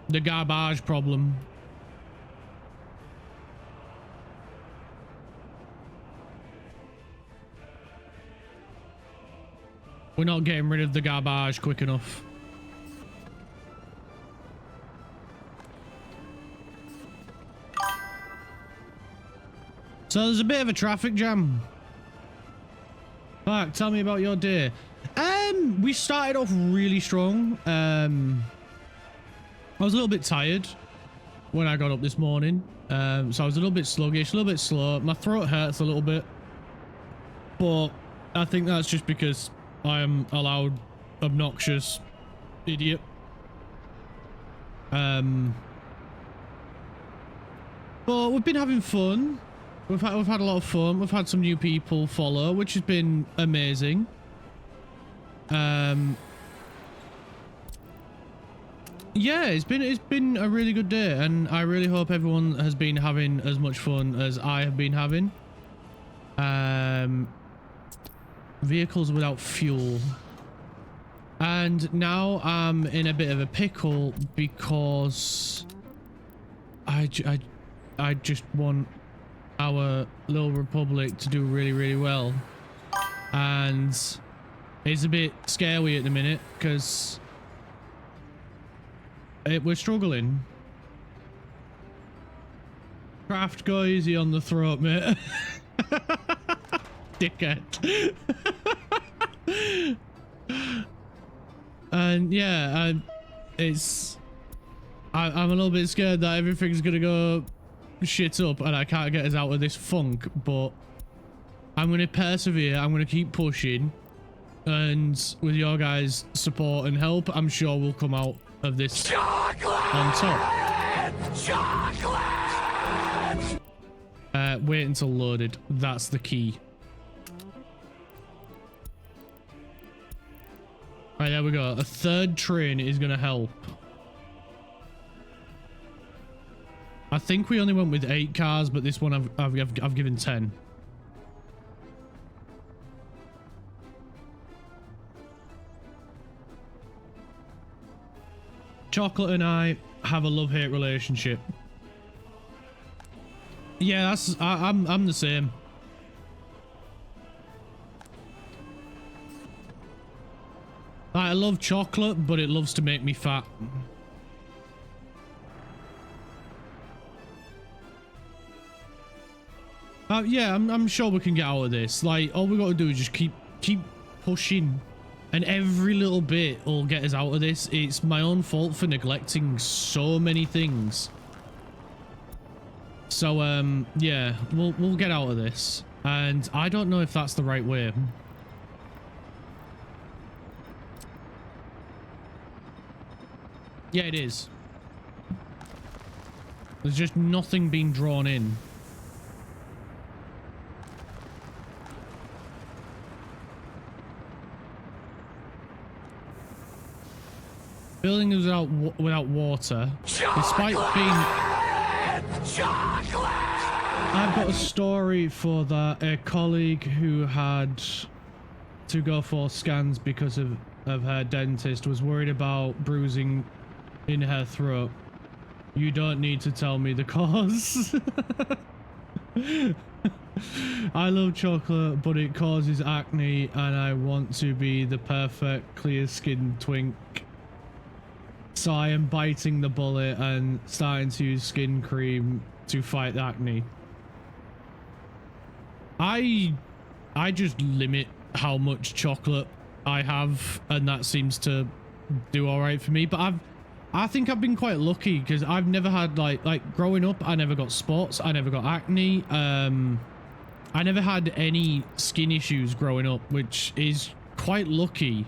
The garbage problem. We're not getting rid of the garbage quick enough. So there's a bit of a traffic jam. Mark, tell me about your day. We started off really strong. I was a little bit tired when I got up this morning. So I was a little bit sluggish, a little bit slow. My throat hurts a little bit. But I think that's just because I am a loud, obnoxious idiot. But we've been having fun. We've had a lot of fun. We've had some new people follow, which has been amazing. Yeah, it's been a really good day, and I really hope everyone has been having as much fun as I have been having. Vehicles without fuel. And now I'm in a bit of a pickle because I just want our little republic to do really, really well. And it's a bit scary at the minute because we're struggling. Craft, go easy on the throat, mate. Dickhead. And yeah, I'm a little bit scared that everything's gonna go shit up and I can't get us out of this funk, but I'm gonna persevere. I'm gonna keep pushing, and with your guys' support and help, I'm sure we'll come out of this on top. Chocolate! Wait until loaded. That's the key. Right, there we go. A third train is gonna help. I think we only went with 8 cars, but this one I've given 10. Chocolate and I have a love-hate relationship. Yeah, I'm the same. I love chocolate, but it loves to make me fat. Yeah, I'm sure we can get out of this. Like, all we got to do is just keep pushing, and every little bit will get us out of this. It's my own fault for neglecting so many things. So, yeah, we'll get out of this, and I don't know if that's the right way. Yeah, it is. There's just nothing being drawn in. Building without water, despite being... Chocolate! I've got a story for that. A colleague who had to go for scans because of her dentist was worried about bruising in her throat. You don't need to tell me the cause. I love chocolate, but it causes acne, and I want to be the perfect clear-skinned twink. So I am biting the bullet and starting to use skin cream to fight acne. I just limit how much chocolate I have, and that seems to do all right for me. But I think I've been quite lucky because I've never had like growing up, I never got spots, I never got acne. I never had any skin issues growing up, which is quite lucky,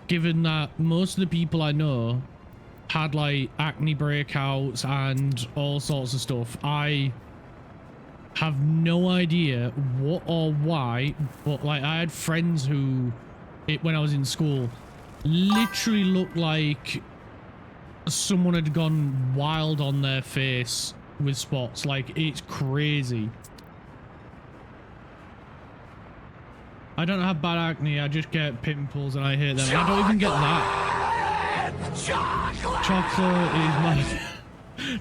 given that most of the people I know had like acne breakouts and all sorts of stuff. I have no idea what or why, but like I had friends who, when I was in school, literally looked like someone had gone wild on their face with spots. Like, it's crazy. I don't have bad acne, I just get pimples and I hate them. I don't even get that. Chocolate is my...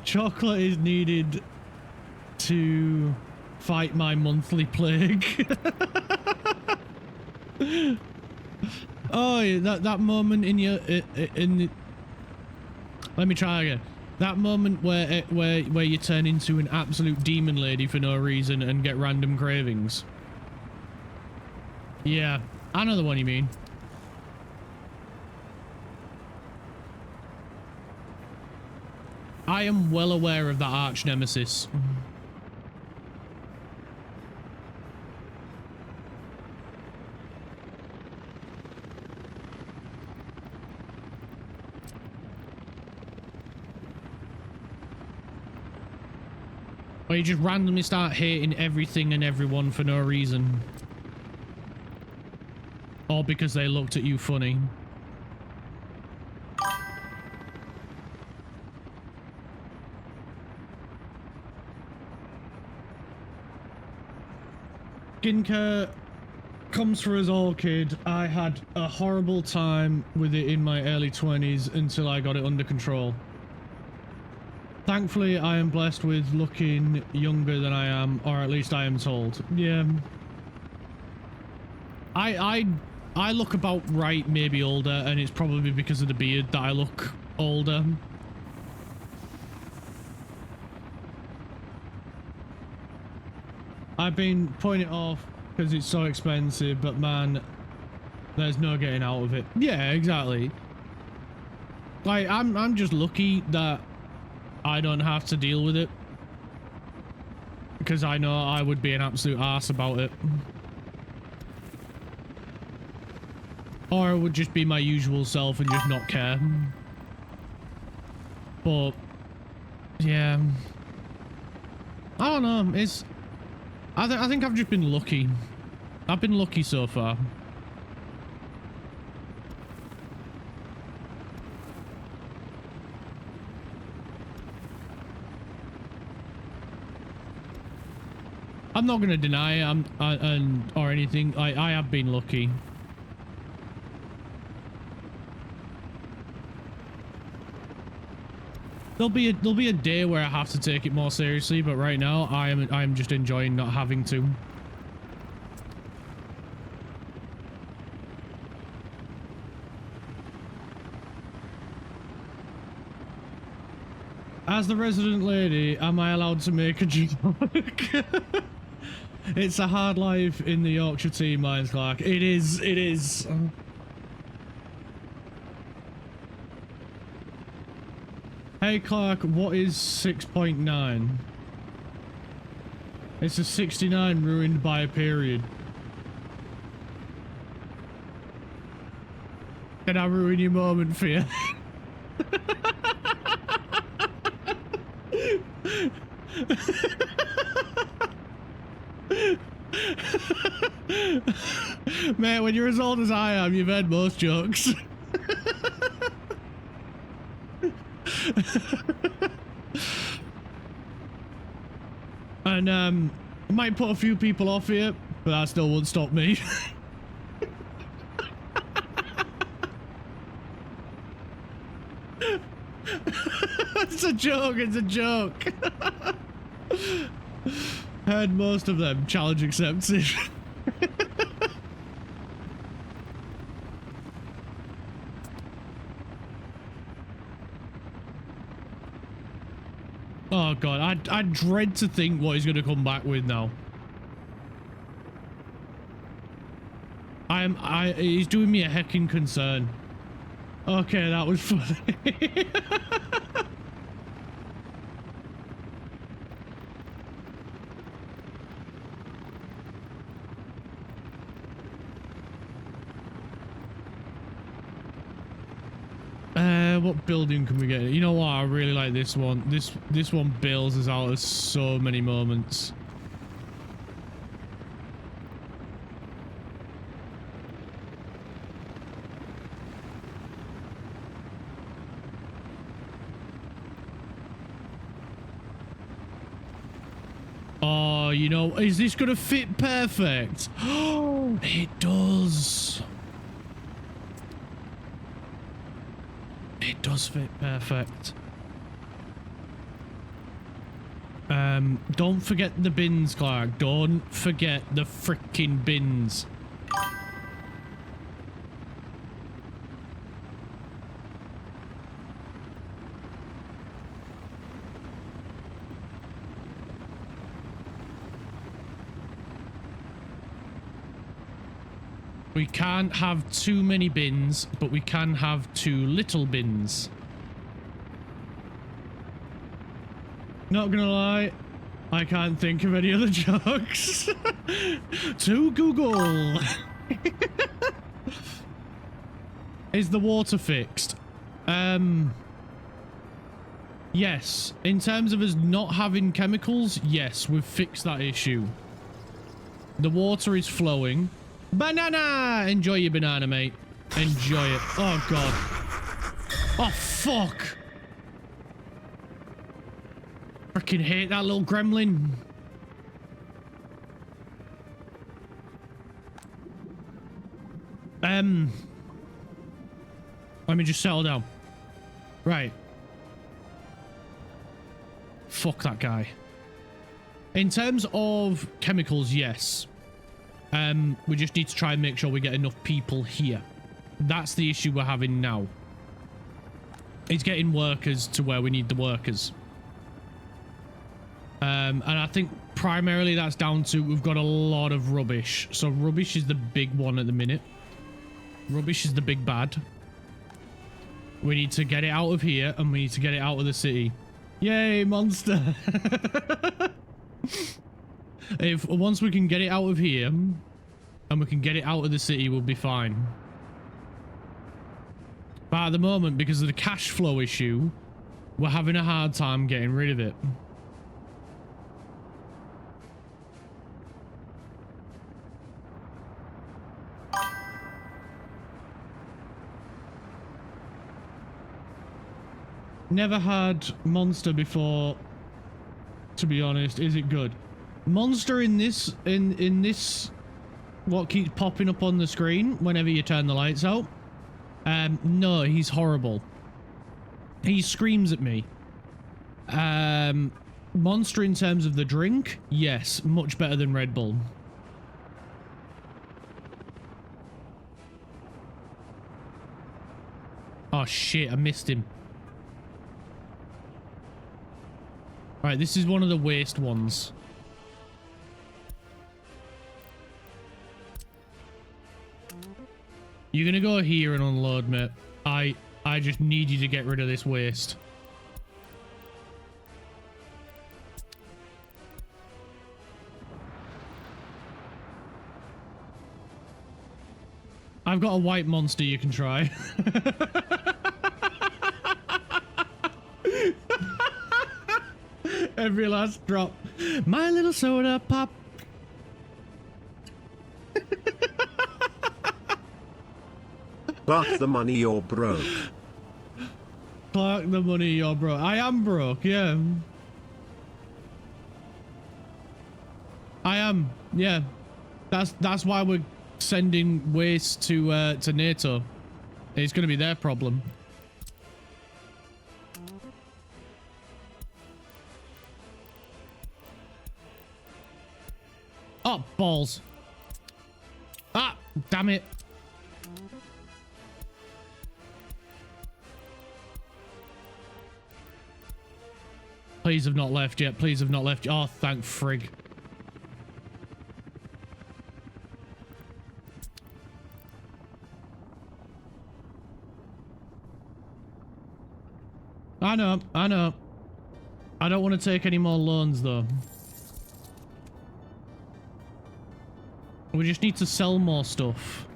Chocolate is needed to fight my monthly plague. Oh, yeah, that moment in your... Let me try again. That moment where you turn into an absolute demon lady for no reason and get random cravings. Yeah, I know the one you mean. I am well aware of that arch nemesis. Where you just randomly start hating everything and everyone for no reason. Or because they looked at you funny. Skincare comes for us all, kid. I had a horrible time with it in my early 20s until I got it under control. Thankfully, I am blessed with looking younger than I am, or at least I am told. Yeah. I look about right, maybe older, and it's probably because of the beard that I look older. I've been putting it off because it's so expensive, but man, there's no getting out of it. Yeah, exactly. Like, I'm just lucky that I don't have to deal with it, because I know I would be an absolute arse about it. Or I would just be my usual self and just not care. But yeah, I don't know. It's I think I've just been lucky. I've been lucky so far. I'm not gonna deny or anything. I have been lucky. There'll be a day where I have to take it more seriously, but right now I'm just enjoying not having to. As the resident lady, am I allowed to make a joke? It's a hard life in the Yorkshire team mines, Clark. It is. It is. Hey Clark, what is 6.9? It's a 69 ruined by a period. Can I ruin your moment for you? Mate, when you're as old as I am, you've heard most jokes. And I might put a few people off here, but that still won't stop me. It's a joke, it's a joke. Heard most of them. Challenge accepted. Oh god, I dread to think what he's gonna come back with now. He's doing me a heckin' concern. Okay, that was funny. What building can we get? You know what? I really like this one. This one bails us out of so many moments. Oh, you know, is this gonna fit perfect? Oh, it does. It does fit perfect. Don't forget the bins, Clark. Don't forget the freaking bins. We can't have too many bins, but we can have too little bins. Not gonna lie, I can't think of any other jokes. To Google. Is the water fixed? Yes, in terms of us not having chemicals, yes, we've fixed that issue. The water is flowing. Banana! Enjoy your banana, mate. Enjoy it. Oh, God. Oh, fuck. Freaking hate that little gremlin. Let me just settle down. Right. Fuck that guy. In terms of chemicals, yes. We just need to try and make sure we get enough people here. That's the issue we're having now. It's getting workers to where we need the workers. And I think primarily that's down to we've got a lot of rubbish. So rubbish is the big one at the minute. Rubbish is the big bad. We need to get it out of here and we need to get it out of the city. Yay, monster. Once we can get it out of here and we can get it out of the city, we'll be fine. But at the moment, because of the cash flow issue, we're having a hard time getting rid of it. Never had Monster before, to be honest. Is it good? Monster in this what keeps popping up on the screen whenever you turn the lights out? No, he's horrible. He screams at me. Monster in terms of the drink, yes, much better than Red Bull. Oh shit, I missed him. Right, this is one of the waste ones. You're gonna go here and unload, mate. I just need you to get rid of this waste. I've got a white monster you can try. Every last drop. My little soda pop. But the money you're broke. Clark, the money you're broke. I am broke, yeah. I am, yeah. That's why we're sending waste to NATO. It's gonna be their problem. Oh, balls. Ah, damn it. Please have not left yet. Please have not left yet. Oh, thank frig. I know. I know. I don't want to take any more loans, though. We just need to sell more stuff.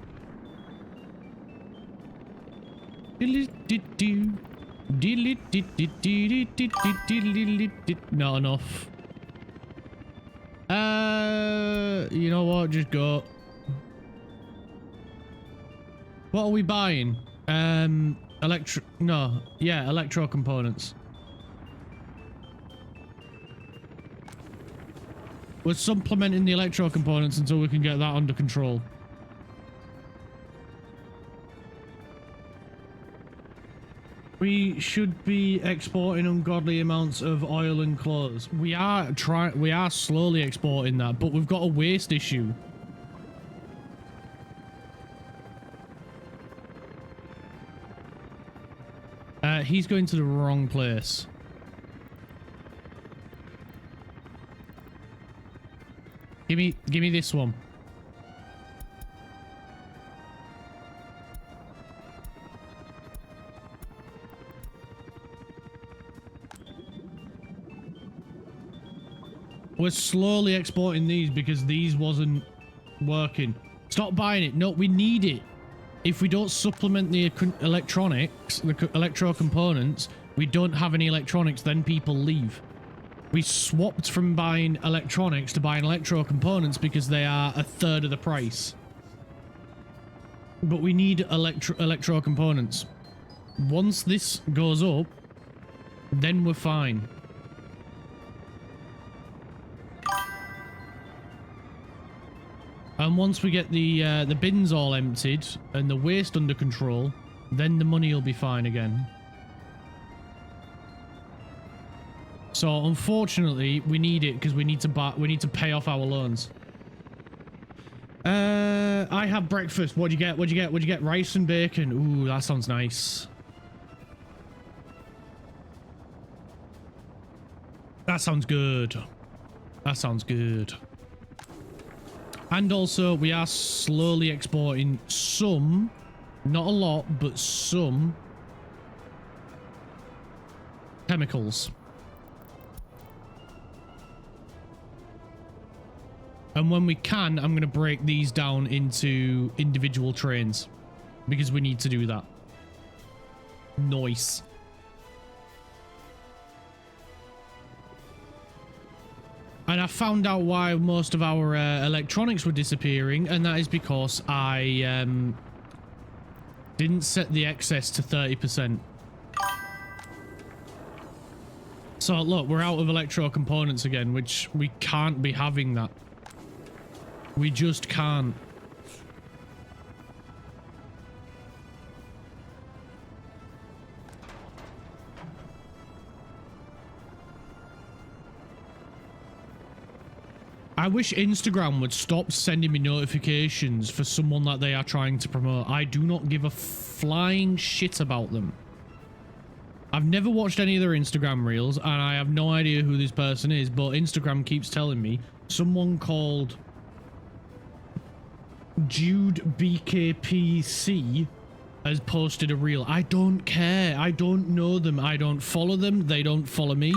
Not enough. You know what? Just go. What are we buying? Electro components. We're supplementing the electro components until we can get that under control. We should be exporting ungodly amounts of oil and clothes. We are slowly exporting that, but we've got a waste issue. He's going to the wrong place. Give me this one. We're slowly exporting these because these wasn't working. Stop buying it. No, we need it. If we don't supplement the electronics, the electro components, We don't have any electronics, then people leave. We swapped from buying electronics to buying electro components because they are a third of the price. But we need electro components. Once this goes up, then we're fine. And once we get the bins all emptied and the waste under control, then the money will be fine again. So unfortunately, we need it because we need to pay off our loans. I have breakfast. What'd you get? What'd you get? What'd you get? Rice and bacon. Ooh, that sounds nice. That sounds good. That sounds good. And also, we are slowly exporting some, not a lot, but some chemicals. And when we can, I'm going to break these down into individual trains because we need to do that. Nice. And I found out why most of our electronics were disappearing, and that is because I didn't set the excess to 30%. So look, we're out of electro components again, which we can't be having that. We just can't. I wish Instagram would stop sending me notifications for someone that they are trying to promote. I do not give a flying shit about them. I've never watched any of their Instagram reels, and I have no idea who this person is, but Instagram keeps telling me someone called Jude BKPC has posted a reel. I don't care. I don't know them. I don't follow them. They don't follow me.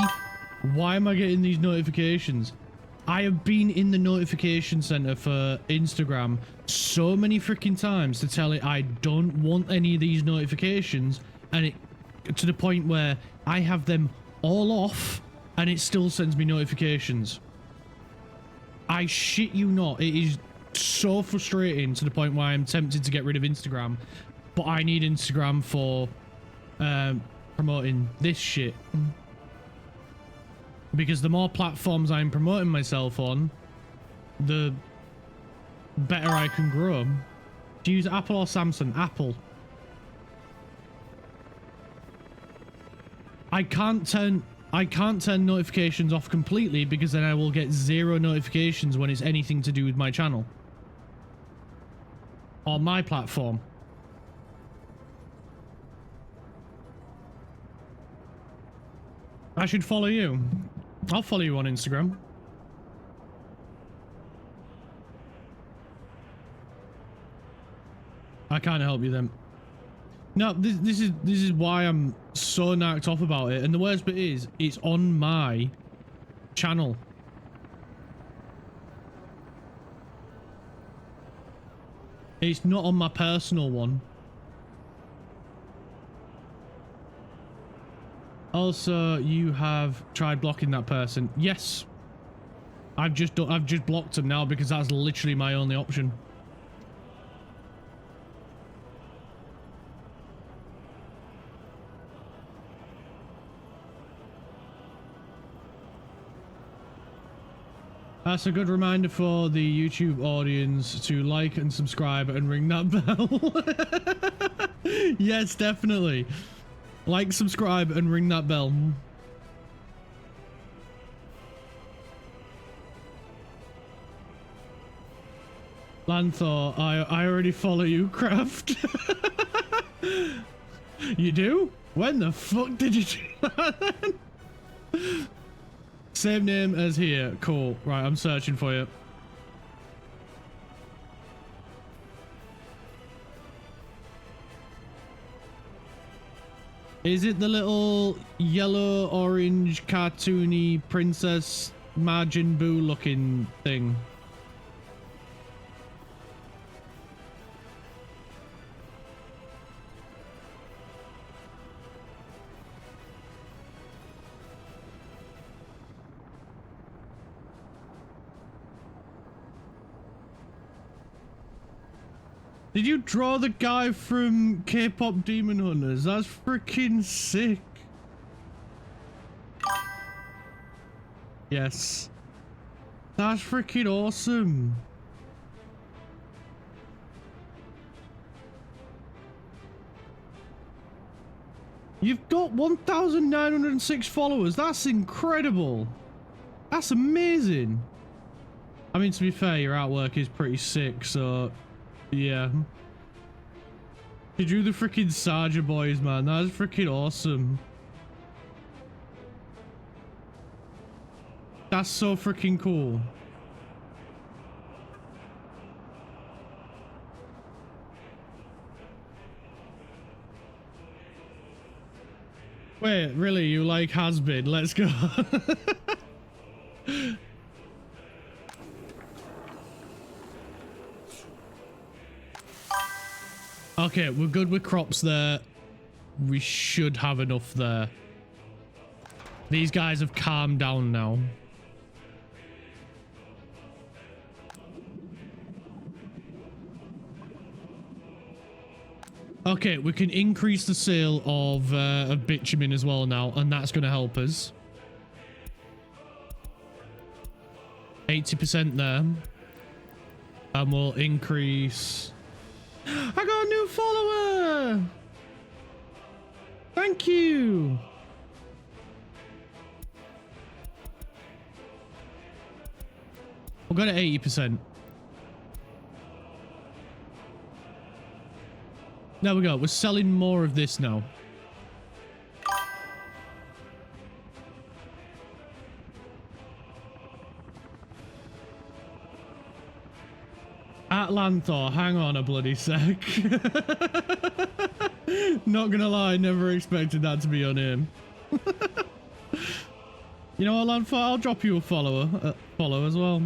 Why am I getting these notifications? I have been in the notification center for Instagram so many freaking times to tell it I don't want any of these notifications, and it to the point where I have them all off and it still sends me notifications. I shit you not, it is so frustrating to the point where I'm tempted to get rid of Instagram, but I need Instagram for promoting this shit. Because the more platforms I'm promoting myself on, the better I can grow. Do you use Apple or Samsung? Apple. I can't turn notifications off completely because then I will get 0 notifications when it's anything to do with my channel. Or my platform. I should follow you. I'll follow you on Instagram. I can't help you then. No, this is why I'm so knocked off about it. And the worst bit is, it's on my channel. It's not on my personal one. Also, you have tried blocking that person. Yes. I've just blocked him now because that's literally my only option. That's a good reminder for the YouTube audience to like and subscribe and ring that bell. Yes, definitely. Like, subscribe, and ring that bell. Lanthor, I already follow you, Craft. You do? When the fuck did you do that then? Same name as here. Cool. Right, I'm searching for you. Is it the little yellow, orange, cartoony Princess Majin Buu looking thing? Did you draw the guy from K-pop Demon Hunters? That's freaking sick. Yes. That's freaking awesome. You've got 1,906 followers. That's incredible. That's amazing. I mean, to be fair, your artwork is pretty sick, so yeah. You drew the freaking Sarja boys, man. That's freaking awesome. That's so freaking cool. Wait, really? You like has-been? Let's go. Okay, we're good with crops there. We should have enough there. These guys have calmed down now. Okay, we can increase the sale of bitumen as well now, and that's going to help us. 80% there. And we'll increase... I got a new follower! Thank you! We'll go to 80%. There we go. We're selling more of this now. Atlanthor, hang on a bloody sec. Not gonna lie, never expected that to be on him. You know what, Lanthor? I'll drop you a follow as well.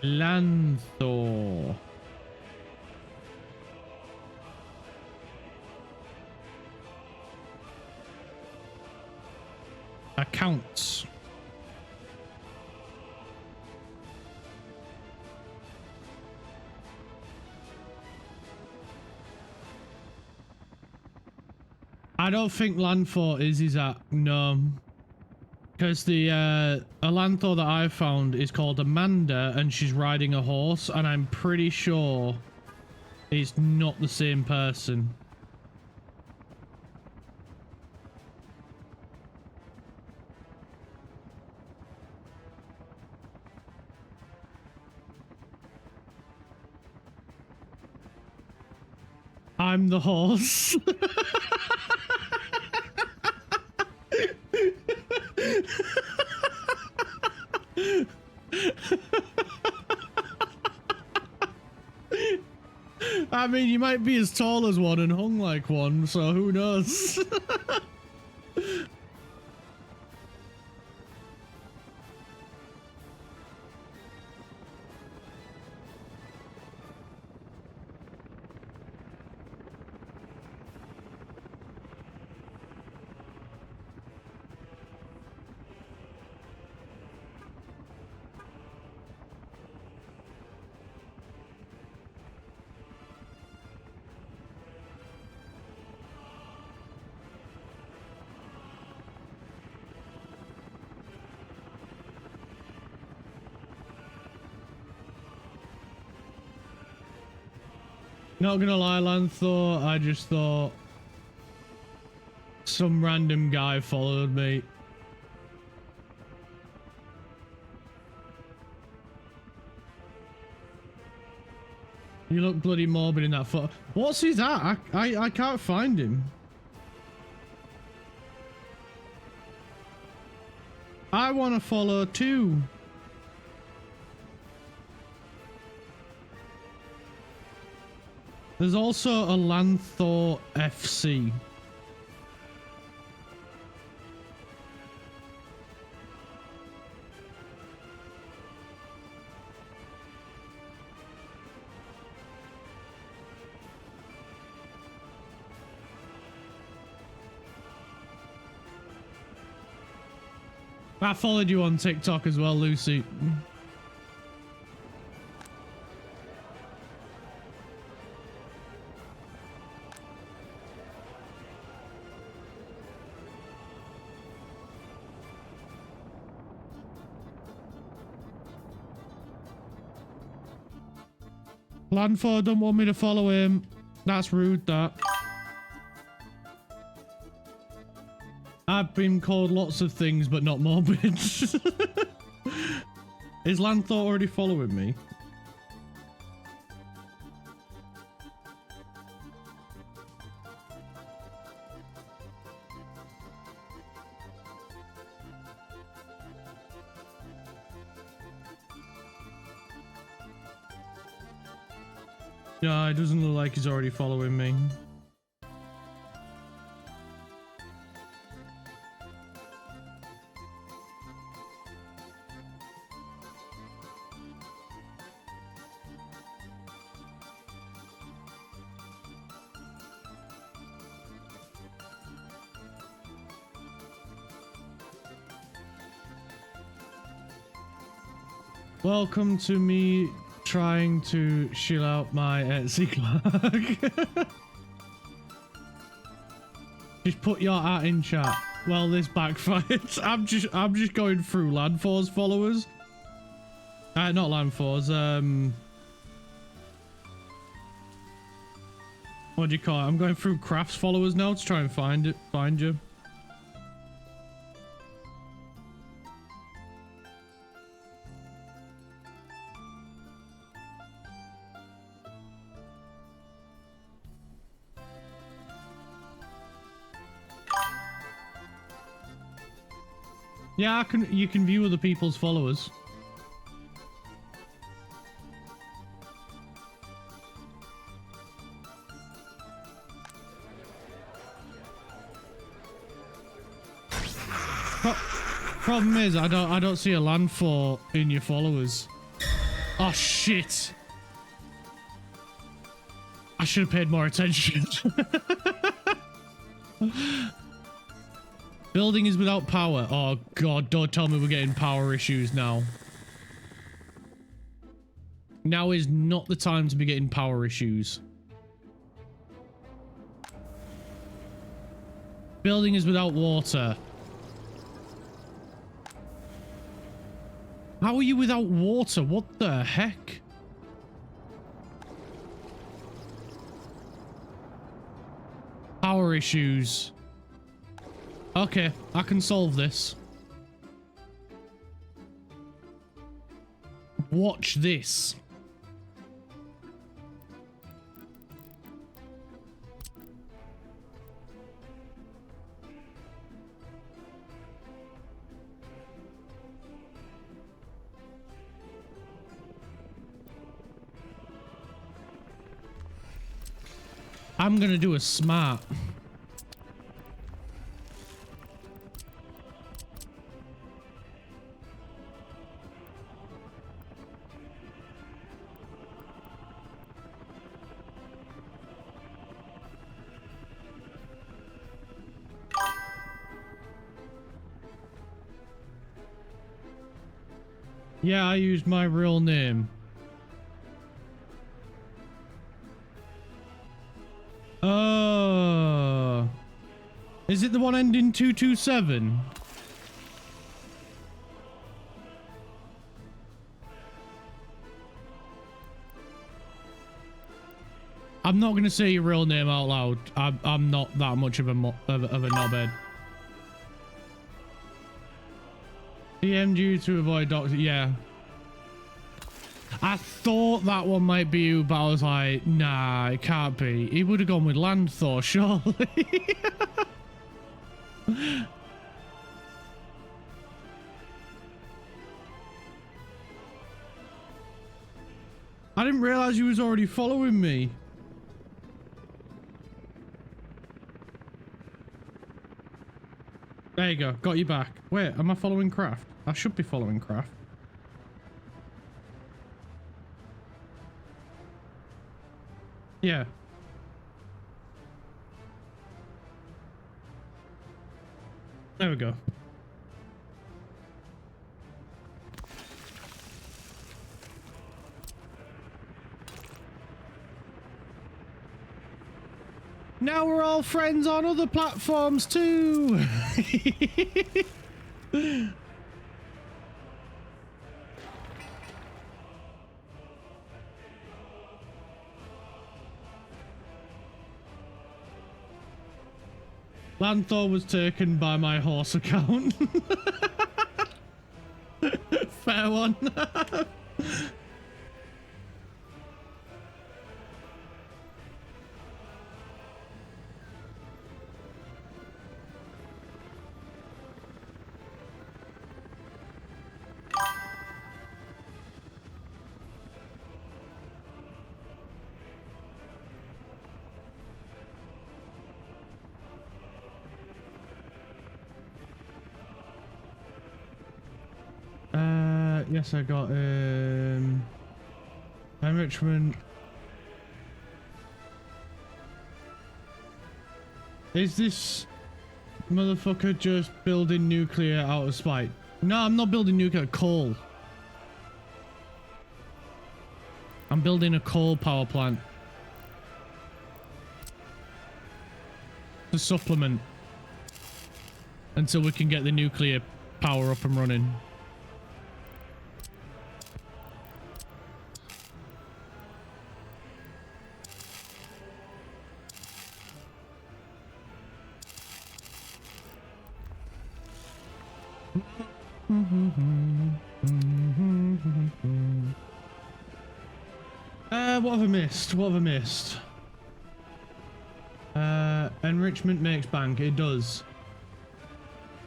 Lanthor. Accounts. I don't think Lanthor is his act, no. Because the Alanthor that I found is called Amanda and she's riding a horse, and I'm pretty sure it's not the same person. I'm the horse. I mean, you might be as tall as one and hung like one, so who knows? Not gonna lie, Lanthor, I just thought some random guy followed me. You look bloody morbid in that photo. What's his at? I can't find him. I want to follow too. There's also a Lanthor FC. I followed you on TikTok as well, Lucy. Landford don't want me to follow him. That's rude, that. I've been called lots of things, but not morbid. Is Lanthor already following me? No, it doesn't look like he's already following me. Welcome to me trying to shill out my Etsy clerk. Just put your art in chat. Well, this backfired. I'm just going through Landfor's followers. Not Landfor's. What do you call it? I'm going through Craft's followers now to try and find you. Yeah, you can view other people's followers. Problem is, I don't see a Landfall in your followers. Oh shit! I should have paid more attention. Building is without power. Oh god, don't tell me we're getting power issues now. Now is not the time to be getting power issues. Building is without water. How are you without water? What the heck? Power issues. Okay, I can solve this. Watch this. I'm gonna do a smart. Yeah, I used my real name. Oh. Is it the one ending 227? I'm not gonna say your real name out loud. I'm not that much of a knobhead. DM'd you to avoid doctor. Yeah. I thought that one might be you, but I was like, nah, it can't be. He would have gone with Landthor, surely. I didn't realize you was already following me. There you go. Got you back. Wait, am I following Craft? I should be following Craft. Yeah. There we go. now we're all friends on other platforms too. Lanthor was taken by my horse account. Fair one. Yes, I got enrichment. Is this motherfucker just building nuclear out of spite? No, I'm not building nuclear, coal. I'm building a coal power plant. To supplement. Until we can get the nuclear power up and running. What have I missed? What have I missed? Enrichment makes bank. It does.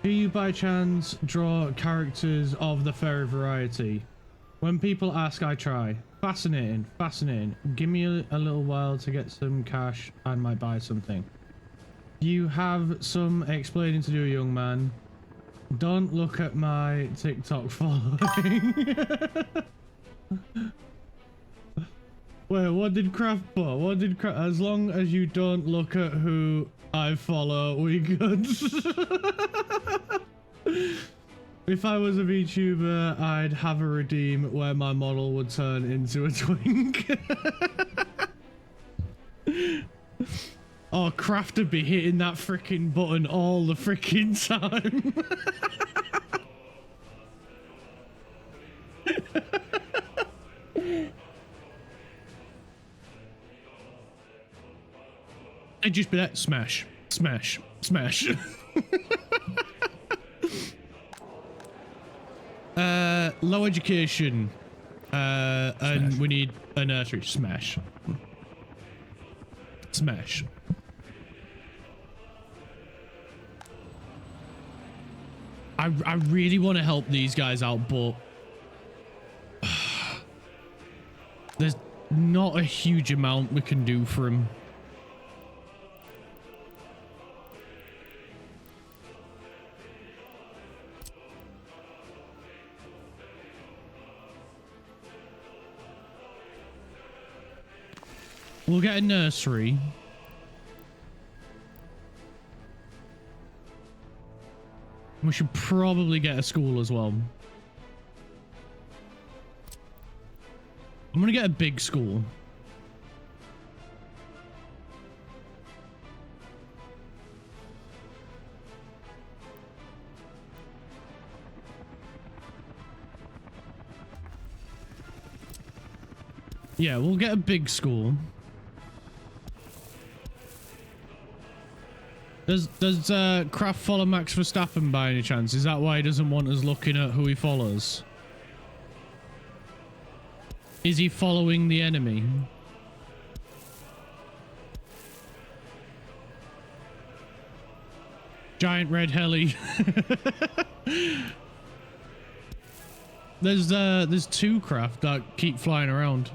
Do you by chance draw characters of the fairy variety? When people ask, I try. Fascinating, fascinating. Give me a little while to get some cash. I might buy something. You have some explaining to do, young man. Don't look at my TikTok following. Wait, what did Craft put? What did Craft? As long as you don't look at who I follow, we good. If I was a VTuber, I'd have a redeem where my model would turn into a twink. Oh, Craft would be hitting that freaking button all the freaking time. It'd just be that smash, smash, smash. Low education. And we need a nursery. Smash. Smash. I really want to help these guys out, but there's not a huge amount we can do for them. We'll get a nursery. We should probably get a school as well. I'm gonna get a big school. Yeah, we'll get a big school. Does Kraft follow Max Verstappen by any chance? Is that why he doesn't want us looking at who he follows? Is he following the enemy? Giant red heli. There's two Kraft that keep flying around.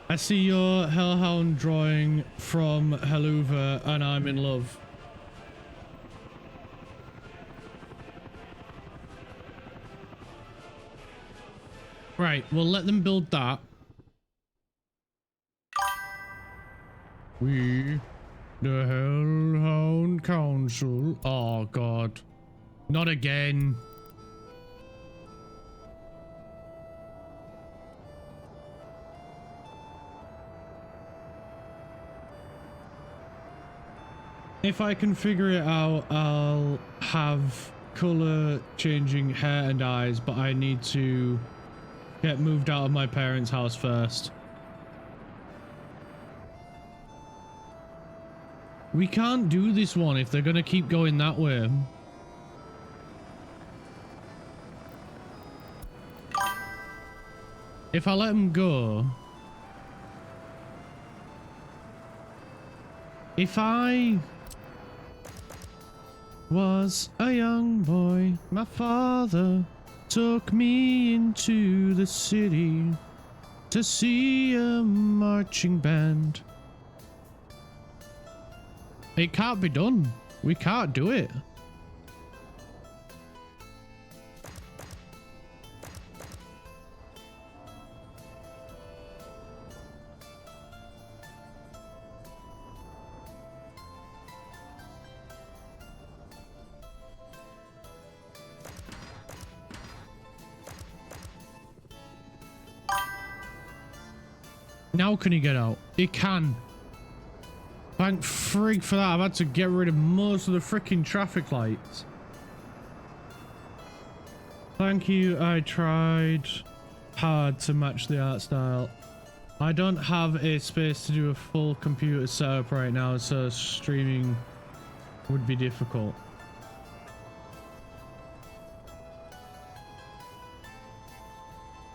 I see your hellhound drawing from Helluva and I'm in love. Right, we'll let them build that. We, the Hellhound Council. Oh God, not again. If I can figure it out, I'll have color changing hair and eyes, but I need to get moved out of my parents' house first. We can't do this one if they're gonna keep going that way. If I let them go... If I was a young boy, my father took me into the city to see a marching band. It can't be done. We can't do it. Now can he get out? He can. Thank frig for that. I've had to get rid of most of the freaking traffic lights. Thank you. I tried hard to match the art style. I don't have a space to do a full computer setup right now, so streaming would be difficult.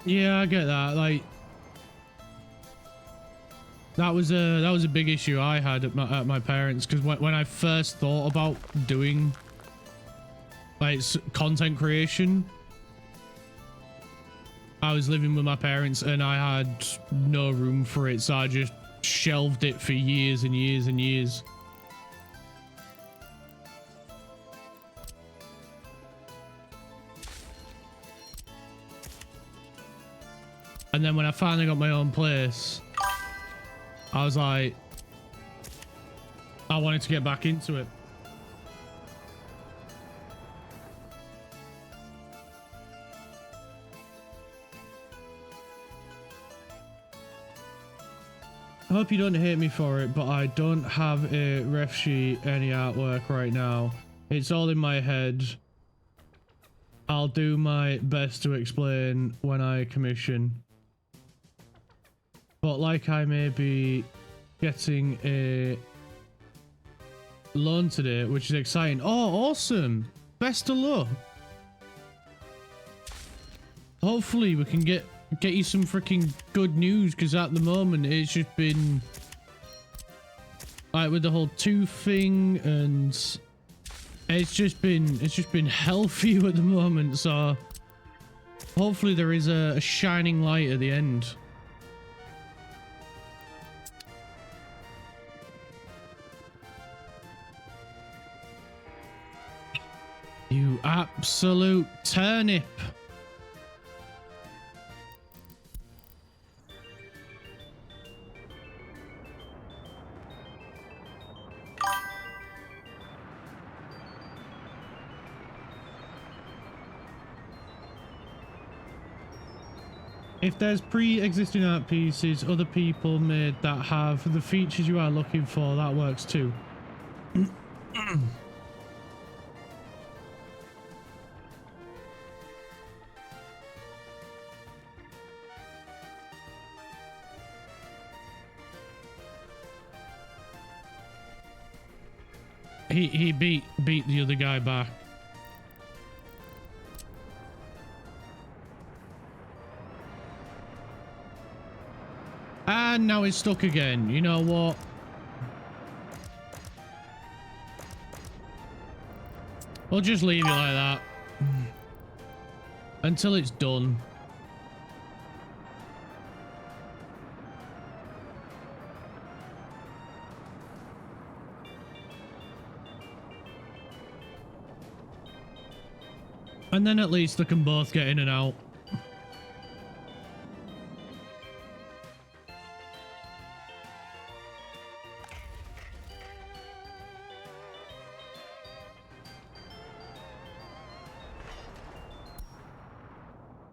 Yeah, I get that. Like, that was a big issue I had at my parents, because when I first thought about doing like content creation, I was living with my parents and I had no room for it, so I just shelved it for years and years and years. And then when I finally got my own place, I was like, I wanted to get back into it. I hope you don't hate me for it, but I don't have a ref sheet, any artwork right now. It's all in my head. I'll do my best to explain when I commission. But like, I may be getting a loan today, which is exciting. Oh, awesome. Best of luck. Hopefully we can get you some freaking good news, because at the moment it's just been like with the whole tooth thing, and it's just been hell for you at the moment. So hopefully there is a shining light at the end. You absolute turnip. If there's pre-existing art pieces other people made that have the features you are looking for, that works too. He beat the other guy back. And now he's stuck again. You know what? We'll just leave it like that until it's done. And then at least they can both get in and out.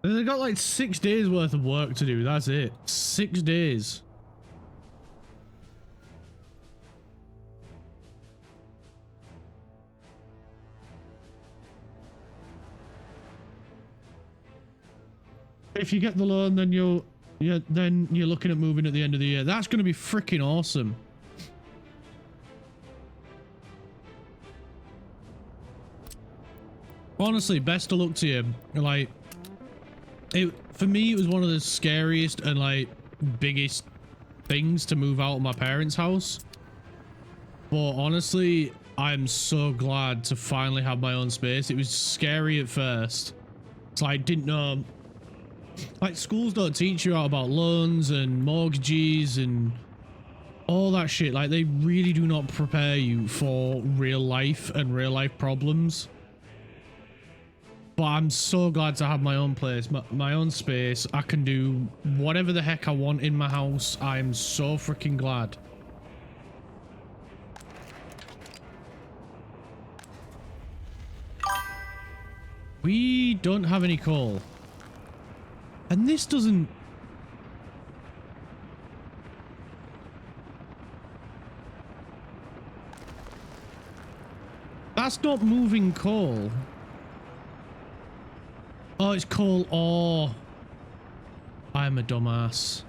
They've got like 6 days worth of work to do. That's it. 6 days. If you get the loan, then you're looking at moving at the end of the year. That's going to be freaking awesome. Honestly, best of luck to you. Like, for me, it was one of the scariest and like biggest things to move out of my parents' house. But honestly, I'm so glad to finally have my own space. It was scary at first. It's like, didn't know. Like, schools don't teach you out about loans and mortgages and all that shit. Like, they really do not prepare you for real life and real life problems. But I'm so glad to have my own place, my own space. I can do whatever the heck I want in my house. I'm so freaking glad. We don't have any coal. And this doesn't... That's not moving coal. Oh, it's coal ore. I'm a dumbass.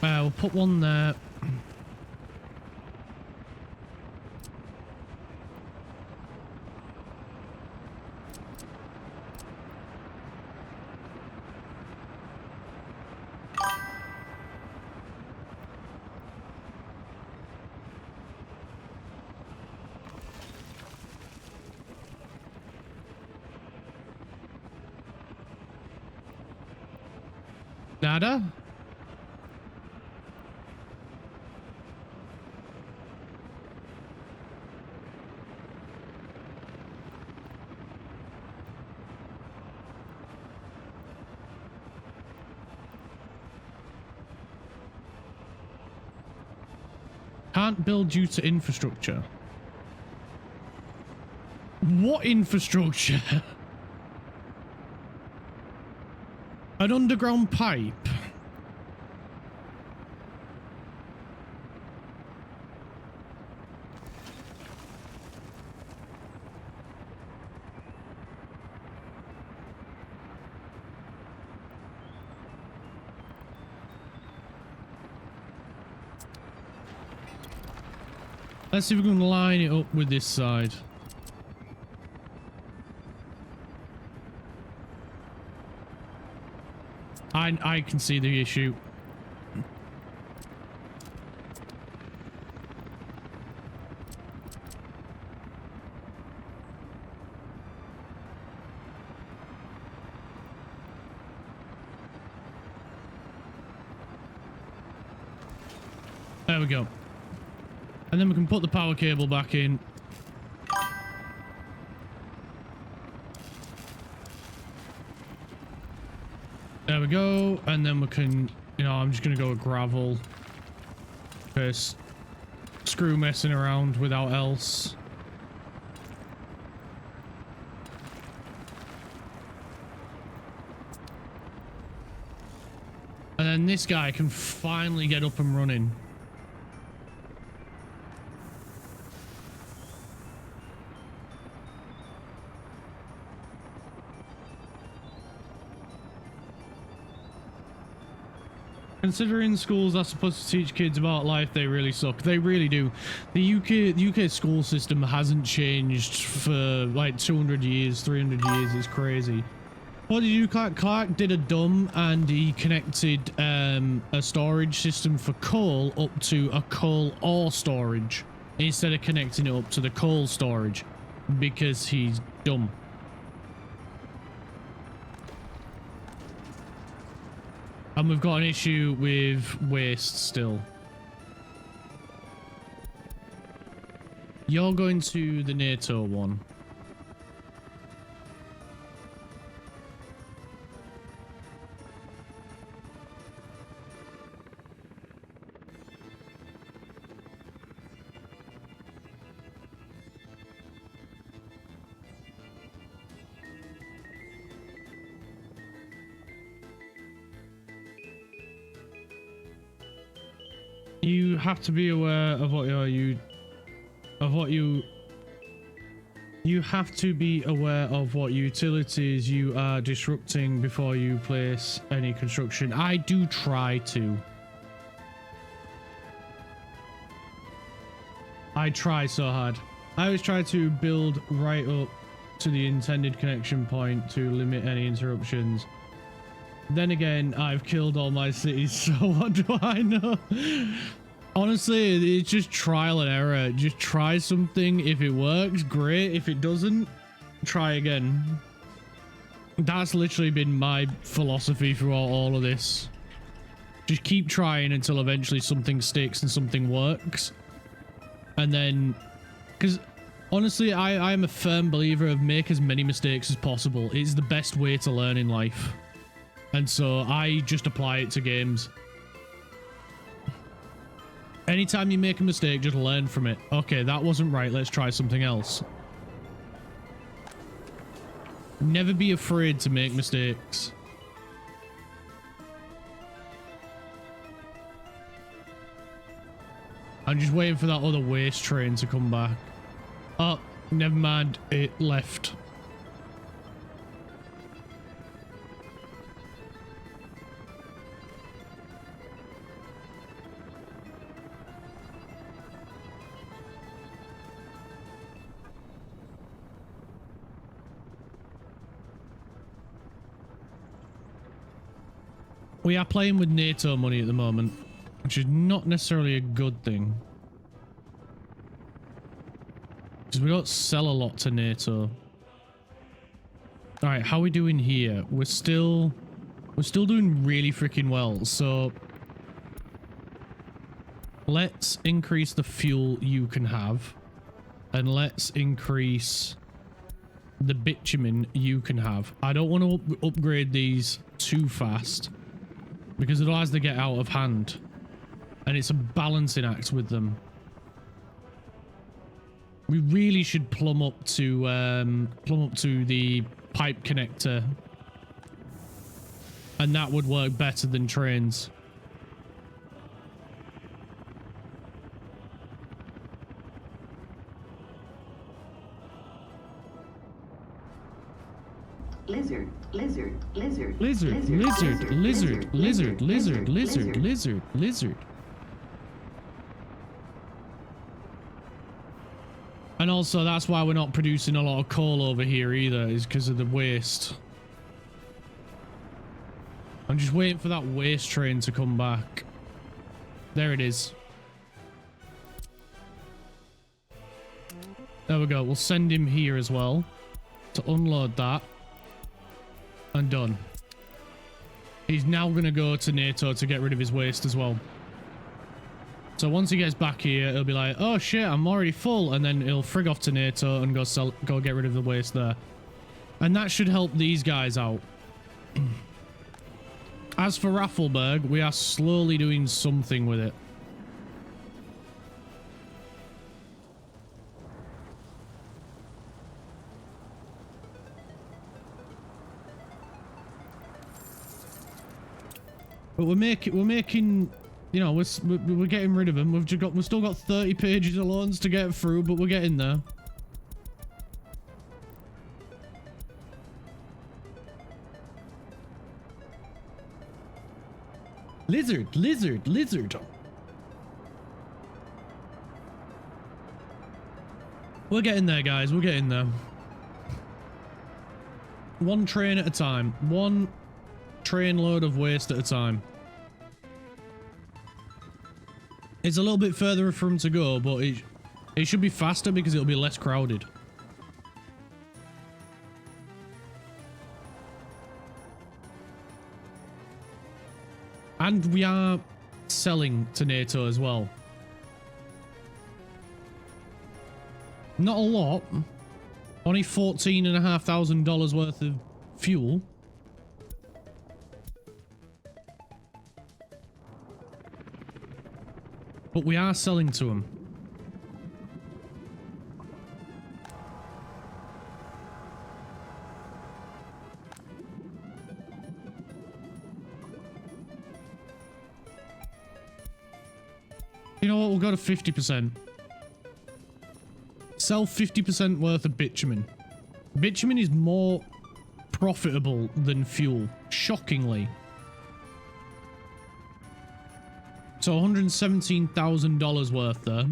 We'll put one there. Nada? Can't build due to infrastructure. What infrastructure? An underground pipe? Let's see if we can line it up with this side. I can see the issue. There we go. And then we can put the power cable back in. There we go. And then we can, you know, I'm just going to go with gravel. Because screw messing around without else. And then this guy can finally get up and running. Considering schools are supposed to teach kids about life, they really suck. They really do. The UK school system hasn't changed for like 200 years, 300 years. It's crazy. What did you do? Clark did a dumb and he connected a storage system for coal up to a coal ore storage instead of connecting it up to the coal storage because he's dumb. And we've got an issue with waste still. You're going to the NATO one. You have to be aware of what you have to be aware of what utilities you are disrupting before you place any construction. I do try to. I try so hard. I always try to build right up to the intended connection point to limit any interruptions. Then again, I've killed all my cities, so what do I know? Honestly, it's just trial and error. Just try something. If it works, great. If it doesn't, try again. That's literally been my philosophy throughout all of this. Just keep trying until eventually something sticks and something works. And then, because honestly, I am a firm believer of make as many mistakes as possible. It's the best way to learn in life. And so I just apply it to games. Anytime you make a mistake, just learn from it. Okay, that wasn't right. Let's try something else. Never be afraid to make mistakes. I'm just waiting for that other waste train to come back. Oh, never mind. It left. We are playing with NATO money at the moment, which is not necessarily a good thing. Because we don't sell a lot to NATO. Alright, how are we doing here? We're still doing really freaking well, so let's increase the fuel you can have. And let's increase the bitumen you can have. I don't want to upgrade these too fast, because otherwise they get out of hand. And it's a balancing act with them. We really should plumb up to the pipe connector. And that would work better than trains. Lizard, lizard, lizard, Lizard, lizard, lizard, lizard, lizard, lizard, lizard, lizard. And also, that's why we're not producing a lot of coal over here either, is because of the waste. I'm just waiting for that waste train to come back. There it is. There we go. We'll send him here as well to unload that. And done. He's now going to go to NATO to get rid of his waste as well. So once he gets back here, he'll be like, oh shit, I'm already full. And then he'll frig off to NATO and go get rid of the waste there. And that should help these guys out. As for Raffelberg, we are slowly doing something with it. But we're making, you know, we're getting rid of them. We've still got 30 pages of loans to get through, but we're getting there. Lizard, lizard, lizard. We're getting there, guys. We're getting there. One train at a time. One train load of waste at a time. It's a little bit further for him to go, but it should be faster because it'll be less crowded. And we are selling to NATO as well. Not a lot. Only $14,500 worth of fuel. But we are selling to them. You know what? We'll go to 50%. Sell 50% worth of bitumen. Bitumen is more profitable than fuel. Shockingly. So $117,000 worth there.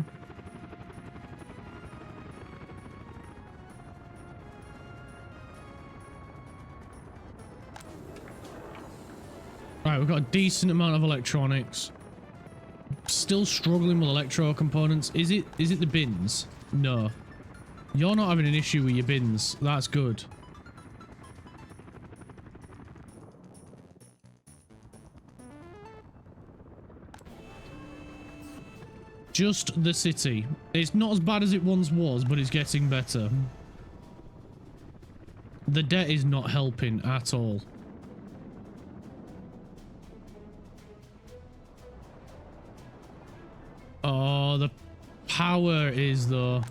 Right, we've got a decent amount of electronics. Still struggling with electro components. Is it the bins? No. You're not having an issue with your bins. That's good. Just the city. It's not as bad as it once was, but it's getting better. The debt is not helping at all. Oh, the power is though.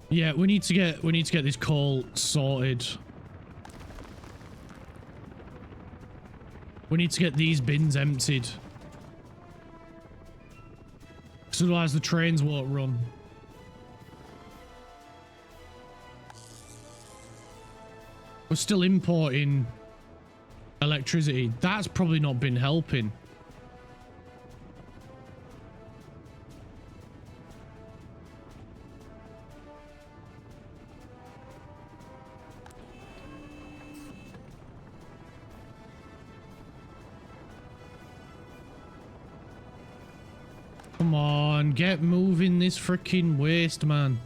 Yeah, we need to get this coal sorted. We need to get these bins emptied. Because otherwise the trains won't run. We're still importing electricity. That's probably not been helping. Come on, get moving this freaking waste, man.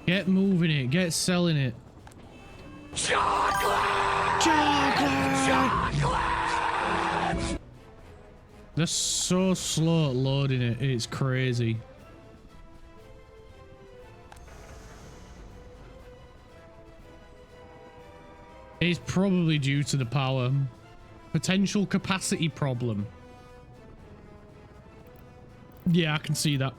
Get moving it, get selling it. Chocolate! Chocolate! Chocolate! They're so slow at loading it, it's crazy. It's probably due to the power. Potential capacity problem. Yeah, I can see that.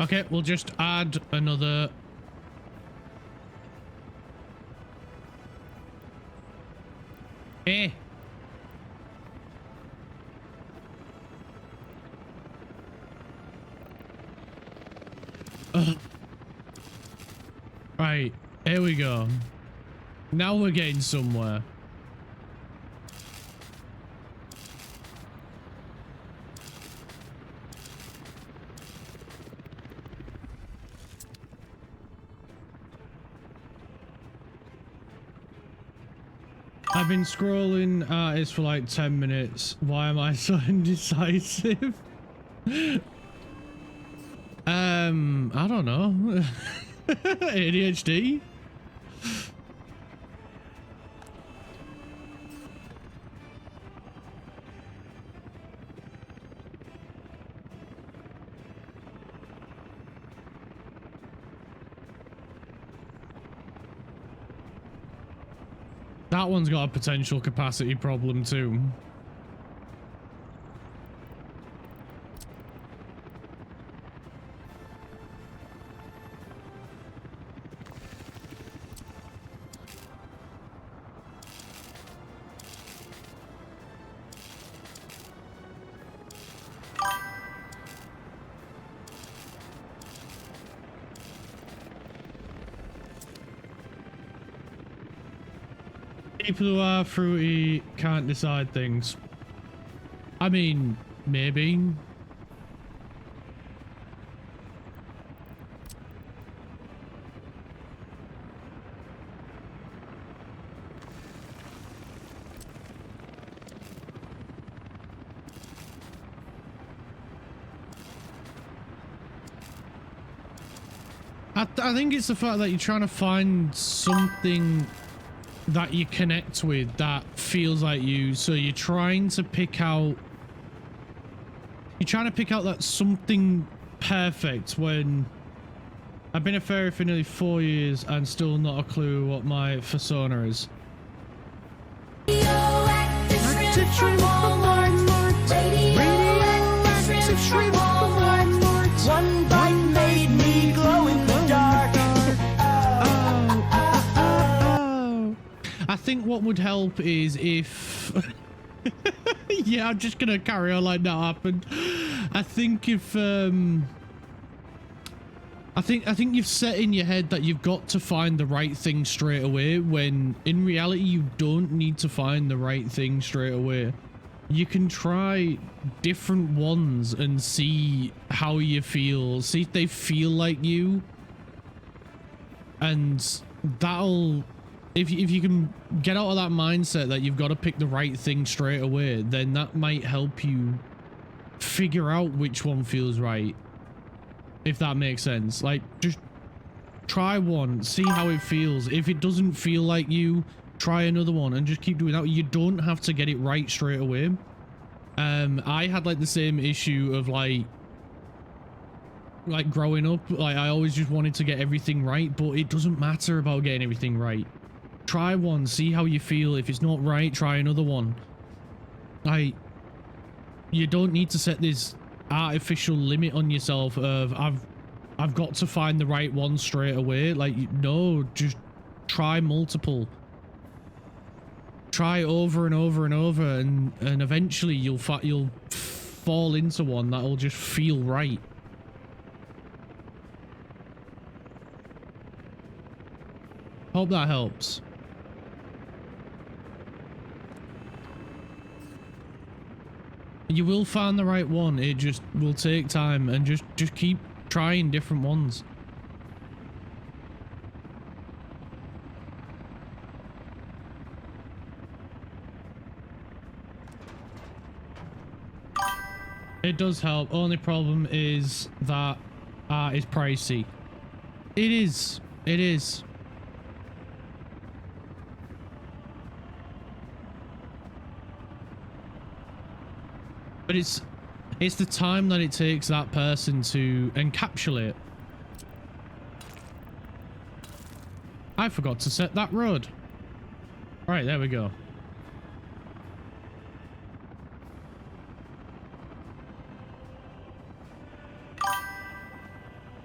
Okay, we'll just add another. Eh. Right, here we go. Now we're getting somewhere. I've been scrolling artists for like 10 minutes. Why am I so indecisive? I don't know. ADHD? That one's got a potential capacity problem too. People who are fruity can't decide things. I mean, maybe. I think it's the fact that you're trying to find something that you connect with that feels like you. So you're trying to pick out that something perfect when I've been a fairy for nearly 4 years and still not a clue what my persona is. One bite made me glow in the dark. I think what would help is if yeah, I'm just gonna carry on like that happened. I think if I think you've set in your head that you've got to find the right thing straight away, when in reality you don't need to find the right thing straight away. You can try different ones and see how you feel, see if they feel like you, and that'll, if you can get out of that mindset that you've got to pick the right thing straight away, then that might help you figure out which one feels right, if that makes sense. Like, just try one, see how it feels. If it doesn't feel like you, try another one and just keep doing that. You don't have to get it right straight away. I had like the same issue of like growing up. Like, I always just wanted to get everything right, but it doesn't matter about getting everything right. Try one, see how you feel. If it's not right, try another one. Like, you don't need to set this artificial limit on yourself of I've got to find the right one straight away. Like, no, just try multiple. Try over and over and over, and eventually you'll fall into one that'll just feel right. Hope that helps. You will find the right one. It just will take time, and just keep trying different ones. It does help. Only problem is that art is pricey. It is. It is. But it's the time that it takes that person to encapsulate. I forgot to set that road. All right, there we go.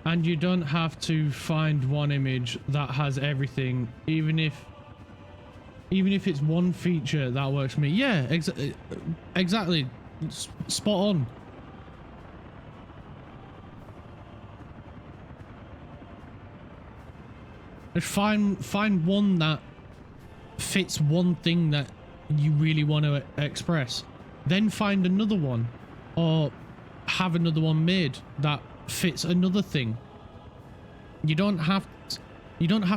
And you don't have to find one image that has everything, even if it's one feature that works for me. Yeah, exactly. Spot on. Just find one that fits one thing that you really want to express. Then find another one, or have another one made that fits another thing. You don't have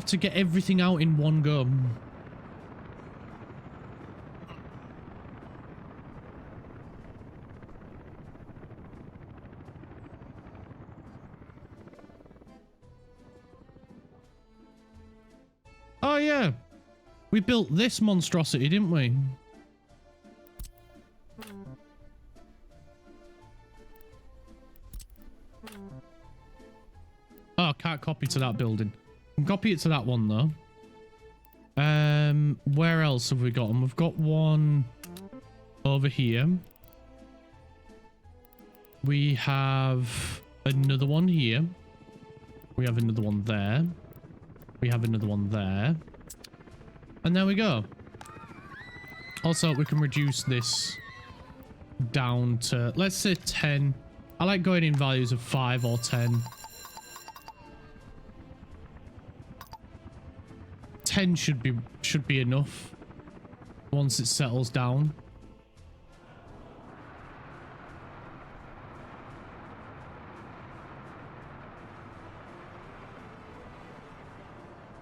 to get everything out in one go. Oh yeah, we built this monstrosity, didn't we? Oh, I can't copy to that building. I can copy it to that one though. Where else have we got them? We've got one over here. We have another one here. We have another one there. We have another one there. And there we go. Also, we can reduce this down to, let's say 10. I like going in values of 5 or 10. 10 should be enough once it settles down.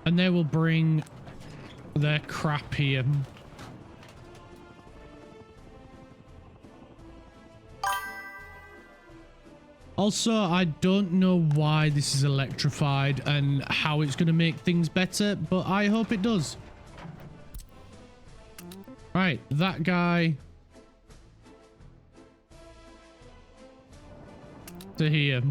And they will bring their crap here. Also, I don't know why this is electrified and how it's going to make things better, but I hope it does. Right, that guy to here.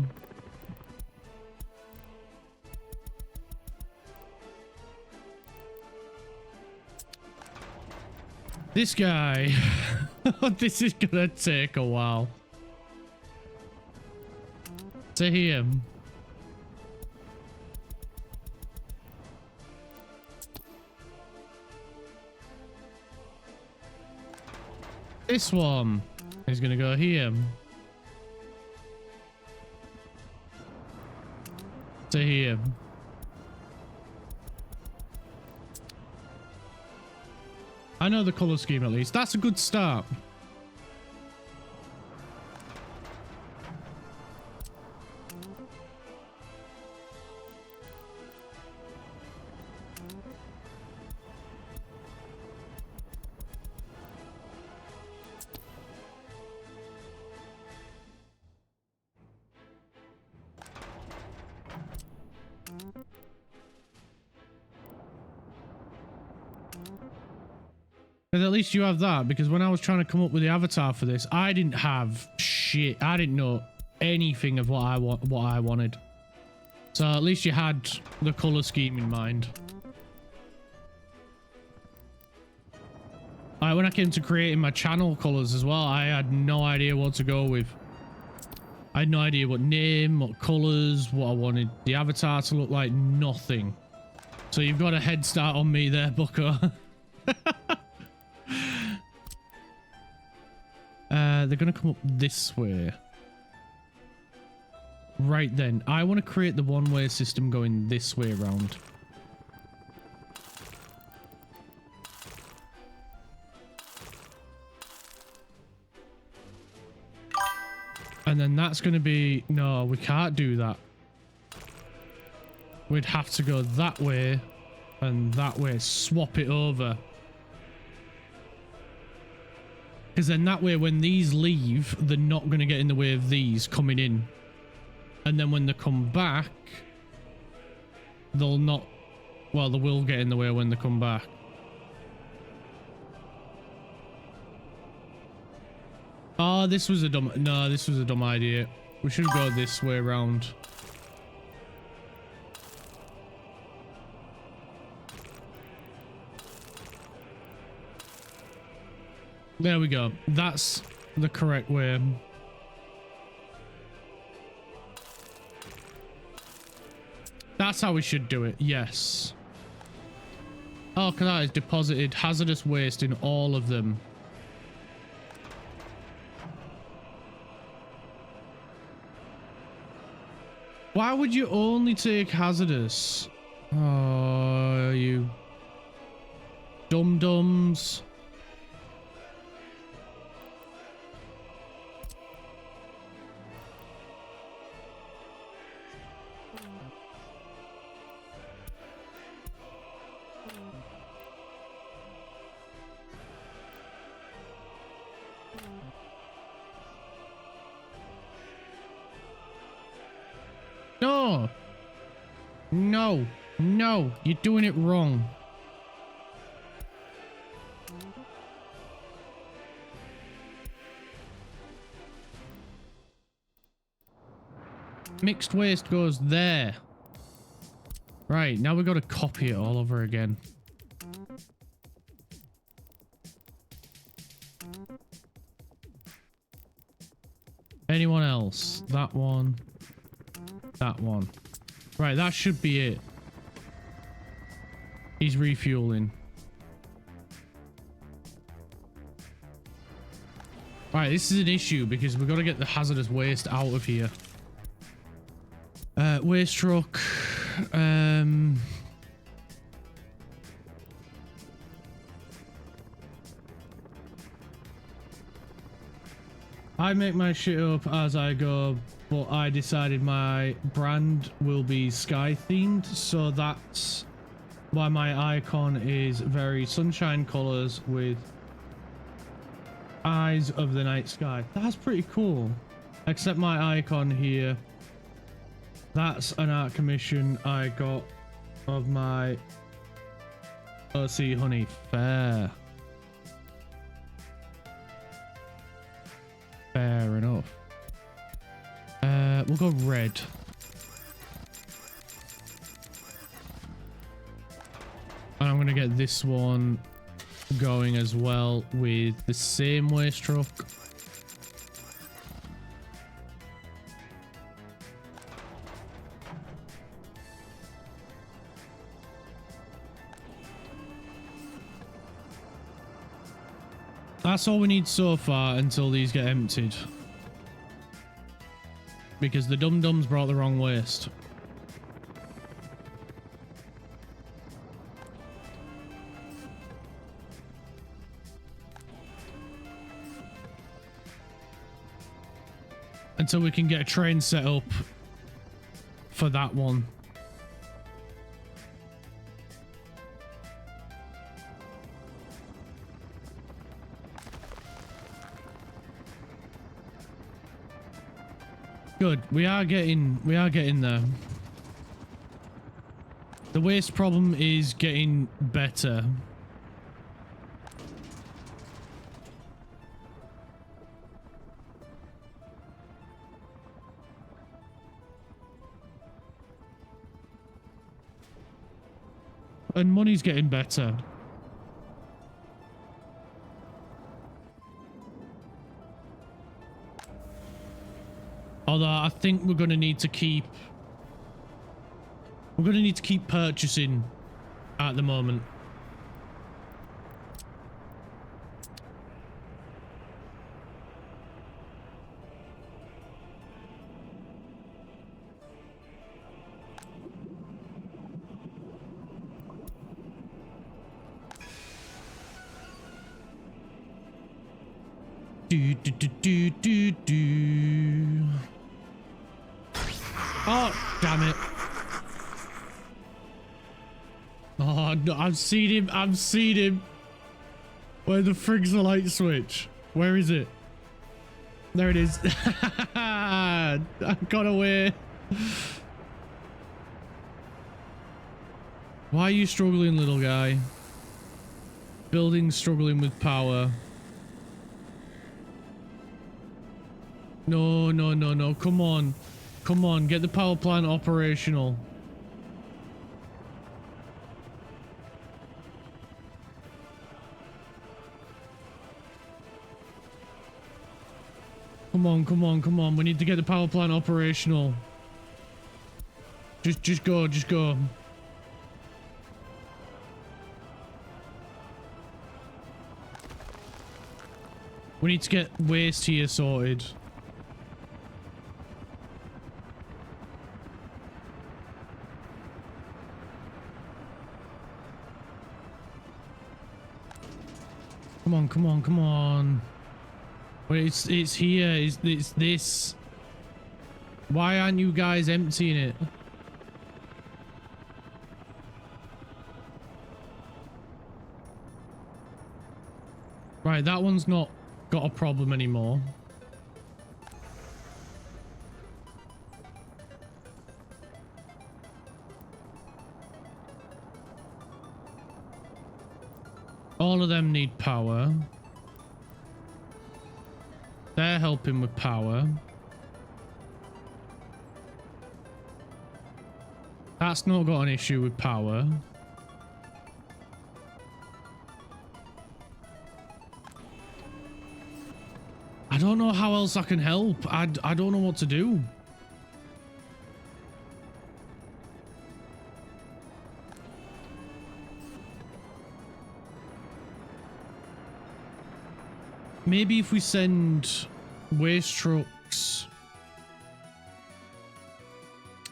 This guy. This is gonna take a while. To him. This one is gonna go here. To here. I know the color scheme at least. That's a good start. Because at least you have that, because when I was trying to come up with the avatar for this, I didn't have shit. I didn't know anything of what I wanted. So at least you had the color scheme in mind. When I came to creating my channel colors as well, I had no idea what to go with. I had no idea what name, what colors, what I wanted the avatar to look like, nothing. So you've got a head start on me there, bucko. They're gonna come up this way. Right then, I want to create the one-way system going this way around. And then that's going to be... No, we can't do that. We'd have to go that way and that way. Swap it over. Because then that way, when these leave, they're not going to get in the way of these coming in. And then when they come back, they'll not... Well, they will get in the way when they come back. Oh, this was a dumb... No, this was a dumb idea. We should go this way around. There we go. That's the correct way. That's how we should do it. Yes. Oh, because that is deposited hazardous waste in all of them. Why would you only take hazardous? Oh, you dum-dums. No. No. No. You're doing it wrong. Mixed waste goes there. Right, now we've got to copy it all over again. Anyone else? That one. That one. Right, that should be it. He's refueling. Right, this is an issue because we've got to get the hazardous waste out of here. Waste truck. I make my shit up as I go, but I decided my brand will be sky themed, so that's why my icon is very sunshine colors with eyes of the night sky. That's pretty cool. Except my icon here, that's an art commission I got of my OC Honey. Fair enough. We'll go red. And I'm gonna get this one going as well with the same waste truck. That's all we need so far until these get emptied. Because the dum-dums brought the wrong waste. Until we can get a train set up for that one. Good. We are getting there. The waste problem is getting better. And money's getting better. Although I think we're going to need to keep purchasing at the moment. Oh, damn it. Oh, no, I've seen him. Where the frig's the light switch? Where is it? There it is. I got away. Why are you struggling, little guy? Building struggling with power. No. Come on. Get the power plant operational. Come on. We need to get the power plant operational. Just go. We need to get waste here sorted. Come on. Wait, it's here. It's this. Why aren't you guys emptying it? Right, that one's not got a problem anymore. All of them need power. They're helping with power. That's not got an issue with power. I don't know how else I can help. I don't know what to do. Maybe if we send waste trucks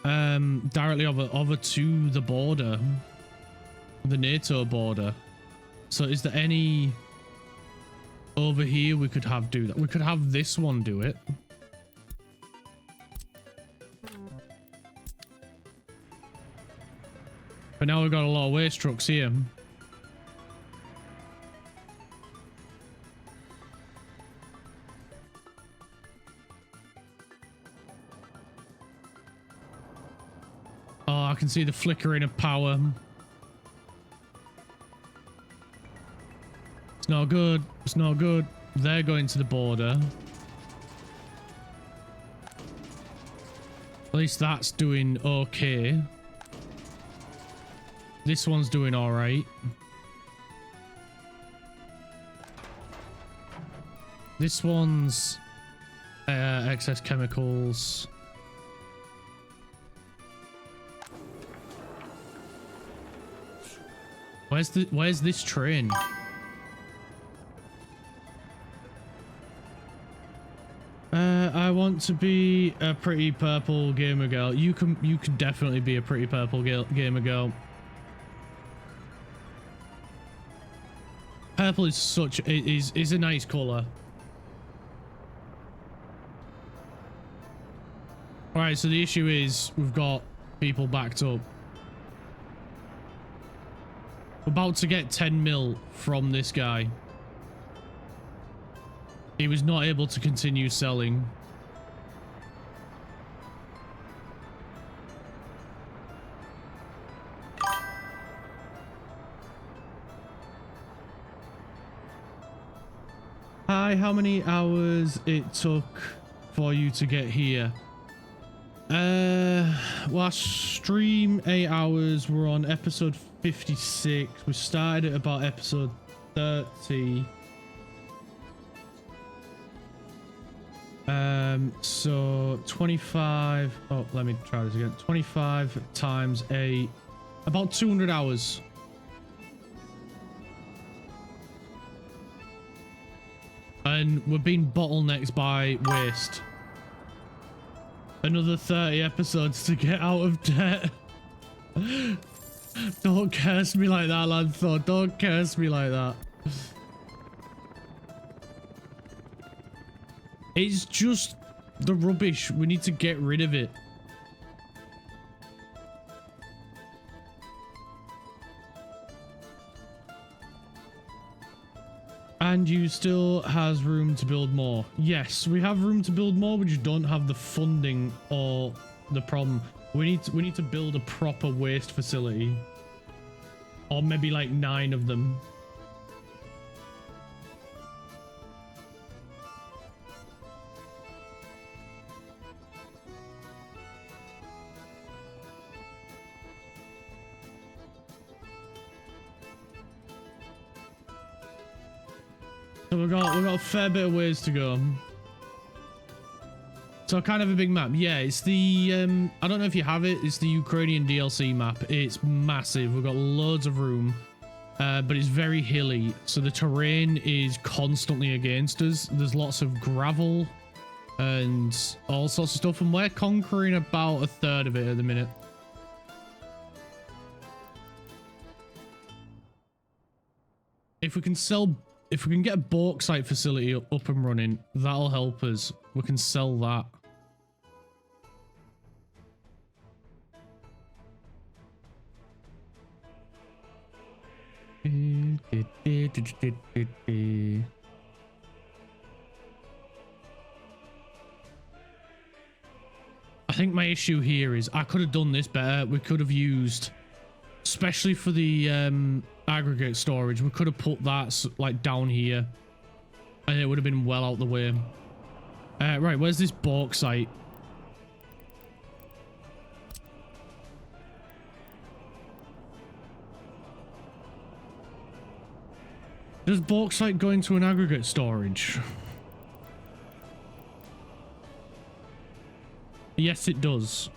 directly over to the border, the NATO border. So is there any over here we could have do that? We could have this one do it. But now we've got a lot of waste trucks here. Oh, I can see the flickering of power. It's not good. It's not good. They're going to the border. At least that's doing okay. This one's doing all right. This one's excess chemicals. Where's this train? I want to be a pretty purple gamer girl. You can definitely be a pretty purple gamer girl. Purple is such is a nice color. All right, so the issue is we've got people backed up. We're about to get 10 mil from this guy. He was not able to continue selling. Hi, how many hours it took for you to get here? Last stream 8 hours. We're on episode 56. We started at about episode 30. So 25. Oh, let me try this again. 25 times 8. About 200 hours. And we're being bottlenecked by waste. Another 30 episodes to get out of debt. Don't curse me like that, Lanthor. Don't curse me like that. It's just the rubbish. We need to get rid of it. And you still has room to build more. Yes, we have room to build more. We just don't have the funding or the problem. We need to build a proper waste facility, or maybe like 9 of them. So we've got a fair bit of ways to go. So kind of a big map. Yeah, it's the I don't know if you have it. It's the Ukrainian DLC map. It's massive. We've got loads of room, but it's very hilly. So the terrain is constantly against us. There's lots of gravel and all sorts of stuff, and we're conquering about a third of it at the minute. If we can get a bauxite facility up and running, that'll help us. We can sell that. I think my issue here is I could have done this better. We could have used, especially for the aggregate storage, we could have put that like down here and it would have been well out the way. Right, where's this bauxite? Does bauxite go into an aggregate storage? Yes, it does.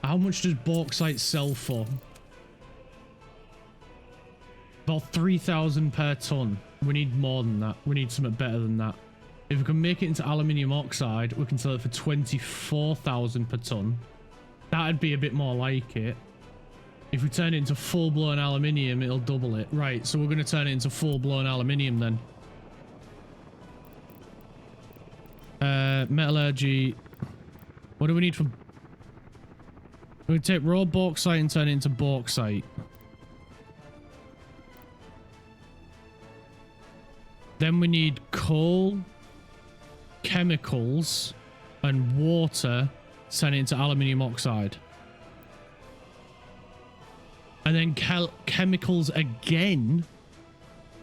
How much does bauxite sell for? About 3,000 per ton. We need more than that. We need something better than that. If we can make it into aluminium oxide, we can sell it for 24,000 per ton. That'd be a bit more like it. If we turn it into full-blown aluminium, it'll double it. Right, so we're going to turn it into full-blown aluminium then. Metallurgy. What do we need for... We take raw bauxite and turn it into bauxite. Then we need coal, chemicals, and water, turn it into aluminium oxide. And then chemicals again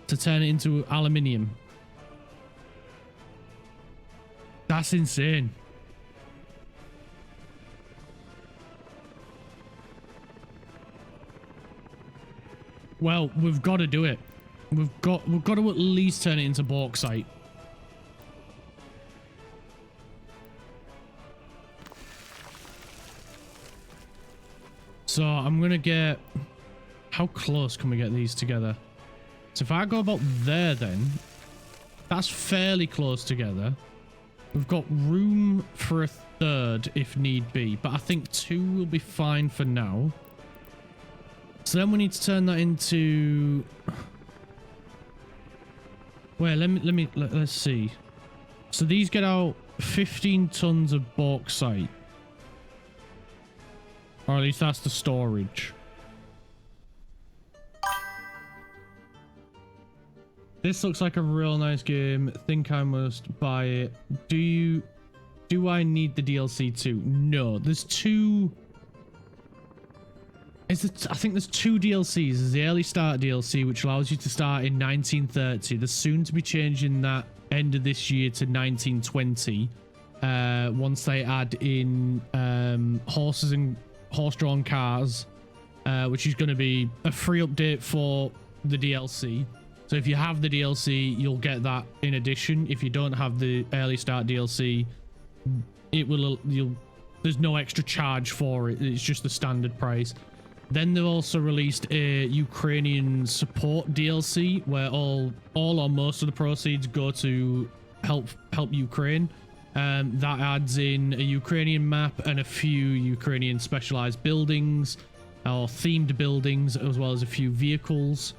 to turn it into aluminium. That's insane. Well, we've got to do it. We've got to at least turn it into bauxite. So I'm gonna get... How close can we get these together? So if I go about there then, that's fairly close together. We've got room for a third if need be, but I think 2 will be fine for now. So then we need to turn that into... Wait, let's see. So these get out 15 tons of bauxite. Or at least that's the storage. This looks like a real nice game. Think I must buy it. Do I need the DLC too? No, there's 2. I think there's 2 DLCs. There's the early start DLC, which allows you to start in 1930. There's soon to be changing that end of this year to 1920. Once they add in horses and horse-drawn cars, which is going to be a free update for the DLC. So if you have the DLC, you'll get that in addition. If you don't have the early start DLC, there's no extra charge for it. It's just the standard price. Then they've also released a Ukrainian support DLC where all or most of the proceeds go to help Ukraine. That adds in a Ukrainian map and a few Ukrainian specialized buildings or themed buildings, as well as a few vehicles,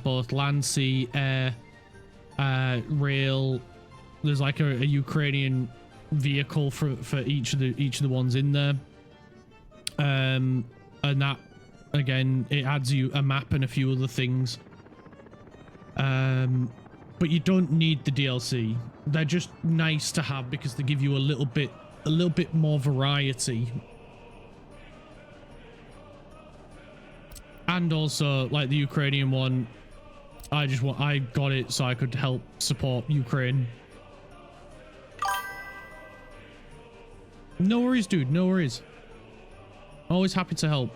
both land, sea, air, rail. There's like a Ukrainian vehicle for each of the ones in there. And that, again, it adds you a map and a few other things. But you don't need the DLC. They're just nice to have because they give you a little bit more variety. And also, like the Ukrainian one, I got it so I could help support Ukraine. No worries, dude. No worries. Always happy to help.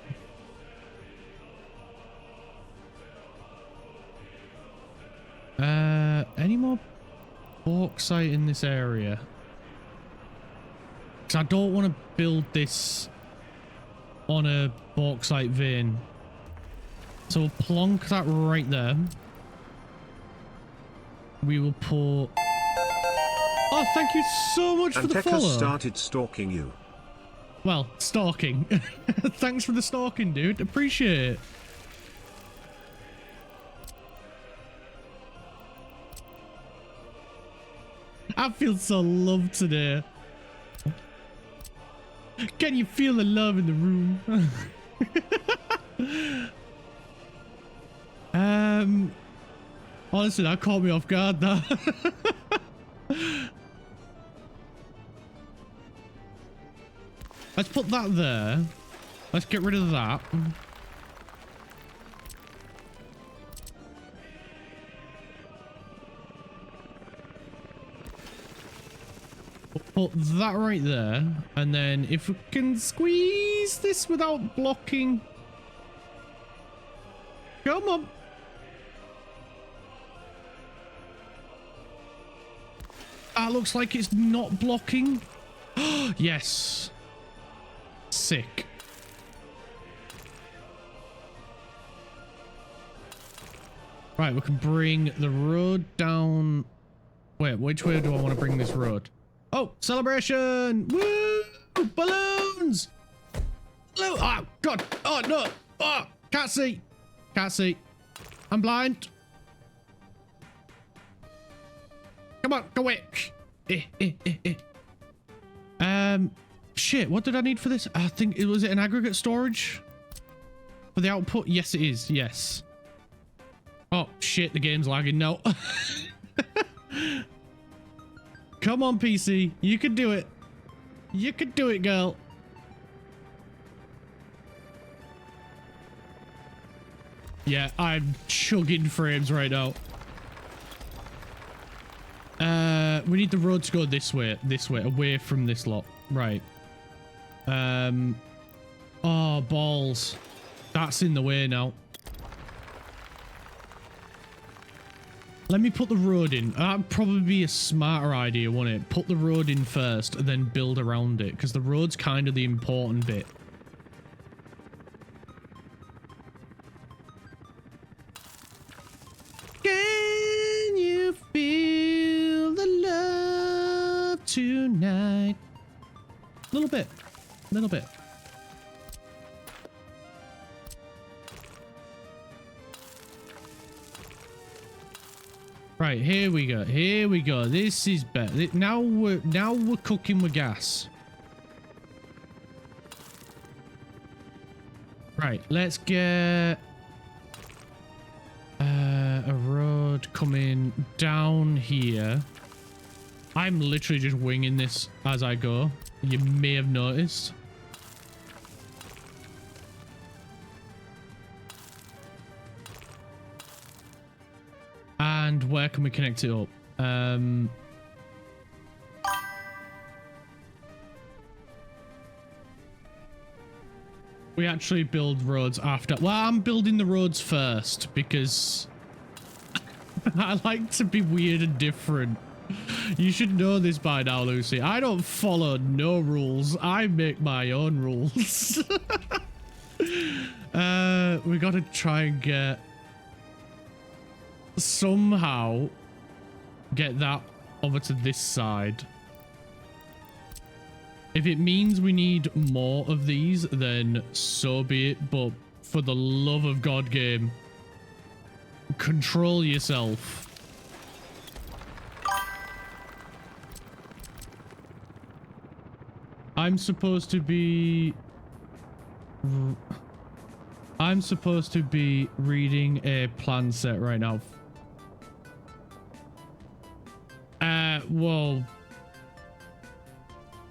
Any more bauxite in this area? Because I don't want to build this on a bauxite vein. So we'll plonk that right there. We will pour... Oh, thank you so much for the follow. Started stalking you. Well, stalking. Thanks for the stalking, dude. Appreciate it. I feel so loved today. Can you feel the love in the room? Honestly, that caught me off guard, that. Let's put that there. Let's get rid of that. Put that right there. And then if we can squeeze this without blocking. Come on. That looks like it's not blocking. Yes. Sick. Right, we can bring the road down. Wait, which way do I want to bring this road? Oh, celebration! Woo! Balloons! Hello! Oh, God! Oh, no! Oh, can't see! Can't see. I'm blind. Come on, go away. Shit, what did I need for this? I think it was an aggregate storage for the output. Yes, it is. Yes. Oh shit, the game's lagging now. Come on, PC. You can do it. You can do it, girl. Yeah, I'm chugging frames right now. We need the road to go this way, away from this lot. Right. Oh, balls. That's in the way now. Let me put the road in. That'd probably be a smarter idea, wouldn't it? Put the road in first and then build around it, because the road's kind of the important bit. Can you feel the love tonight? A little bit. A little bit. Right, here we go. Here we go. This is better. Now we're cooking with gas. Right, let's get a road coming down here. I'm literally just winging this as I go. You may have noticed. And where can we connect it up? We actually build roads after. Well, I'm building the roads first because I like to be weird and different. You should know this by now, Lucy. I don't follow no rules. I make my own rules. We gotta try and get... somehow get that over to this side. If it means we need more of these, then so be it. But for the love of God, game, control yourself. I'm supposed to be reading a plan set right now. Well,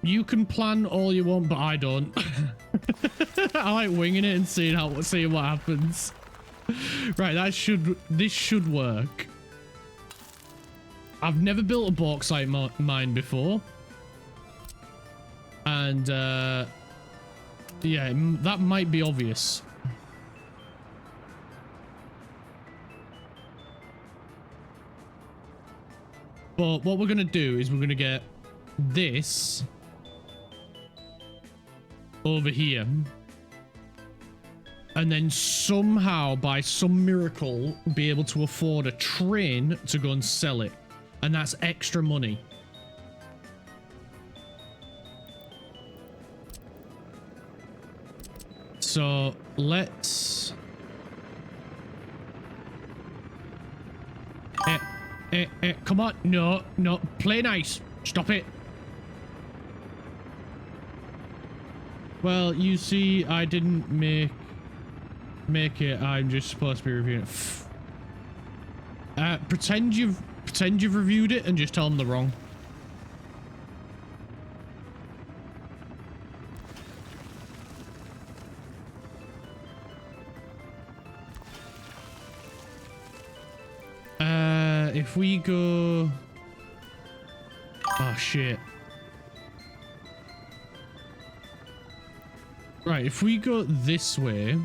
you can plan all you want, but I don't. I like winging it and seeing what happens. Right, this should work. I've never built a bauxite mine before. And yeah, that might be obvious. But what we're going to do is we're going to get this over here. And then somehow, by some miracle, be able to afford a train to go and sell it. And that's extra money. So let's... come on. No, play nice. Stop it. Well, you see, I didn't make it. I'm just supposed to be reviewing it. Pretend you've reviewed it and just tell them they're wrong. If we go... oh, shit. Right, if we go this way...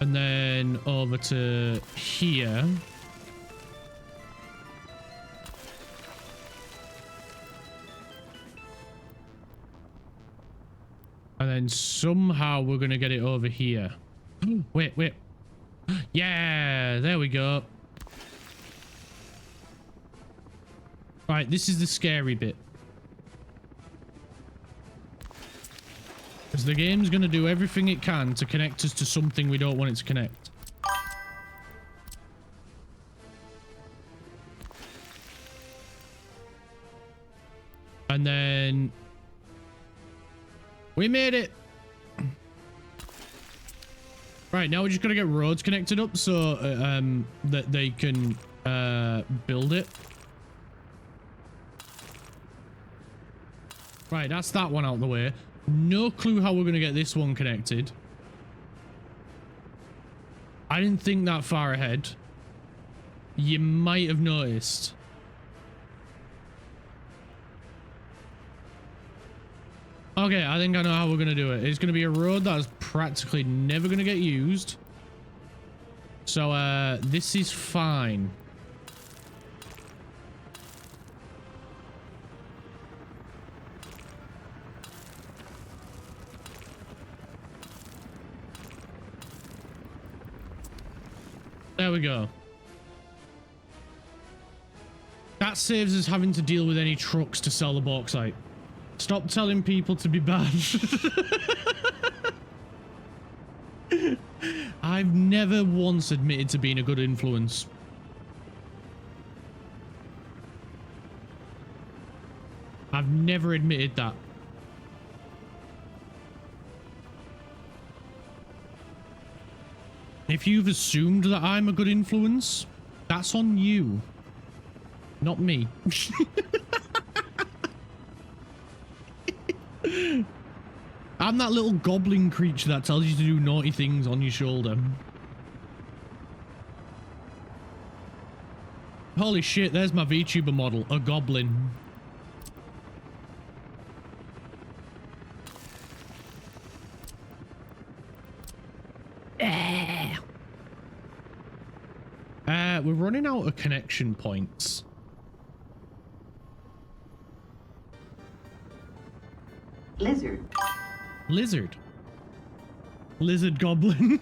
and then over to here... and then somehow we're going to get it over here. Wait. Yeah, there we go. Right, this is the scary bit. Because the game's going to do everything it can to connect us to something we don't want it to connect. And then we made it. Right, now we're just gonna get roads connected up so that they can build it. Right, that's that one out the way. No clue how we're gonna get this one connected. I didn't think that far ahead. You might have noticed. Okay, I think I know how we're gonna do it. It's gonna be a road that is practically never gonna get used. So, this is fine. There we go. That saves us having to deal with any trucks to sell the bauxite. Stop telling people to be bad. I've never once admitted to being a good influence. I've never admitted that. If you've assumed that I'm a good influence, that's on you. Not me. I'm that little goblin creature that tells you to do naughty things on your shoulder. Holy shit, there's my VTuber model, a goblin. We're running out of connection points. Lizard. Lizard. Lizard goblin.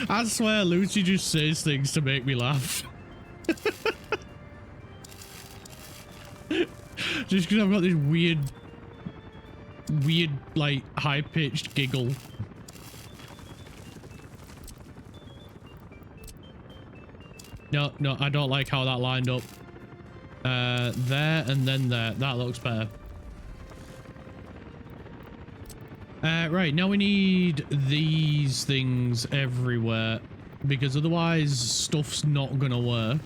I swear Lucy just says things to make me laugh. Just because I've got this weird like high-pitched giggle. No, I don't like how that lined up. There and then there. That looks better. Right, now we need these things everywhere because otherwise stuff's not gonna work.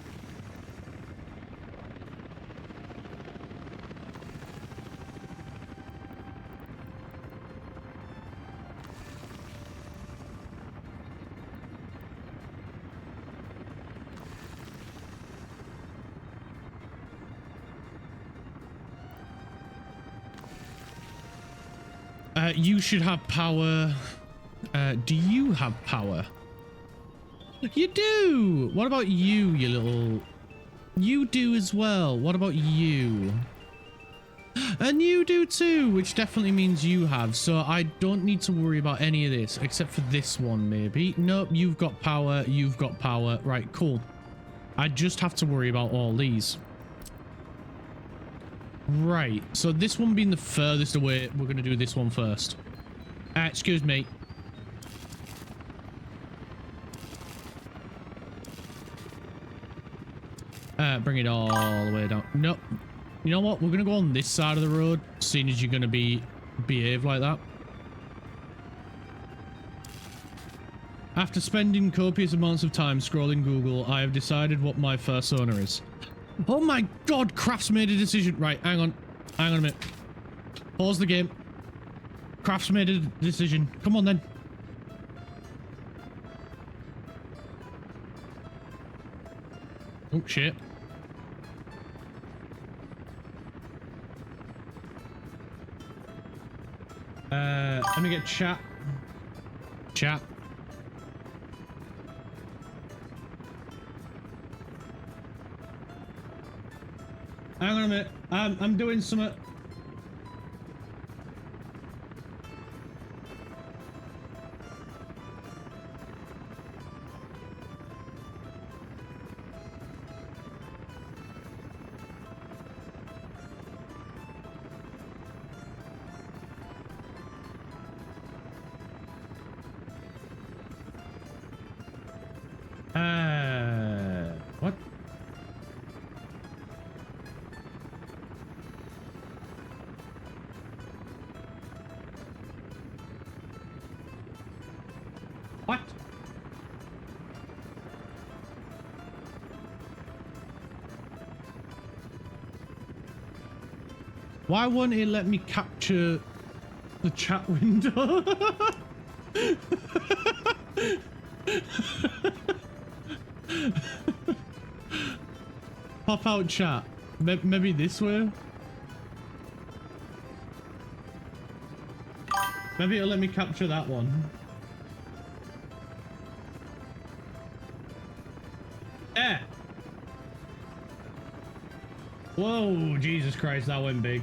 You should have power. Do you have power? You do! What about you, you little... You do as well. What about you? And you do too, which definitely means you have. So I don't need to worry about any of this, except for this one, maybe. Nope, you've got power. You've got power. Right, cool. I just have to worry about all these. Right, so this one being the furthest away, we're going to do this one first. Excuse me. Bring it all the way down. Nope. You know what? We're going to go on this side of the road, seeing as you're going to behave like that. After spending copious amounts of time scrolling Google, I have decided what my persona is. Oh my god, Crafts made a decision. Right, hang on. Hang on a minute. Pause the game. Crafts made a decision. Come on then. Oh shit. Let me get chat. Chat. Hang on a minute. I'm doing something. What? Why won't it let me capture the chat window? Pop out chat. Maybe this way? Maybe it'll let me capture that one. Yeah. Whoa, Jesus Christ, that went big.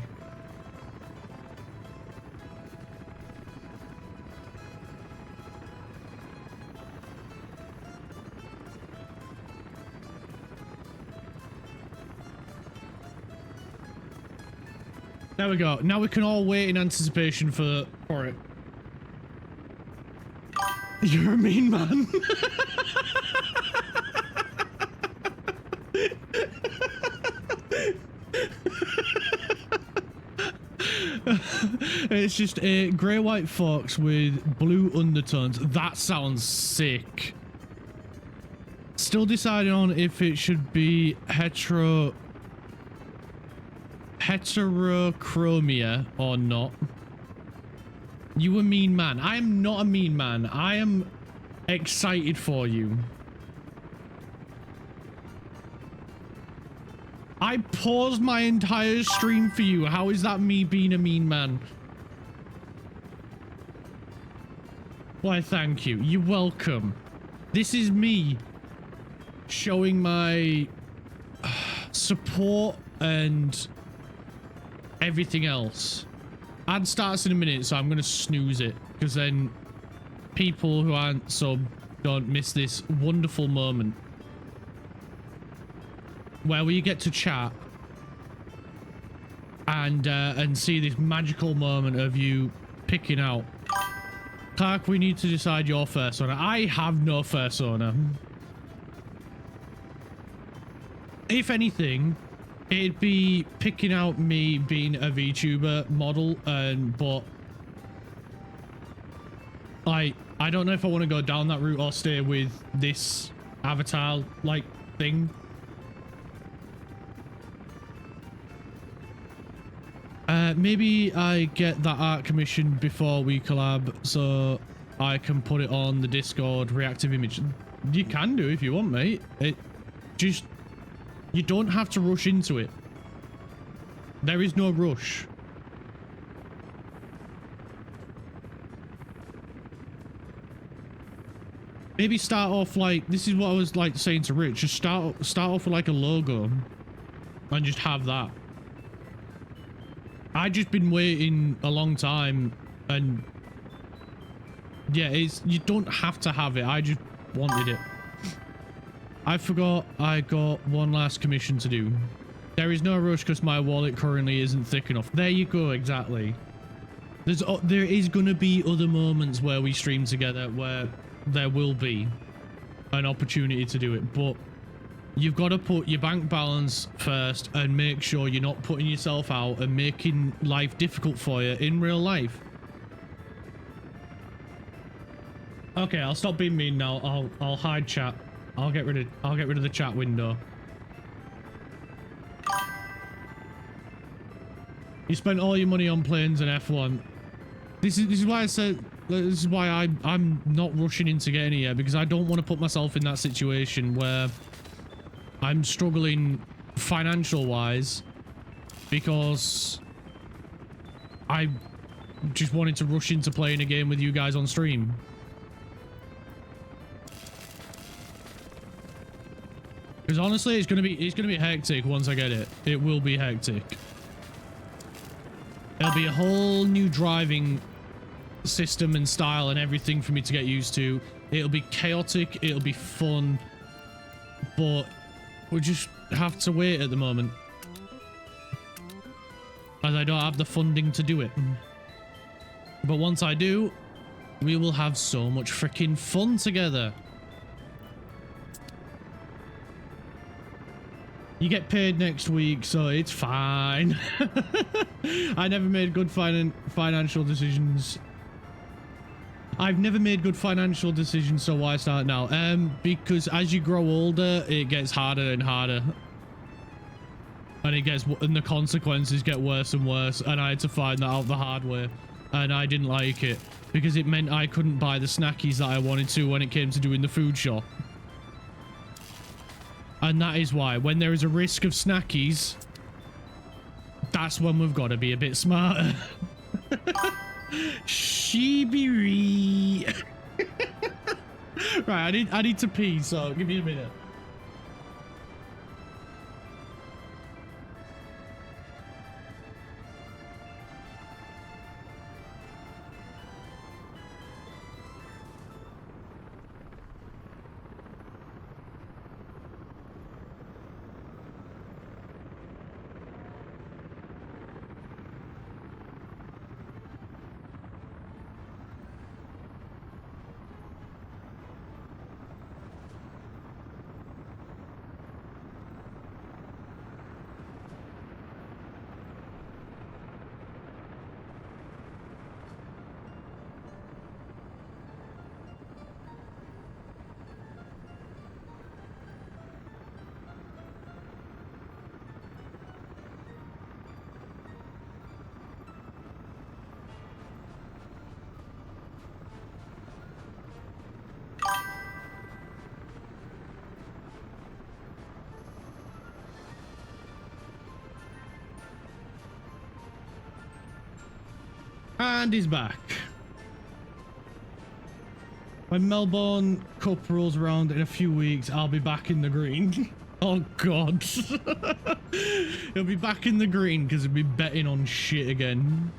There we go. Now we can all wait in anticipation for it. You're a mean man. It's just a grey white fox with blue undertones. That sounds sick. Still deciding on if it should be heterochromia or not. You a mean man. I am not a mean man. I am excited for you. I paused my entire stream for you. How is that me being a mean man? Why, thank you. You're welcome. This is me showing my support and everything else. Ad starts in a minute, so I'm going to snooze it, because then people who aren't sub don't miss this wonderful moment where we get to chat and see this magical moment of you picking out. Clark, we need to decide your fursona. I have no fursona. If anything, it'd be picking out me being a VTuber model, but I don't know if I want to go down that route or stay with this avatar like thing. Maybe I get that art commissioned before we collab so I can put it on the Discord reactive image. You can do if you want, mate. You don't have to rush into it. There is no rush. Maybe start off like, this is what I was like saying to Rich, just start off with like a logo and just have that. I just been waiting a long time, and yeah, you don't have to have it. I just wanted it. I forgot I got one last commission to do. There is no rush because my wallet currently isn't thick enough. There you go, exactly. There is going to be other moments where we stream together where there will be an opportunity to do it, but you've got to put your bank balance first and make sure you're not putting yourself out and making life difficult for you in real life. Okay, I'll stop being mean now. I'll hide chat. I'll get rid of the chat window. You spent all your money on planes and F1. This is why I said, this is why I'm not rushing into getting here, because I don't want to put myself in that situation where I'm struggling financial wise because I just wanted to rush into playing a game with you guys on stream. Because honestly, it's gonna be hectic once I get it. It will be hectic. There'll be a whole new driving system and style and everything for me to get used to. It'll be chaotic, it'll be fun, but we just have to wait at the moment, as I don't have the funding to do it. But once I do, we will have so much freaking fun together. You get paid next week, so it's fine. I never made good financial decisions. I've never made good financial decisions, so why start now? Because as you grow older, it gets harder and harder. And and the consequences get worse and worse, and I had to find that out the hard way. And I didn't like it, because it meant I couldn't buy the snackies that I wanted to when it came to doing the food shop. And that is why, when there is a risk of snackies, that's when we've got to be a bit smarter. Shibiri. Right, I need to pee, so give me a minute. And he's back. When Melbourne Cup rolls around in a few weeks, I'll be back in the green. Oh God. He'll be back in the green because he'll be betting on shit again.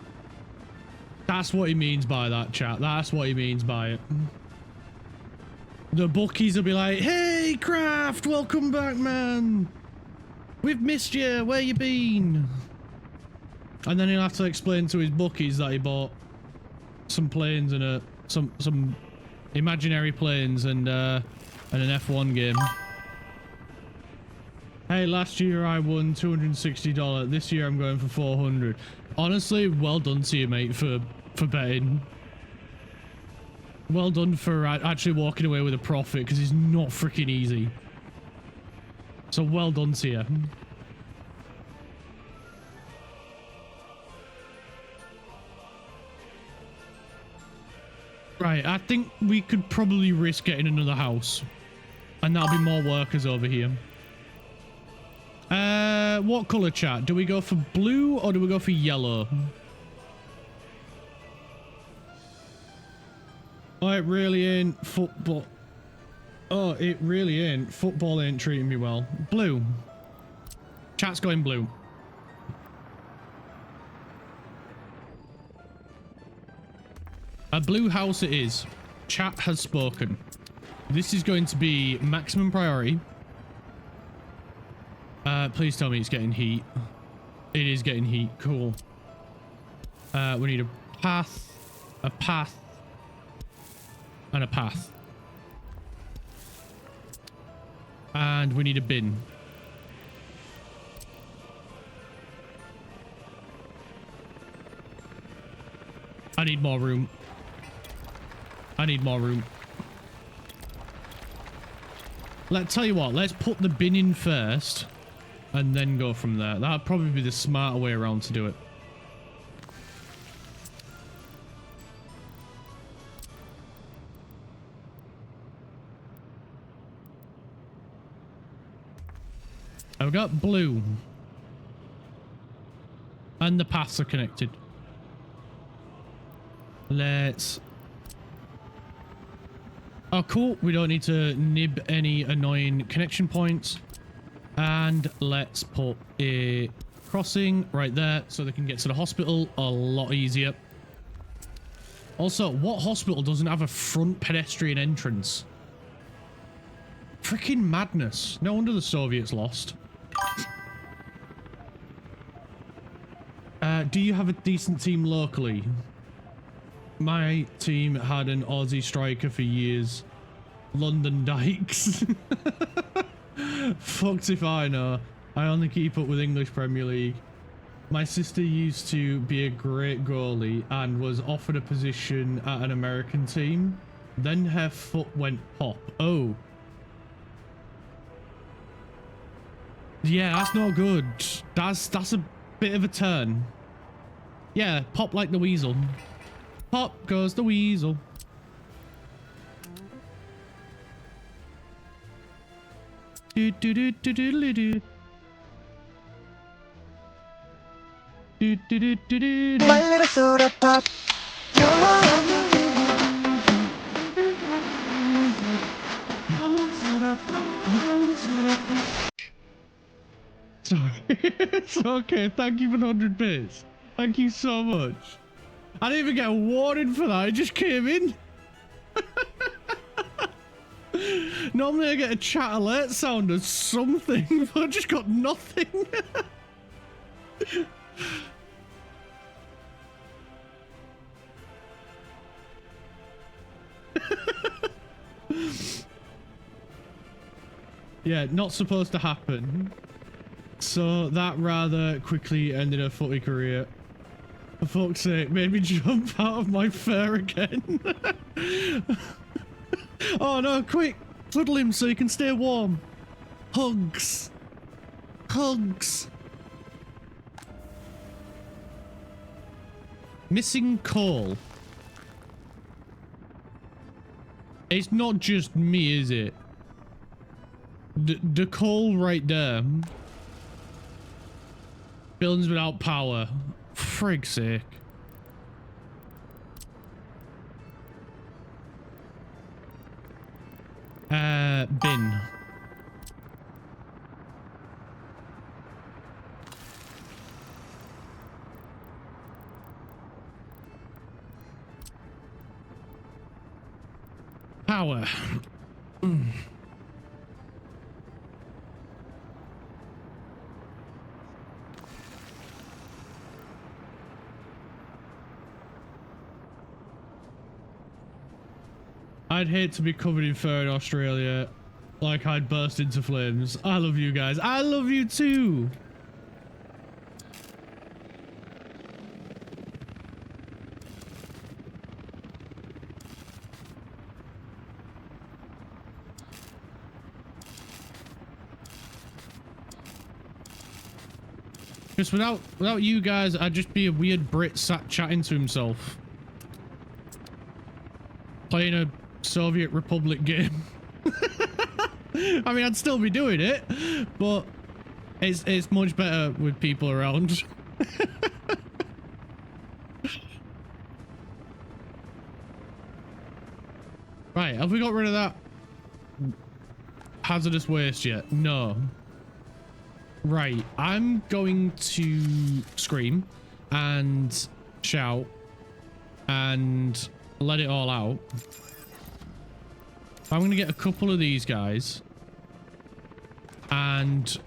That's what he means by that, chat. That's what he means by it. The bookies will be like, hey, Kraft, welcome back, man. We've missed you. Where you been? And then he'll have to explain to his bookies that he bought some planes and some imaginary planes and an F1 game. Hey, last year I won $260. This year I'm going for 400. Honestly, well done to you, mate, for betting. Well done for actually walking away with a profit, because it's not freaking easy. So well done to you. Right, I think we could probably risk getting another house. And that'll be more workers over here. What colour, chat? Do we go for blue or do we go for yellow? Oh, it really ain't football. Oh, it really ain't. Football ain't treating me well. Blue. Chat's going blue. A blue house it is. Chat has spoken. This is going to be maximum priority. Please tell me it's getting heat. It is getting heat. Cool. We need a path, and a path. And we need a bin. I need more room. I need more room. Let's tell you what, let's put the bin in first and then go from there. That'd probably be the smarter way around to do it. I've got blue. And the paths are connected. Let's... Oh, cool. We don't need to nib any annoying connection points. And let's put a crossing right there so they can get to the hospital a lot easier. Also, what hospital doesn't have a front pedestrian entrance? Freaking madness. No wonder the Soviets lost. Do you have a decent team locally? My team had an Aussie striker for years. London Dykes. Fucked if I know. I only keep up with English Premier League. My sister used to be a great goalie and was offered a position at an American team. Then her foot went pop. Oh. Yeah, that's not good. That's a bit of a turn. Yeah, pop like the weasel. Pop goes the weasel. Do do do do do do. Do, do, do, do, do, do. My little soda pop. Sorry. It's okay. Thank you for the 100 bits. Thank you so much. I didn't even get a warning for that. It just came in. Normally I get a chat alert sound or something, but I just got nothing. Yeah, not supposed to happen. So that rather quickly ended her footy career. For fuck's sake, made me jump out of my fur again. Oh no, quick! Cuddle him so he can stay warm. Hugs. Hugs. Missing coal. It's not just me, is it? The coal right there. Buildings without power. Frig's sake. Bin. Power. I'd hate to be covered in fur in Australia, like I'd burst into flames. I love you guys. I love you too. Just without you guys, I'd just be a weird Brit sat chatting to himself. Playing a Soviet Republic game. I mean, I'd still be doing it, but it's much better with people around. Right, have we got rid of that hazardous waste yet? No. Right, I'm going to scream and shout and let it all out. I'm going to get a couple of these guys and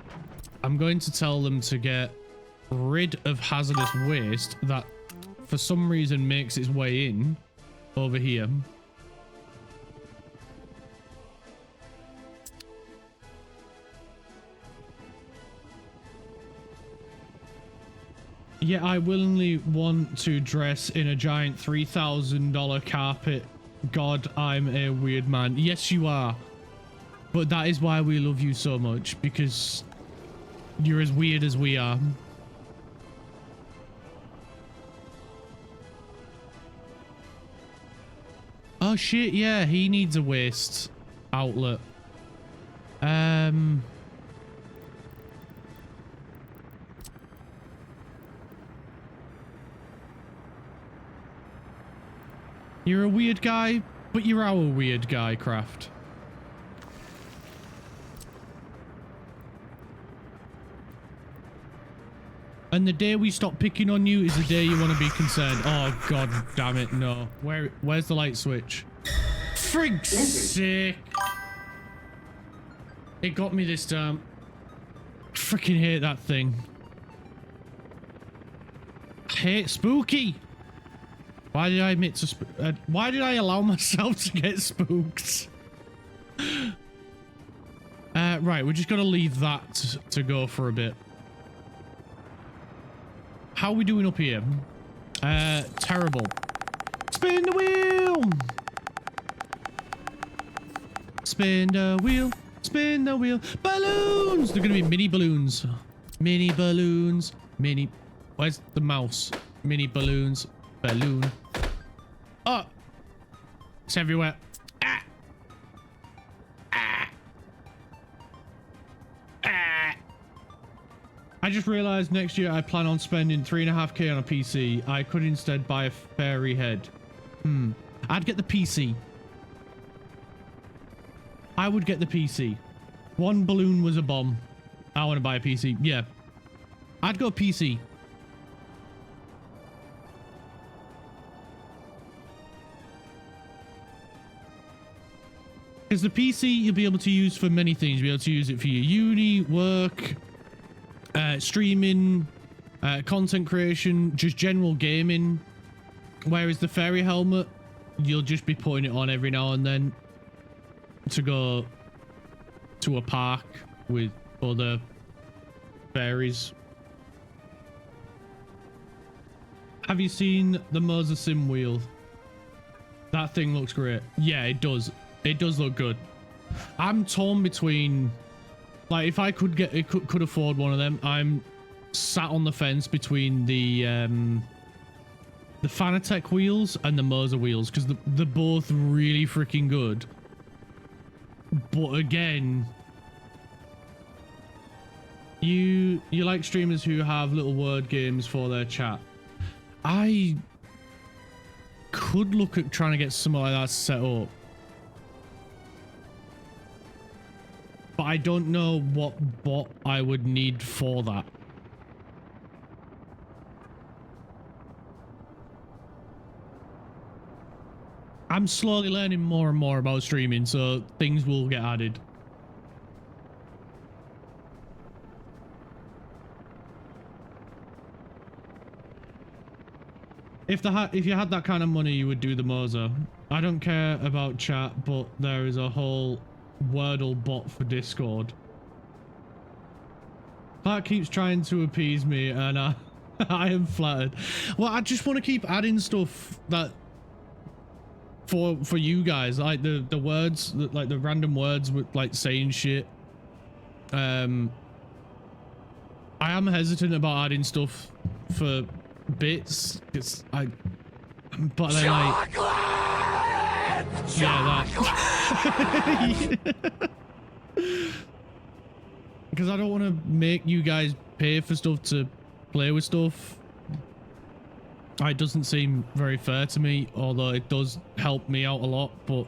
I'm going to tell them to get rid of hazardous waste that for some reason makes its way in over here. Yeah, I willingly want to dress in a giant $3,000 carpet. God, I'm a weird man. Yes, you are. But that is why we love you so much, because you're as weird as we are. Oh shit, yeah, he needs a waste outlet. You're a weird guy, but you're our weird guy, Craft. And the day we stop picking on you is the day you want to be concerned. Oh, god damn it, no. Where's the light switch? Frig's sake. It got me this time. Freaking hate that thing. Hate spooky. Why did I admit to why did I allow myself to get spooked? Right, we're just gonna leave that to go for a bit. how are we doing up here? Terrible. Spin the wheel. Spin the wheel. Spin the wheel. Balloons. They're gonna be mini balloons. Mini balloons. Mini. Where's the mouse? Mini balloons. Balloon. Oh. It's everywhere. Ah. Ah. Ah. I just realized next year I plan on spending 3.5k on a PC. I could instead buy a fairy head. I'd get the PC. I would get the PC. One balloon was a bomb. I want to buy a PC. Yeah. I'd go PC. Because the PC you'll be able to use for many things. You'll be able to use it for your uni, work, streaming, content creation, just general gaming. Whereas the fairy helmet, you'll just be putting it on every now and then to go to a park with other fairies. Have you seen the Moza Sim wheel? That thing looks great. Yeah, it does. It does look good. I'm torn between, like, if I could get it, could afford one of them. I'm sat on the fence between the Fanatec wheels and the Moza wheels, because they're both really freaking good. But again, you like streamers who have little word games for their chat. I could look at trying to get something like that set up, but I don't know what bot I would need for that. I'm slowly learning more and more about streaming, so things will get added. If you had that kind of money, you would do the Moza. I don't care about chat, but there is a whole Wordle bot for Discord. That keeps trying to appease me, and I am flattered. Well, I just want to keep adding stuff that for you guys, like the words, like the random words with like saying shit. I am hesitant about adding stuff for bits. But then like, yeah, that. Because I don't want to make you guys pay for stuff to play with stuff. It doesn't seem very fair to me, although it does help me out a lot. But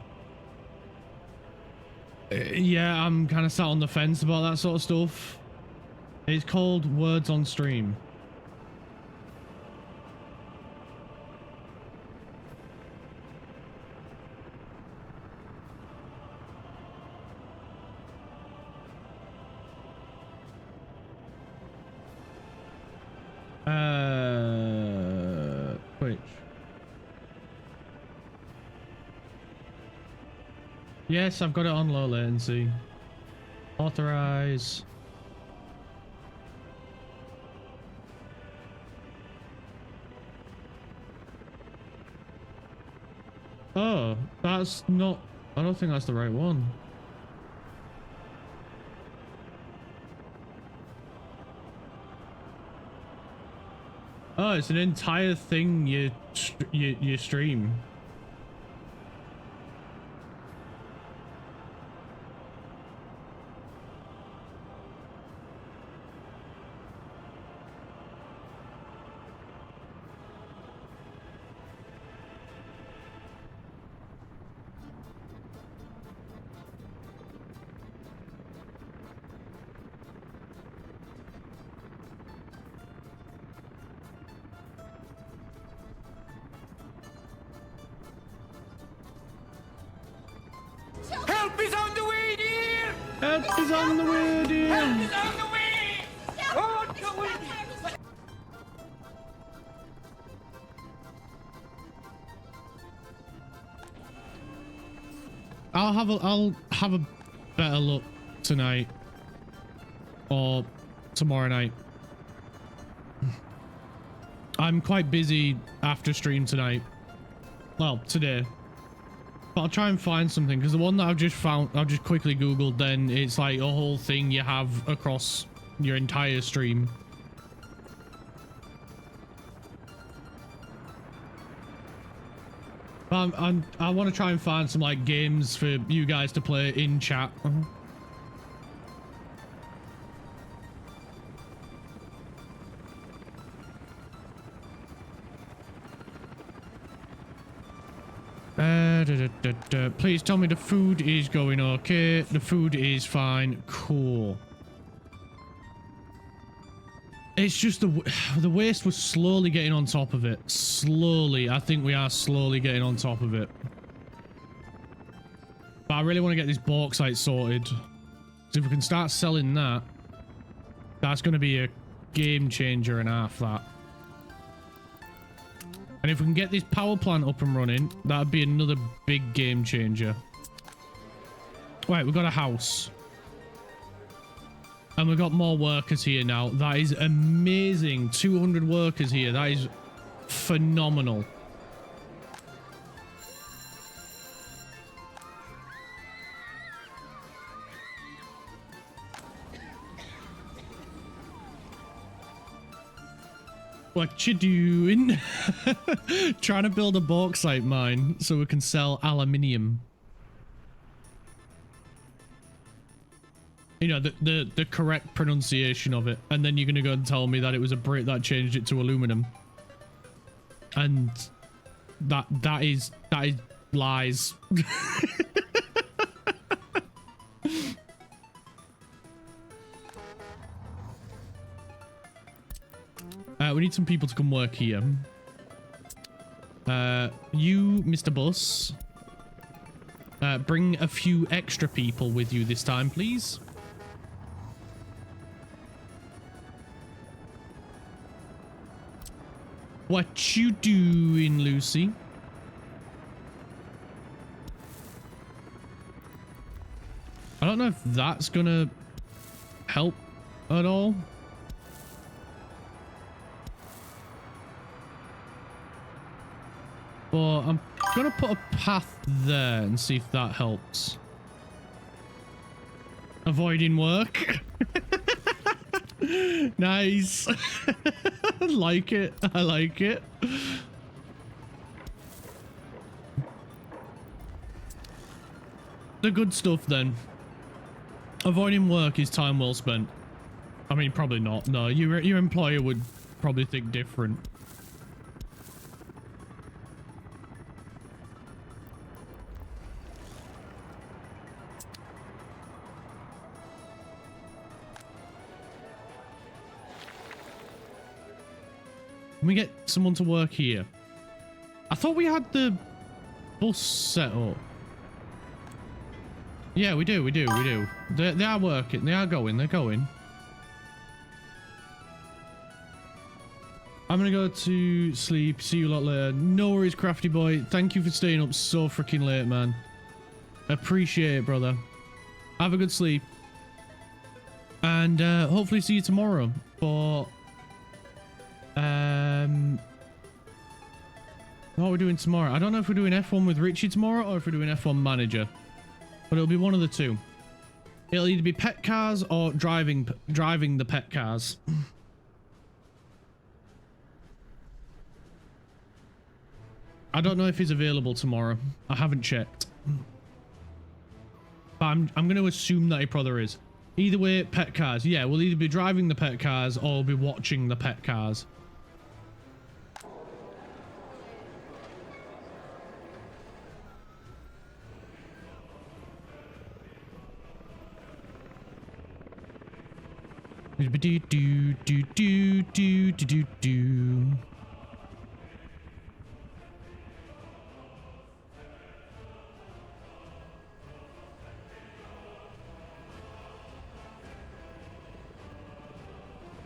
yeah, I'm kind of sat on the fence about that sort of stuff. It's called Words on Stream. Twitch. Yes, I've got it on low latency. Authorize. Oh, that's not, I don't think that's the right one. Oh, it's an entire thing you stream. Help is on the way, dear! Help is on the way, dear! Help is on the way! Oh, come with me! I'll have a better look tonight or tomorrow night. I'm quite busy after stream tonight. Well, today. But I'll try and find something, because the one that I've just found, I've just quickly Googled, then it's like a whole thing you have across your entire stream. But I want to try and find some like games for you guys to play in chat. Please tell me the food is going okay. The food is fine. Cool. It's just the waste was slowly getting on top of it. Slowly. I think we are slowly getting on top of it. But I really want to get this bauxite sorted. So if we can start selling that, that's going to be a game changer and a half, that. And if we can get this power plant up and running, that'd be another big game changer. Right, we've got a house. And we've got more workers here now. That is amazing. 200 workers here. That is phenomenal. What you doing? Trying to build a bauxite mine so we can sell aluminium. You know, the correct pronunciation of it. And then you're going to go and tell me that it was a Brit that changed it to aluminum. And that is lies. We need some people to come work here. You, Mr. Bus. Bring a few extra people with you this time, please. What you doing, Lucy? I don't know if that's gonna help at all. But I'm gonna put a path there and see if that helps. Avoiding work. Nice. I like it. I like it. The good stuff then. Avoiding work is time well spent. I mean, probably not. No, your employer would probably think different. Can we get someone to work here? I thought we had the bus set up. Yeah, we do. They are working. They are going. They're going. I'm gonna go to sleep. See you a lot later. No worries, Crafty Boy. Thank you for staying up so freaking late, man. Appreciate it, brother. Have a good sleep. And hopefully see you tomorrow for... what we're doing tomorrow. I don't know if we're doing F1 with Richie tomorrow or if we're doing F1 Manager. But it'll be one of the two. It'll either be pet cars or driving the pet cars. I don't know if he's available tomorrow. I haven't checked. But I'm going to assume that he probably is. Either way, pet cars. Yeah, we'll either be driving the pet cars or we'll be watching the pet cars.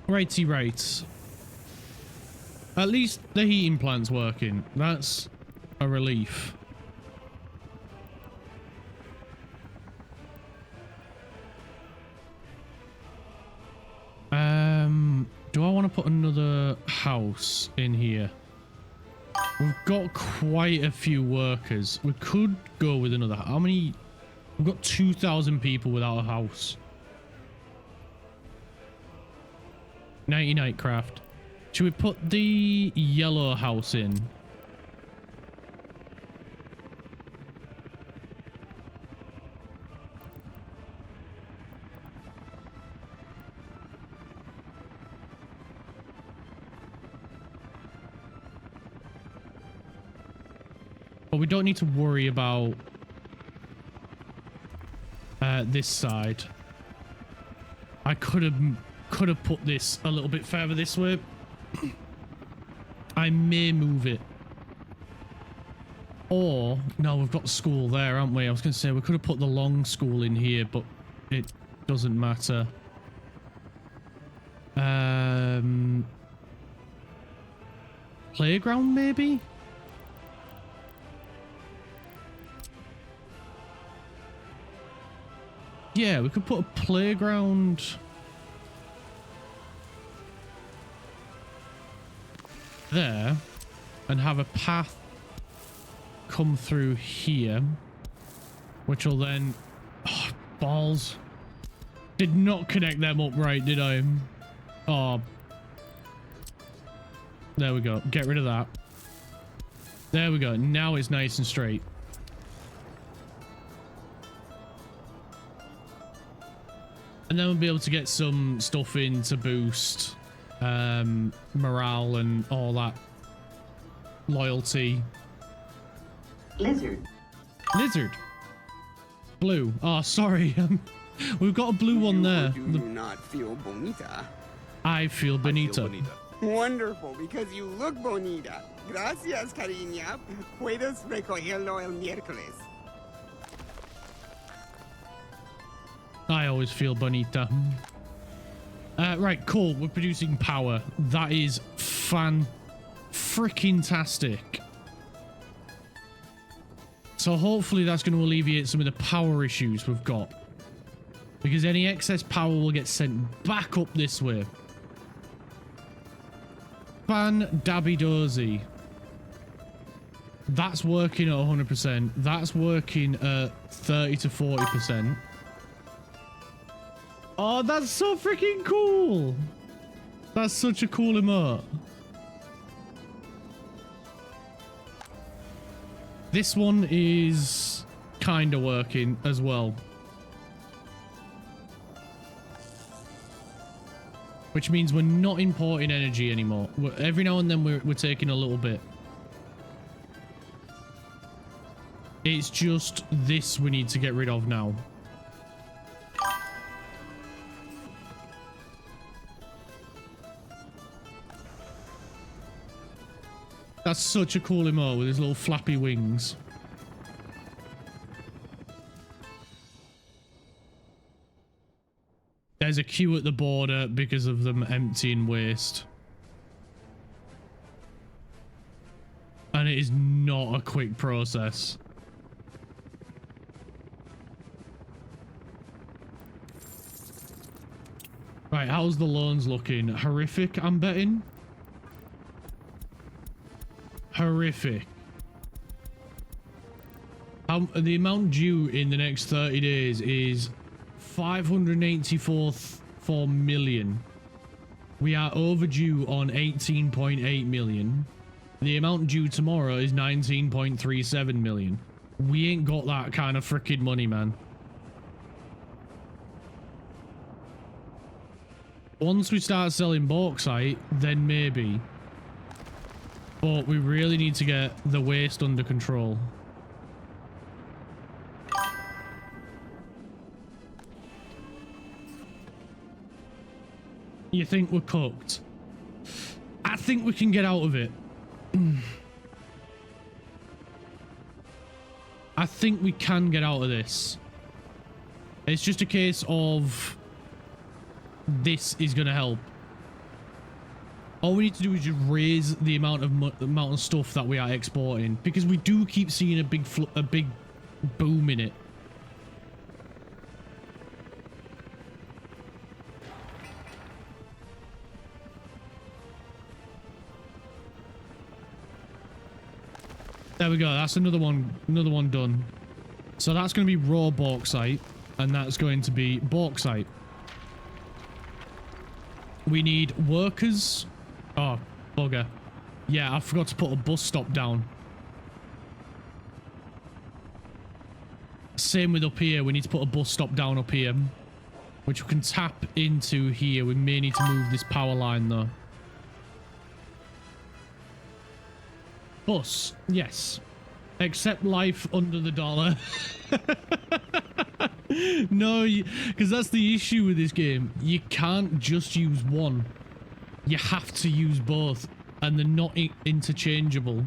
Righty right. At least the heating plant's working. That's a relief. Do I want to to put another house in here. We've got quite a few workers. We could go with another. How many? We've got 2,000 people without a house. 99 craft. Should we put the yellow house in? But we don't need to worry about this side. I could have put this a little bit further this way. I may move it. Or no, we've got school there, haven't we? I was going to say we could have put the long school in here, but it doesn't matter. Playground maybe? Yeah, we could put a playground there and have a path come through here, which will then... Oh, balls. Did not connect them up right, did I? Oh. There we go. Get rid of that. There we go. Now it's nice and straight. And then we'll be able to get some stuff in to boost morale and all that. Loyalty. Lizard. Lizard. Blue. Oh, sorry. We've got a blue one there. Do not feel bonita. I feel bonita. Wonderful, because you look bonita. Gracias, cariña. Puedes recogerlo el miércoles. I always feel bonita. Right, cool. We're producing power. That is fan-freaking-tastic. So hopefully that's going to alleviate some of the power issues we've got. Because any excess power will get sent back up this way. Fan-dabby-dozy. That's working at 100%. That's working at 30 to 40%. Oh, that's so freaking cool. That's such a cool emote. This one is kind of working as well. Which means we're not importing energy anymore. Every now and then we're taking a little bit. It's just this we need to get rid of now. That's such a cool emote with his little flappy wings. There's a queue at the border because of them emptying waste. And it is not a quick process. Right, how's the loans looking? Horrific, I'm betting. Horrific. The amount due in the next 30 days is 584 million. We are overdue on 18.8 million. The amount due tomorrow is 19.37 million. We ain't got that kind of freaking money, man. Once we start selling bauxite, then maybe. But we really need to get the waste under control. You think we're cooked? I think we can get out of it. I think we can get out of this. It's just a case of this is going to help. All we need to do is just raise the amount of stuff that we are exporting, because we do keep seeing a big boom in it. There we go. That's another one done. So that's going to be raw bauxite, and that's going to be bauxite. We need workers. Oh, bugger. Yeah, I forgot to put a bus stop down. Same with up here. We need to put a bus stop down up here, which we can tap into here. We may need to move this power line, though. Bus. Yes. Accept life under the dollar. No, because that's the issue with this game. You can't just use one. You have to use both, and they're not interchangeable.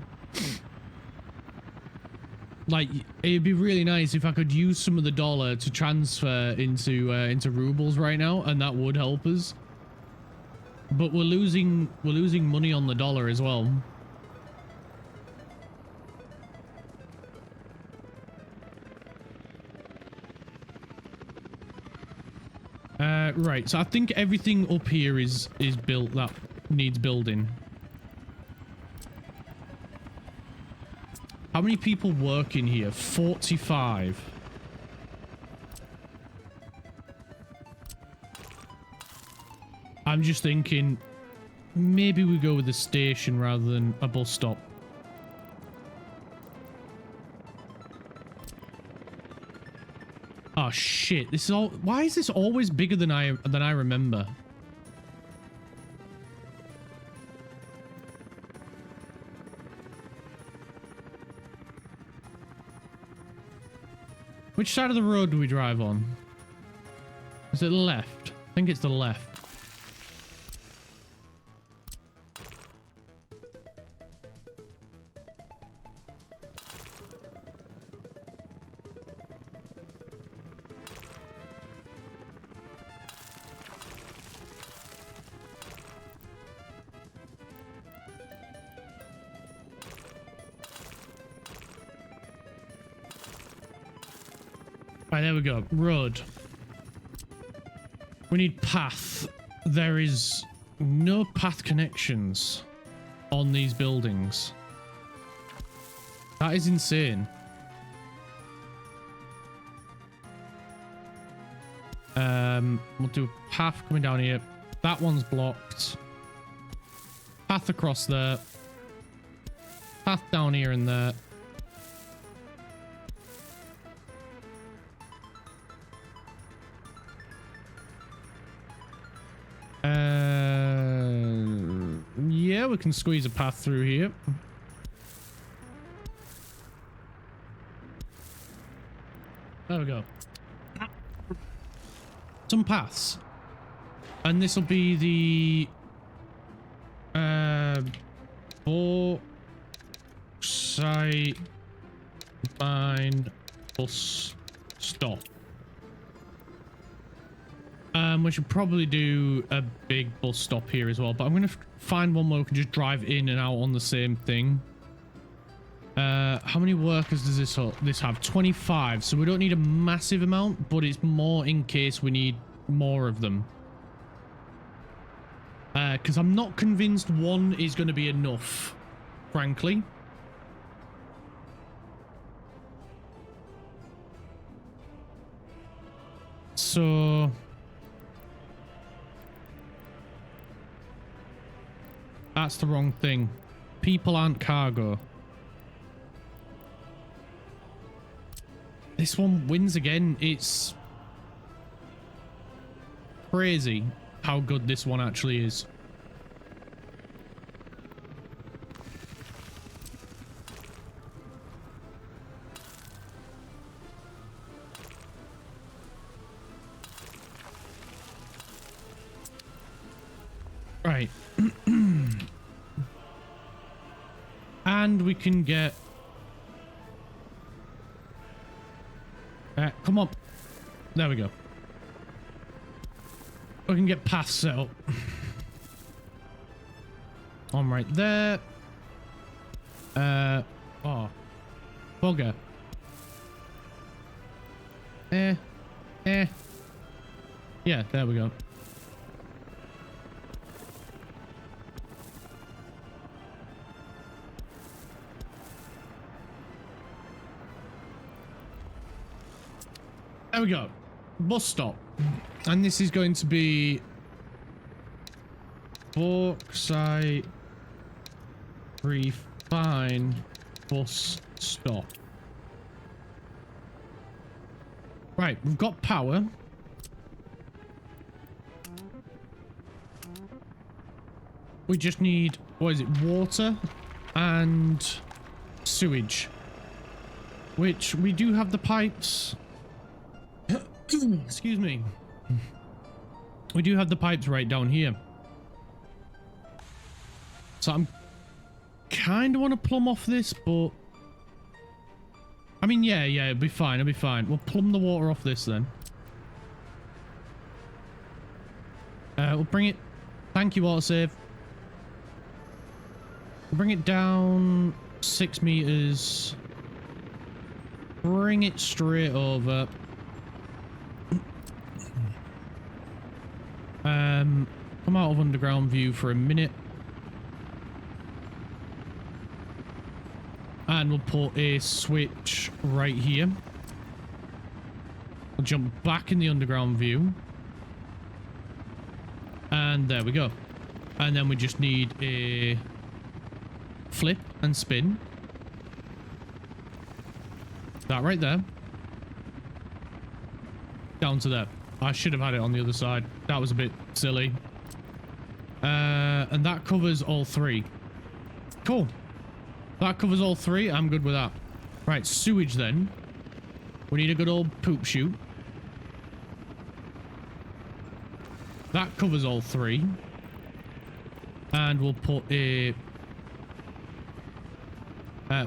Like, it'd be really nice if I could use some of the dollar to transfer into rubles right now, and that would help us. But we're losing money on the dollar as well. Right, so I think everything up here is built that needs building. How many people work in here? 45. I'm just thinking maybe we go with a station rather than a bus stop. Oh shit, this is all, why is this always bigger than I remember? Which side of the road do we drive on? Is it left? I think it's the left. Right, there we go. Road. We need path. There is no path connections on these buildings. That is insane. We'll do a path coming down here. That one's blocked. Path across there. Path down here and there. Yeah, we can squeeze a path through here. There we go. Some paths. And this will be the bauxite mine bus stop. We should probably do a big bus stop here as well, but I'm going to find one where we can just drive in and out on the same thing. How many workers does this have? 25, so we don't need a massive amount, but it's more in case we need more of them. Because I'm not convinced one is going to be enough, frankly. So... that's the wrong thing. People aren't cargo. This one wins again. It's crazy how good this one actually is. Right. And we can get... come on. There we go. We can get paths set up. On right there. Oh. Bugger. Yeah, there we go. There we go. Bus stop. And this is going to be Bauxite Refine bus stop. Right, we've got power. We just need, what is it, water and sewage. Which we do have the pipes. Excuse me. We do have the pipes right down here. So I'm kind of want to plumb off this, but I mean, yeah, it'll be fine. It'll be fine. We'll plumb the water off this then. We'll bring it. Thank you, autosave. We'll bring it down 6 meters. Bring it straight over. Come out of underground view for a minute. And we'll put a switch right here. We'll jump back in the underground view. And there we go. And then we just need a flip and spin. That right there. Down to there. I should have had it on the other side. That was a bit silly. And that covers all 3. Cool. That covers all 3. I'm good with that. Right, sewage then. We need a good old poop chute. That covers all 3. And we'll put a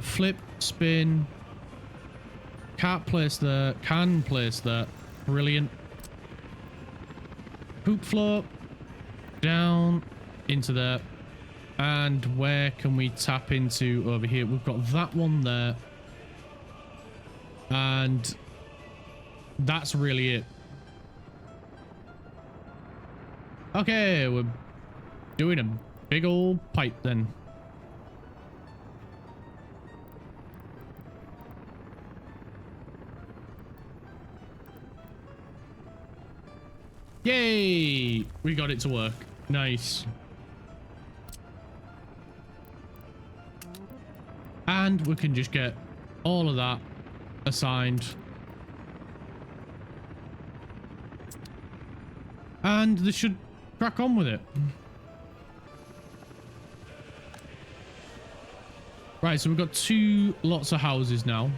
flip, spin. Can't place there. Can place there. Brilliant. Poop float. Down into there. And where can we tap into over here? We've got that one there. And that's really it. Okay, we're doing a big old pipe then. Yay! We got it to work. Nice. And we can just get all of that assigned. And this should crack on with it. Right, so we've got 2 lots of houses now.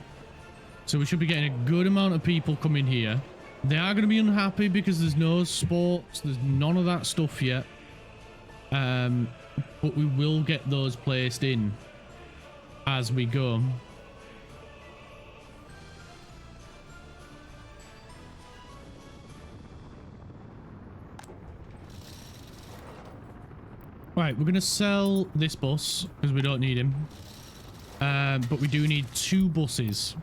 So we should be getting a good amount of people coming here. They are going to be unhappy because there's no sports. There's none of that stuff yet. But we will get those placed in as we go. Right, we're going to sell this bus because we don't need him. But we do need 2 buses.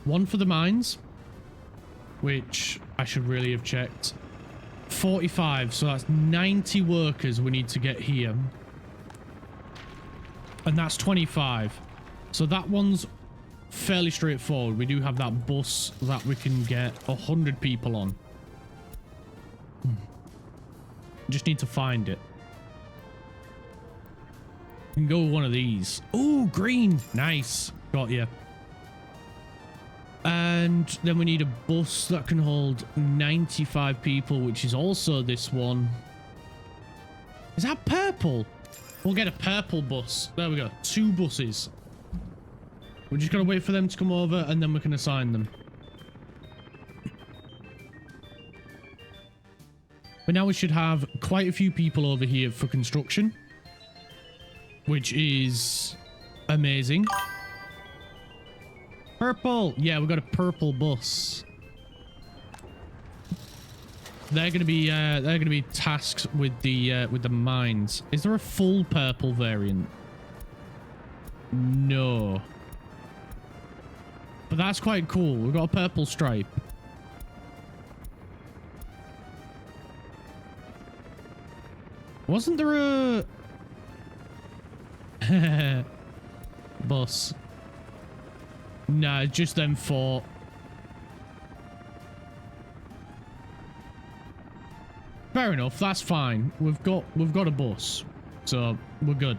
One for the mines, which I should really have checked. 45, so that's 90 workers we need to get here. And that's 25. So that one's fairly straightforward. We do have that bus that we can get 100 people on. Just need to find it. We can go with one of these. Oh, green. Nice. Got you. And then we need a bus that can hold 95 people, which is also this one. Is that purple? We'll get a purple bus. There we go. 2 buses. We're just going to wait for them to come over and then we can assign them. But now we should have quite a few people over here for construction, which is amazing. Purple. Yeah, we've got a purple bus. They're gonna be tasks with the mines. Is there a full purple variant? No. But that's quite cool. We've got a purple stripe. Wasn't there a bus? Nah, just them four. Fair enough, that's fine. We've got a bus, so we're good.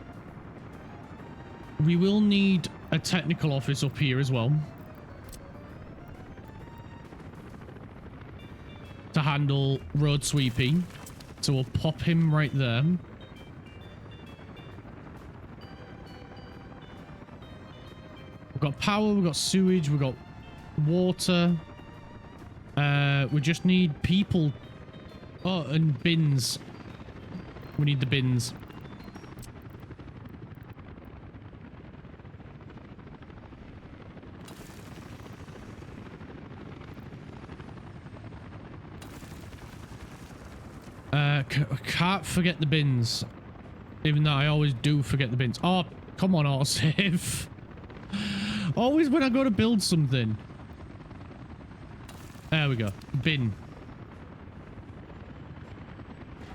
We will need a technical office up here as well to handle road sweeping. So we'll pop him right there. We've got power, we've got sewage, we've got water. We just need people. Oh, and bins. We need the bins. Can't forget the bins. Even though I always do forget the bins. Oh, come on, autosave. Always when I go to build something. There we go. Bin.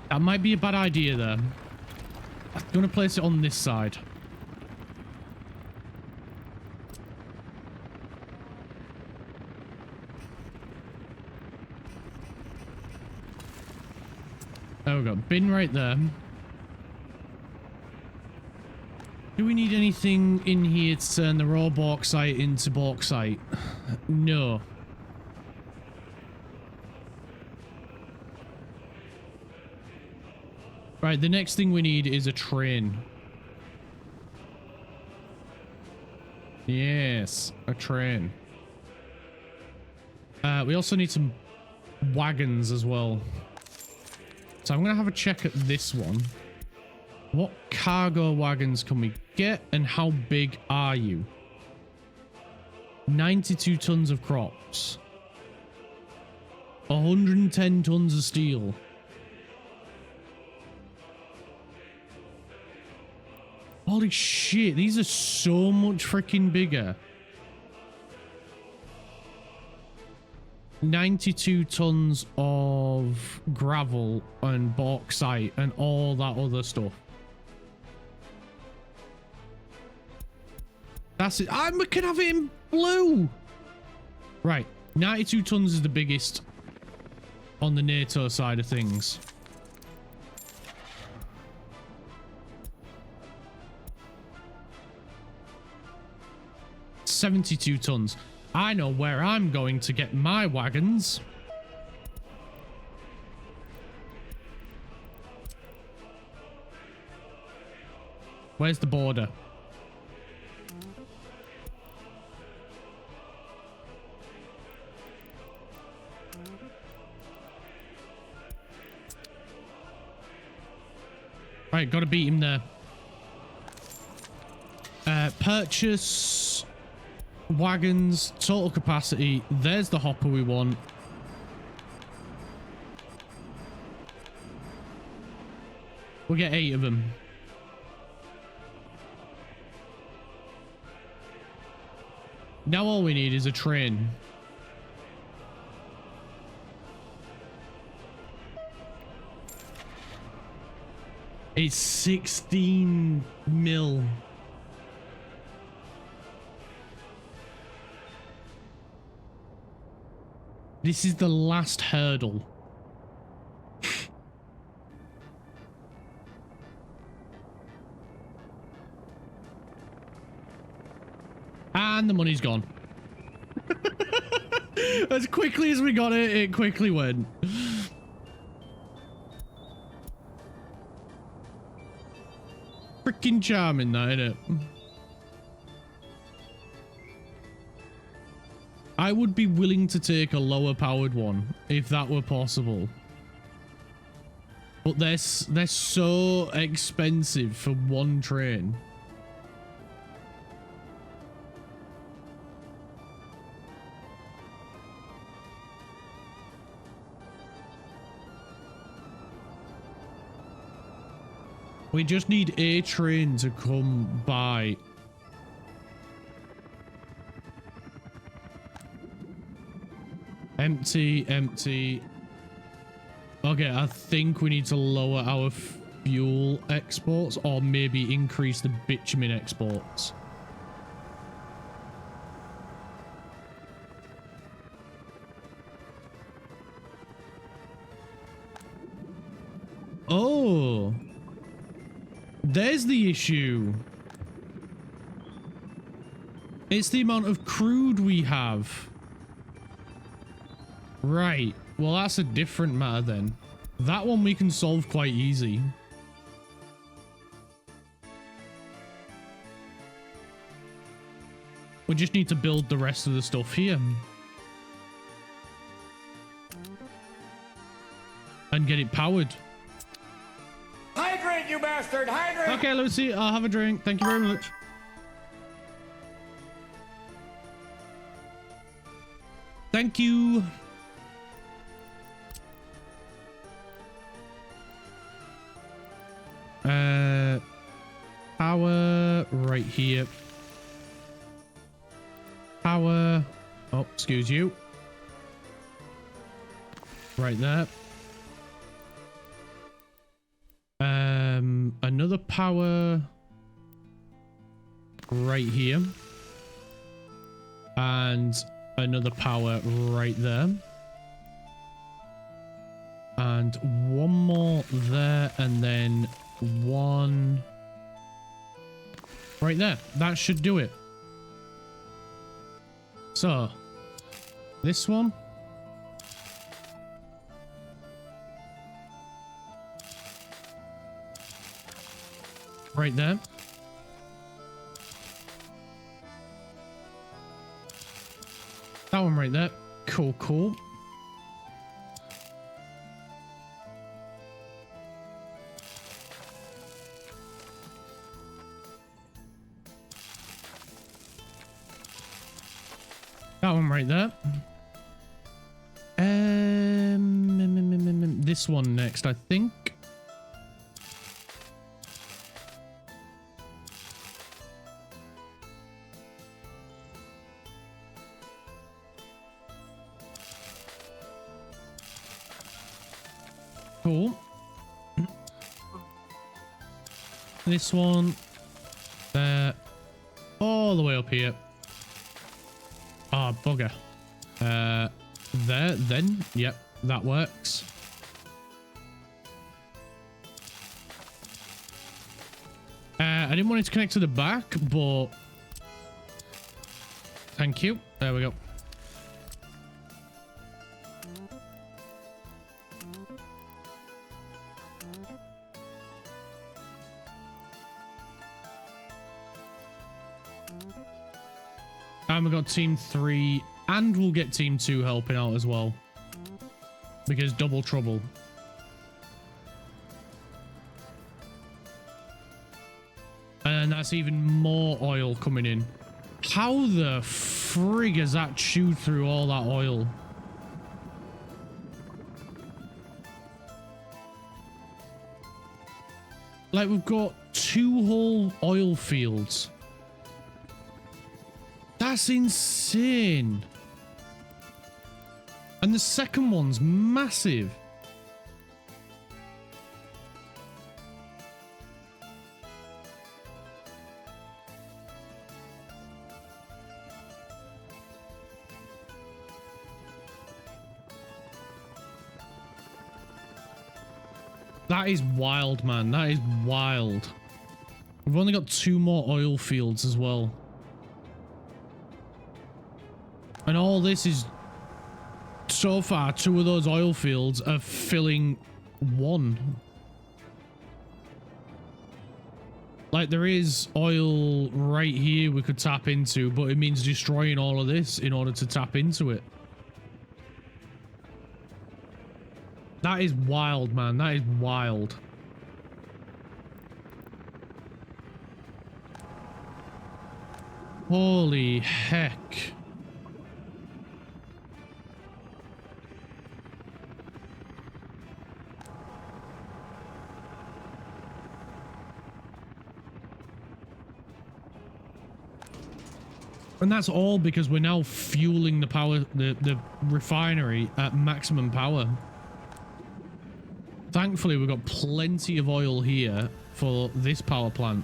That might be a bad idea there. I'm gonna place it on this side. There we go. Bin right there. Do we need anything in here to turn the raw bauxite into bauxite? No. Right, the next thing we need is a train. Yes, a train. We also need some wagons as well. So I'm going to have a check at this one. What cargo wagons can we get and how big are you? 92 tons of crops. 110 tons of steel. Holy shit, these are so much freaking bigger. 92 tons of gravel and bauxite and all that other stuff. That's it. We can have it in blue. Right. 92 tons is the biggest on the NATO side of things. $72 tons. I know where I'm going to get my wagons. Where's the border? Right, gotta beat him there. Purchase wagons, total capacity. There's the hopper we want. We'll get 8 of them. Now all we need is a train. It's 16 mil. This is the last hurdle. And the money's gone. As quickly as we got it, it quickly went. Freaking charming, that, isn't it? I would be willing to take a lower powered one if that were possible. But they're so expensive for one train. We just need a train to come by. Empty, empty. Okay, I think we need to lower our fuel exports or maybe increase the bitumen exports. Oh. There's the issue. It's the amount of crude we have. Right. Well, that's a different matter then. That one we can solve quite easy. We just need to build the rest of the stuff here. And get it powered. Hydrate, you bastard! Hydrate! Okay, Lucy, I'll have a drink. Thank you very much. Thank you. Power right here. Power. Oh, excuse you. Right there. Another power right here. And another power right there. And one more there, and then one right there. That should do it. So, this one. Right there. That one right there. Cool, cool. That one right there. This one next, I think. Cool. This one. There. All the way up here. Ah, bugger. There, then. Yep, that works. I didn't want it to connect to the back, but... Thank you. There we go. And we got team 3, and we'll get team 2 helping out as well. Because double trouble. And that's even more oil coming in. How the frig has that chewed through all that oil? Like, we've got 2 whole oil fields. That's insane. And the second one's massive. That is wild, man. That is wild. We've only got 2 more oil fields as well. And all this is, so far, 2 of those oil fields are filling 1. Like, there is oil right here we could tap into, but it means destroying all of this in order to tap into it. That is wild, man. That is wild. Holy heck. And that's all because we're now fueling the power, the refinery at maximum power. Thankfully, we've got plenty of oil here for this power plant.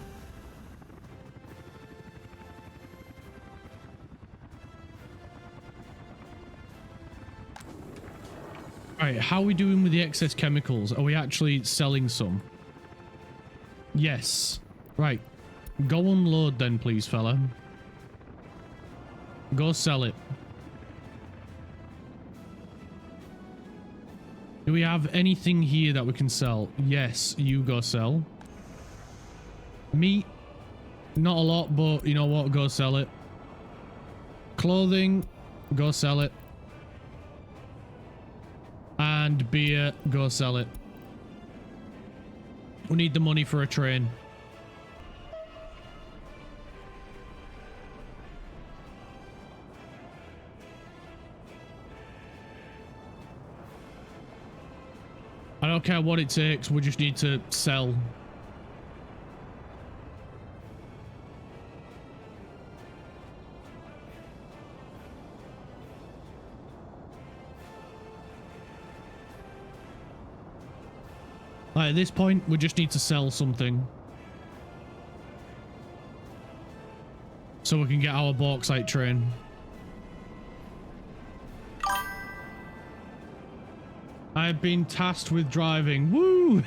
Right, how are we doing with the excess chemicals? Are we actually selling some? Yes. Right. Go unload then, please, fella. Go sell it. Do we have anything here that we can sell? Yes, you go sell. Meat. Not a lot, but you know what? Go sell it. Clothing. Go sell it. And beer. Go sell it. We need the money for a train. I don't care what it takes, we just need to sell. Like, at this point, we just need to sell something. So we can get our bauxite train. I've been tasked with driving. Woo!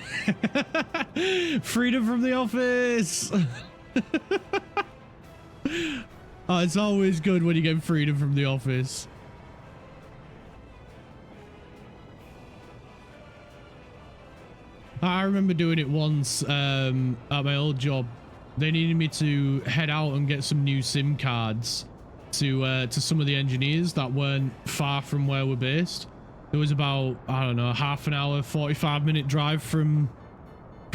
Freedom from the office! Oh, it's always good when you get freedom from the office. I remember doing it once at my old job. They needed me to head out and get some new SIM cards to some of the engineers that weren't far from where we're based. It was about, I don't know, half an hour, 45-minute drive from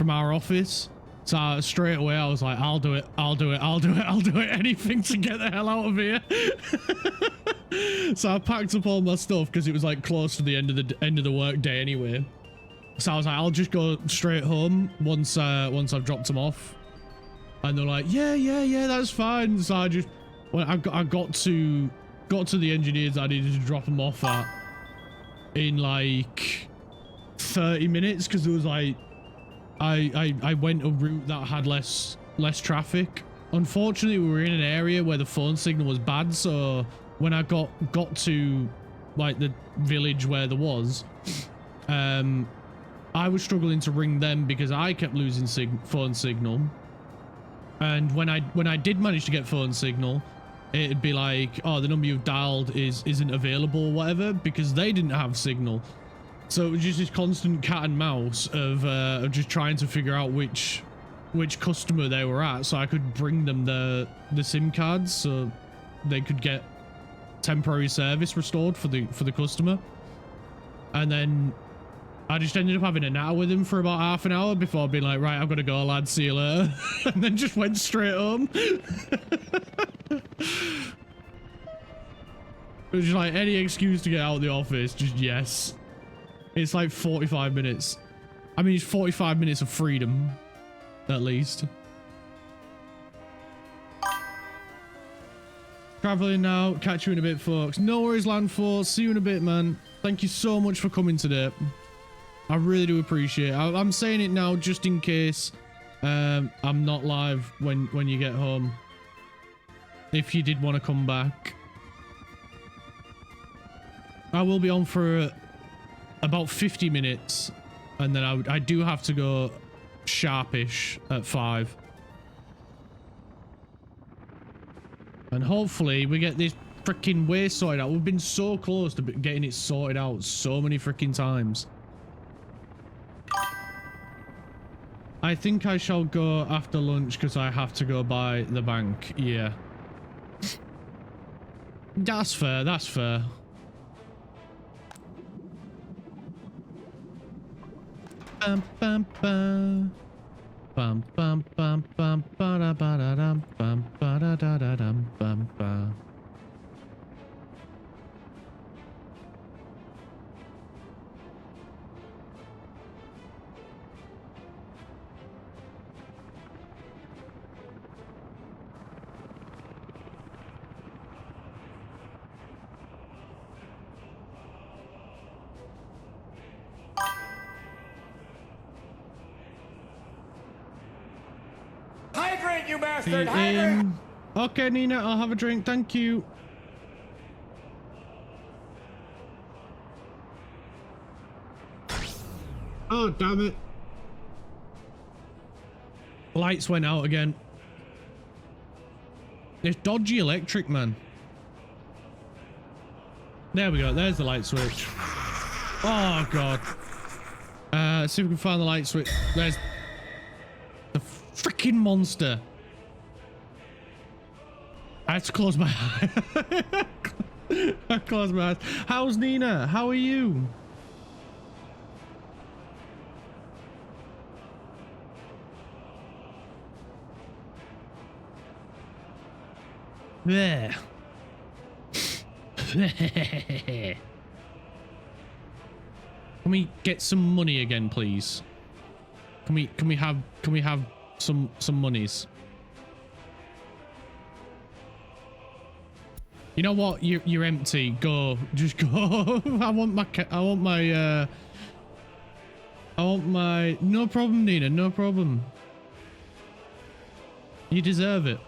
our office. So straight away I was like, I'll do it, I'll do it, I'll do it, I'll do it, anything to get the hell out of here. So I packed up all my stuff because it was like close to the end of the work day anyway. So I was like, I'll just go straight home once I've dropped them off. And they're like, yeah, that's fine. So I just, well, I got to the engineers I needed to drop them off at in like 30 minutes because it was like I went a route that had less traffic. Unfortunately, we were in an area where the phone signal was bad, so when I got to like the village where there was, I was struggling to ring them because I kept losing phone signal. And when I did manage to get phone signal, it'd be like, oh, the number you've dialed isn't available or whatever, because they didn't have signal. So it was just this constant cat and mouse of just trying to figure out which customer they were at so I could bring them the SIM cards so they could get temporary service restored for the customer. And then I just ended up having a natter with him for about half an hour before being like, right, I've got to go, lad, see you later. And then just went straight home. It was just like any excuse to get out of the office, just yes. It's like 45 minutes. I mean, it's 45 minutes of freedom, at least. Traveling now. Catch you in a bit, folks. No worries, Land Force. See you in a bit, man. Thank you so much for coming today. I really do appreciate it. I'm saying it now just in case I'm not live when you get home. If you did want to come back. I will be on for about 50 minutes. And then I do have to go sharpish at 5. And hopefully we get this freaking way sorted out. We've been so close to getting it sorted out so many freaking times. I think I shall go after lunch because I have to go by the bank. Yeah. That's fair. That's fair. Bum bum bum. Bum bum bum bum ba da ba da dum bum ba da da da dum bum ba. You bastard! Hydrate! Okay, Nina, I'll have a drink. Thank you. Oh, damn it. Lights went out again. It's dodgy electric, man. There we go. There's the light switch. Oh, God. Let's see if we can find the light switch. There's the freaking monster. I had to close my eyes. I closed my eyes. How's Nina? How are you? There. Can we get some money again, please? Can we have some monies? You know what? You're empty. Go. Just go. I want my no problem, Nina. No problem. You deserve it.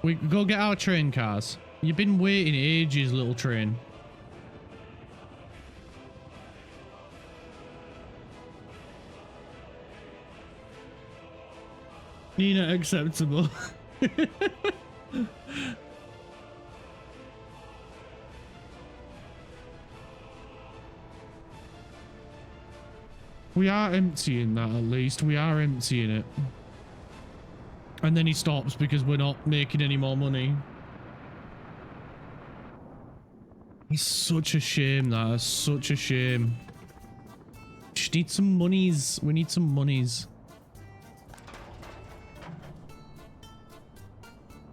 We go get our train cars. You've been waiting ages, little train. Nina, acceptable. We are emptying that, at least. We are emptying it. And then he stops because we're not making any more money. It's such a shame, that is such a shame. Just need some monies. We need some monies.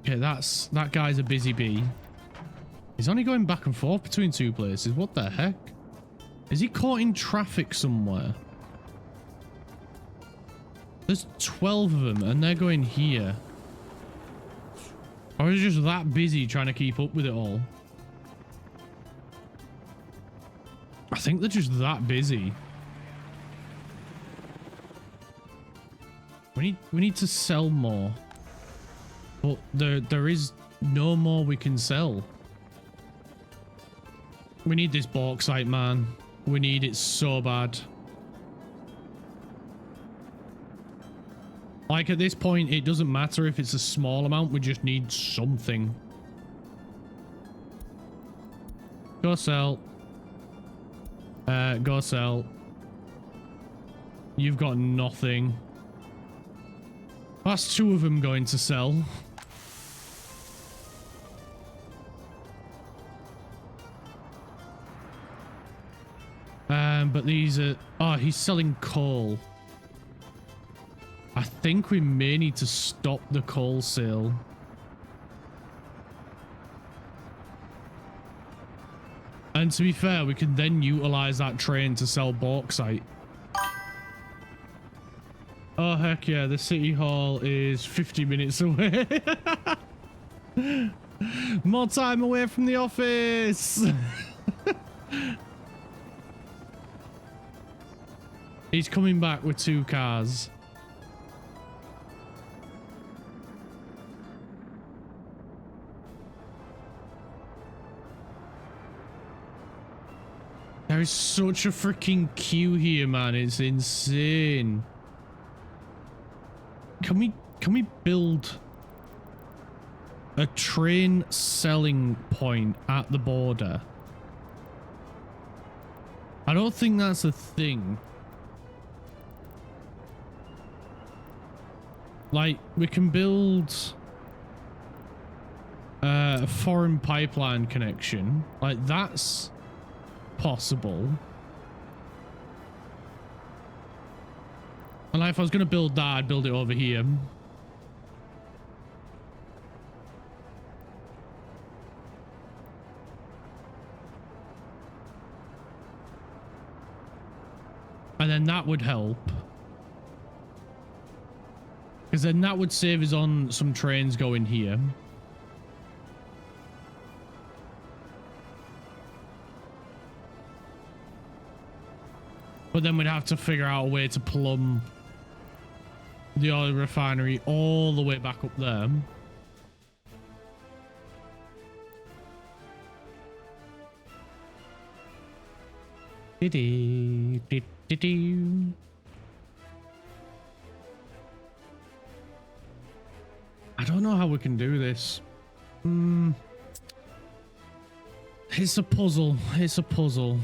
Okay, that guy's a busy bee. He's only going back and forth between two places. What the heck? Is he caught in traffic somewhere? There's 12 of them and they're going here. Or is he just that busy trying to keep up with it all? I think they're just that busy. We need to sell more. But there is no more we can sell. We need this bauxite, man. We need it so bad. Like, at this point, it doesn't matter if it's a small amount. We just need something. Go sell. Go sell. You've got nothing. That's two of them going to sell. But these are... Oh, he's selling coal. I think we may need to stop the coal sale. And to be fair, we can then utilize that train to sell bauxite. Oh, heck yeah. The city hall is 50 minutes away. More time away from the office. He's coming back with 2 cars. There is such a freaking queue here, man. It's insane. Can we build a train selling point at the border? I don't think that's a thing. Like, we can build a foreign pipeline connection. Like, that's possible. And if I was going to build that, I'd build it over here. And then that would help. Because then that would save us on some trains going here. But then we'd have to figure out a way to plumb the oil refinery all the way back up there. I don't know how we can do this. It's a puzzle. It's a puzzle.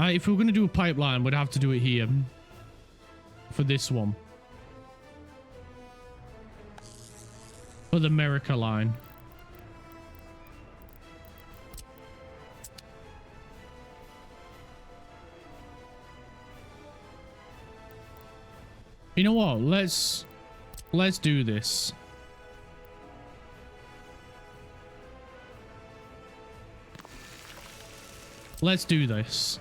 If we were going to do a pipeline, we'd have to do it here. For this one. For the America line. You know what? Let's do this. Let's do this.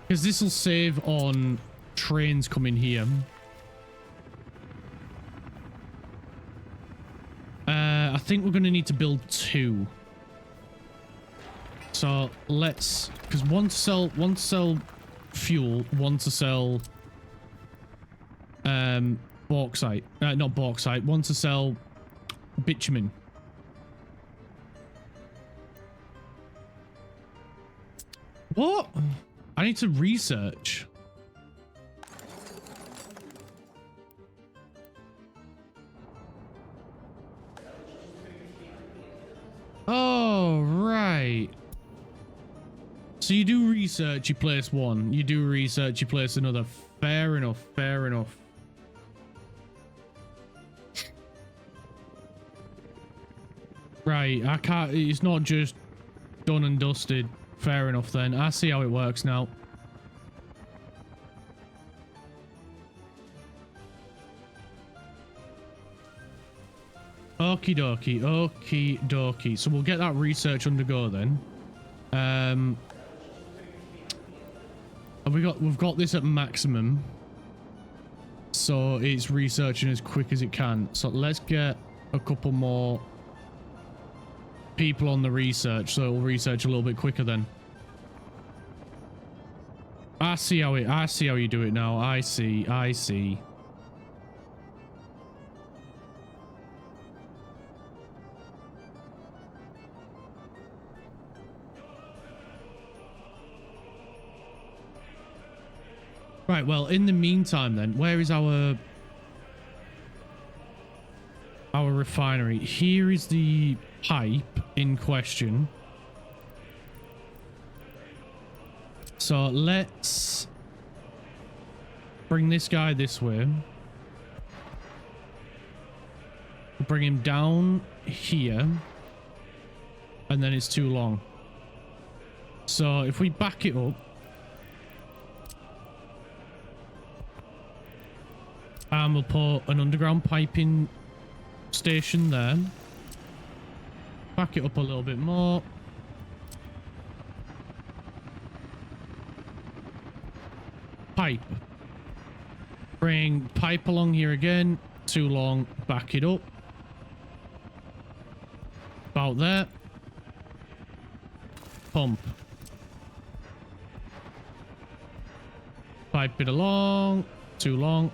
Because this will save on trains coming here. I think we're going to need to build 2. So let's, because one to sell fuel, one to sell bauxite, not bauxite, one to sell bitumen. What? I need to research. Oh, right. So you do research, you place one. You do research, you place another. Fair enough, fair enough. Right, I can't, it's not just done and dusted. Fair enough then. I see how it works now. Okie dokie, okie dokie. So we'll get that research undergo then. We've got this at maximum. So it's researching as quick as it can. So let's get a couple more people on the research, so it'll research a little bit quicker then. I see how you do it now. I see. Right, well, in the meantime then, where is our refinery? Here is the pipe in question. So let's bring this guy this way. Bring him down here. And then it's too long. So if we back it up. And we'll put an underground piping station there. Back it up a little bit more. Pipe. Bring pipe along here again. Too long. Back it up. About there. Pump. Pipe it along. Too long.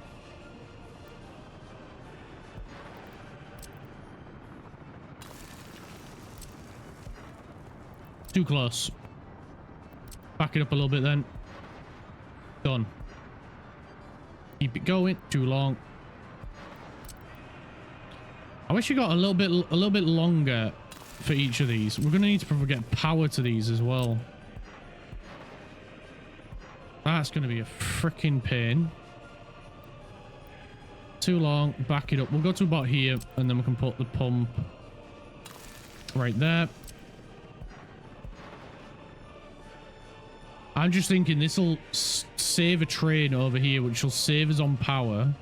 Too close. Back it up a little bit then. Done. Keep it going. Too long. I wish you got a little bit longer for each of these. We're gonna need to probably get power to these as well. That's gonna be a freaking pain. Too long. Back it up. We'll go to about here, and then we can put the pump right there. I'm just thinking this will save a train over here, which will save us on power.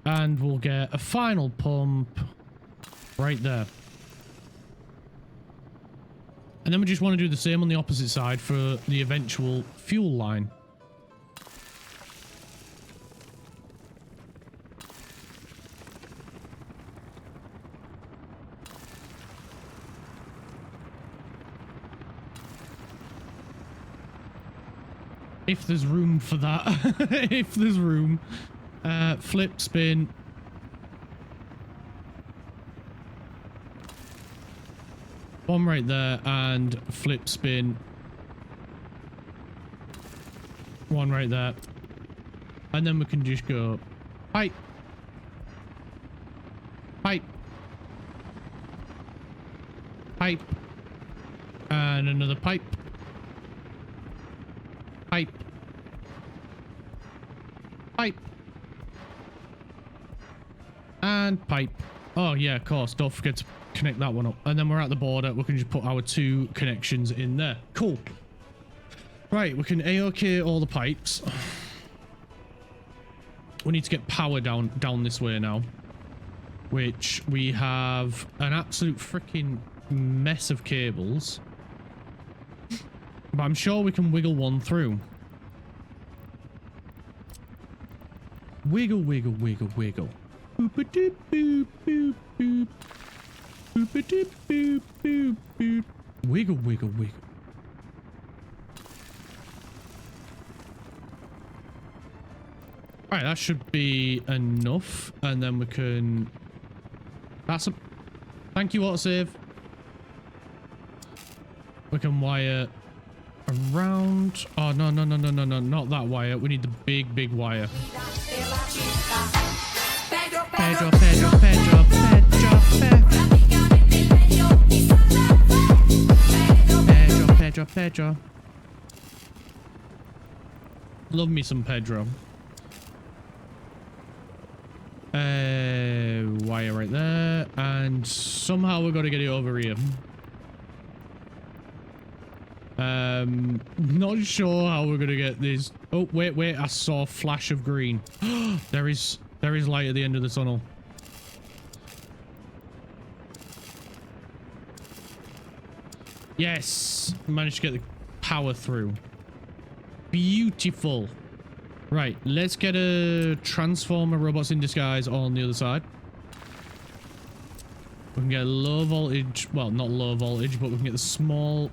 And we'll get a final pump right there. And then we just want to do the same on the opposite side for the eventual fuel line. If there's room for that. If there's room. Flip, spin. One right there and flip spin. One right there. And then we can just go pipe. Pipe. Pipe. And another pipe. Pipe. Pipe. And pipe. Oh yeah, of course. Don't forget to connect that one up. And then we're at the border. We can just put our 2 connections in there. Cool. Right, we can A-OK all the pipes. We need to get power down this way now. Which we have an absolute freaking mess of cables. But I'm sure we can wiggle one through. Wiggle, wiggle, wiggle, wiggle. Boop-a-doop, boop, boop, boop. Boop-a-doop, boop, boop, boop. Wiggle, wiggle, wiggle. Alright, that should be enough. And then we can... That's a... Thank you, autosave. We can wire around... Oh, no, no, no, no, no, no. Not that wire. We need the big, big wire. Pedro, Pedro, Pedro, Pedro, Pedro. Pedro, Pedro. Love me some Pedro. Wire right there. And somehow we've got to get it over here. Not sure how we're gonna get this. Oh, wait, wait. I saw a flash of green. There is light at the end of the tunnel. Yes, managed to get the power through. Beautiful. Right, let's get a transformer robots in disguise on the other side. We can get a low voltage, well, not low voltage, but we can get the small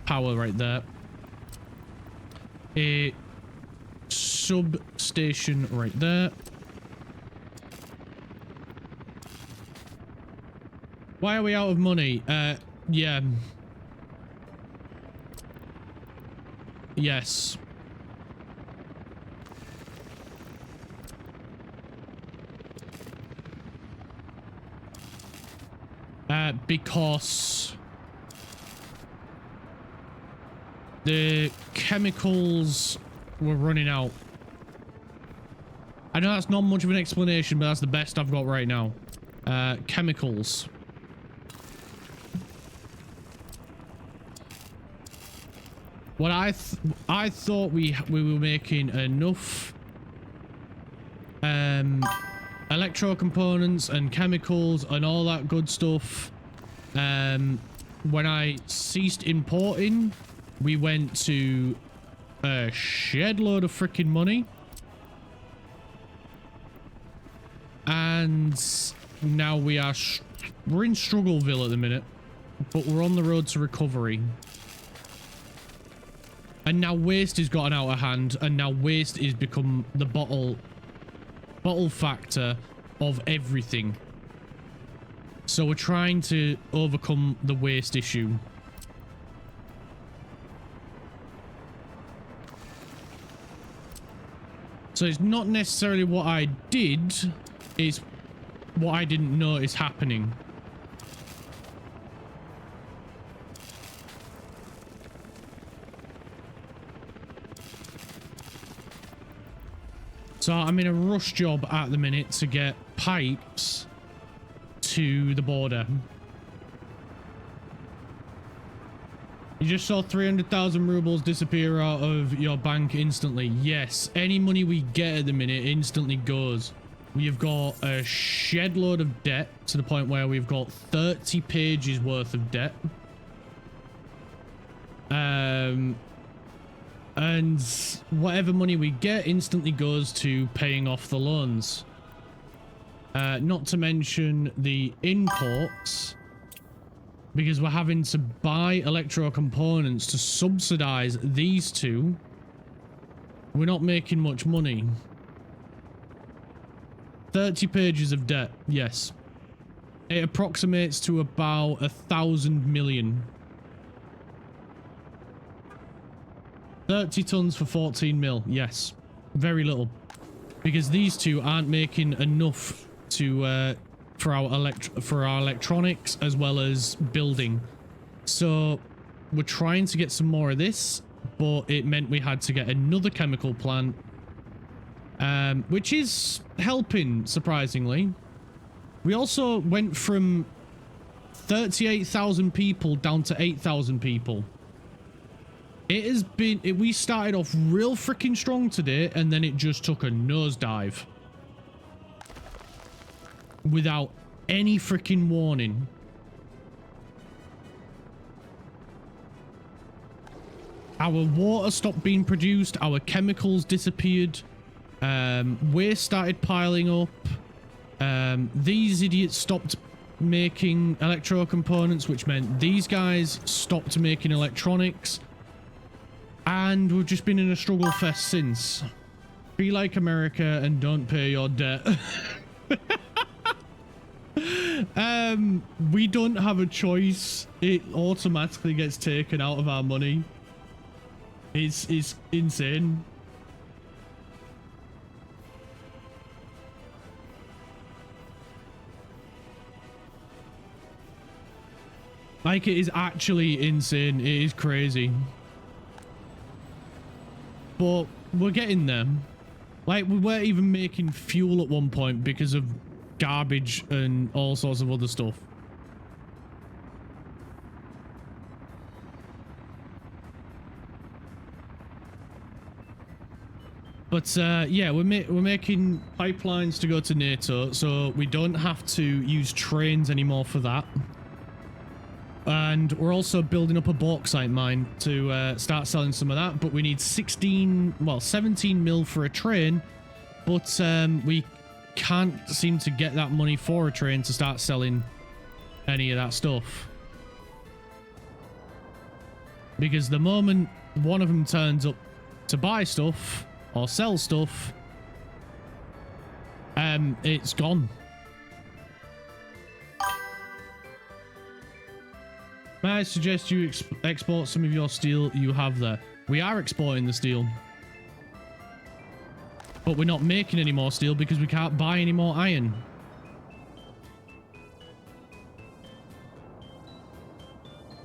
power right there. A substation right there. Why are we out of money? Yeah. Yes. Because the chemicals were running out. I know that's not much of an explanation, but that's the best I've got right now. Chemicals. What I thought we were making enough electro components and chemicals and all that good stuff. When I ceased importing, we went to a shed load of freaking money. And now we're in Struggleville at the minute, but we're on the road to recovery. And now waste has gotten out of hand, and now waste has become the bottle factor of everything. So we're trying to overcome the waste issue. So it's not necessarily what I did, it's what I didn't notice happening. So I'm in a rush job at the minute to get pipes to the border. You just saw 300,000 rubles disappear out of your bank instantly. Yes, any money we get at the minute instantly goes. We've got a shed load of debt to the point where we've got 30 pages worth of debt. And whatever money we get instantly goes to paying off the loans. Not to mention the imports, because we're having to buy electro components to subsidize these two. We're not making much money. 30 pages of debt, yes. It approximates to about 1,000 million. 30 tons for 14 mil. Yes. Very little. Because these two aren't making enough to for our electronics as well as building. So we're trying to get some more of this, but it meant we had to get another chemical plant, which is helping, surprisingly. We also went from 38,000 people down to 8,000 people. It has been... we started off real freaking strong today, and then it just took a nosedive. Without any freaking warning. Our water stopped being produced. Our chemicals disappeared. Waste started piling up. These idiots stopped making electro components, which meant these guys stopped making electronics. And we've just been in a struggle fest since. Be like America and don't pay your debt. We don't have a choice. It automatically gets taken out of our money. It's insane. Like, it is actually insane. It is crazy. But we're getting there. Like, we weren't even making fuel at one point because of garbage and all sorts of other stuff. But yeah, we're making pipelines to go to NATO, so we don't have to use trains anymore for that. And we're also building up a bauxite mine to start selling some of that, but we need 17 mil for a train, but we can't seem to get that money for a train to start selling any of that stuff. Because the moment one of them turns up to buy stuff or sell stuff, it's gone. May I suggest you export some of your steel you have there? We are exporting the steel. But we're not making any more steel because we can't buy any more iron.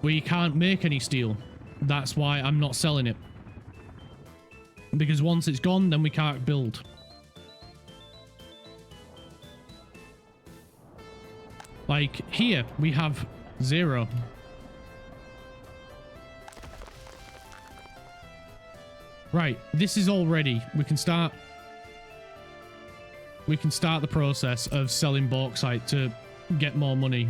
We can't make any steel. That's why I'm not selling it. Because once it's gone, then we can't build. Like, here, we have 0. Right, this is all ready. We can start the process of selling bauxite to get more money.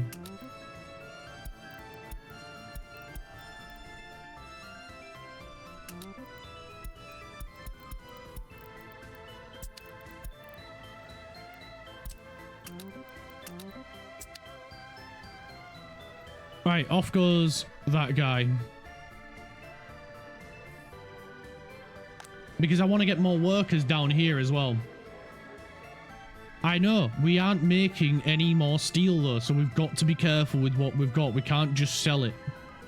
Right, off goes that guy. Because I want to get more workers down here as well. I know, we aren't making any more steel though, so we've got to be careful with what we've got. We can't just sell it.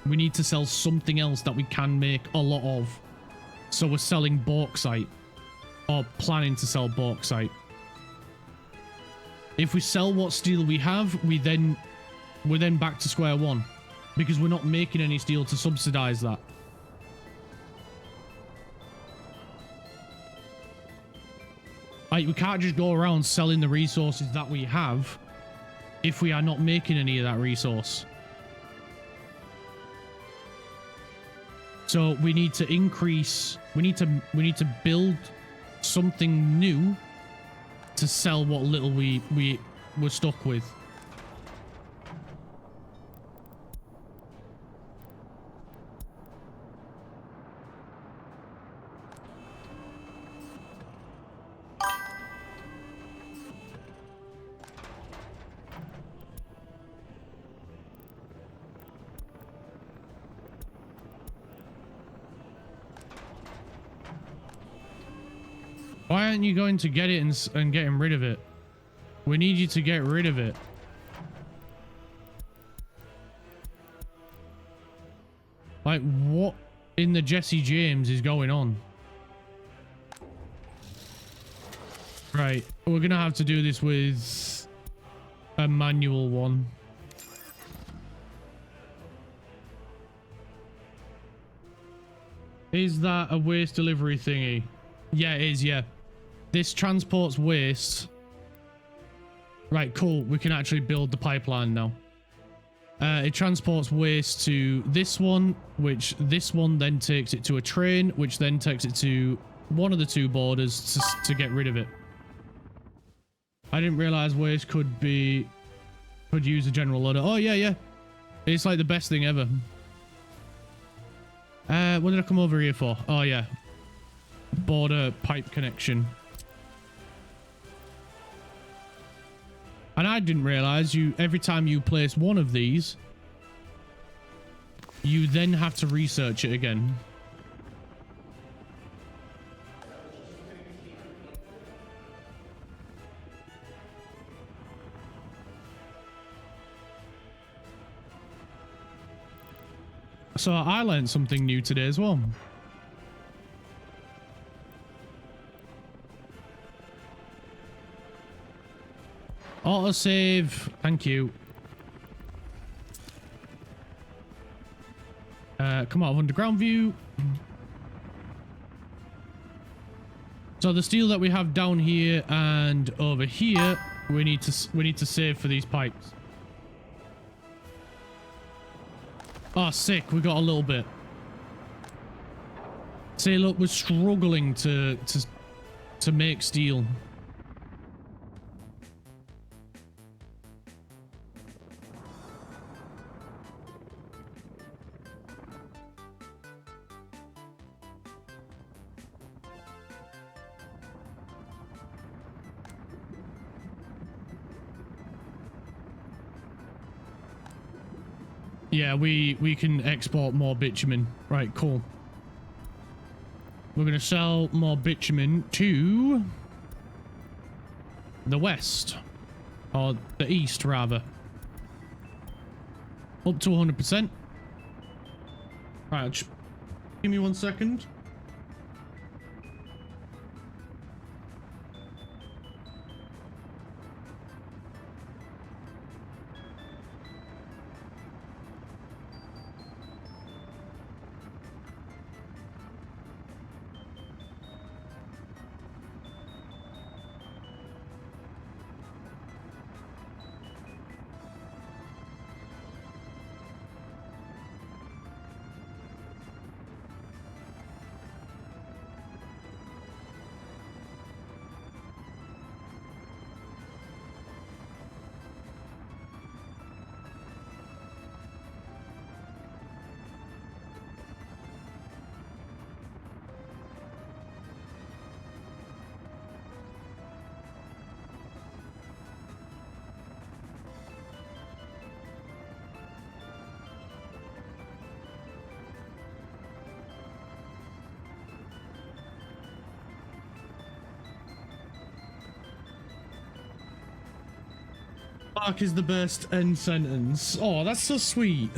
We need to sell something else that we can make a lot of. So we're selling bauxite. Or planning to sell bauxite. If we sell what steel we have, we're then back to square one. Because we're not making any steel to subsidize that. Like, we can't just go around selling the resources that we have if we are not making any of that resource. So we need to increase, we need to build something new to sell what little we were stuck with. Why aren't you going to get it and getting rid of it? We need you to get rid of it. Like, what in the Jesse James is going on? Right, we're gonna have to do this with a manual one. Is that a waste delivery thingy? Yeah, it is, yeah. This transports waste. Right, cool. We can actually build the pipeline now. It transports waste to this one, which this one then takes it to a train, which then takes it to one of the two borders to get rid of it. I didn't realize waste could use a general loader. Oh, yeah, yeah. It's like the best thing ever. What did I come over here for? Oh, yeah. Border pipe connection. And I didn't realize every time you place one of these, you then have to research it again. So I learned something new today as well. Autosave. Thank you. Come out of underground view. So the steel that we have down here and over here, we need to save for these pipes. Oh, sick. We got a little bit. See, look, we're struggling to make steel. Yeah, we can export more bitumen. Right, cool. We're going to sell more bitumen to the west. Or the east, rather. Up to 100%. Right, just give me 1 second. Mark is the best end sentence. Oh, that's so sweet.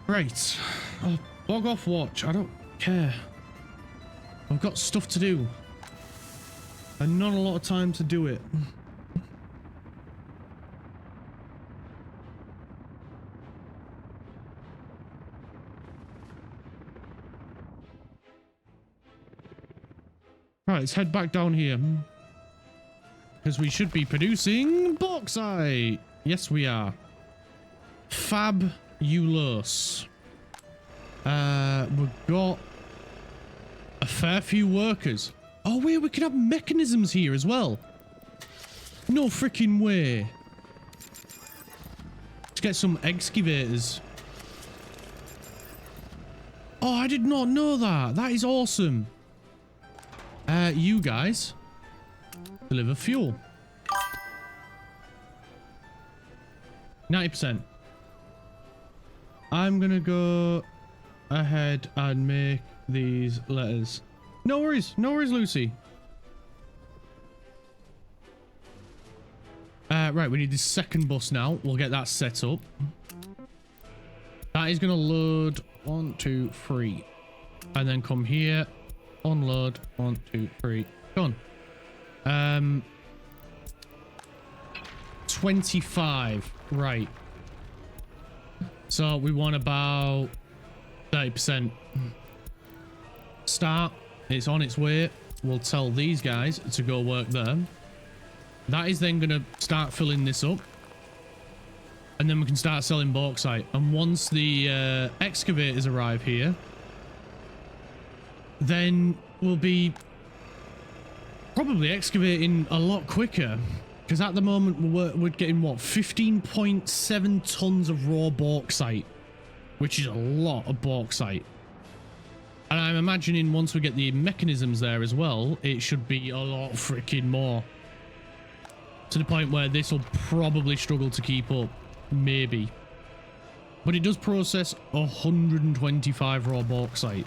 Right. Oh, log off watch. I don't care. I've got stuff to do. And not a lot of time to do it. Right, let's head back down here. Because we should be producing bauxite. Yes, we are. Fabulous. We've got a fair few workers. Oh, wait, we can have mechanisms here as well. No freaking way. Let's get some excavators. Oh, I did not know that. That is awesome. You guys deliver fuel. 90%. I'm gonna go ahead and make these letters. No worries, Lucy. Right, we need this second bus now. We'll get that set up. That is going to load 1, 2, 3. And then come here. Unload. 1, 2, 3. Done. 25. Right. So we want about 30%. Start. It's on its way. We'll tell these guys to go work there. That is then going to start filling this up. And then we can start selling bauxite. And once the excavators arrive here, then we'll be probably excavating a lot quicker. Because at the moment, we're getting, what, 15.7 tons of raw bauxite. Which is a lot of bauxite. And I'm imagining once we get the mechanisms there as well, it should be a lot freaking more. To the point where this will probably struggle to keep up. Maybe. But it does process 125 raw bauxite.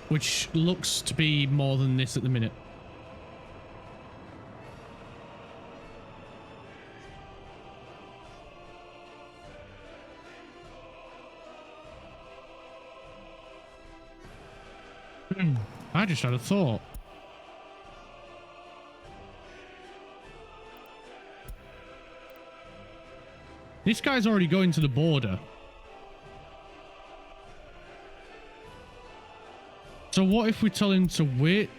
Which looks to be more than this at the minute. I just had a thought. This guy's already going to the border. So what if we tell him to wait?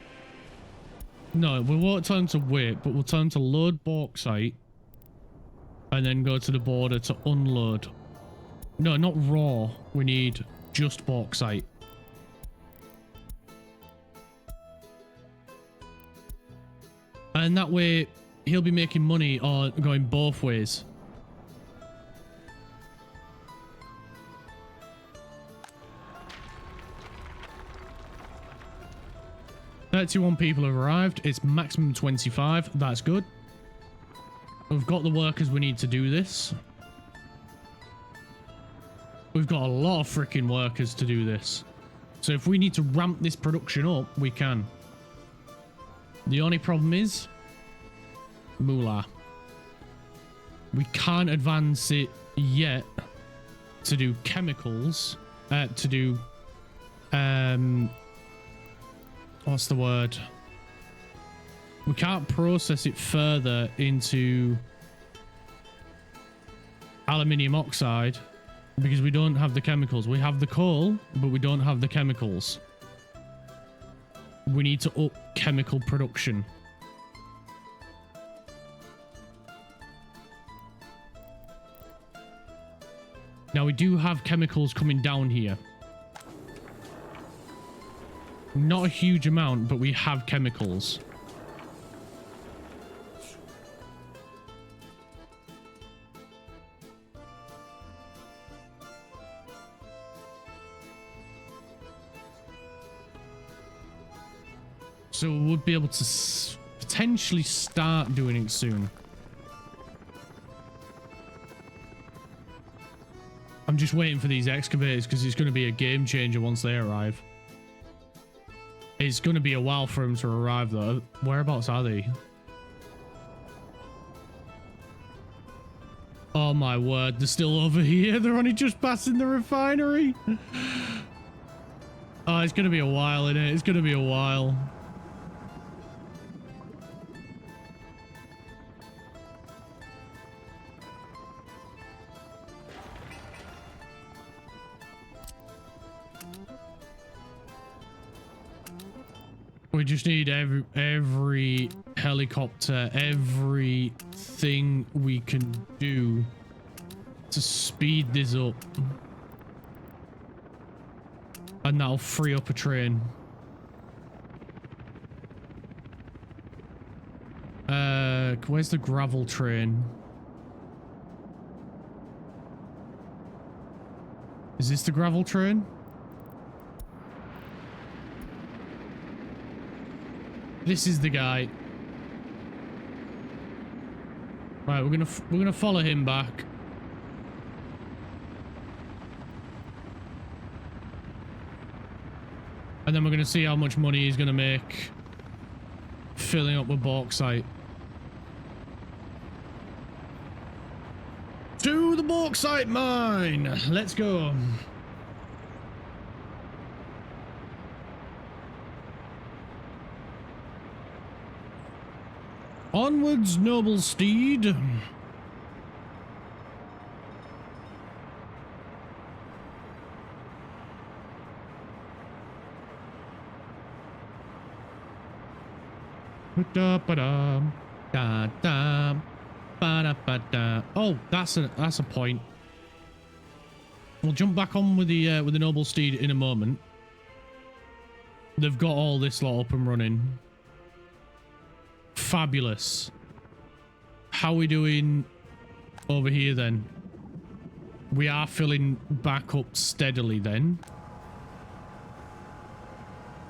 No, we won't tell him to wait, but we'll tell him to load bauxite and then go to the border to unload. No, not raw. We need just bauxite. And that way he'll be making money on going both ways. "31 people have arrived. It's maximum 25. That's good. We've got the workers we need to do this. We've got a lot of freaking workers to do this. So if we need to ramp this production up, we can. The only problem is moolah. We can't advance it yet to do chemicals. To do what's the word? We can't process it further into aluminium oxide because we don't have the chemicals. We have the coal, but we don't have the chemicals. We need to up chemical production. Now we do have chemicals coming down here. Not a huge amount, but we have chemicals. So we'll be able to potentially start doing it soon. I'm just waiting for these excavators because it's going to be a game changer once they arrive. It's going to be a while for them to arrive though. Whereabouts are they? Oh my word, they're still over here. They're only just passing the refinery. Oh, it's going to be a while, isn't it? It's going to be a while. We just need every helicopter, everything we can do to speed this up. And that'll free up a train. Where's the gravel train? Is this the gravel train? This is the guy. Right, we're gonna follow him back. And then we're gonna see how much money he's gonna make filling up with bauxite. bauxite mine. Let's go. Onwards, noble steed. Oh, that's a point. We'll jump back on with the noble steed in a moment. They've got all this lot up and running. Fabulous. How are we doing over here then? We are filling back up steadily then.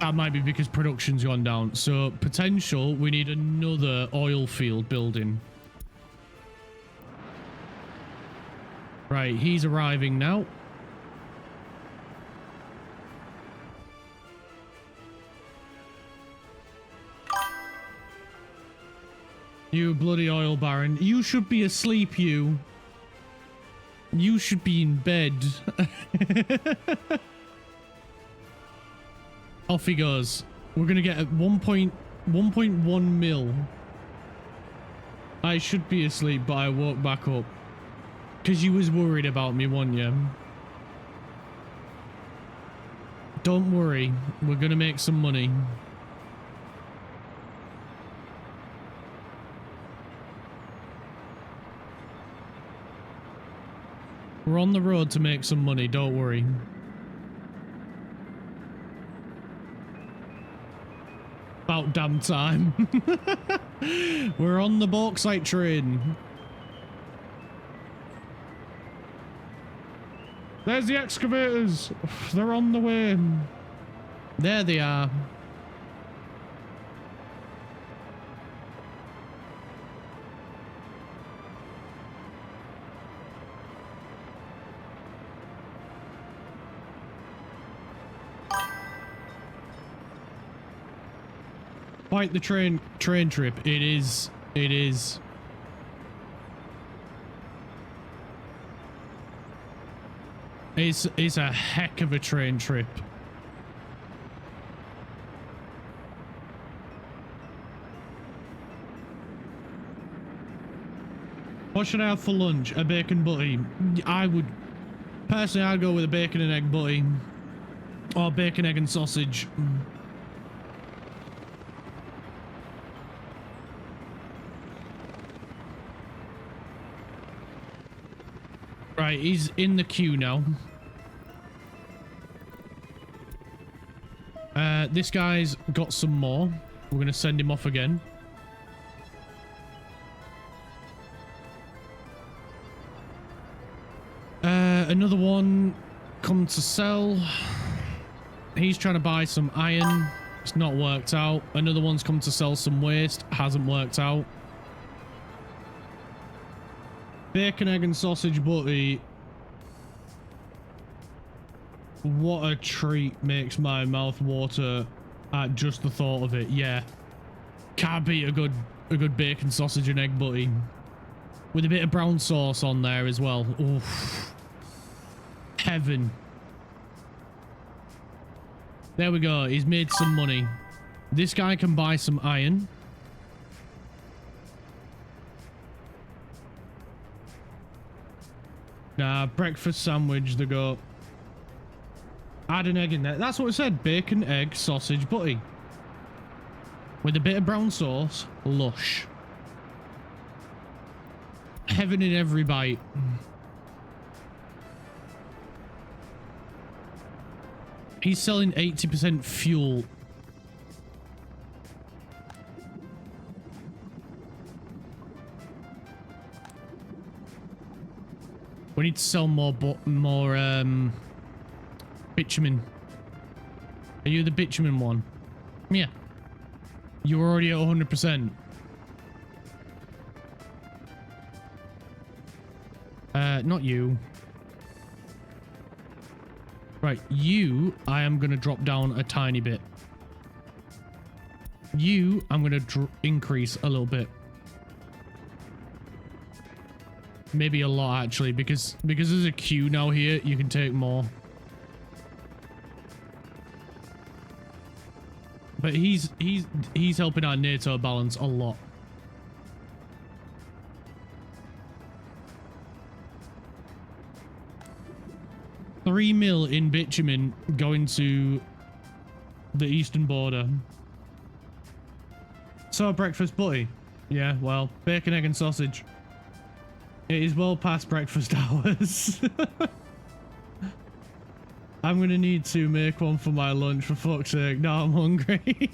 That might be because production's gone down. So potential, we need another oil field building. Right, he's arriving now. You bloody oil baron. You should be asleep, you. You should be in bed. Off he goes. We're going to get a 1.1 mil. I should be asleep, but I woke back up. Because you was worried about me, weren't you? Don't worry. We're going to make some money. We're on the road to make some money, don't worry. About damn time. We're on the bauxite train. There's the excavators. They're on the way. There they are. Quite the train trip. It is. It is. It's a heck of a train trip. What should I have for lunch? A bacon butty. I would personally, I'd go with a bacon and egg butty or bacon, egg and sausage. Right, he's in the queue now. This guy's got some more. We're going to send him off again. Another one come to sell. He's trying to buy some iron. It's not worked out. Another one's come to sell some waste. Hasn't worked out. Bacon, egg and sausage butty. What a treat, makes my mouth water at just the thought of it. Yeah. Can't beat a good bacon, sausage and egg butty. With a bit of brown sauce on there as well. Oof. Heaven. There we go. He's made some money. This guy can buy some iron. Nah, breakfast sandwich, they go. Add an egg in there. That's what it said. Bacon, egg, sausage, butty. With a bit of brown sauce. Lush. Heaven in every bite. He's selling 80% fuel. We need to sell more bitumen. Are you the bitumen one? Yeah. You're already at 100%. Not you. Right, you, I am going to drop down a tiny bit. You, I'm going to increase a little bit. Maybe a lot, actually, because there's a queue now here, you can take more. But he's helping our NATO balance a lot. $3 million in bitumen going to the eastern border. So breakfast, buddy. Yeah, well, bacon, egg, and sausage. It is well past breakfast hours. I'm gonna need to make one for my lunch, for fuck's sake. Now I'm hungry.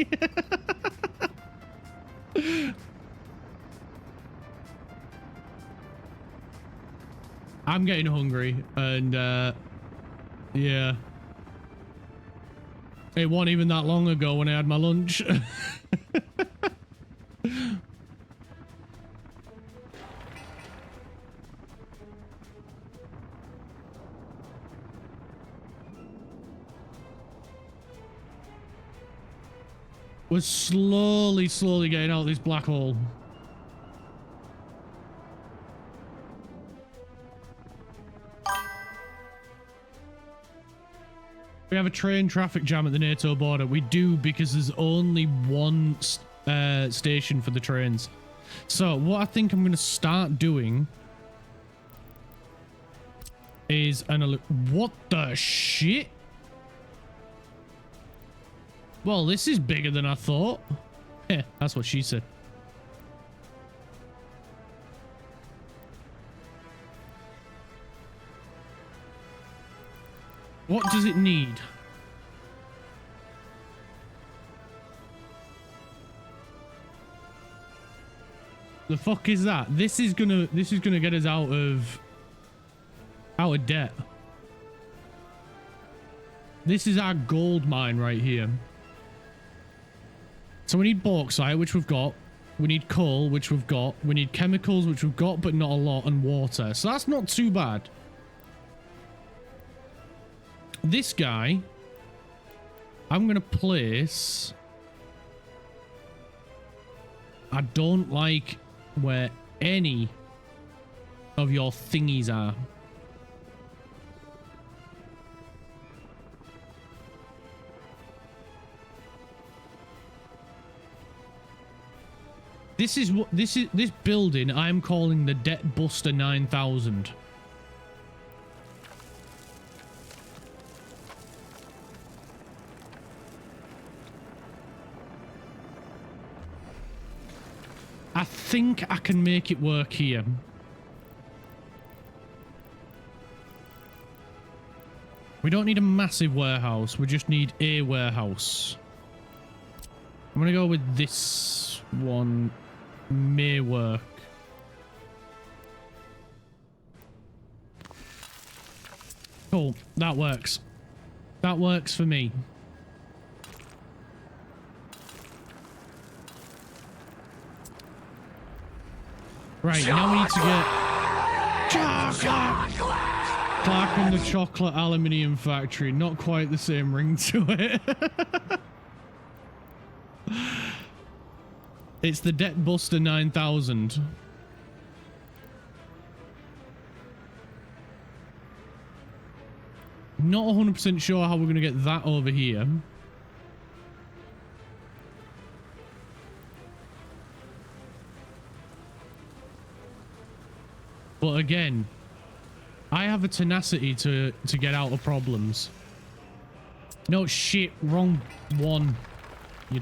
I'm getting hungry, and yeah. It wasn't even that long ago when I had my lunch. We're slowly getting out of this black hole. We have a train traffic jam at the NATO border. We do, because there's only one station for the trains. So what I think I'm going to start doing is what the shit? Well, this is bigger than I thought. Yeah, that's what she said. What does it need? The fuck is that? This is gonna get us out of debt. This is our gold mine right here. So we need bauxite, which we've got. We need coal, which we've got. We need chemicals, which we've got, but not a lot, and water. So that's not too bad. This guy, I'm going to place... I don't like where any of your thingies are. This building I'm calling the Debt Buster 9000. I think I can make it work here. We don't need a massive warehouse, we just need a warehouse. I'm gonna go with this one. May work. Cool, that works. That works for me. Right, now we need to get chocolate. Clark and the Chocolate Aluminium Factory. Not quite the same ring to it. It's the Debt Buster 9000. Not 100% sure how we're going to get that over here. But again, I have a tenacity to get out of problems. No shit, wrong one. You...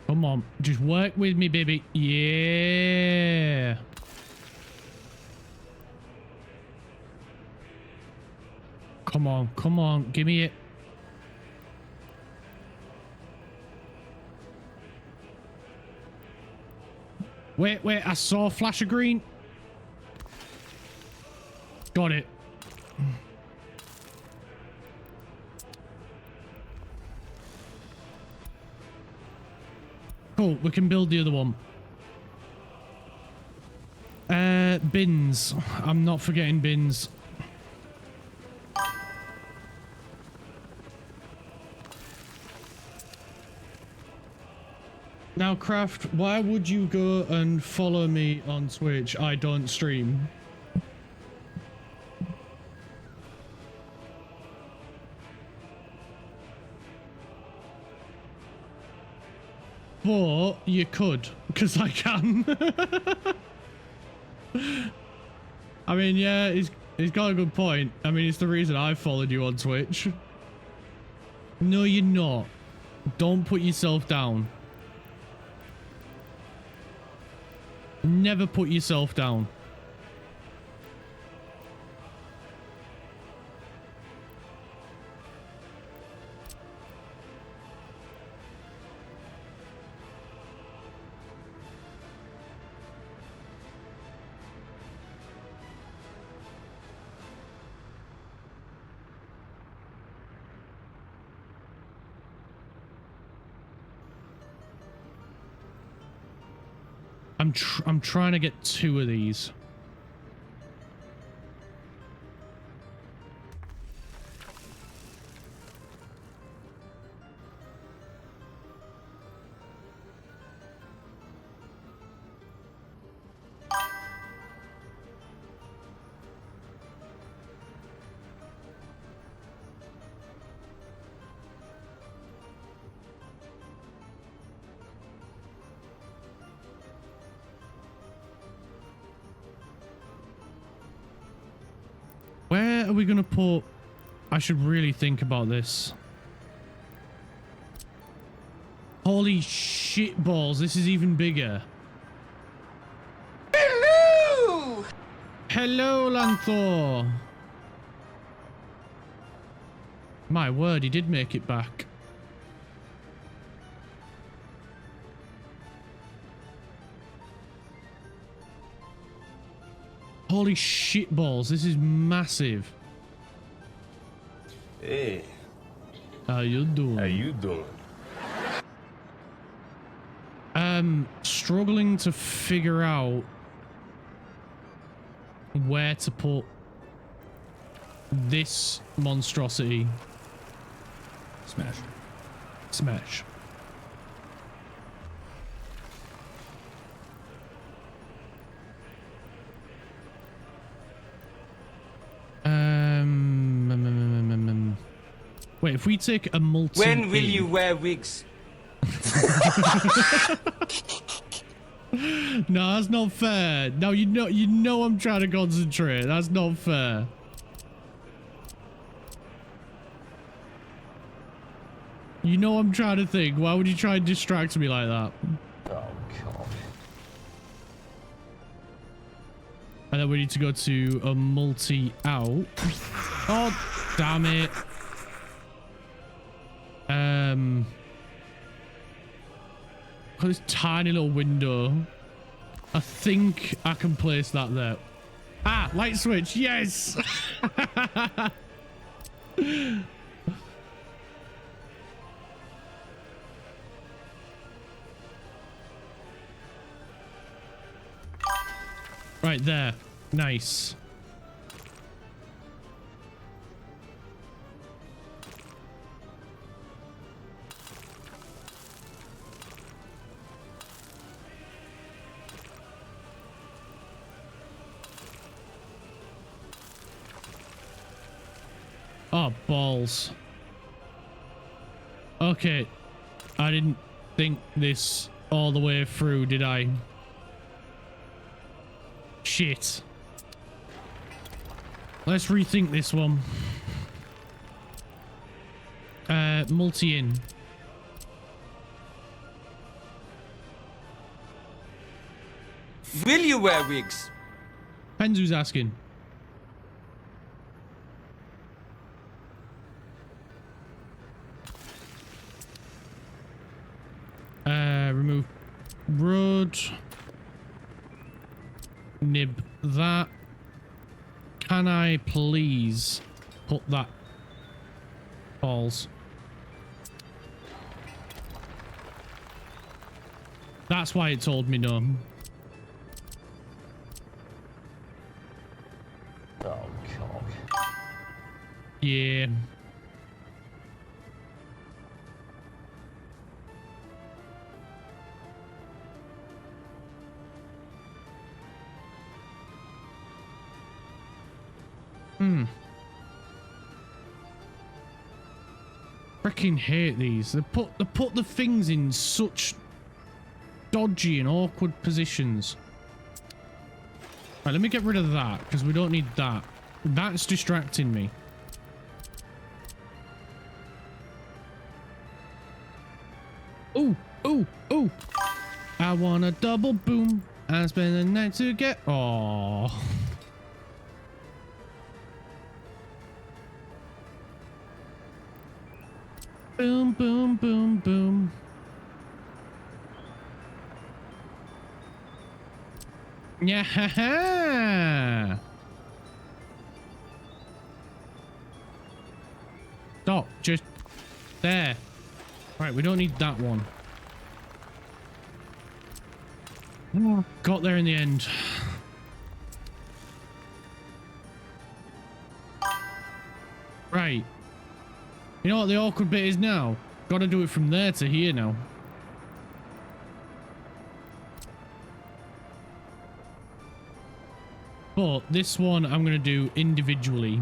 Come on, just work with me, baby. Yeah. Come on, give me it. Wait, I saw a flash of green. Got it. Cool, we can build the other one. bins. I'm not forgetting bins. Now, Craft, why would you go and follow me on Twitch? I don't stream. But you could, because I can. I mean, yeah, he's got a good point. I mean, it's the reason I followed you on Twitch. No, you're not. Don't put yourself down. Never put yourself down. I'm trying to get 2 of these. Where are we gonna put... I should really think about this. Holy shit balls, this is even bigger. Hello! Hello, Lanthor. My word, he did make it back. Holy shit balls, this is massive. Hey, How you doing? how you doing? Struggling to figure out where to put this monstrosity. Smash. Smash. Wait, if we take a multi... When will you wear wigs? No, that's not fair. No, you know I'm trying to concentrate. That's not fair. You know I'm trying to think. Why would you try and distract me like that? Oh, God. And then we need to go to a multi-out. Oh, damn it. Got this tiny little window. I think I can place that there. Ah, light switch. Yes. Right there. Nice. Oh, balls. Okay. I didn't think this all the way through, did I? Shit. Let's rethink this one. Multi-in. Will you wear wigs? Depends who's asking. Remove road. Nib that. Can I please put that balls? That's why it told me no. Yeah. Freaking hate these. They put the things in such dodgy and awkward positions. Right, let me get rid of that because we don't need that. That's distracting me. Ooh, ooh, ooh. I want a double boom. I spend the night to get. Oh. Boom, boom, boom, boom. Yeah, ha, ha. Stop, just there. Right, we don't need that one. Got there in the end. Right. You know what the awkward bit is now? Gotta do it from there to here now. But this one I'm gonna do individually.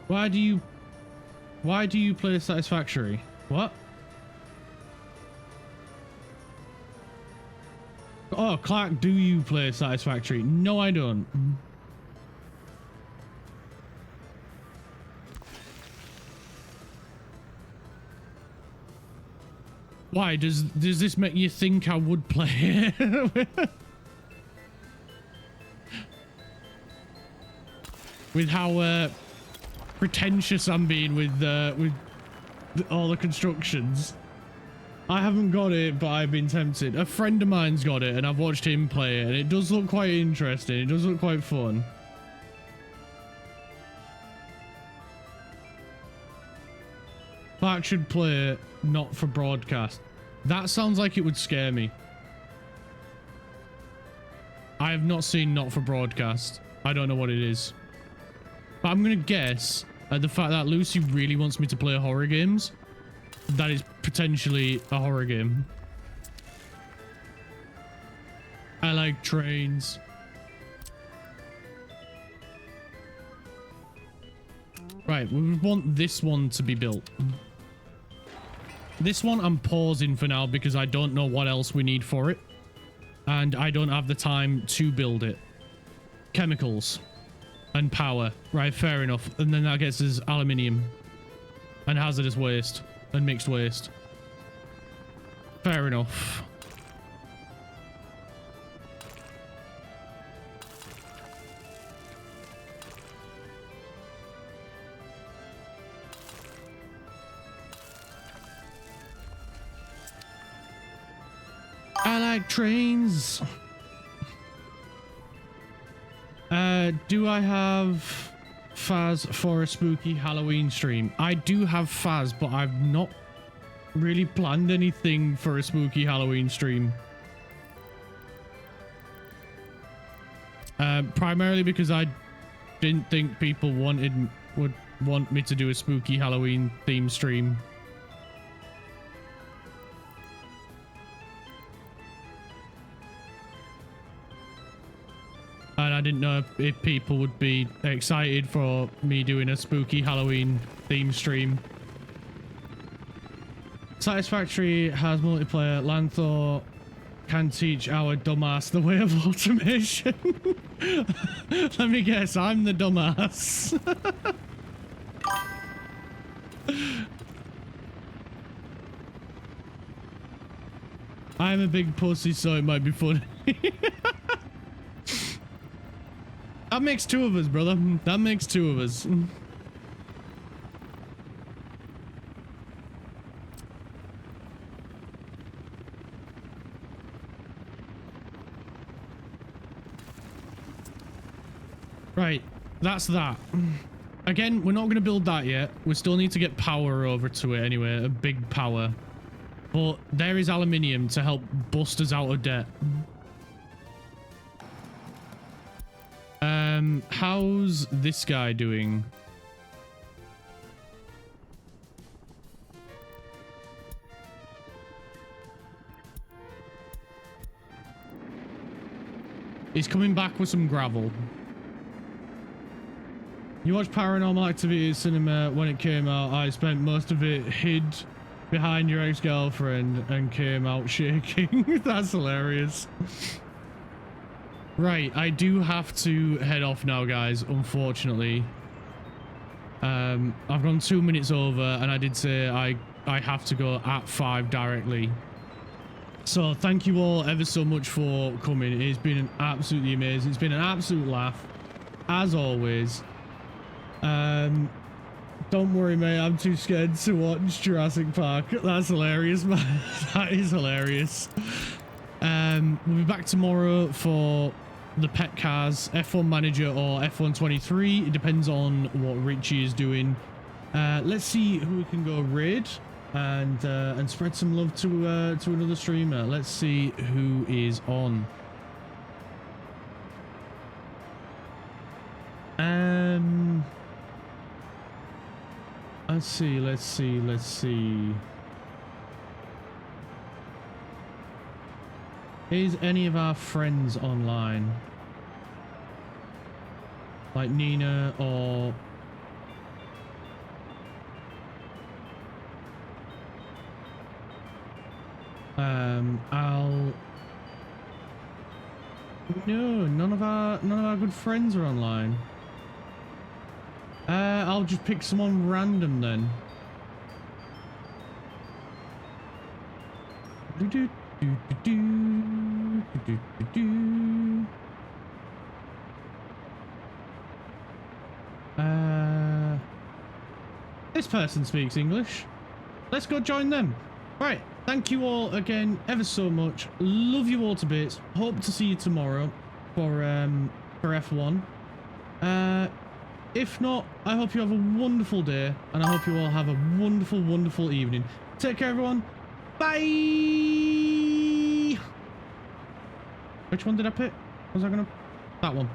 Why do you play satisfactory? What? Oh, Clark, do you play satisfactory? No, I don't. Why? Does this make you think I would play it? With how pretentious I'm being with all the constructions. I haven't got it, but I've been tempted. A friend of mine's got it, and I've watched him play it, and it does look quite interesting. It does look quite fun. Clark should play it, not for broadcast. That sounds like it would scare me. I have not seen not for broadcast. I don't know what it is. But I'm going to guess at the fact that Lucy really wants me to play horror games. That is potentially a horror game. I like trains. Right, we want this one to be built. This one I'm pausing for now because I don't know what else we need for it. And I don't have the time to build it. Chemicals. And power. Right, fair enough. And then that gets us aluminium. And hazardous waste. And mixed waste. Fair enough. I like trains. Do I have Faz for a spooky Halloween stream? I do have Faz, but I've not really planned anything for a spooky Halloween stream. Primarily because I didn't think people would want me to do a spooky Halloween theme stream. And I didn't know if people would be excited for me doing a spooky Halloween theme stream. Satisfactory has multiplayer. Lanthor can teach our dumbass the way of automation. Let me guess, I'm the dumbass. I'm a big pussy, so it might be funny. That makes two of us, brother. That makes two of us. Right, that's that. Again, we're not going to build that yet. We still need to get power over to it anyway, a big power. But there is aluminium to help bust us out of debt. How's this guy doing? He's coming back with some gravel. You watched Paranormal Activity Cinema when it came out. I spent most of it hid behind your ex-girlfriend and came out shaking. That's hilarious. Right, I do have to head off now, guys, unfortunately. I've gone 2 minutes over, and I did say I have to go at 5 directly. So thank you all ever so much for coming. It's been absolutely amazing. It's been an absolute laugh, as always. Don't worry, mate. I'm too scared to watch Jurassic Park. That's hilarious, man. That is hilarious. We'll be back tomorrow for the pet cars, F1 Manager or F1 23. It depends on what Richie is doing. Let's see who we can go raid and spread some love to another streamer. Let's see who is on. Let's see. Is any of our friends online? Like Nina or... No, none of our good friends are online. I'll just pick someone random then. This person speaks English. Let's go join them. Right, thank you all again ever so much. Love you all to bits. Hope to see you tomorrow for F1. If not, I hope you have a wonderful day, and I hope you all have a wonderful, wonderful evening. Take care, everyone. Bye. Which one did I pick? Was I gonna... That one.